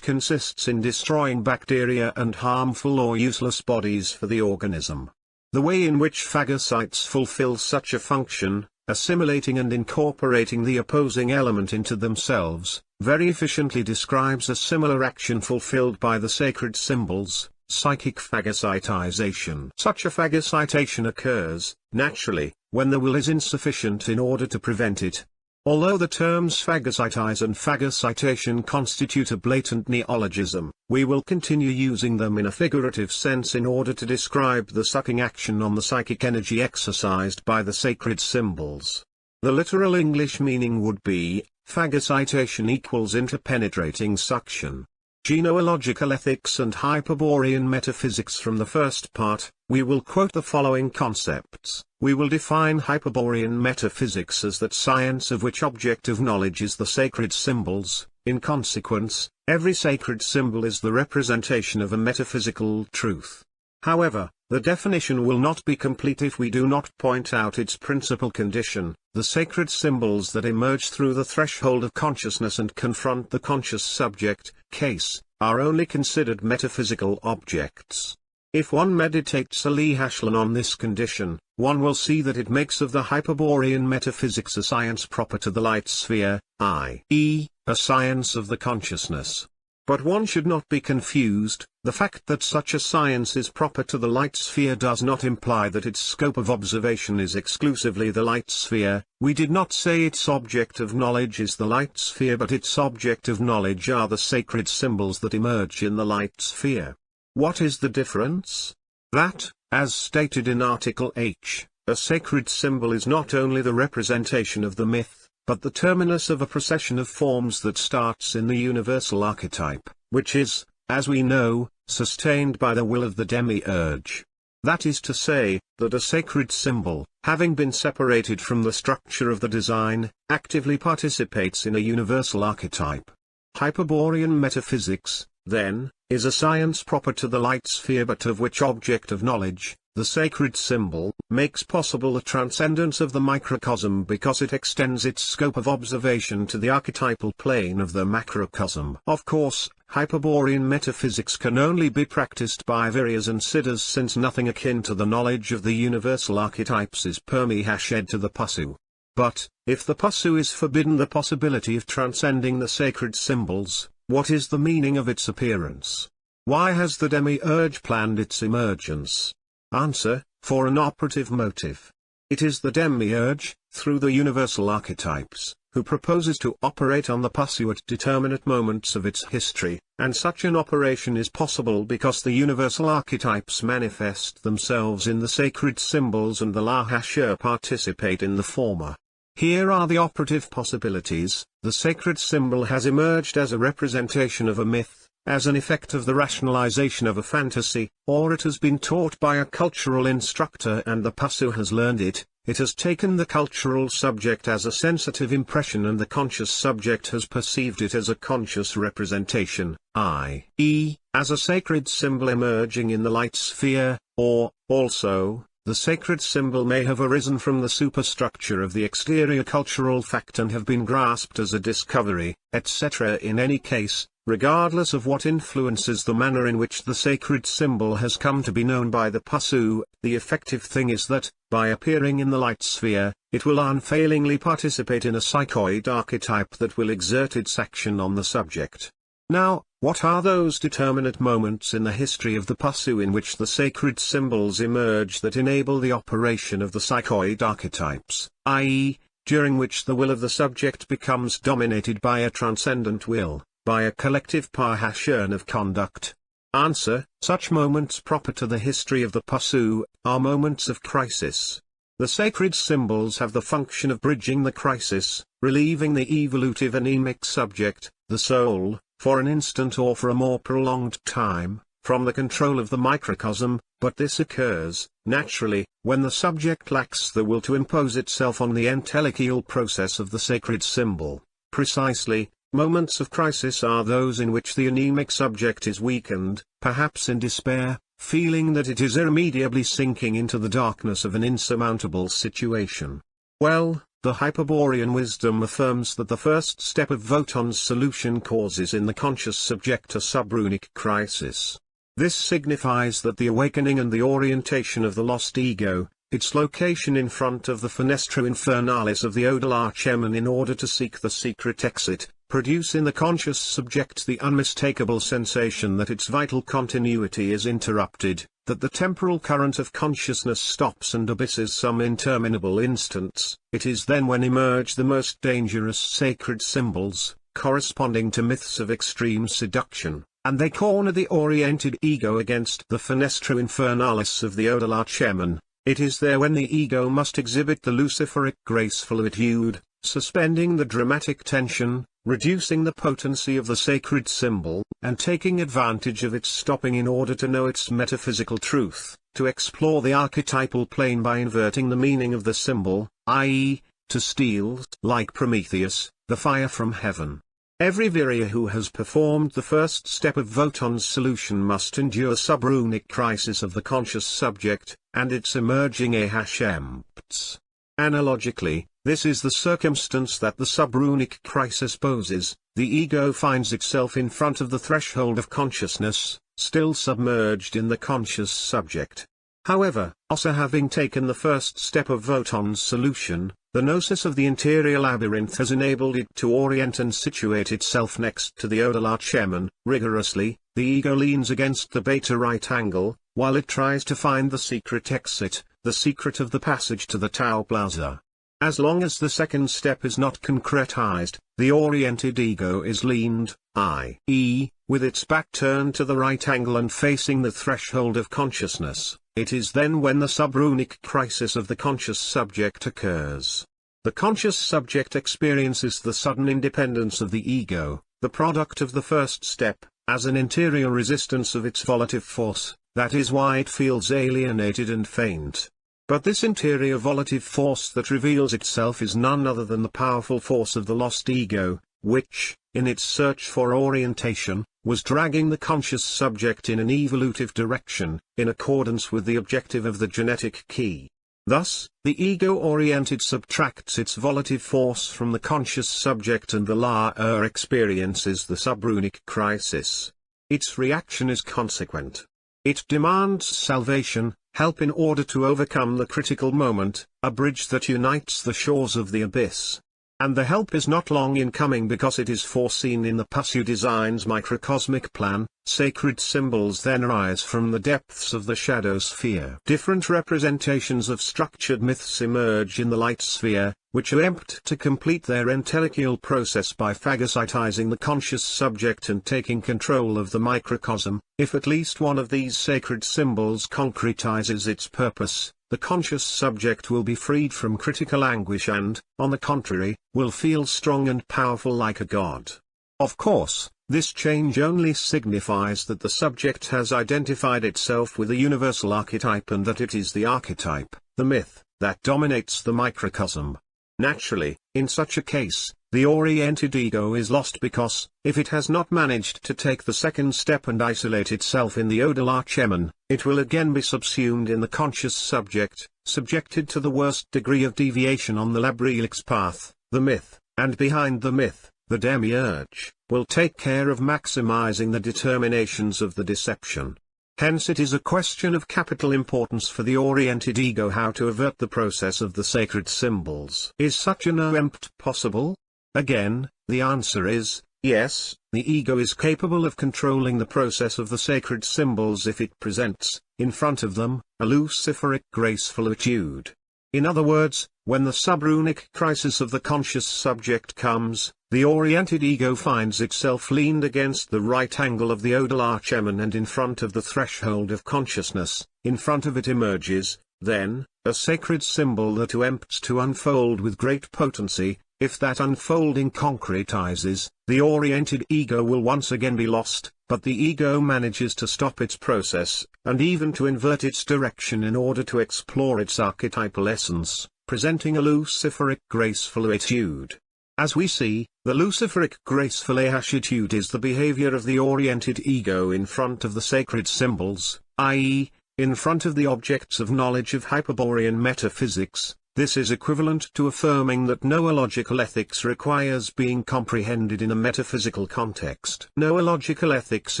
consists in destroying bacteria and harmful or useless bodies for the organism. The way in which phagocytes fulfill such a function, assimilating and incorporating the opposing element into themselves, very efficiently describes a similar action fulfilled by the sacred symbols, psychic phagocytization. Such a phagocytation occurs, naturally, when the will is insufficient in order to prevent it. Although the terms phagocytize and phagocytation constitute a blatant neologism, we will continue using them in a figurative sense in order to describe the sucking action on the psychic energy exercised by the sacred symbols. The literal English meaning would be, phagocytation equals interpenetrating suction. Genealogical ethics and Hyperborean metaphysics. From the first part, we will quote the following concepts. We will define Hyperborean metaphysics as that science of which object of knowledge is the sacred symbols. In consequence, every sacred symbol is the representation of a metaphysical truth. However, the definition will not be complete if we do not point out its principal condition. The sacred symbols that emerge through the threshold of consciousness and confront the conscious subject, case, are only considered metaphysical objects. If one meditates a Lihashlan on this condition, one will see that it makes of the Hyperborean metaphysics a science proper to the light sphere, i.e., a science of the consciousness. But one should not be confused. The fact that such a science is proper to the light sphere does not imply that its scope of observation is exclusively the light sphere. We did not say its object of knowledge is the light sphere, but its object of knowledge are the sacred symbols that emerge in the light sphere. What is the difference? That, as stated in Article H, a sacred symbol is not only the representation of the myth, but the terminus of a procession of forms that starts in the universal archetype, which is, as we know, sustained by the will of the demiurge. That is to say, that a sacred symbol, having been separated from the structure of the design, actively participates in a universal archetype. Hyperborean metaphysics, then, is a science proper to the light sphere but of which object of knowledge, the sacred symbol, makes possible the transcendence of the microcosm because it extends its scope of observation to the archetypal plane of the macrocosm. Of course, Hyperborean metaphysics can only be practiced by Viryas and Siddhas, since nothing akin to the knowledge of the universal archetypes is permi-hashed to the Pasu. But, if the Pasu is forbidden the possibility of transcending the sacred symbols, what is the meaning of its appearance? Why has the demiurge planned its emergence? Answer, for an operative motive. It is the demiurge, through the universal archetypes, who proposes to operate on the Pasu at determinate moments of its history, and such an operation is possible because the universal archetypes manifest themselves in the sacred symbols and the Lahashur participate in the former. Here are the operative possibilities. The sacred symbol has emerged as a representation of a myth, as an effect of the rationalization of a fantasy, or it has been taught by a cultural instructor and the Pasu has learned it. It has taken the cultural subject as a sensitive impression and the conscious subject has perceived it as a conscious representation, i.e., as a sacred symbol emerging in the light sphere, or, also, the sacred symbol may have arisen from the superstructure of the exterior cultural fact and have been grasped as a discovery, etc. In any case, regardless of what influences the manner in which the sacred symbol has come to be known by the Pasu, the effective thing is that, by appearing in the light sphere, it will unfailingly participate in a psychoid archetype that will exert its action on the subject. Now, what are those determinate moments in the history of the Pasu in which the sacred symbols emerge that enable the operation of the psychoid archetypes, i.e., during which the will of the subject becomes dominated by a transcendent will, by a collective Parhashurn of conduct? Answer, such moments proper to the history of the Pasu, are moments of crisis. The sacred symbols have the function of bridging the crisis, relieving the evolutive anemic subject, the soul, for an instant or for a more prolonged time, from the control of the microcosm, but this occurs, Naturally, when the subject lacks the will to impose itself on the intellectual process of the sacred symbol, precisely, moments of crisis are those in which the anemic subject is weakened, perhaps in despair, feeling that it is irremediably sinking into the darkness of an insurmountable situation. Well, the Hyperborean Wisdom affirms that the first step of Wotan's solution causes in the conscious subject a subrunic crisis. This signifies that the awakening and the orientation of the lost ego, its location in front of the Fenestra Infernalis of the Odal Archeman in order to seek the secret exit, produce in the conscious subject the unmistakable sensation that its vital continuity is interrupted, that the temporal current of consciousness stops and abysses some interminable instants. It is then when emerge the most dangerous sacred symbols, corresponding to myths of extreme seduction, and they corner the oriented ego against the Fenestra Infernalis of the Odal Archeman. It is there when the ego must exhibit the luciferic graceful attitude, suspending the dramatic tension, reducing the potency of the sacred symbol, and taking advantage of its stopping in order to know its metaphysical truth, to explore the archetypal plane by inverting the meaning of the symbol, i.e., to steal, like Prometheus, the fire from heaven. Every Virya who has performed the first step of Wotan's solution must endure subrunic crisis of the conscious subject, and its emerging ahashempts. Analogically, this is the circumstance that the subrunic crisis poses. The ego finds itself in front of the threshold of consciousness, still submerged in the conscious subject. However, also having taken the first step of Wotan's solution, the gnosis of the interior labyrinth has enabled it to orient and situate itself next to the Odal Archeman. Rigorously, the ego leans against the beta right angle, while it tries to find the secret exit, the secret of the passage to the Tau Plaza. As long as the second step is not concretized, the oriented ego is leaned, i.e., with its back turned to the right angle and facing the threshold of consciousness. It is then when the subrunic crisis of the conscious subject occurs. The conscious subject experiences the sudden independence of the ego, the product of the first step, as an interior resistance of its volitive force. That is why it feels alienated and faint. But this interior volitive force that reveals itself is none other than the powerful force of the lost ego, which, in its search for orientation, was dragging the conscious subject in an evolutive direction, in accordance with the objective of the genetic key. Thus, the ego-oriented subtracts its volitive force from the conscious subject and the laer experiences the subrunic crisis. Its reaction is consequent. It demands salvation, help in order to overcome the critical moment, a bridge that unites the shores of the abyss. And the help is not long in coming because it is foreseen in the Pasu Design's microcosmic plan. Sacred symbols then arise from the depths of the shadow sphere. Different representations of structured myths emerge in the light sphere, which attempt to complete their intellectual process by phagocytizing the conscious subject and taking control of the microcosm. If at least one of these sacred symbols concretizes its purpose, the conscious subject will be freed from critical anguish and, on the contrary, will feel strong and powerful like a god. Of course, this change only signifies that the subject has identified itself with a universal archetype and that it is the archetype, the myth, that dominates the microcosm. Naturally, in such a case, the oriented ego is lost because, if it has not managed to take the second step and isolate itself in the Odal Archeman, it will again be subsumed in the conscious subject, subjected to the worst degree of deviation on the labyrinthic path. The myth, and behind the myth, the demiurge, will take care of maximizing the determinations of the deception. Hence it is a question of capital importance for the oriented ego how to avert the process of the sacred symbols. Is such an attempt possible? Again, the answer is, yes, the ego is capable of controlling the process of the sacred symbols if it presents, in front of them, a luciferic graceful attitude. In other words, when the subrunic crisis of the conscious subject comes, the oriented ego finds itself leaned against the right angle of the Odal Archeman and in front of the threshold of consciousness. In front of it emerges, then, a sacred symbol that attempts to unfold with great potency, If that unfolding concretizes, the oriented ego will once again be lost, but the ego manages to stop its process, and even to invert its direction in order to explore its archetypal essence, presenting a luciferic graceful attitude. As we see, the luciferic graceful attitude is the behavior of the oriented ego in front of the sacred symbols, i.e., in front of the objects of knowledge of Hyperborean metaphysics. This is equivalent to affirming that noological ethics requires being comprehended in a metaphysical context. Noological ethics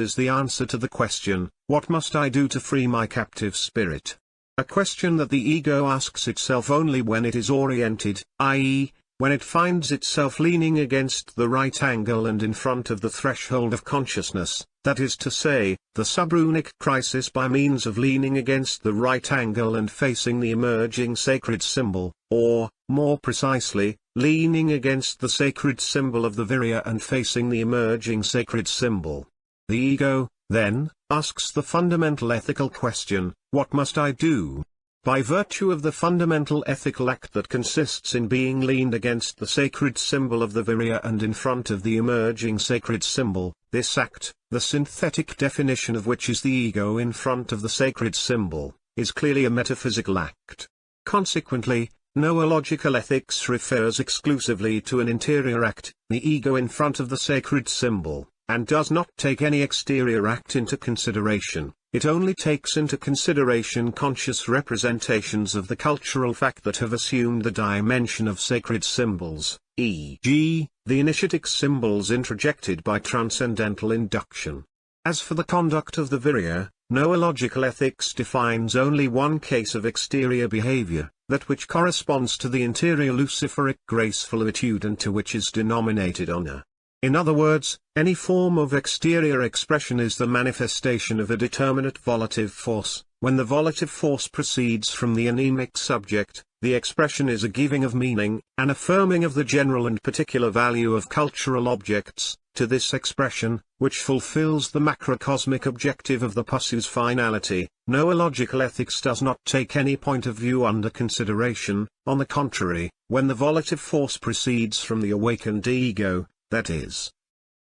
is the answer to the question, what must I do to free my captive spirit? A question that the ego asks itself only when it is oriented, i.e., when it finds itself leaning against the right angle and in front of the threshold of consciousness, that is to say, the subrunic crisis by means of leaning against the right angle and facing the emerging sacred symbol, or, more precisely, leaning against the sacred symbol of the virya and facing the emerging sacred symbol. The ego, then, asks the fundamental ethical question, what must I do? By virtue of the fundamental ethical act that consists in being leaned against the sacred symbol of the virya and in front of the emerging sacred symbol, this act, the synthetic definition of which is the ego in front of the sacred symbol, is clearly a metaphysical act. Consequently, noological ethics refers exclusively to an interior act, the ego in front of the sacred symbol, and does not take any exterior act into consideration. It only takes into consideration conscious representations of the cultural fact that have assumed the dimension of sacred symbols, e.g., the initiatic symbols introjected by transcendental induction. As for the conduct of the virya, noological ethics defines only one case of exterior behavior, that which corresponds to the interior luciferic graceful attitude and to which is denominated honor. In other words, any form of exterior expression is the manifestation of a determinate volitive force. When the volitive force proceeds from the anemic subject, the expression is a giving of meaning, an affirming of the general and particular value of cultural objects, to this expression, which fulfills the macrocosmic objective of the pursue's finality. Noological ethics does not take any point of view under consideration. On the contrary, when the volitive force proceeds from the awakened ego, that is,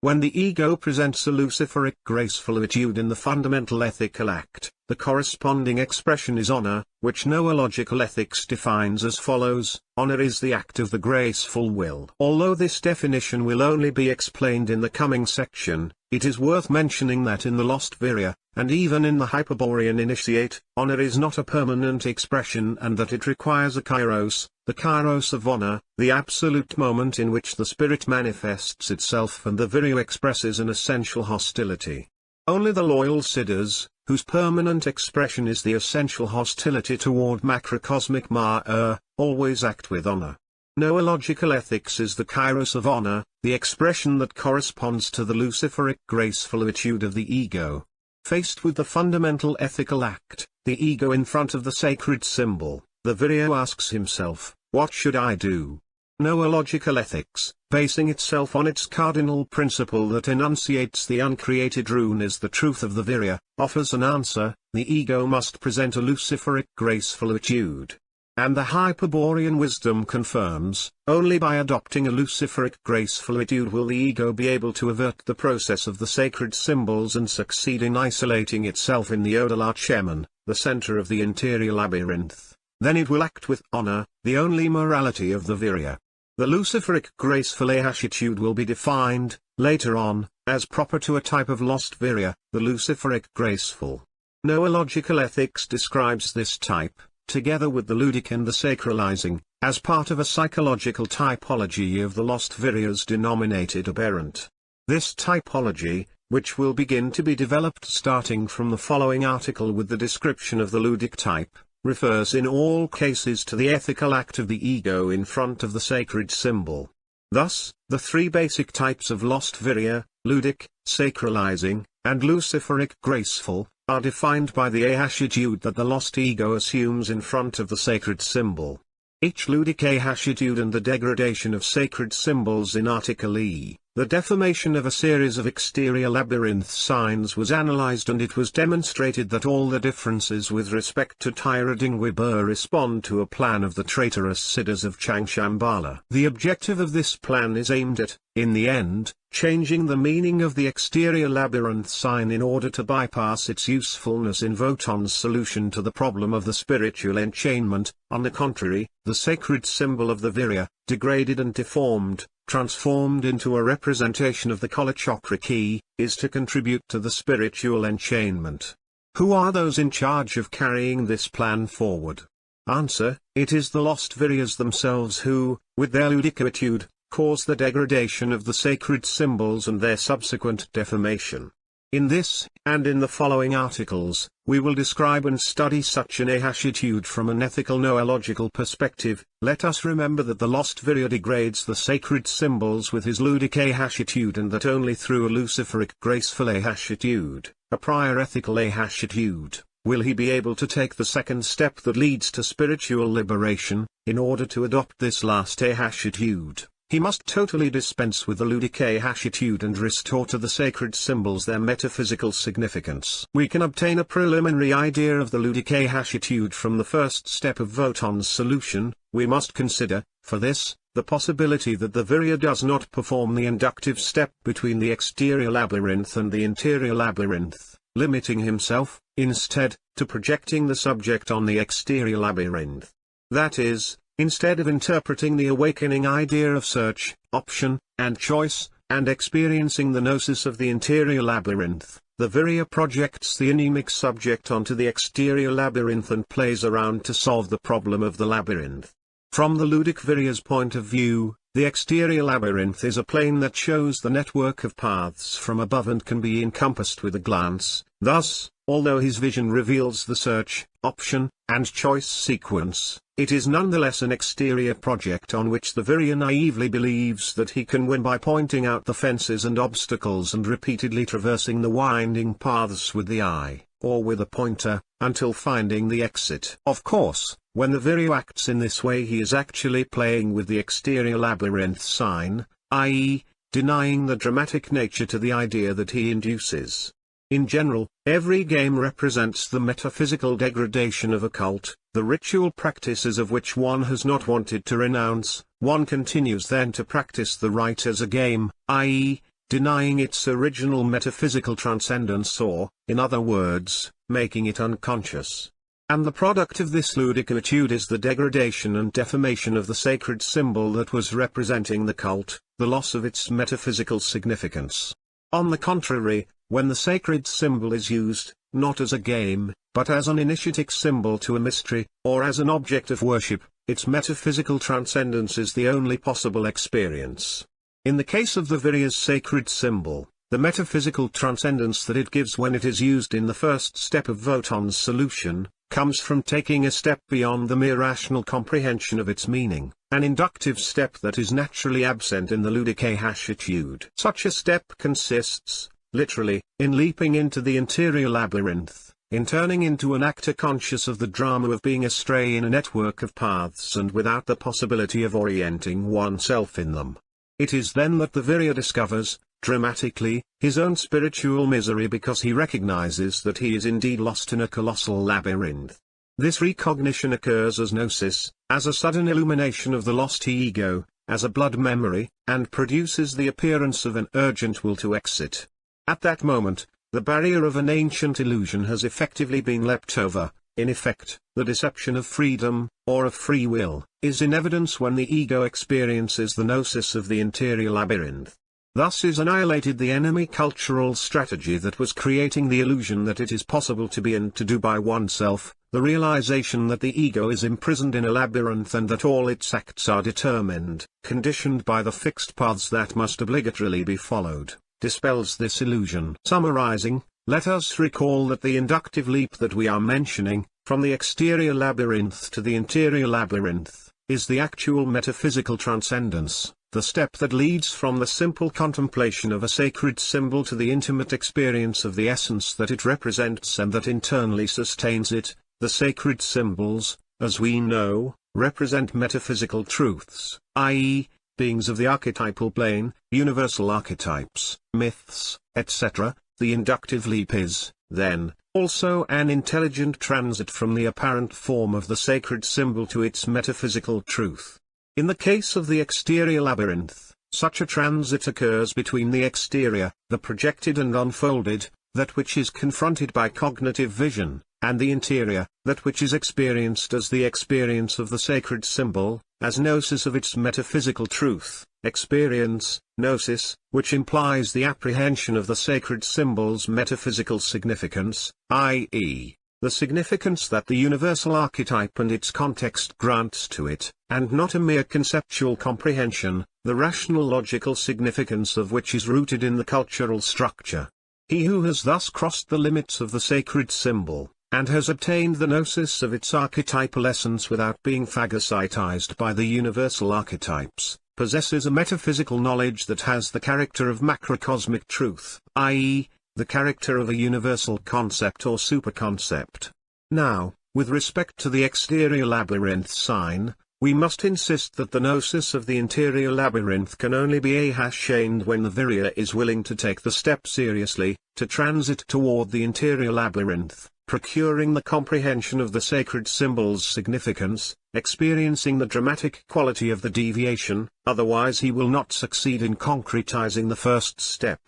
when the ego presents a luciferic graceful attitude in the fundamental ethical act, the corresponding expression is honor, which noological ethics defines as follows: honor is the act of the graceful will. Although this definition will only be explained in the coming section, it is worth mentioning that in the lost virya, and even in the Hyperborean initiate, honor is not a permanent expression and that it requires a kairos, the kairos of honor, the absolute moment in which the spirit manifests itself, and the virya expresses an essential hostility. Only the loyal siddhas, whose permanent expression is the essential hostility toward macrocosmic Maya, always act with honor. Noological ethics is the kairos of honor, the expression that corresponds to the luciferic graceful attitude of the ego. Faced with the fundamental ethical act, the ego in front of the sacred symbol, the virya asks himself, what should I do? Noological ethics, basing itself on its cardinal principle that enunciates the uncreated rune as the truth of the virya, offers an answer: the ego must present a luciferic graceful attitude. And the Hyperborean wisdom confirms, only by adopting a luciferic graceful attitude will the ego be able to avert the process of the sacred symbols and succeed in isolating itself in the Odalacheman, the center of the interior labyrinth. Then it will act with honor, the only morality of the virya. The luciferic graceful attitude will be defined, later on, as proper to a type of lost virya, the luciferic graceful. Noological ethics describes this type, together with the ludic and the sacralizing, as part of a psychological typology of the lost viryas denominated aberrant. This typology, which will begin to be developed starting from the following article with the description of the ludic type, refers in all cases to the ethical act of the ego in front of the sacred symbol. Thus, the three basic types of lost virya, ludic, sacralizing, and luciferic graceful, are defined by the attitude that the lost ego assumes in front of the sacred symbol. Each ludic attitude and the degradation of sacred symbols in Article E, The deformation of a series of exterior labyrinth signs was analyzed, and it was demonstrated that all the differences with respect to Tyradingwe respond to a plan of the traitorous Siddhas of Changshambhala. The objective of this plan is aimed at, in the end, changing the meaning of the exterior labyrinth sign in order to bypass its usefulness in Wotan's solution to the problem of the spiritual enchainment. On the contrary, the sacred symbol of the Virya, degraded and deformed, transformed into a representation of the Kalachakra key, is to contribute to the spiritual enchainment. Who are those in charge of carrying this plan forward? Answer: it is the lost Viryas themselves who, with their ludicitude, cause the degradation of the sacred symbols and their subsequent deformation. In this, and in the following articles, we will describe and study such an ahashitude from an ethical noological perspective. Let us remember that the lost Virya degrades the sacred symbols with his ludic ahashitude, and that only through a luciferic graceful ahashitude, a prior ethical ahashitude, will he be able to take the second step that leads to spiritual liberation. In order to adopt this last ahashitude, he must totally dispense with the ludic ahashitude and restore to the sacred symbols their metaphysical significance. We can obtain a preliminary idea of the ludic ahashitude from the first step of Wotan's solution. We must consider, for this, the possibility that the Virya does not perform the inductive step between the exterior labyrinth and the interior labyrinth, limiting himself, instead, to projecting the subject on the exterior labyrinth. That is, instead of interpreting the awakening idea of search, option, and choice, and experiencing the gnosis of the interior labyrinth, the Virya projects the anemic subject onto the exterior labyrinth and plays around to solve the problem of the labyrinth. From the ludic Virya's point of view, the exterior labyrinth is a plane that shows the network of paths from above and can be encompassed with a glance. Thus, although his vision reveals the search, option, and choice sequence, it is nonetheless an exterior project on which the Virya naively believes that he can win by pointing out the fences and obstacles and repeatedly traversing the winding paths with the eye, or with a pointer, until finding the exit. Of course, when the Virya acts in this way, he is actually playing with the exterior labyrinth sign, i.e., denying the dramatic nature to the idea that he induces. In general, every game represents the metaphysical degradation of a cult, the ritual practices of which one has not wanted to renounce. One continues then to practice the rite as a game, i.e., denying its original metaphysical transcendence, or, in other words, making it unconscious. And the product of this ludicitude is the degradation and deformation of the sacred symbol that was representing the cult, the loss of its metaphysical significance. On the contrary, when the sacred symbol is used, not as a game, but as an initiatic symbol to a mystery, or as an object of worship, its metaphysical transcendence is the only possible experience. In the case of the Virya's sacred symbol, the metaphysical transcendence that it gives when it is used in the first step of Wotan's solution, comes from taking a step beyond the mere rational comprehension of its meaning, an inductive step that is naturally absent in the ludic ahashitude. Such a step consists, literally, in leaping into the interior labyrinth, in turning into an actor conscious of the drama of being astray in a network of paths and without the possibility of orienting oneself in them. It is then that the Virya discovers, dramatically, his own spiritual misery, because he recognizes that he is indeed lost in a colossal labyrinth. This recognition occurs as gnosis, as a sudden illumination of the lost ego, as a blood memory, and produces the appearance of an urgent will to exit. At that moment, the barrier of an ancient illusion has effectively been leapt over. In effect, the deception of freedom, or of free will, is in evidence when the ego experiences the gnosis of the interior labyrinth. Thus is annihilated the enemy cultural strategy that was creating the illusion that it is possible to be and to do by oneself, the realization that the ego is imprisoned in a labyrinth and that all its acts are determined, conditioned by the fixed paths that must obligatorily be followed, dispels this illusion. Summarizing, let us recall that the inductive leap that we are mentioning, from the exterior labyrinth to the interior labyrinth, is the actual metaphysical transcendence, the step that leads from the simple contemplation of a sacred symbol to the intimate experience of the essence that it represents and that internally sustains it. The sacred symbols, as we know, represent metaphysical truths, i.e., beings of the archetypal plane, universal archetypes, myths, etc., the inductive leap is, then, also an intelligent transit from the apparent form of the sacred symbol to its metaphysical truth. In the case of the exterior labyrinth, such a transit occurs between the exterior, the projected and unfolded, that which is confronted by cognitive vision, and the interior, that which is experienced as the experience of the sacred symbol, as gnosis of its metaphysical truth, experience, gnosis, which implies the apprehension of the sacred symbol's metaphysical significance, i.e., the significance that the universal archetype and its context grants to it, and not a mere conceptual comprehension, the rational logical significance of which is rooted in the cultural structure. He who has thus crossed the limits of the sacred symbol, and has obtained the gnosis of its archetypal essence without being phagocytized by the universal archetypes, possesses a metaphysical knowledge that has the character of macrocosmic truth, i.e., the character of a universal concept or superconcept. Now, with respect to the exterior labyrinth sign, we must insist that the gnosis of the interior labyrinth can only be attained when the virya is willing to take the step seriously, to transit toward the interior labyrinth, procuring the comprehension of the sacred symbol's significance, experiencing the dramatic quality of the deviation, otherwise he will not succeed in concretizing the first step.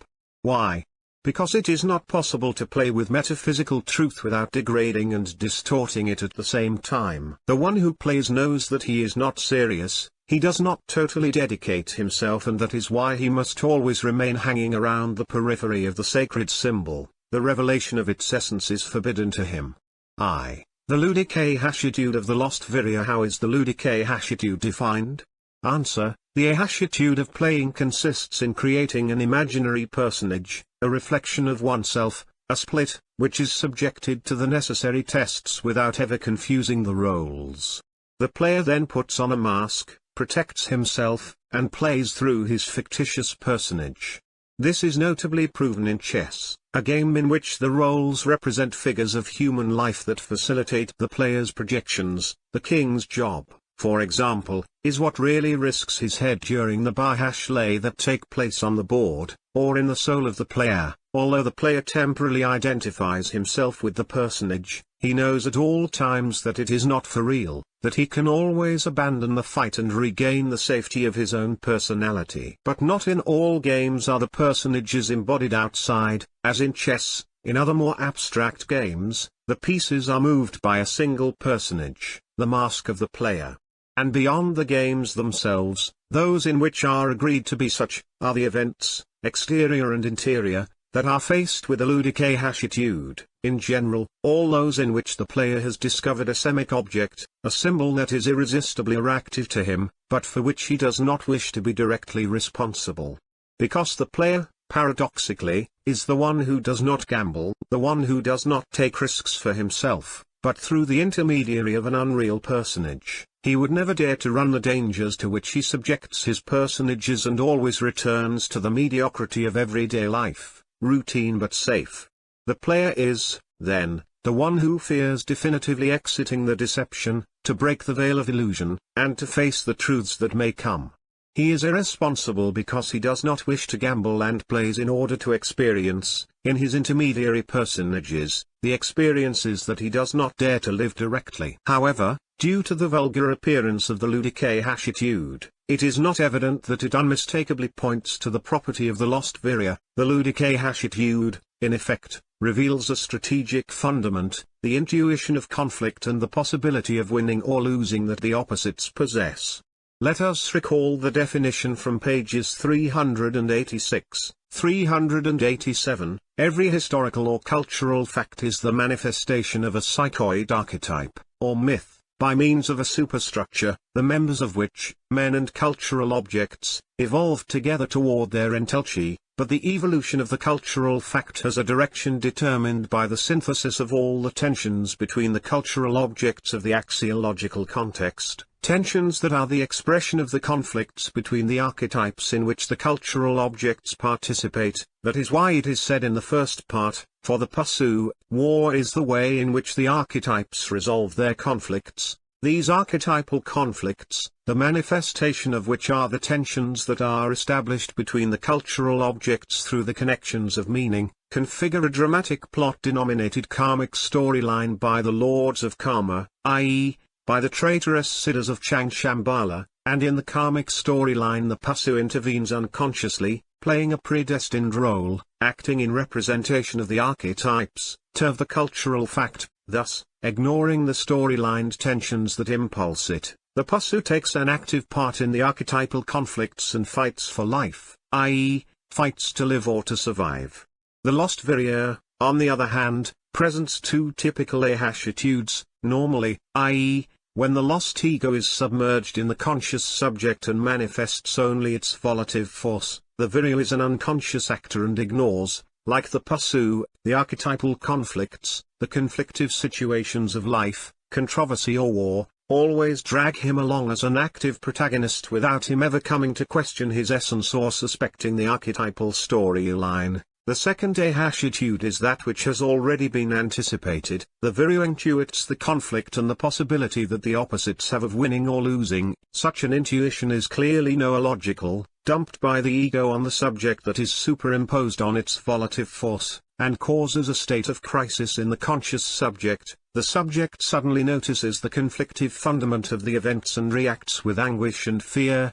Why? Because it is not possible to play with metaphysical truth without degrading and distorting it at the same time. The one who plays knows that he is not serious, he does not totally dedicate himself, and that is why he must always remain hanging around the periphery of the sacred symbol. The revelation of its essence is forbidden to him. The ludic ahashitude of the lost virya. How is the ludic ahashitude defined? Answer: the ahashitude of playing consists in creating an imaginary personage, a reflection of oneself, a split, which is subjected to the necessary tests without ever confusing the roles. The player then puts on a mask, protects himself, and plays through his fictitious personage. This is notably proven in chess, a game in which the roles represent figures of human life that facilitate the player's projections. The king's job, for example, is what really risks his head during the bahash lay that take place on the board, or in the soul of the player. Although the player temporarily identifies himself with the personage, he knows at all times that it is not for real, that he can always abandon the fight and regain the safety of his own personality. But not in all games are the personages embodied outside, as in chess. In other more abstract games, the pieces are moved by a single personage, the mask of the player. And beyond the games themselves, those in which are agreed to be such, are the events, exterior and interior, that are faced with a ludic ahashitude. In general, all those in which the player has discovered a semic object, a symbol that is irresistibly attractive to him, but for which he does not wish to be directly responsible. Because the player, paradoxically, is the one who does not gamble, the one who does not take risks for himself, but through the intermediary of an unreal personage, he would never dare to run the dangers to which he subjects his personages, and always returns to the mediocrity of everyday life, routine but safe. The player is, then, the one who fears definitively exiting the deception, to break the veil of illusion, and to face the truths that may come. He is irresponsible because he does not wish to gamble, and plays in order to experience, in his intermediary personages, the experiences that he does not dare to live directly. However, due to the vulgar appearance of the ludic ahashitude, it is not evident that it unmistakably points to the property of the lost virya. The ludic ahashitude, in effect, reveals a strategic fundament, the intuition of conflict and the possibility of winning or losing that the opposites possess. Let us recall the definition from pages 386, 387. Every historical or cultural fact is the manifestation of a psychoid archetype, or myth, by means of a superstructure, the members of which, men and cultural objects, evolve together toward their entelche. But the evolution of the cultural fact has a direction determined by the synthesis of all the tensions between the cultural objects of the axiological context, tensions that are the expression of the conflicts between the archetypes in which the cultural objects participate. That is why it is said in the first part, for the Pasu, war is the way in which the archetypes resolve their conflicts. These archetypal conflicts, the manifestation of which are the tensions that are established between the cultural objects through the connections of meaning, configure a dramatic plot denominated karmic storyline by the lords of karma, i.e., by the traitorous siddhas of Changshambhala, and in the karmic storyline the Pasu intervenes unconsciously, playing a predestined role, acting in representation of the archetypes, of the cultural fact, thus, ignoring the storyline tensions that impulse it. The Pasu takes an active part in the archetypal conflicts and fights for life, i.e., fights to live or to survive. The lost Virya, on the other hand, presents two typical ahashitudes, normally, i.e., when the lost ego is submerged in the conscious subject and manifests only its volitive force, the Virya is an unconscious actor and ignores, like the Pasu, the archetypal conflicts, the conflictive situations of life, controversy or war, always drag him along as an active protagonist without him ever coming to question his essence or suspecting the archetypal storyline. The second ahashitude is that which has already been anticipated. The Virya intuits the conflict and the possibility that the opposites have of winning or losing. Such an intuition is clearly noological, dumped by the ego on the subject that is superimposed on its volitive force, and causes a state of crisis in the conscious subject. The subject suddenly notices the conflictive fundament of the events and reacts with anguish and fear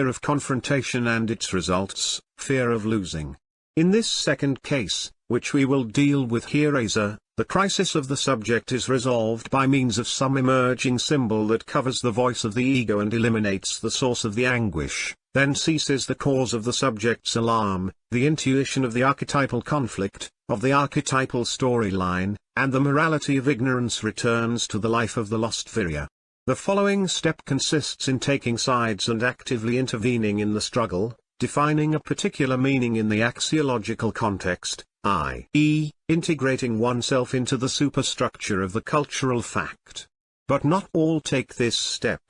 of confrontation and its results, fear of losing. In this second case, which we will deal with hereafter, the crisis of the subject is resolved by means of some emerging symbol that covers the voice of the ego and eliminates the source of the anguish. Then ceases the cause of the subject's alarm, the intuition of the archetypal conflict, of the archetypal storyline, and the morality of ignorance returns to the life of the lost Virya. The following step consists in taking sides and actively intervening in the struggle, defining a particular meaning in the axiological context, i.e., integrating oneself into the superstructure of the cultural fact. But not all take this step.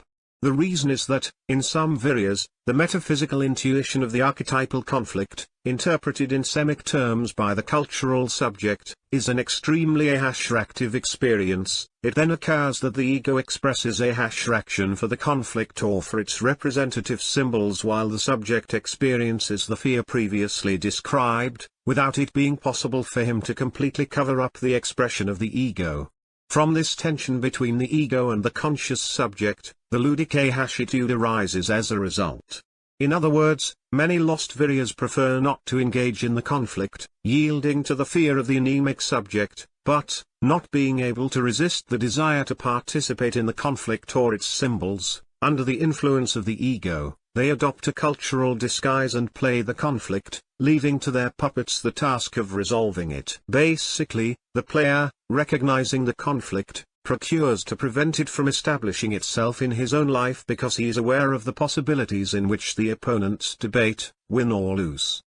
The reason is that, in some Viryas, the metaphysical intuition of the archetypal conflict, interpreted in semic terms by the cultural subject, is an extremely ahashreactive experience. It then occurs that the ego expresses ahashreaction for the conflict or for its representative symbols while the subject experiences the fear previously described, without it being possible for him to completely cover up the expression of the ego. From this tension between the ego and the conscious subject, the ludic ahashitude arises as a result. In other words, many lost Viryas prefer not to engage in the conflict, yielding to the fear of the anemic subject, but, not being able to resist the desire to participate in the conflict or its symbols, under the influence of the ego, they adopt a cultural disguise and play the conflict, leaving to their puppets the task of resolving it. Basically, the player, recognizing the conflict, procures to prevent it from establishing itself in his own life because he is aware of the possibilities in which the opponents debate, win or lose.